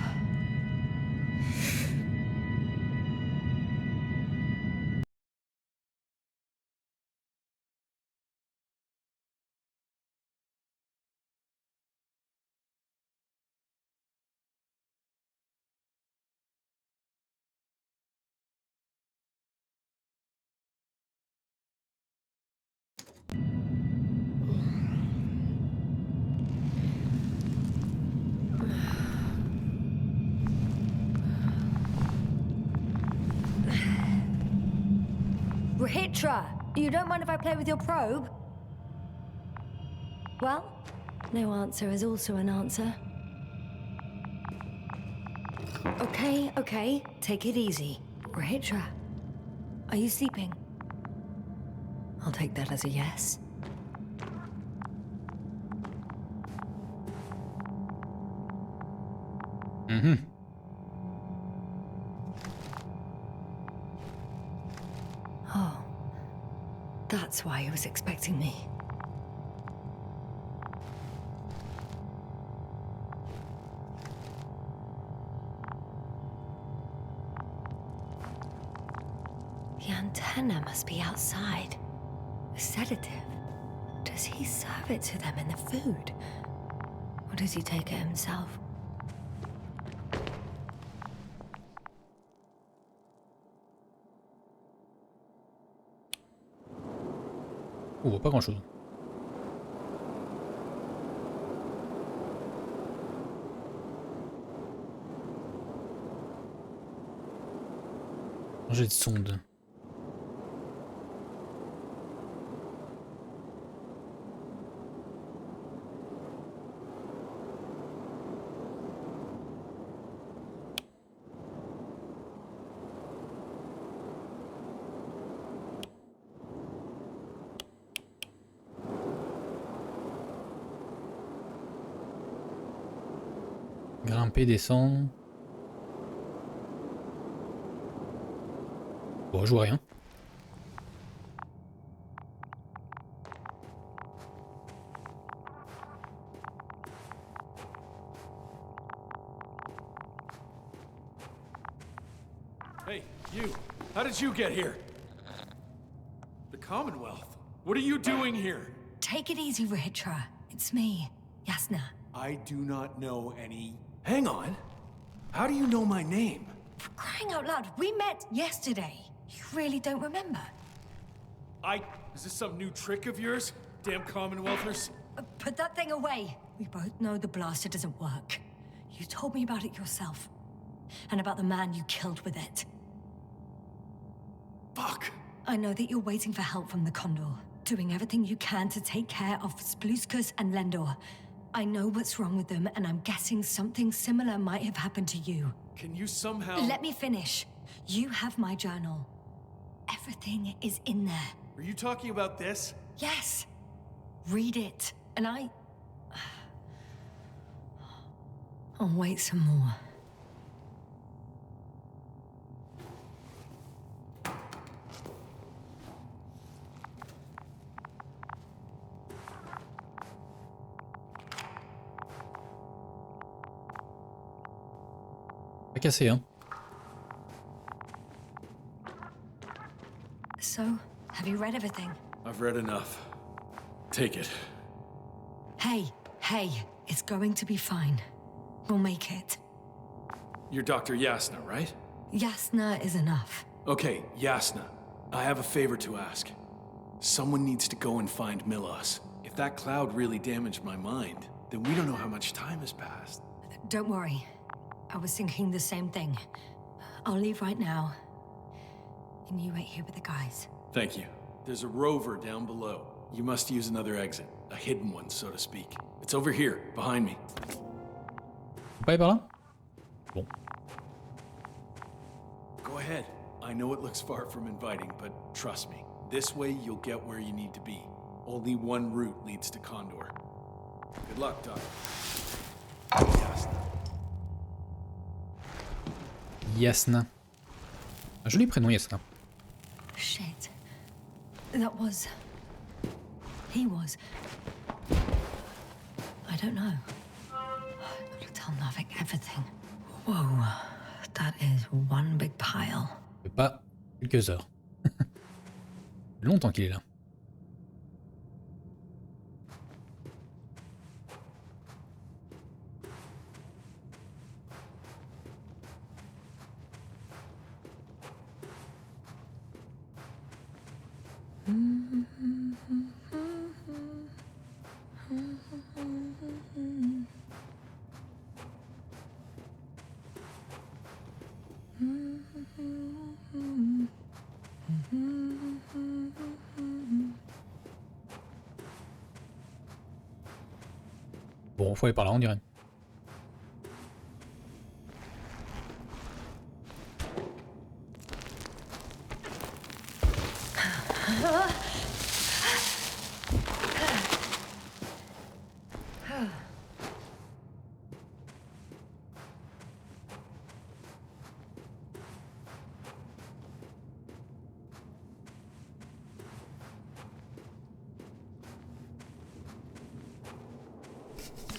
Hitra, you don't mind if I play with your probe? Well, no answer is also an answer. Okay, take it easy. Hitra, are you sleeping? I'll take that as a yes. Mm-hmm. Oh, that's why he was expecting me. The antenna must be outside. A sedative. Does he serve it to them in the food? Or does he take it himself? Oh, pas grand-chose. J'ai de sonde. Grimper, descendre. Bon, je vois rien. Hey, you! How did you get here? The Commonwealth? What are you doing here? Take it easy, Rihitra. It's me, Yasna. I do not know any... Hang on. How do you know my name? For crying out loud, we met yesterday. You really don't remember? Is this some new trick of yours? Damn Commonwealthers? Put that thing away. We both know the blaster doesn't work. You told me about it yourself. And about the man you killed with it. Fuck. I know that you're waiting for help from the Condor. Doing everything you can to take care of Spluskus and Lendor. I know what's wrong with them, and I'm guessing something similar might have happened to you. Can you somehow... Let me finish. You have my journal. Everything is in there. Are you talking about this? Yes. Read it. And I'll wait some more. Pas cassé, hein. So, have you read everything? I've read enough. Take it. Hey, it's going to be fine. We'll make it. You're Dr. Yasna, right? Yasna is enough. Okay, Yasna. I have a favor to ask. Someone needs to go and find Milos. If that cloud really damaged my mind, then we don't know how much time has passed. Don't worry. I was thinking the same thing. I'll leave right now. And you wait here with the guys. Thank you. There's a rover down below. You must use another exit. A hidden one, so to speak. It's over here, behind me. Pas par là? Bon. Go ahead. I know it looks far from inviting, but trust me, this way you'll get where you need to be. Only one route leads to Condor. Good luck, Doc. Yasna. Un joli prénom, Yasna. Shit. That was... He was... I don't know. I've got to tell Navik everything. Whoa. That is one big pile. Pas quelques heures. Longtemps qu'il est là. Bon, faut aller par là, on dirait.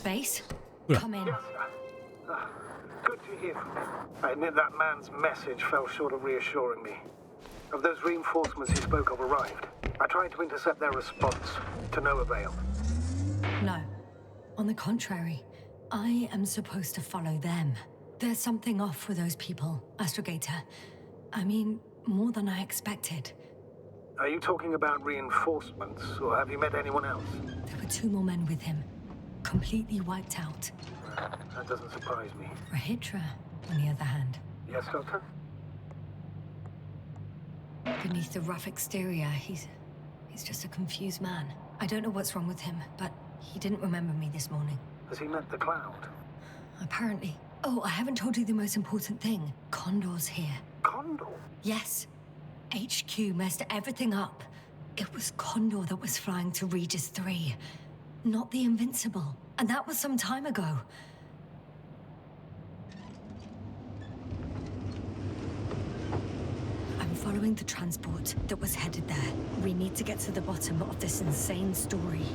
Base? Oula. Come in. Yes, sir. Good to hear from you. I admit that man's message fell short of reassuring me. Of those reinforcements he spoke of arrived. I tried to intercept their response, to no avail. No. On the contrary, I am supposed to follow them. There's something off with those people, Astrogator. I mean, more than I expected. Are you talking about reinforcements, or have you met anyone else? There were 2 more men with him. Completely wiped out. That doesn't surprise me. Rahitra, on the other hand. Yes, Doctor? Beneath the rough exterior, he's just a confused man. I don't know what's wrong with him, but he didn't remember me this morning. Has he met the Cloud? Apparently. Oh, I haven't told you the most important thing. Condor's here. Condor? Yes. HQ messed everything up. It was Condor that was flying to Regis 3. Not the Invincible. And that was some time ago. I'm following the transport that was headed there. We need to get to the bottom of this insane story.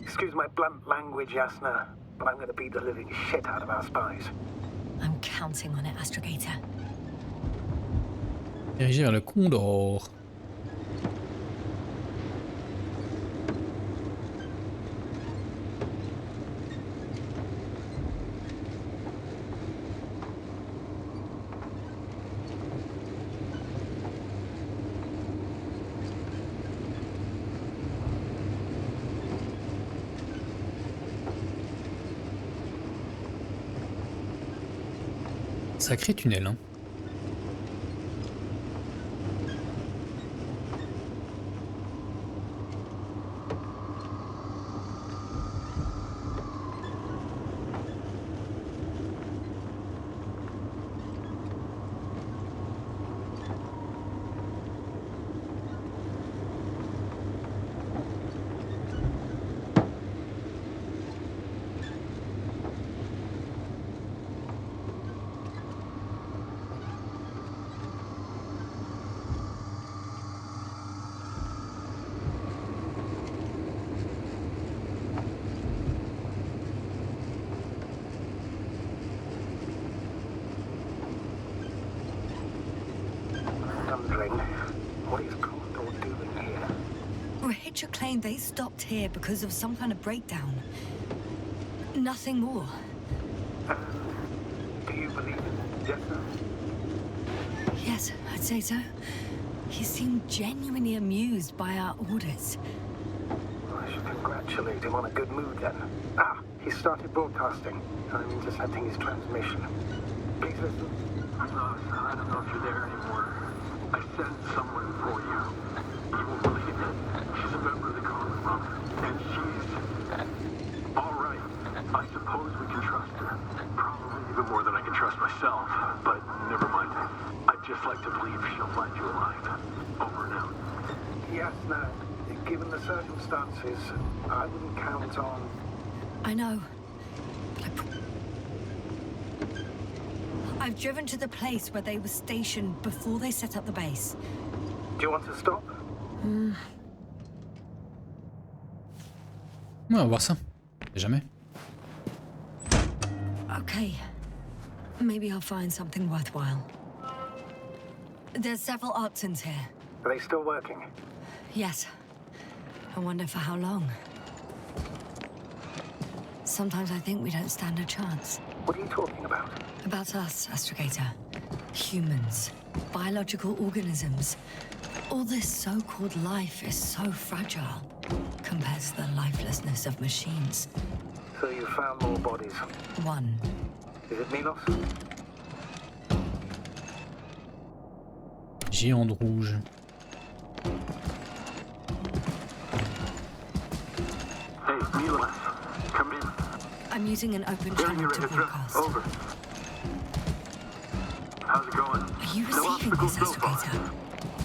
Excuse my blunt language, Yasna, but I'm gonna beat the living shit out of our spies. I'm counting on it, Astrogator. Dirigé vers le Condor. Sacré tunnel, hein. Rahitra claimed they stopped here because of some kind of breakdown. Nothing more. Do you believe it, Yasna? Yes, I'd say so. He seemed genuinely amused by our orders. I should congratulate him on a good mood then. Ah, he started broadcasting. I'm intercepting his transmission. Please listen. I don't know if you're there anymore. I sent someone for you. You won't believe it. She's a member of the Convoi. And she's... all right. I suppose we can trust her. Probably even more than I can trust myself. But never mind. circumstances, I wouldn't count on... I know. I've driven to the place where they were stationed before they set up the base. Do you want to stop? On va voir ça. Jamais. Okay. Maybe I'll find something worthwhile. There's several Arctons here. Are they still working? Yes. I wonder for how long. Sometimes I think we don't stand a chance. What are you talking about? About us, Astrogator. Humans. Biological organisms. All this so-called life is so fragile compared to the lifelessness of machines. So you found more bodies? One. Is it Milos? Géante rouge. Hey, Milos, come in. I'm using an open channel to broadcast. Over. How's it going? Are you receiving this, Astrogator?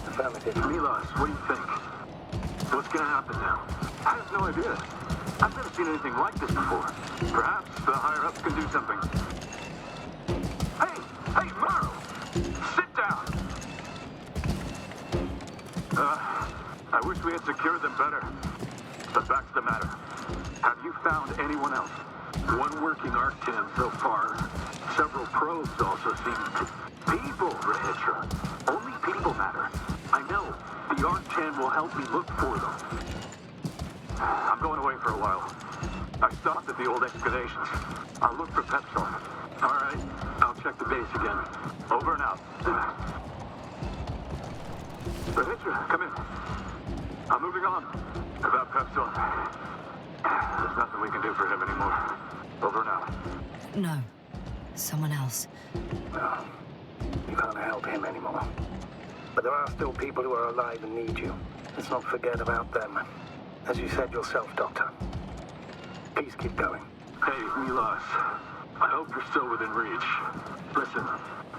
Affirmative. Milos, what do you think? What's gonna happen now? I have no idea. I've never seen anything like this before. Perhaps the higher-ups can do something. Hey, Morrow! Sit down! I wish we had secured them better. But back to the matter. Have you found anyone else? One working Arctan so far. Several probes also seem to... People, Rahitra. Only people matter. I know. The Arctan will help me look for them. I'm going away for a while. I stopped at the old excavations. I'll look for Pepsol. All right, I'll check the base again. Over and out. Rahitra, come in. I'm moving on. About Pepsol. There's nothing we can do for him anymore. Over and out. No. Someone else. No. You can't help him anymore. But there are still people who are alive and need you. Let's not forget about them. As you said yourself, Doctor. Please keep going. Hey, Milos. I hope you're still within reach. Listen,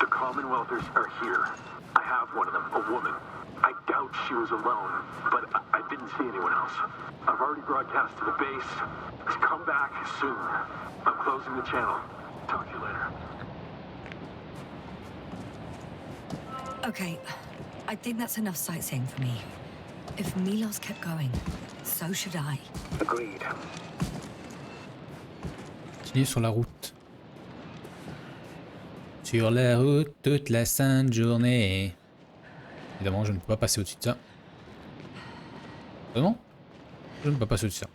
the Commonwealthers are here. I have one of them, a woman. I doubt she was alone, but I didn't see anyone else. I've already broadcast to the base. Just come back soon. I'm closing the channel. Talk to you later. Okay, I think that's enough sightseeing for me. If Milos kept going, so should I. Agreed. Continuez sur la route. Sur la route toute la sainte journée. Évidemment, je ne peux pas passer au-dessus de ça. Vraiment? Je ne peux pas passer au-dessus de ça.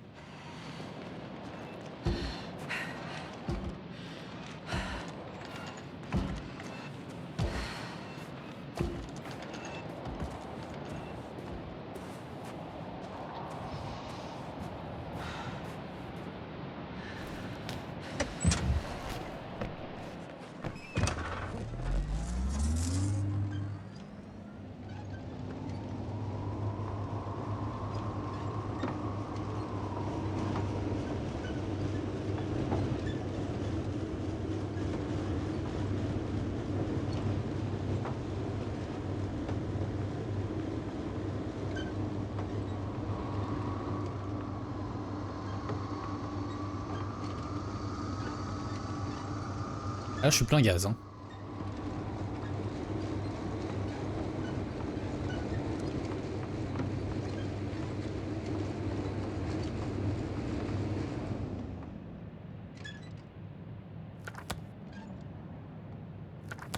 Là, je suis plein gaz, hein.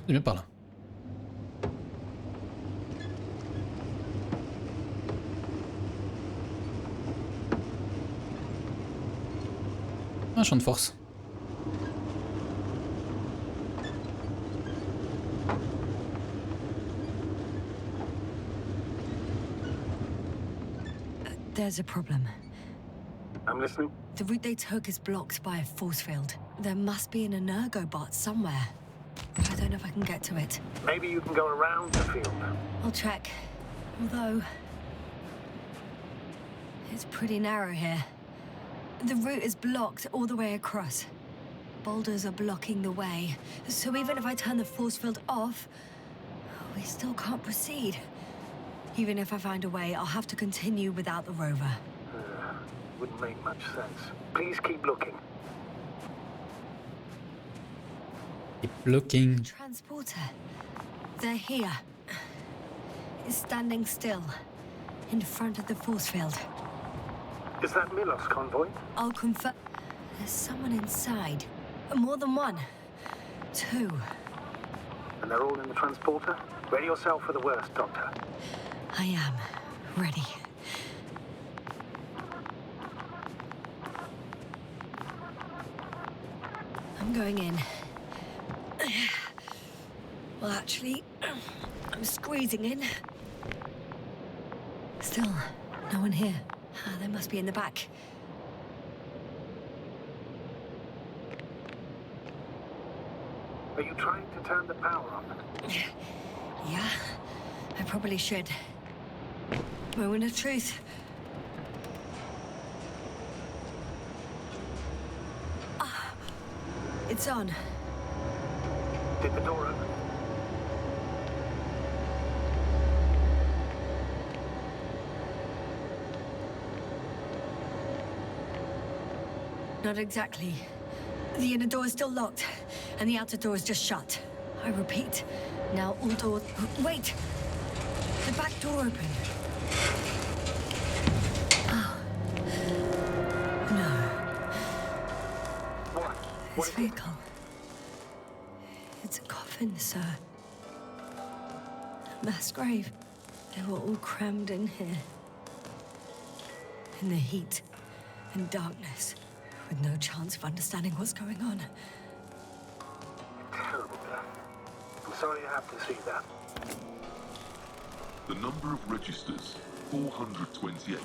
C'est bien par là. Un champ de force. There's a problem. I'm listening. The route they took is blocked by a force field. There must be an energobot somewhere. I don't know if I can get to it. Maybe you can go around the field. I'll check. Although... it's pretty narrow here. The route is blocked all the way across. Boulders are blocking the way. So even if I turn the force field off, we still can't proceed. Even if I find a way, I'll have to continue without the rover. wouldn't make much sense. Please keep looking. Keep looking. Transporter. They're here. It's standing still. In front of the force field. Is that Milos' convoy? I'll confirm. There's someone inside. More than one. Two. And they're all in the transporter? Ready yourself for the worst, Doctor. I am. Ready. I'm going in. Well, actually, I'm squeezing in. Still, no one here. They must be in the back. Are you trying to turn the power on? Yeah, I probably should. Moment of truth. It's on. Did the door open? Not exactly. The inner door is still locked, and the outer door is just shut. I repeat, now all doors... Wait! The back door opened. Oh. No. What? This vehicle. It's a coffin, sir. A mass grave. They were all crammed in here. In the heat and darkness. With no chance of understanding what's going on. Terrible. I'm sorry you have to see that. The number of registers, 428.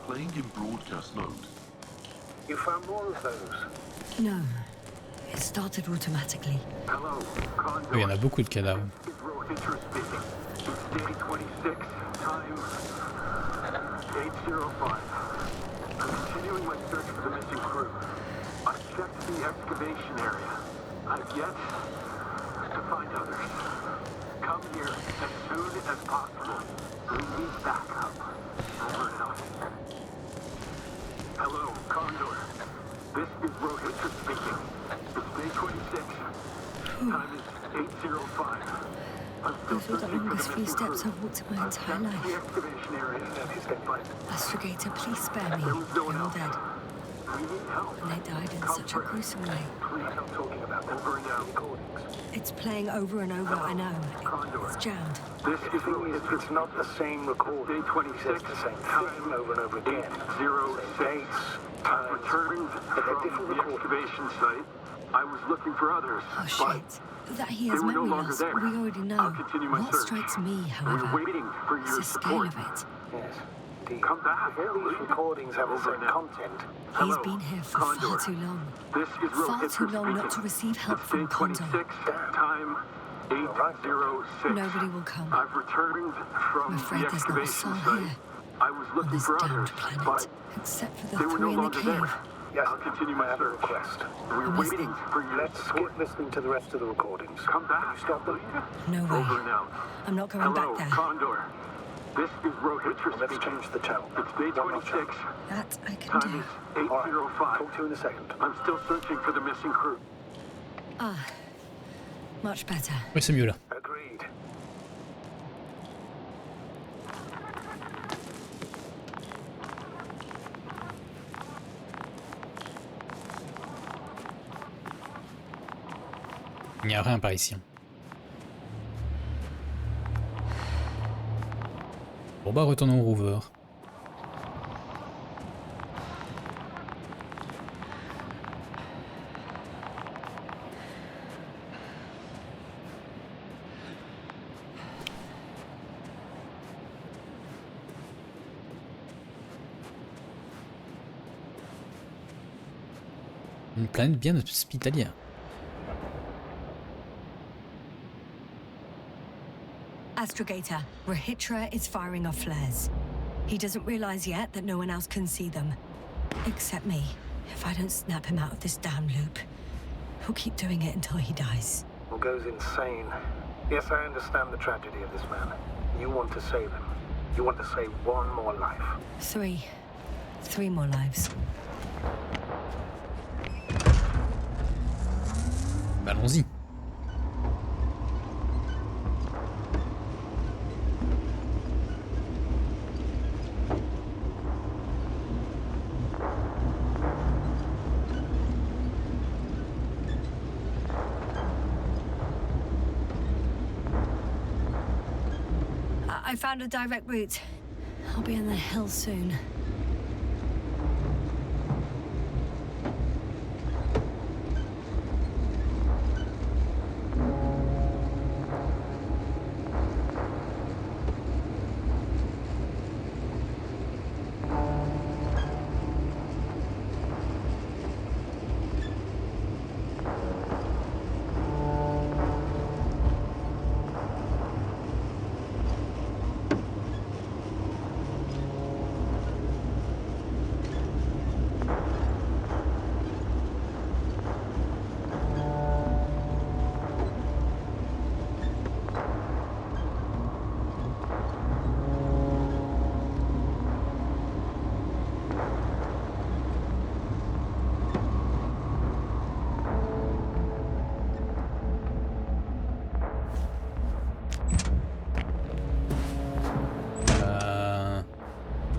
Playing in broadcast mode. You found more of those? No. It started automatically. Hello, Condor. Il y en a beaucoup de cadavres. Speaking. It's day 26, time 8:05. I'm continuing my search for the missing crew. I've checked the excavation area. I've yet to find others. Come here as soon as possible. We need backup. Over and out. Hello, Condor. This is Rohitra speaking. It's day 26. Time is 8:05. Those were the longest few steps I've walked in my entire life. The excavation area. Astrogator, please spare me. They're all dead. And they died in such a gruesome way. It's playing over and over, I know. It's jammed. This is it's not the same recording. Day 26, the same thing over and over again. 8:06. I've returned from the excavation site. I was looking for others. Oh, shit. That he has memory loss, we already know. I'll continue my what search. strikes me, however, We're waiting for is your the scale support. of it. Yes. Come back. If all these recordings have the same content. He's been here for far too long. This is Far too long not to receive help it's from day Condor. 26, time 8:06. Nobody will come. I've returned from I'm afraid the there's not a excavation soul site. here. I was On looking this for damned others, planet. but Except for the they were no three in the longer cave. there. Yes, I'll continue my I have a search. request. We're I'm waiting listening. for your Let's support. skip listening to the rest of the recordings. Come back. Can you stop them? No Over way. and out. I'm not going Hello, back there. Condor. This is Rohitra Let's speaking. change the channel. It's day One more 26. That I can Time do. is All right, 8:05. talk to you in a second. I'm still searching for the missing crew. Ah, much better. Oui, c'est mieux là. Agreed. Il n'y a rien par ici. Bon bah retournons au rover. Une planète bien hospitalière. Astrogator, Rohitra is firing off flares. He doesn't realize yet that no one else can see them. Except me. If I don't snap him out of this damn loop, he'll keep doing it until he dies. Or goes insane. Yes, I understand the tragedy of this man. You want to save him. You want to save one more life. Three. 3 more lives. Bah, allons-y. I found a direct route. I'll be in the hills soon.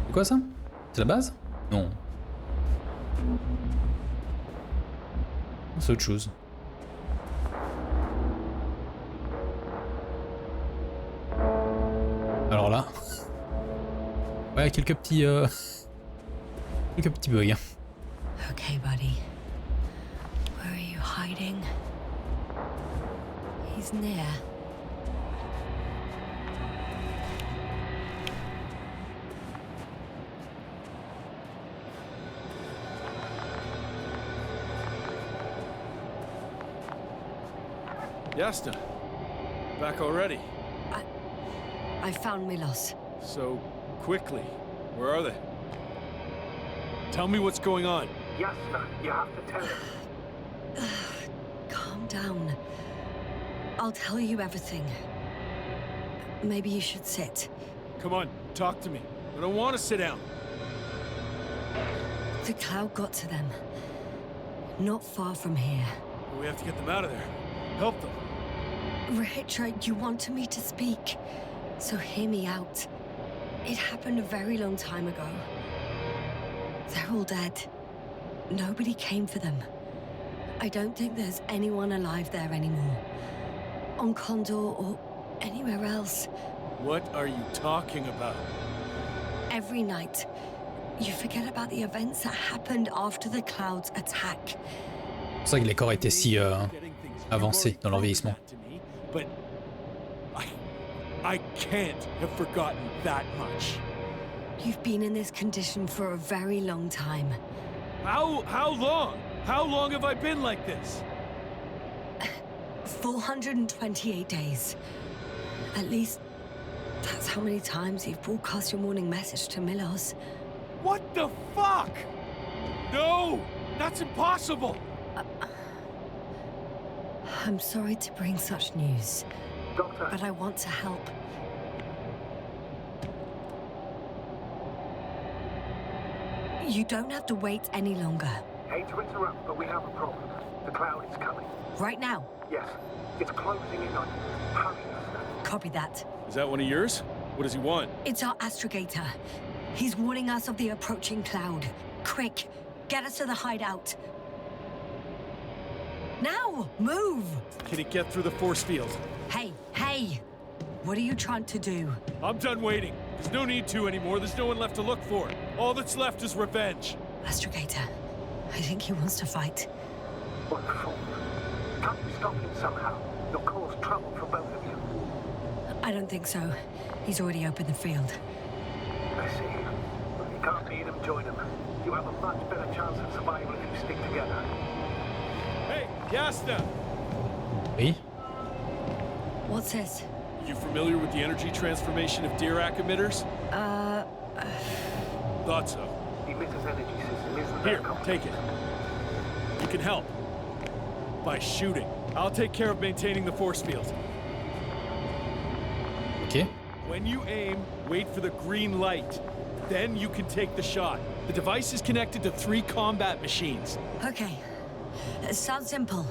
C'est quoi ça? C'est la base? Non. C'est autre chose. Alors là... Ouais, quelques petits bugs. Okay, buddy. Where are you hiding? He's near. Yasta, back already. I found Milos. So quickly. Where are they? Tell me what's going on. Yasta, you have to tell us. Calm down. I'll tell you everything. Maybe you should sit. Come on, talk to me. I don't want to sit down. The cloud got to them. Not far from here. We have to get them out of there. Help them. Rahitra, you wanted me to speak, so hear me out. It happened a very long time ago. They're all dead. Nobody came for them. I don't think there's anyone alive there anymore. On Condor or anywhere else. What are you talking about? Every night, you forget about the events that happened after the cloud's attack. C'est pour ça que les corps étaient si avancés dans leur vieillissement. But I can't have forgotten that much. You've been in this condition for a very long time. How long? How long have I been like this? 428 days. At least, that's how many times you've broadcast your morning message to Milos. What the fuck? No! That's impossible! I'm sorry to bring such news, Doctor. but I want to help. You don't have to wait any longer. Hate to interrupt, but we have a problem. The cloud is coming. Right now? Yes. It's closing in on you. Hurry, Yasta. Copy that. Is that one of yours? What does he want? It's our astrogator. He's warning us of the approaching cloud. Quick, get us to the hideout. Now, move! Can he get through the force field? Hey, hey! What are you trying to do? I'm done waiting. There's no need to anymore. There's no one left to look for. All that's left is revenge. Astrogator, I think he wants to fight. What for? Can't you stop him somehow? You'll cause trouble for both of you. I don't think so. He's already opened the field. I see. Well, you can't beat him, join him. You have a much better chance of survival if you stick together. Hey, Yasta! Oui? What's this? You familiar with the energy transformation of Dirac emitters? Thought so. The emitter's energy system isn't Here, that complex. take it. You can help. By shooting. I'll take care of maintaining the force field. Ok. When you aim, wait for the green light. Then you can take the shot. The device is connected to 3 combat machines. Okay. It sounds simple.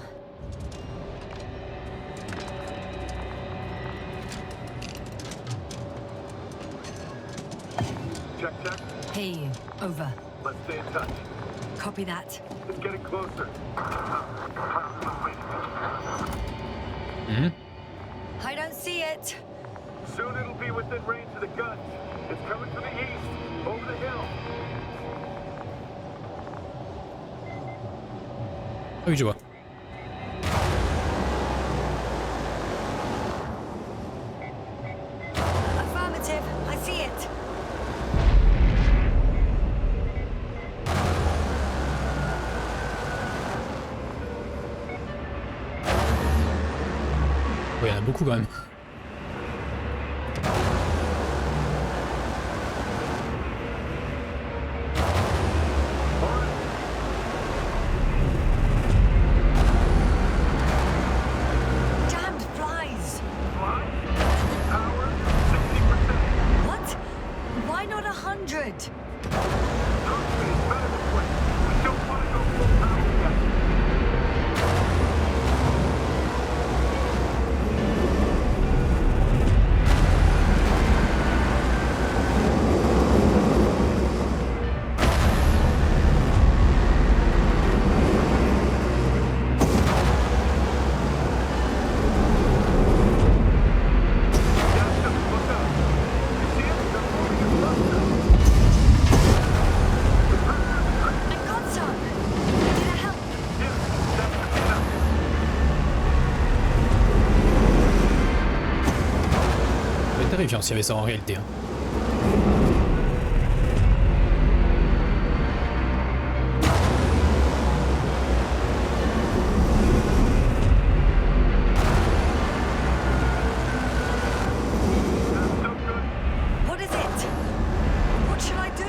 Check, check. Hear you. Over. Let's stay in touch. Copy that. It's getting closer. I don't see it. Soon it'll be within range of the gun. It's coming from the east, over the hill. Ah oui, je vois. Affirmative. I see it. Oui, il y en a beaucoup quand même. Damned flies. Power, 60%. What? Why not 100? Trust me, it's better this way. We don't want to go full power yet. I got some. Did it help? C'est terrifiant s'il y avait ça en réalité. Hein. What is it? What should I do?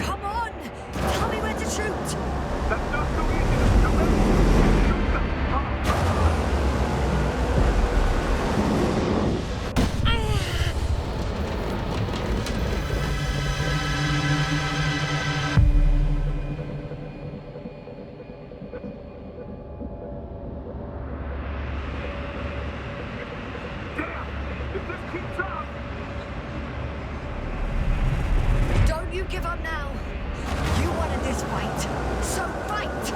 Come on! Tell me where to shoot! That's not so easy. Come on. If this keeps up, Don't you give up now! You wanted this fight, so fight!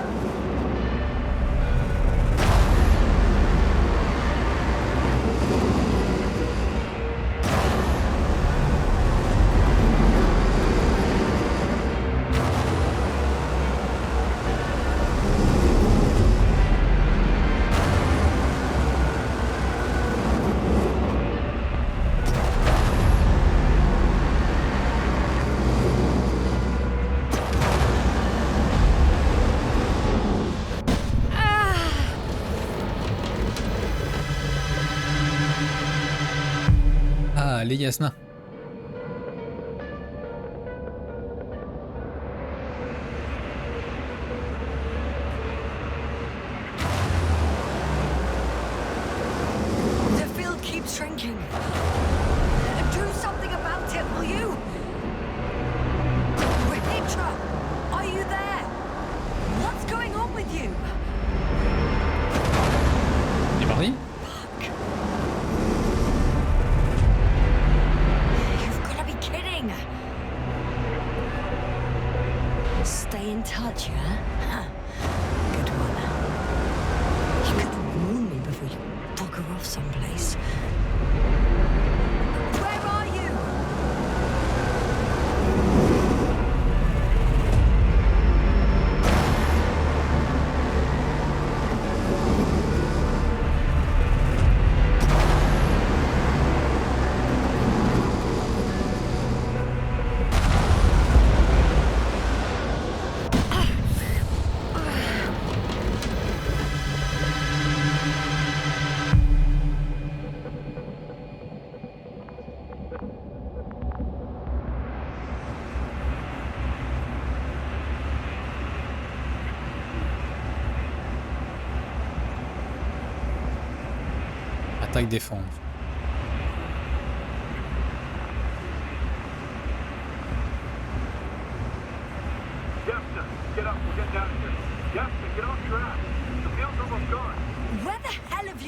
Ah, les Yasna. The field keeps shrinking. Do something about it, will you? Rachel, are you there? What's going on with you? Il est parti? You've got to be kidding. Stay in touch, yeah? Huh. Good one. You could have warned me before you bugger off someplace. Where are you? Attaque défense.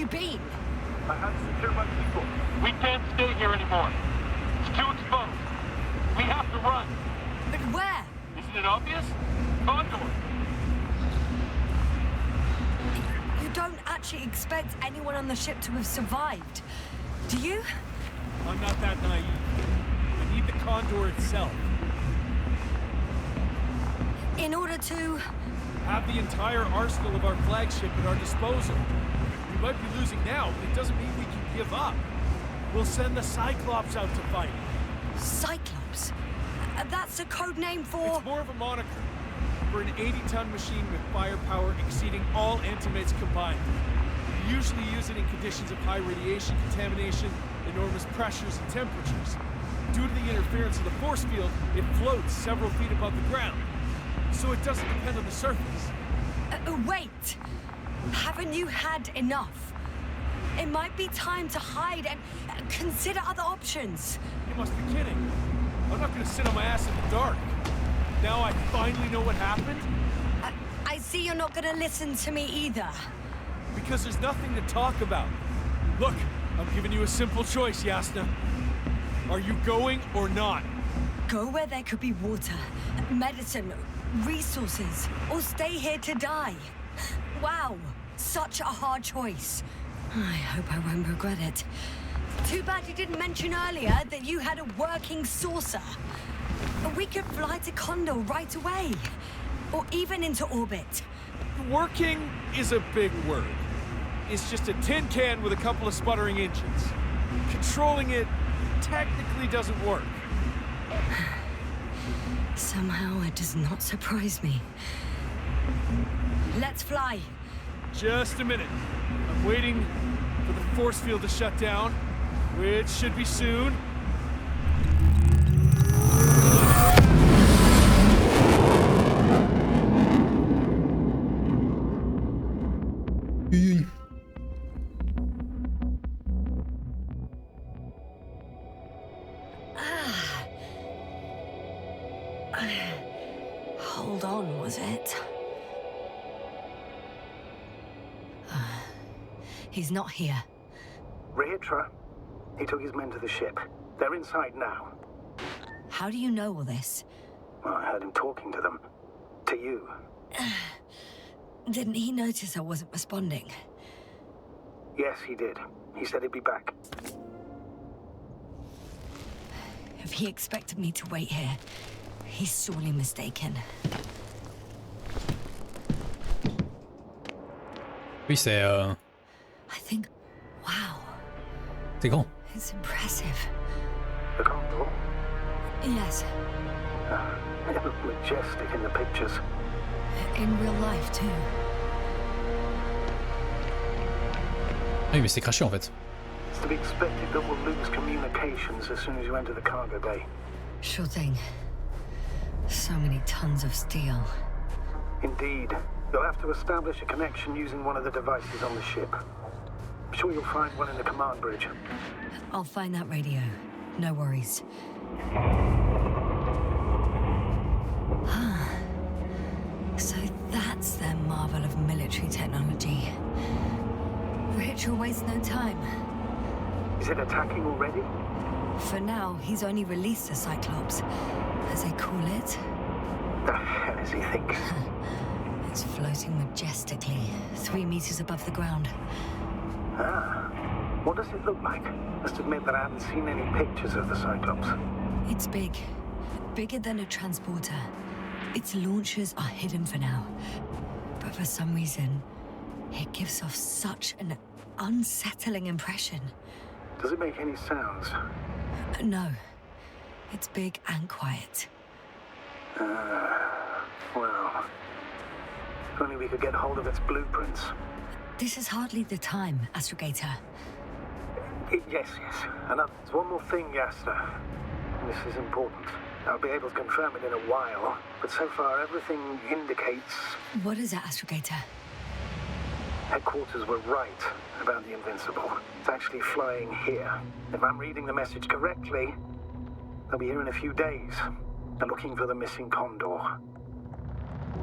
you been? I had to secure my people. We can't stay here anymore. It's too exposed. We have to run. But where? Isn't it obvious? Condor. You don't actually expect anyone on the ship to have survived, do you? I'm not that naive. I need the Condor itself. In order to... Have the entire arsenal of our flagship at our disposal. We might be losing now, but it doesn't mean we can give up. We'll send the Cyclops out to fight. Cyclops? That's a code name for... It's more of a moniker. For an 80-ton machine with firepower exceeding all antimates combined. We usually use it in conditions of high radiation contamination, enormous pressures and temperatures. Due to the interference of the force field, it floats several feet above the ground. So it doesn't depend on the surface. Wait! Haven't you had enough? It might be time to hide and consider other options. You must be kidding. I'm not gonna sit on my ass in the dark. Now I finally know what happened? I see you're not gonna listen to me either. Because there's nothing to talk about. Look, I'm giving you a simple choice, Yasna. Are you going or not? Go where there could be water, medicine, resources, or stay here to die. Wow, such a hard choice. I hope I won't regret it. Too bad you didn't mention earlier that you had a working saucer. We could fly to Condor right away, or even into orbit. Working is a big word. It's just a tin can with a couple of sputtering engines. Controlling it technically doesn't work. Somehow it does not surprise me. Let's fly. Just a minute. I'm waiting for the force field to shut down, which should be soon. Hold on, was it? He's not here. Ritra. He took his men to the ship. They're inside now. How do you know all this? Well, I heard him talking to them. To you. Didn't he notice I wasn't responding? Yes, he did. He said he'd be back. If he expected me to wait here, he's sorely mistaken. Oui, c'est I think... Wow. C'est grand. It's impressive. The Condor? Yes. It looked majestic in the pictures. In real life, too. Oui, mais c'est craché en fait. It's to be expected that we'll lose communications as soon as you enter the cargo bay. Sure thing. So many tons of steel. Indeed. You'll have to establish a connection using one of the devices on the ship. I'm sure you'll find one in the command bridge. I'll find that radio. No worries. So that's their marvel of military technology. Ritual wastes no time. Is it attacking already? For now, he's only released the Cyclops, as they call it. The hell does he think? It's floating majestically, 3 meters above the ground. Ah. What does it look like? Must admit that I haven't seen any pictures of the Cyclops. It's big. Bigger than a transporter. Its launchers are hidden for now. But for some reason, it gives off such an unsettling impression. Does it make any sounds? No. It's big and quiet. Well... If only we could get hold of its blueprints. This is hardly the time, Astrogator. Yes. And there's one more thing, Yasna. This is important. I'll be able to confirm it in a while, but so far everything indicates... What is it, Astrogator? Headquarters were right about the Invincible. It's actually flying here. If I'm reading the message correctly, they'll be here in a few days. They're looking for the missing Condor.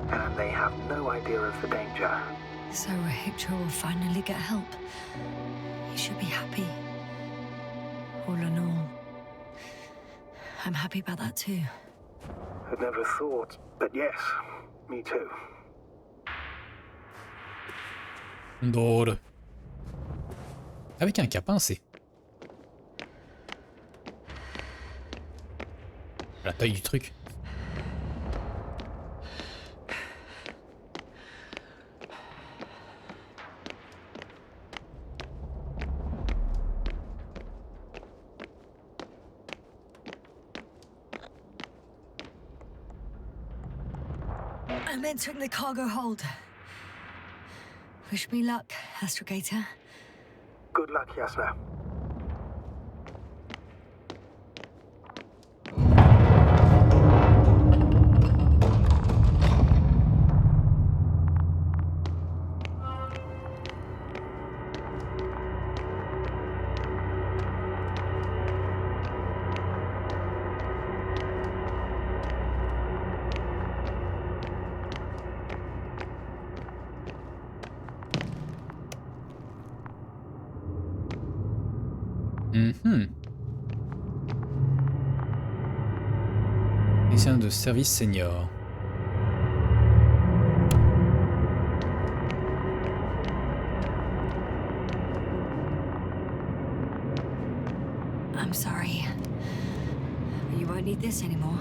And they have no idea of the danger. So Rahitra will finally get help. You should be happy. All in all, I'm happy about that too. I'd never thought, but yes, me too. Condor. Avec un cap pincé. La taille du truc. I'm entering the cargo hold. Wish me luck, Astrogator. Good luck, Yasna. Technicien de service senior. I'm sorry. You won't need this anymore.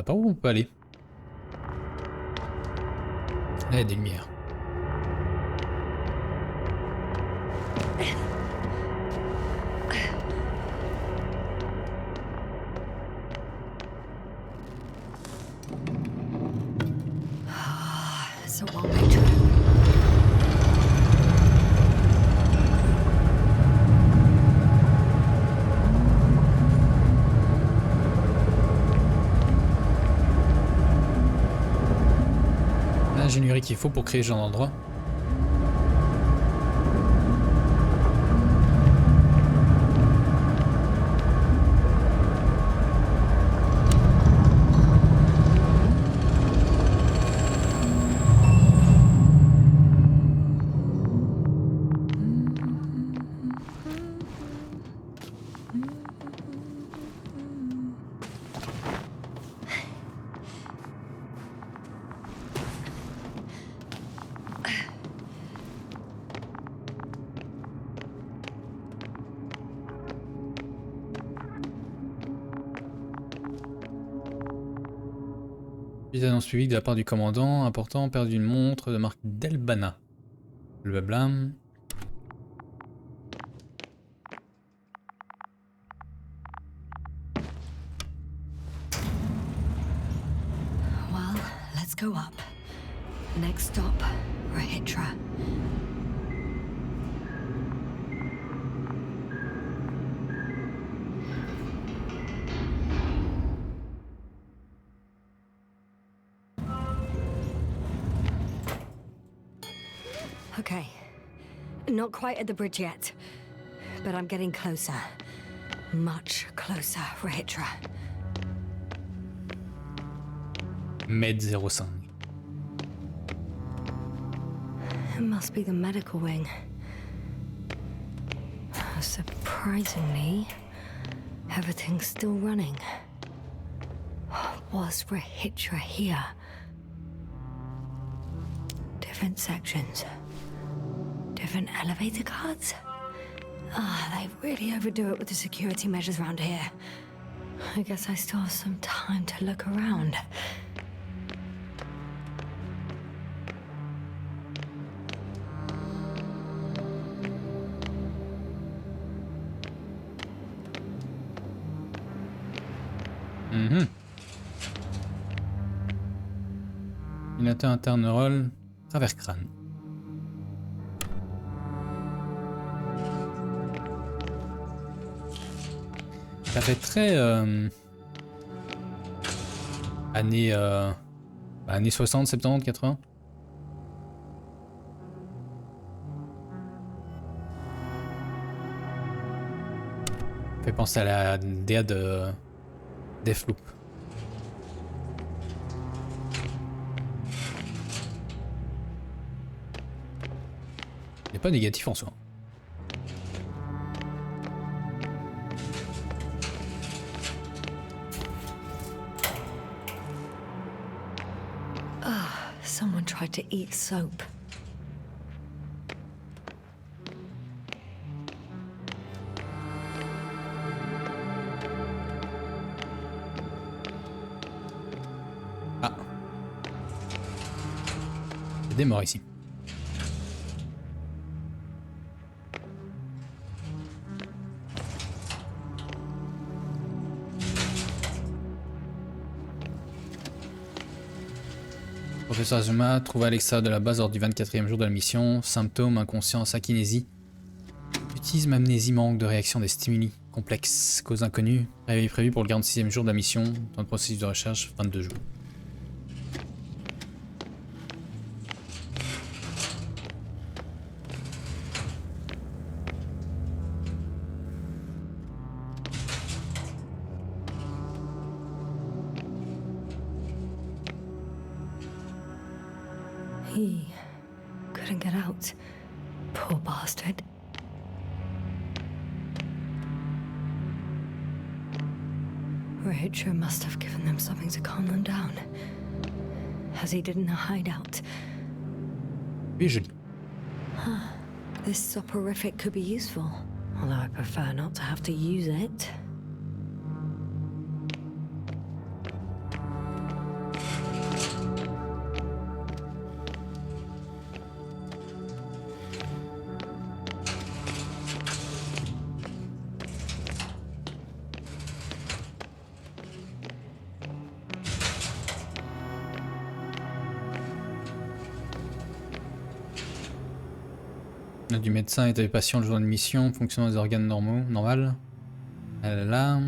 Par où on peut aller? Là, il y a des lumières. It's a one-way trip. L'ingénierie qu'il faut pour créer ce genre d'endroit. Petite annonce publique de la part du commandant, important, perdu une montre de marque Delbana. Blablabla. Well, let's go up. Next stop, Rahitra. Okay. Not quite at the bridge yet, but I'm getting closer. Much closer, Rahitra. Med 05. It must be the medical wing. Surprisingly, everything's still running. Was Rahitra here? Different sections. Different elevator cards? They really overdo it with the security measures around here. I guess I still have some time to look around. Ordinateur interne rôle, travers crâne. Ça fait très années 60, 70, 80. Ça fait penser à la DA de Deathloop. Il n'est pas négatif en soi. Someone tried to eat soap. Ah. Il y a des morts ici. Professeur Azuma trouvé à l'extérieur de la base lors du 24e jour de la mission. Symptômes, inconscience, akinésie. Mutisme, amnésie, manque de réaction des stimuli complexes. Cause inconnue. Réveil prévu pour le 46e jour de la mission. Temps de processus de recherche, 22 jours. He couldn't get out. Poor bastard. Richard must have given them something to calm them down, as he did in a hideout. Oui, joli. Huh. This soporific could be useful, although I prefer not to have to use it. Note du médecin, état du patient le jour de mission, fonctionnement des organes normaux, normal. Ah là là.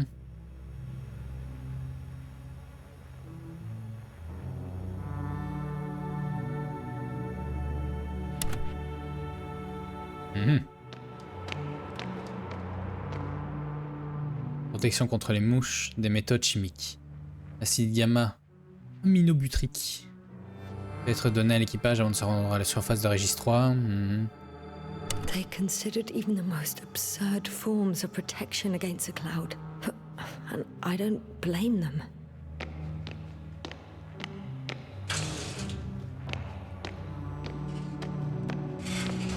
Protection contre les mouches, des méthodes chimiques. Acide gamma aminobutrique. Peut être donné à l'équipage avant de se rendre à la surface de Régis 3. They considered even the most absurd forms of protection against a cloud. And I don't blame them.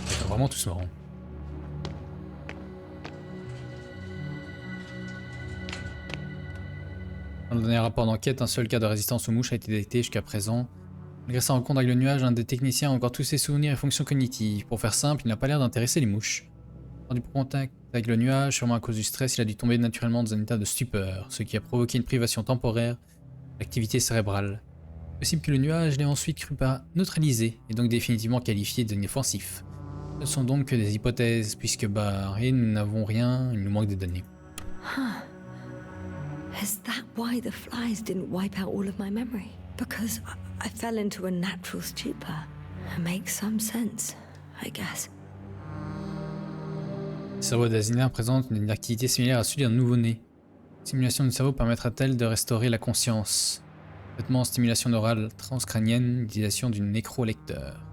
C'est vraiment tous marrants. Dans le dernier rapport d'enquête, un seul cas de résistance aux mouches a été détecté jusqu'à présent. Malgré sa rencontre avec le nuage, un des techniciens a encore tous ses souvenirs et fonctions cognitives. Pour faire simple, il n'a pas l'air d'intéresser les mouches. Lors du contact avec le nuage, sûrement à cause du stress, il a dû tomber naturellement dans un état de stupeur, ce qui a provoqué une privation temporaire d'activité cérébrale. Possible que le nuage l'ait ensuite cru pas neutralisé, et donc définitivement qualifié d'inoffensif. Ce ne sont donc que des hypothèses, puisque et nous n'avons rien, il nous manque des données. Huh. Is that why the flies didn't wipe out all of my memory? Because I fell into a natural stupor. It makes some sense, I guess. Le cerveau d'Azina présente une activité similaire à celui d'un nouveau-né. La stimulation du cerveau permettra-t-elle de restaurer la conscience? Traitement en stimulation neurale transcrânienne, utilisation du nécrolecteur.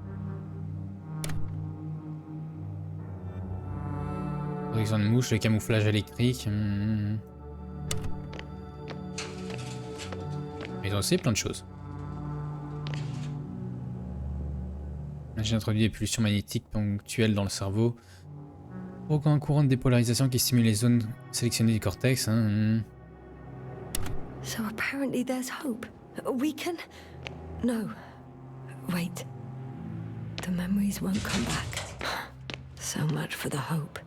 Protection de mouche, le camouflage électrique. Ils ont aussi plein de choses. J'ai introduit des pulsions magnétiques ponctuelles dans le cerveau. Aucun courant de dépolarisation qui stimule les zones sélectionnées du cortex. So apparently there's hope. We can... No. Wait. The memories won't come back. So much for the hope.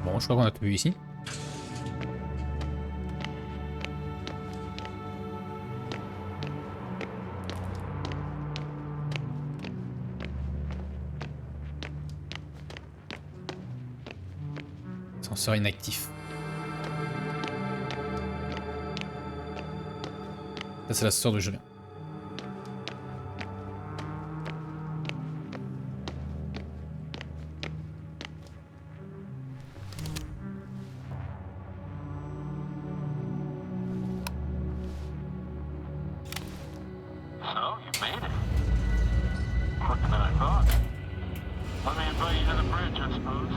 Bon, je crois qu'on a tout vu ici. Senseur inactif. Ça, c'est la sœur de Julien. So, you made it. Quicker than I thought. Let me invite you to the bridge, I suppose.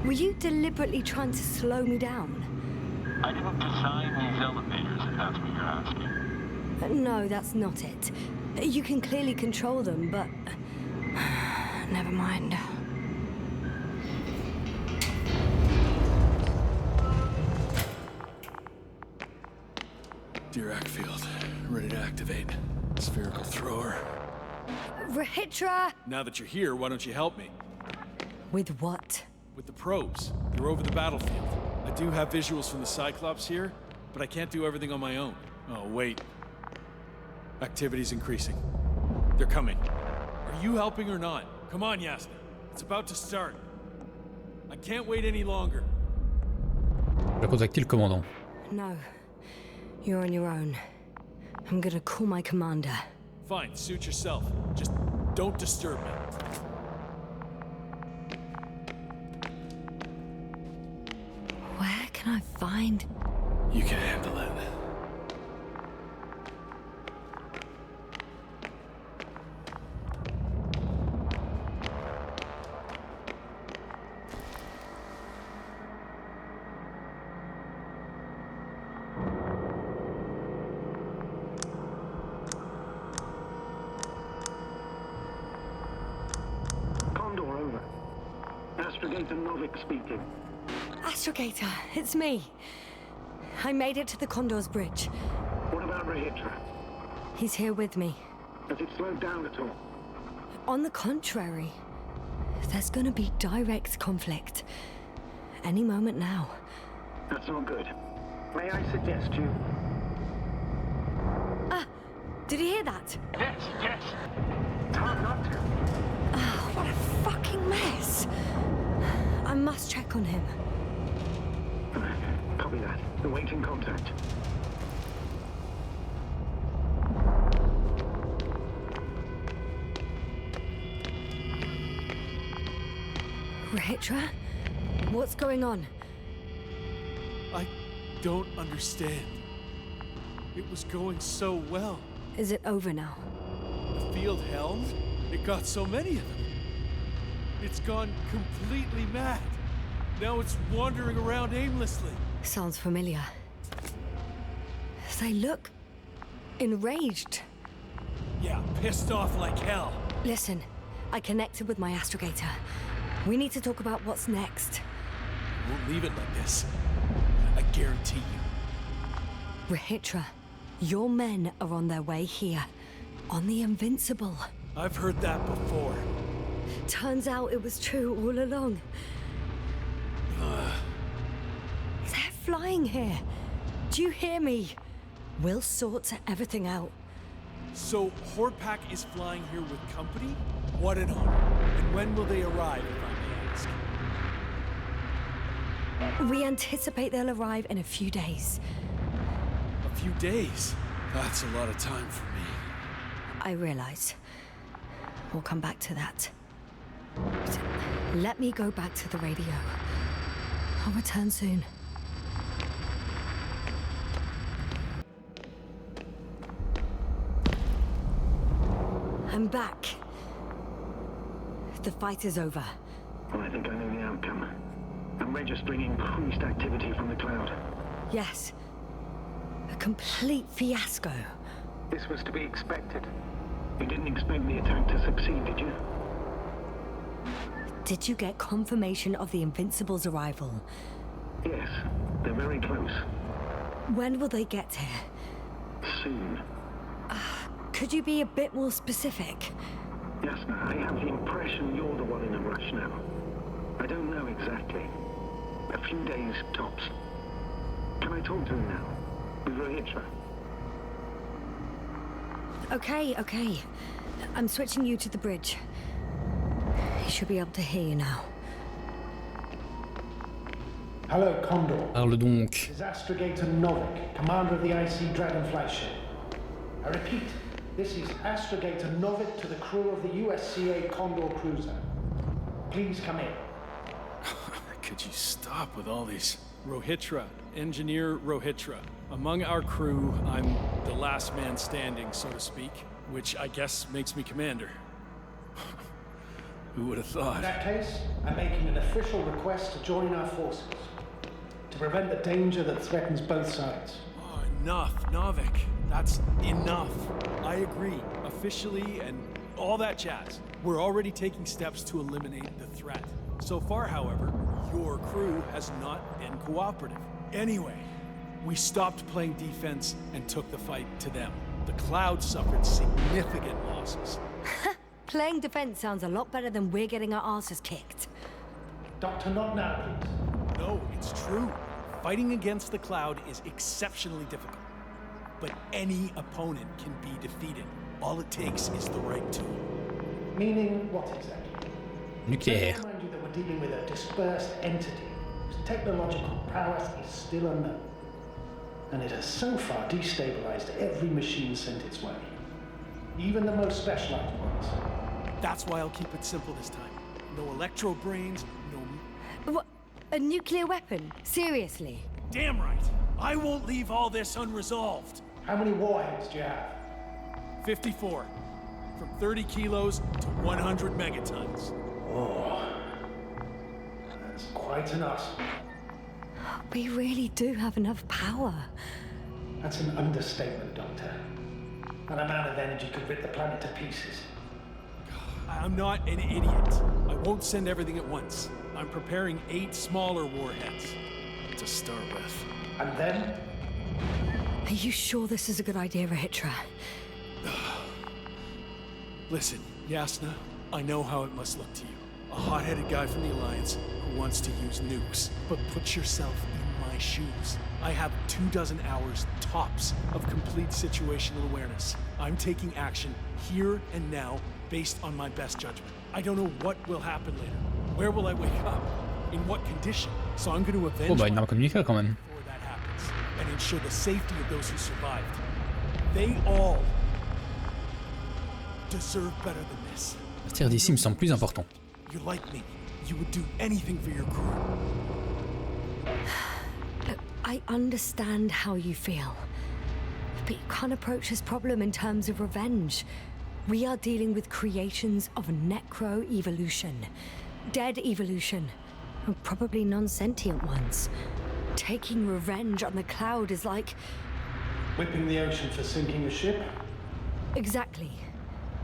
Were you deliberately trying to slow me down? I didn't design these elevators, if that's what you're asking. No, that's not it. You can clearly control them, but... never mind. Dirac field, ready to activate. Spherical thrower. Rahitra! Now that you're here, why don't you help me? With what? With the probes. They're over the battlefield. I do have visuals from the Cyclops here, but I can't do everything on my own. Oh, wait. Activity's increasing. They're coming. Are you helping or not? Come on, Yasna. It's about to start. I can't wait any longer. Je vais contacter le commandant. No. You're on your own. I'm gonna call my commander. Fine, suit yourself. Just don't disturb me. Where can I find... You can handle it. Condor, over. Astrogator Novik speaking. Astrogator, it's me. I made it to the Condor's bridge. What about Rahitra? He's here with me. Has it slowed down at all? On the contrary, there's gonna be direct conflict. Any moment now. That's not good. May I suggest you... Did you hear that? Yes, yes. It's hard not to. Oh, what a fucking mess. I must check on him. Copy that. Awaiting contact. Rahitra? What's going on? I don't understand. It was going so well. Is it over now? The field held? It got so many of them. It's gone completely mad. Now it's wandering around aimlessly. Sounds familiar. They look... enraged. Yeah, pissed off like hell. Listen, I connected with my astrogator. We need to talk about what's next. Won't leave it like this. I guarantee you. Rahitra, your men are on their way here. On the Invincible. I've heard that before. Turns out it was true all along. They're flying here. Do you hear me? We'll sort everything out. So, Horpak is flying here with company? What an honor. And when will they arrive, if I may ask? We anticipate they'll arrive in a few days. A few days? That's a lot of time for me. I realize. We'll come back to that. But let me go back to the radio. I'll return soon. I'm back. The fight is over. Well, I think I know the outcome. I'm registering increased activity from the cloud. Yes. A complete fiasco. This was to be expected. You didn't expect the attack to succeed, did you? Did you get confirmation of the Invincible's arrival? Yes, they're very close. When will they get here? Soon. Could you be a bit more specific? Yasna, I have the impression you're the one in a rush now. I don't know exactly. A few days, tops. Can I talk to him now? With Rahitra? Okay. I'm switching you to the bridge. He should be able to hear you now. Hello, Condor. Parle donc. This is Astrogator Novik, commander of the IC Dragonfly ship. I repeat, this is Astrogator Novik to the crew of the USCA Condor cruiser. Please come in. Could you stop with all these? Rohitra, engineer Rohitra. Among our crew, I'm the last man standing, so to speak, which I guess makes me commander. Who would have thought? In that case, I'm making an official request to join our forces, to prevent the danger that threatens both sides. Oh, enough, Novik. That's enough. I agree, officially and all that jazz. We're already taking steps to eliminate the threat. So far, however, your crew has not been cooperative. Anyway, we stopped playing defense and took the fight to them. The Cloud suffered significant losses. Playing defense sounds a lot better than we're getting our asses kicked. Doctor, not now, please. No, it's true. Fighting against the Cloud is exceptionally difficult. But any opponent can be defeated. All it takes is the right tool. Meaning what exactly? Nucléaire. Let me remind you that we're dealing with a dispersed entity whose technological prowess is still unknown. And it has so far destabilized every machine sent its way. Even the most specialized ones. That's why I'll keep it simple this time. No electro brains, no... What? A nuclear weapon? Seriously? Damn right! I won't leave all this unresolved! How many warheads do you have? 54. From 30 kilos to 100 megatons. Oh. That's quite an arsenal. We really do have enough power. That's an understatement, Doctor. An amount of energy could rip the planet to pieces. I'm not an idiot. I won't send everything at once. I'm preparing 8 smaller warheads to start with. And then? Are you sure this is a good idea, Rohitra? Listen, Yasna, I know how it must look to you. A hot-headed guy from the Alliance who wants to use nukes. But put yourself in my shoes. I have 24 hours tops of complete situational awareness. I'm taking action here and now based on my best judgment. I don't know what will happen later. Where will I wake up? In what condition? So I'm going to avenge Oh bah il n'a pas communiqué quand même. before that happens and ensure the safety of those who survived. They all deserve better than this. Partir d'ici me semble plus important. You're like me. You would do anything for your crew. Look, I understand how you feel. But you can't approach this problem in terms of revenge. We are dealing with creations of necro-evolution. Dead evolution. And probably non-sentient ones. Taking revenge on the Cloud is like... Whipping the ocean for sinking a ship? Exactly.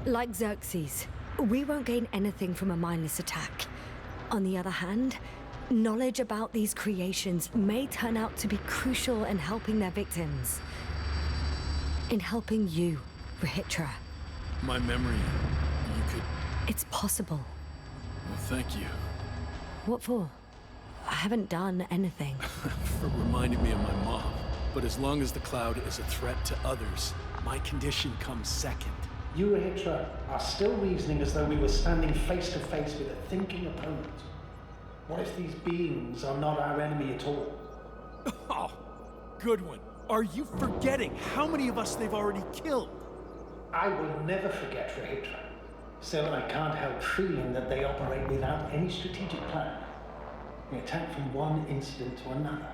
Like Xerxes. We won't gain anything from a mindless attack. On the other hand, knowledge about these creations may turn out to be crucial in helping their victims. In helping you, Rohitra. My memory, you could... It's possible. Well, thank you What for? I haven't done anything. for reminding me of my mom. But as long as the Cloud is a threat to others, my condition comes second. You, Rohitra, are still reasoning as though we were standing face to face with a thinking opponent. What if these beings are not our enemy at all? Oh, good one. Are you forgetting how many of us they've already killed? I will never forget, Rohitra. Still, I can't help feeling that they operate without any strategic plan. They attack from one incident to another.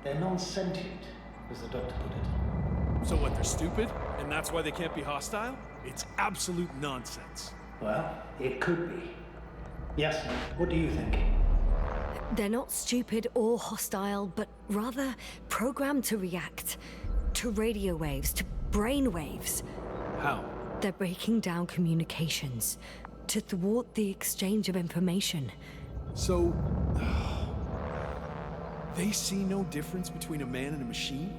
They're non-sentient, as the doctor put it. So what, they're stupid? And that's why they can't be hostile? It's absolute nonsense. Well, it could be. Yes, what do you think? They're not stupid or hostile, but rather programmed to react. To radio waves, to brain waves. How? They're breaking down communications. To thwart the exchange of information. So... they see no difference between a man and a machine?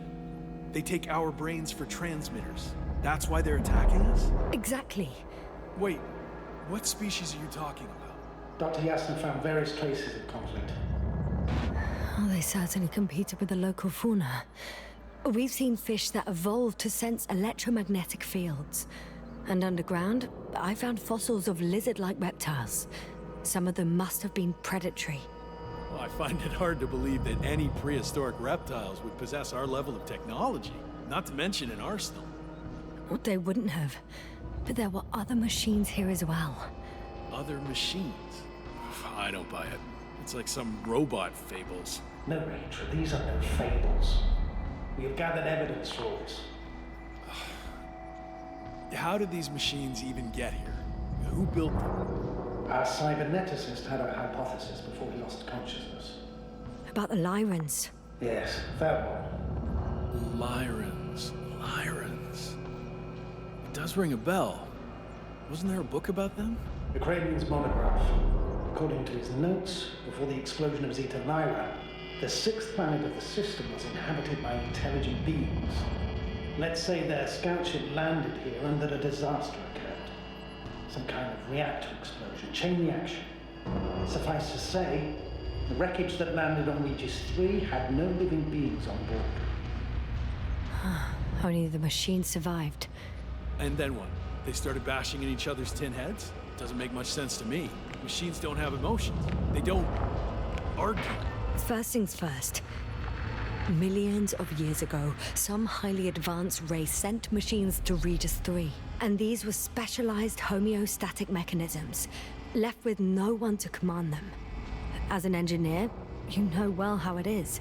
They take our brains for transmitters. That's why they're attacking us? Exactly. Wait, what species are you talking about? Dr. Yasna found various traces of conflict. Oh, they certainly competed with the local fauna. We've seen fish that evolved to sense electromagnetic fields. And underground, I found fossils of lizard-like reptiles. Some of them must have been predatory. Well, I find it hard to believe that any prehistoric reptiles would possess our level of technology, not to mention an arsenal. Well, they wouldn't have. But there were other machines here as well. Other machines? I don't buy it. It's like some robot fables. No, Rachel, these are no fables. We have gathered evidence for all this. How did these machines even get here? Who built them? Our cyberneticist had a hypothesis before he lost consciousness. About the Lyrans. Yes, that one. Lyrans. It does ring a bell. Wasn't there a book about them? The Cranian's monograph. According to his notes, before the explosion of Zeta Lyra, the sixth planet of the system was inhabited by intelligent beings. Let's say their scout ship landed here and that a disaster occurred. Some kind of reactor explosion, chain reaction. Suffice to say, the wreckage that landed on Regis 3 had no living beings on board. Only the machines survived. And then what? They started bashing in each other's tin heads? Doesn't make much sense to me. Machines don't have emotions. They don't argue. First things first. Millions of years ago, some highly advanced race sent machines to Regis 3. And these were specialized homeostatic mechanisms, left with no one to command them. As an engineer, you know well how it is.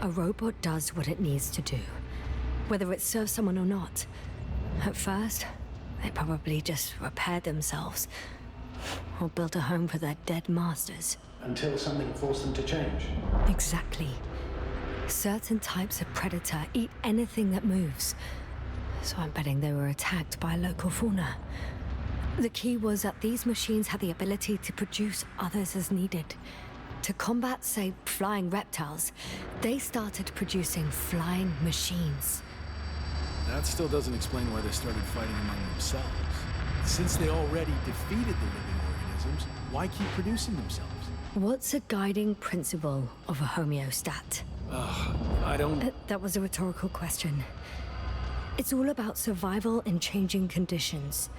A robot does what it needs to do, whether it serves someone or not. At first, they probably just repaired themselves, or built a home for their dead masters. Until something forced them to change. Exactly. Certain types of predator eat anything that moves. So I'm betting they were attacked by local fauna. The key was that these machines had the ability to produce others as needed. To combat, say, flying reptiles, they started producing flying machines. That still doesn't explain why they started fighting among themselves. Since they already defeated the living organisms, why keep producing themselves? What's a guiding principle of a homeostat? I don't... That was a rhetorical question. It's all about survival in changing conditions,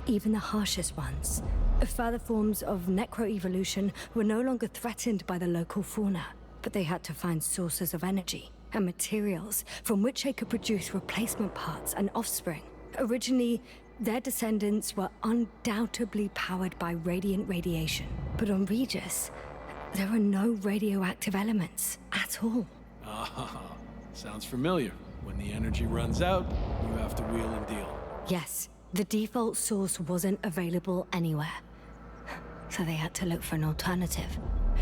even the harshest ones. Further forms of necroevolution were no longer threatened by the local fauna, but they had to find sources of energy and materials from which they could produce replacement parts and offspring. Originally, their descendants were undoubtedly powered by radiant radiation. But on Regis, there are no radioactive elements at all. Sounds familiar. When the energy runs out, you have to wheel and deal. Yes, the default source wasn't available anywhere. So they had to look for an alternative.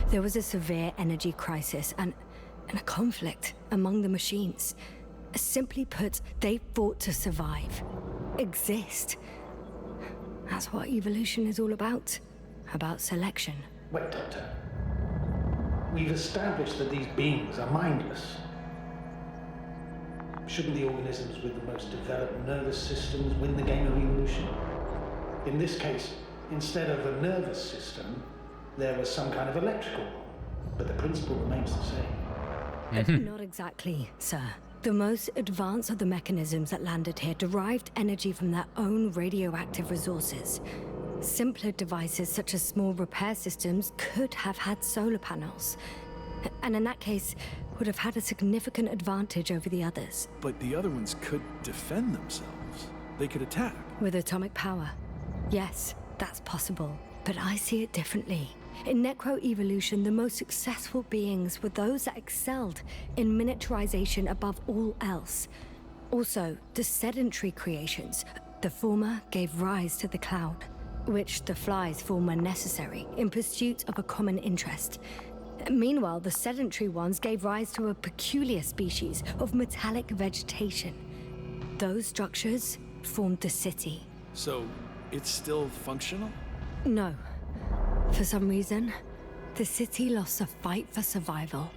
There was a severe energy crisis and a conflict among the machines. Simply put, they fought to survive. Exist. That's what evolution is all about. About selection. Wait, Doctor. We've established that these beings are mindless. Shouldn't the organisms with the most developed nervous systems win the game of evolution? In this case, instead of a nervous system, there was some kind of electrical one, but the principle remains the same. Not exactly, sir. The most advanced of the mechanisms that landed here derived energy from their own radioactive resources. Simpler devices such as small repair systems could have had solar panels. And in that case, would have had a significant advantage over the others. But the other ones could defend themselves. They could attack. With atomic power. Yes, that's possible. But I see it differently. In necroevolution, the most successful beings were those that excelled in miniaturization above all else. Also, the sedentary creations. The former gave rise to the cloud, which the flies form when necessary, in pursuit of a common interest. Meanwhile, the sedentary ones gave rise to a peculiar species of metallic vegetation. Those structures formed the city. So, it's still functional? No. For some reason, the city lost the fight for survival.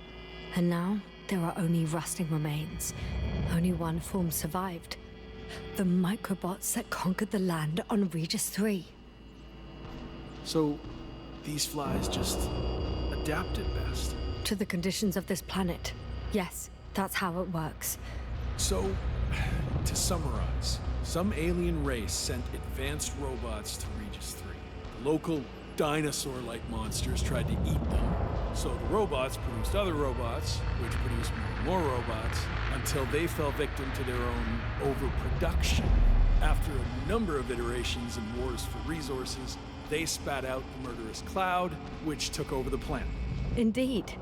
And now, there are only rusting remains. Only one form survived. The microbots that conquered the land on Regis 3. So, these flies just adapted best? To the conditions of this planet. Yes, that's how it works. So, to summarize, some alien race sent advanced robots to Regis 3. The local dinosaur-like monsters tried to eat them. So the robots produced other robots, which produced more robots, until they fell victim to their own overproduction. After a number of iterations and wars for resources, they spat out the murderous cloud, which took over the planet. Indeed.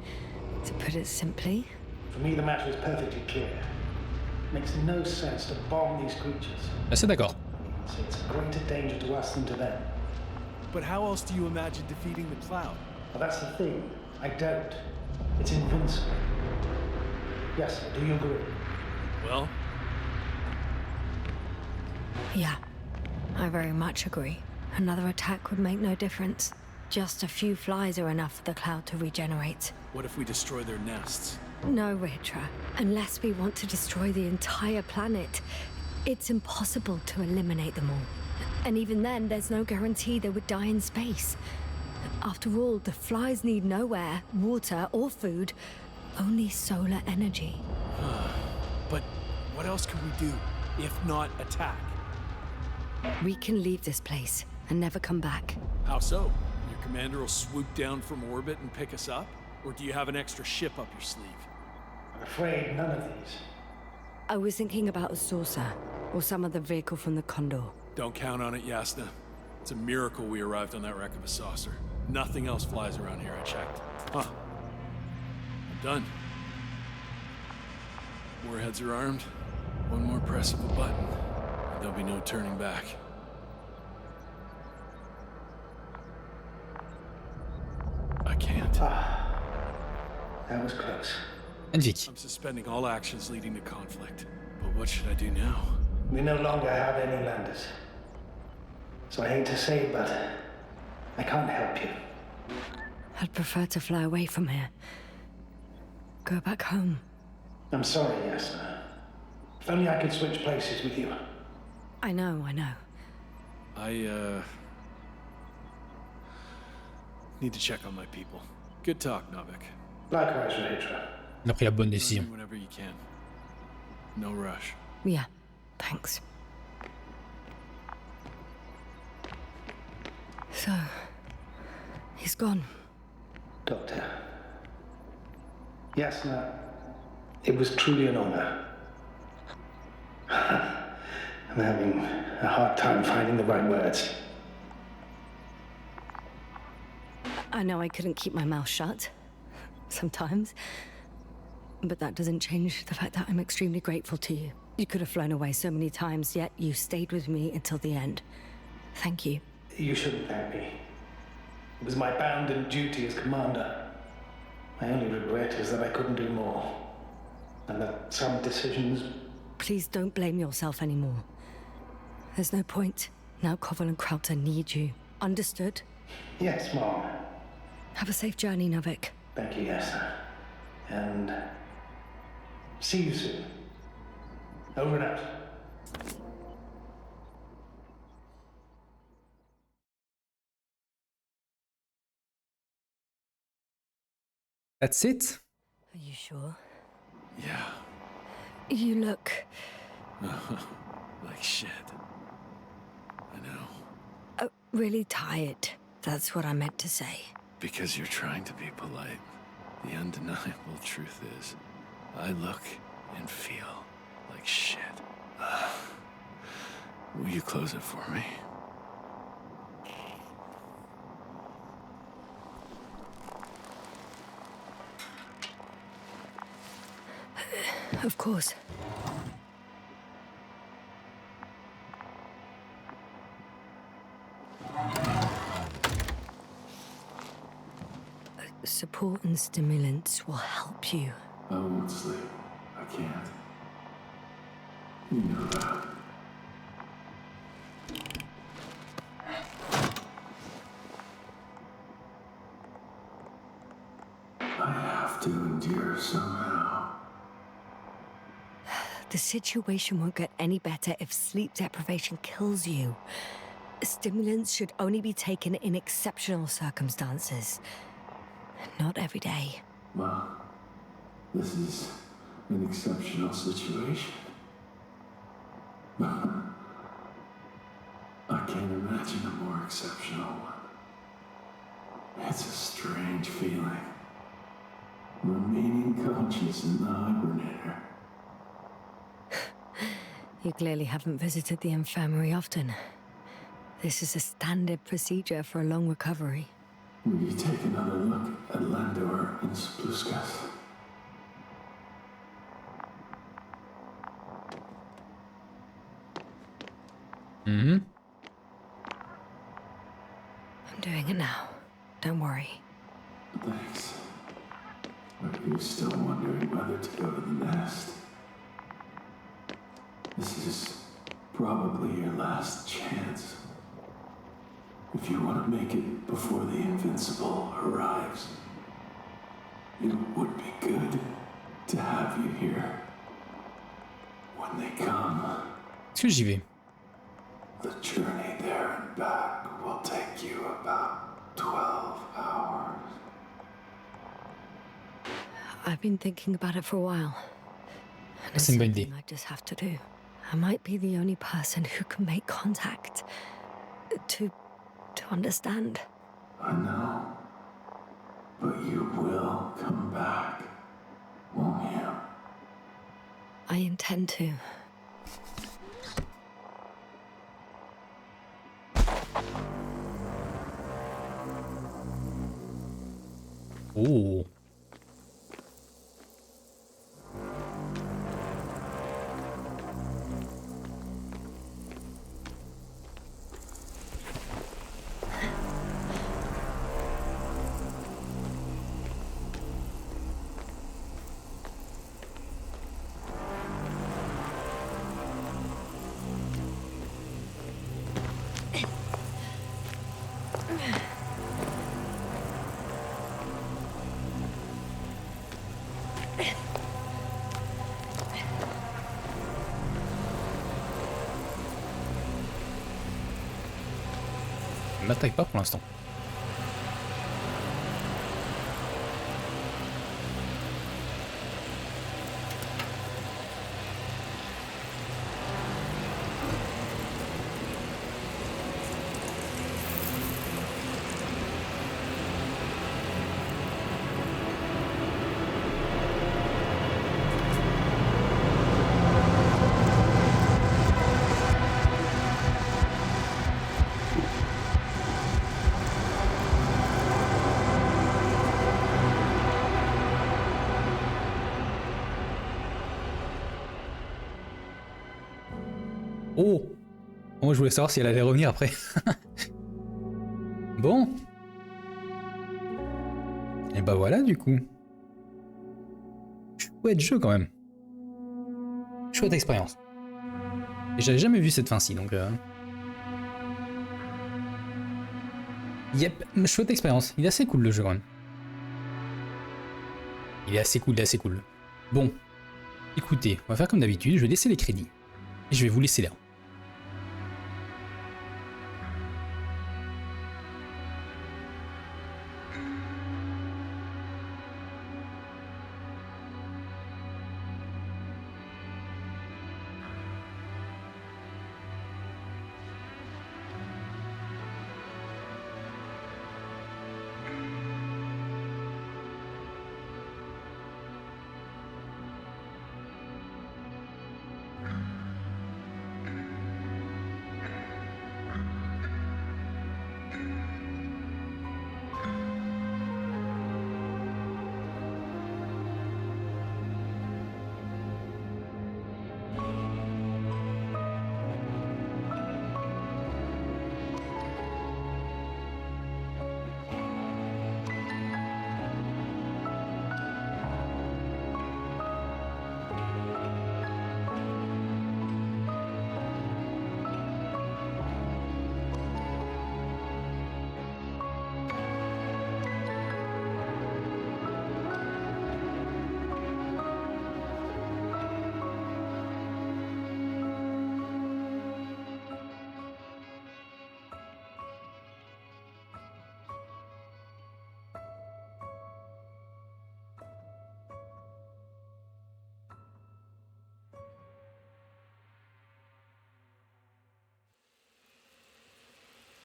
To put it simply. For me, the matter is perfectly clear. It makes no sense to bomb these creatures. Assez d'accord. It's a greater danger to us than to them. But how else do you imagine defeating the cloud? Well, that's the thing. I don't. It's invincible. Yes, sir, do you agree? Well? Yeah, I very much agree. Another attack would make no difference. Just a few flies are enough for the cloud to regenerate. What if we destroy their nests? No, Ritra. Unless we want to destroy the entire planet, it's impossible to eliminate them all. And even then, there's no guarantee they would die in space. After all, the flies need no air, water, or food, only solar energy. But what else can we do, if not attack? We can leave this place and never come back. How so? Your commander will swoop down from orbit and pick us up? Or do you have an extra ship up your sleeve? I'm afraid none of these. I was thinking about a saucer, or some other vehicle from the Condor. Don't count on it, Yasna. It's a miracle we arrived on that wreck of a saucer. Nothing else flies around here, I checked. Huh. I'm done. Warheads are armed. One more press of a button, and there'll be no turning back. I can't. That was close. Magnifique. I'm suspending all actions leading to conflict. But what should I do now? We no longer have any landers. So I hate to say it, but I can't help you. I'd prefer to fly away from here. Go back home. I'm sorry, Yasna. If only I could switch places with you. I know. I need to check on my people. Good talk, Novik. Likewise, Ritra. Il a pris la bonne décision. Whenever you can. No rush. Yeah, thanks. So, he's gone. Doctor. Yasna, it was truly an honor. I'm having a hard time finding the right words. I know I couldn't keep my mouth shut. Sometimes. But that doesn't change the fact that I'm extremely grateful to you. You could have flown away so many times, yet you stayed with me until the end. Thank you. You shouldn't thank me. It was my bounden duty as commander. My only regret is that I couldn't do more. And that some decisions... Please don't blame yourself anymore. There's no point. Now Koval and Krauter need you. Understood? Yes, Mom. Have a safe journey, Novik. Thank you, Yasna. And... see you soon. Over and out. That's it? Are you sure? Yeah. You look... like shit. I know. Really tired. That's what I meant to say. Because you're trying to be polite. The undeniable truth is, I look and feel like shit. Will you close it for me? Of course. Support and stimulants will help you. I won't sleep. I can't. You know that. I have to endure somehow. The situation won't get any better if sleep deprivation kills you. Stimulants should only be taken in exceptional circumstances. Not every day. Well, this is an exceptional situation. I can't imagine a more exceptional one. It's a strange feeling. remaining conscious in the hibernator. You clearly haven't visited the infirmary often. This is a standard procedure for a long recovery. Will you take another look at Landor and Spluskas? I'm doing it now. Don't worry. Thanks. But you're still wondering whether to go to the nest. This is probably your last chance. If you want to make it before the Invincible arrives, it would be good to have you here when they come. Est-ce que j'y vais? The journey there and back will take you about 12 hours. I've been thinking about it for a while. And it's C'est une bonne something idée. I just have to do. I might be the only person who can make contact. To understand. I know. But you will come back, won't you? I intend to. Oh. Ne m'attaque pas pour l'instant. Oh! Moi je voulais savoir si elle allait revenir après. Bon. Et bah voilà du coup. Chouette jeu quand même. Chouette expérience. Et j'avais jamais vu cette fin-ci donc... Yep, chouette expérience. Il est assez cool le jeu quand même. Il est assez cool, il est assez cool. Bon. Écoutez, on va faire comme d'habitude, je vais laisser les crédits. Et je vais vous laisser là.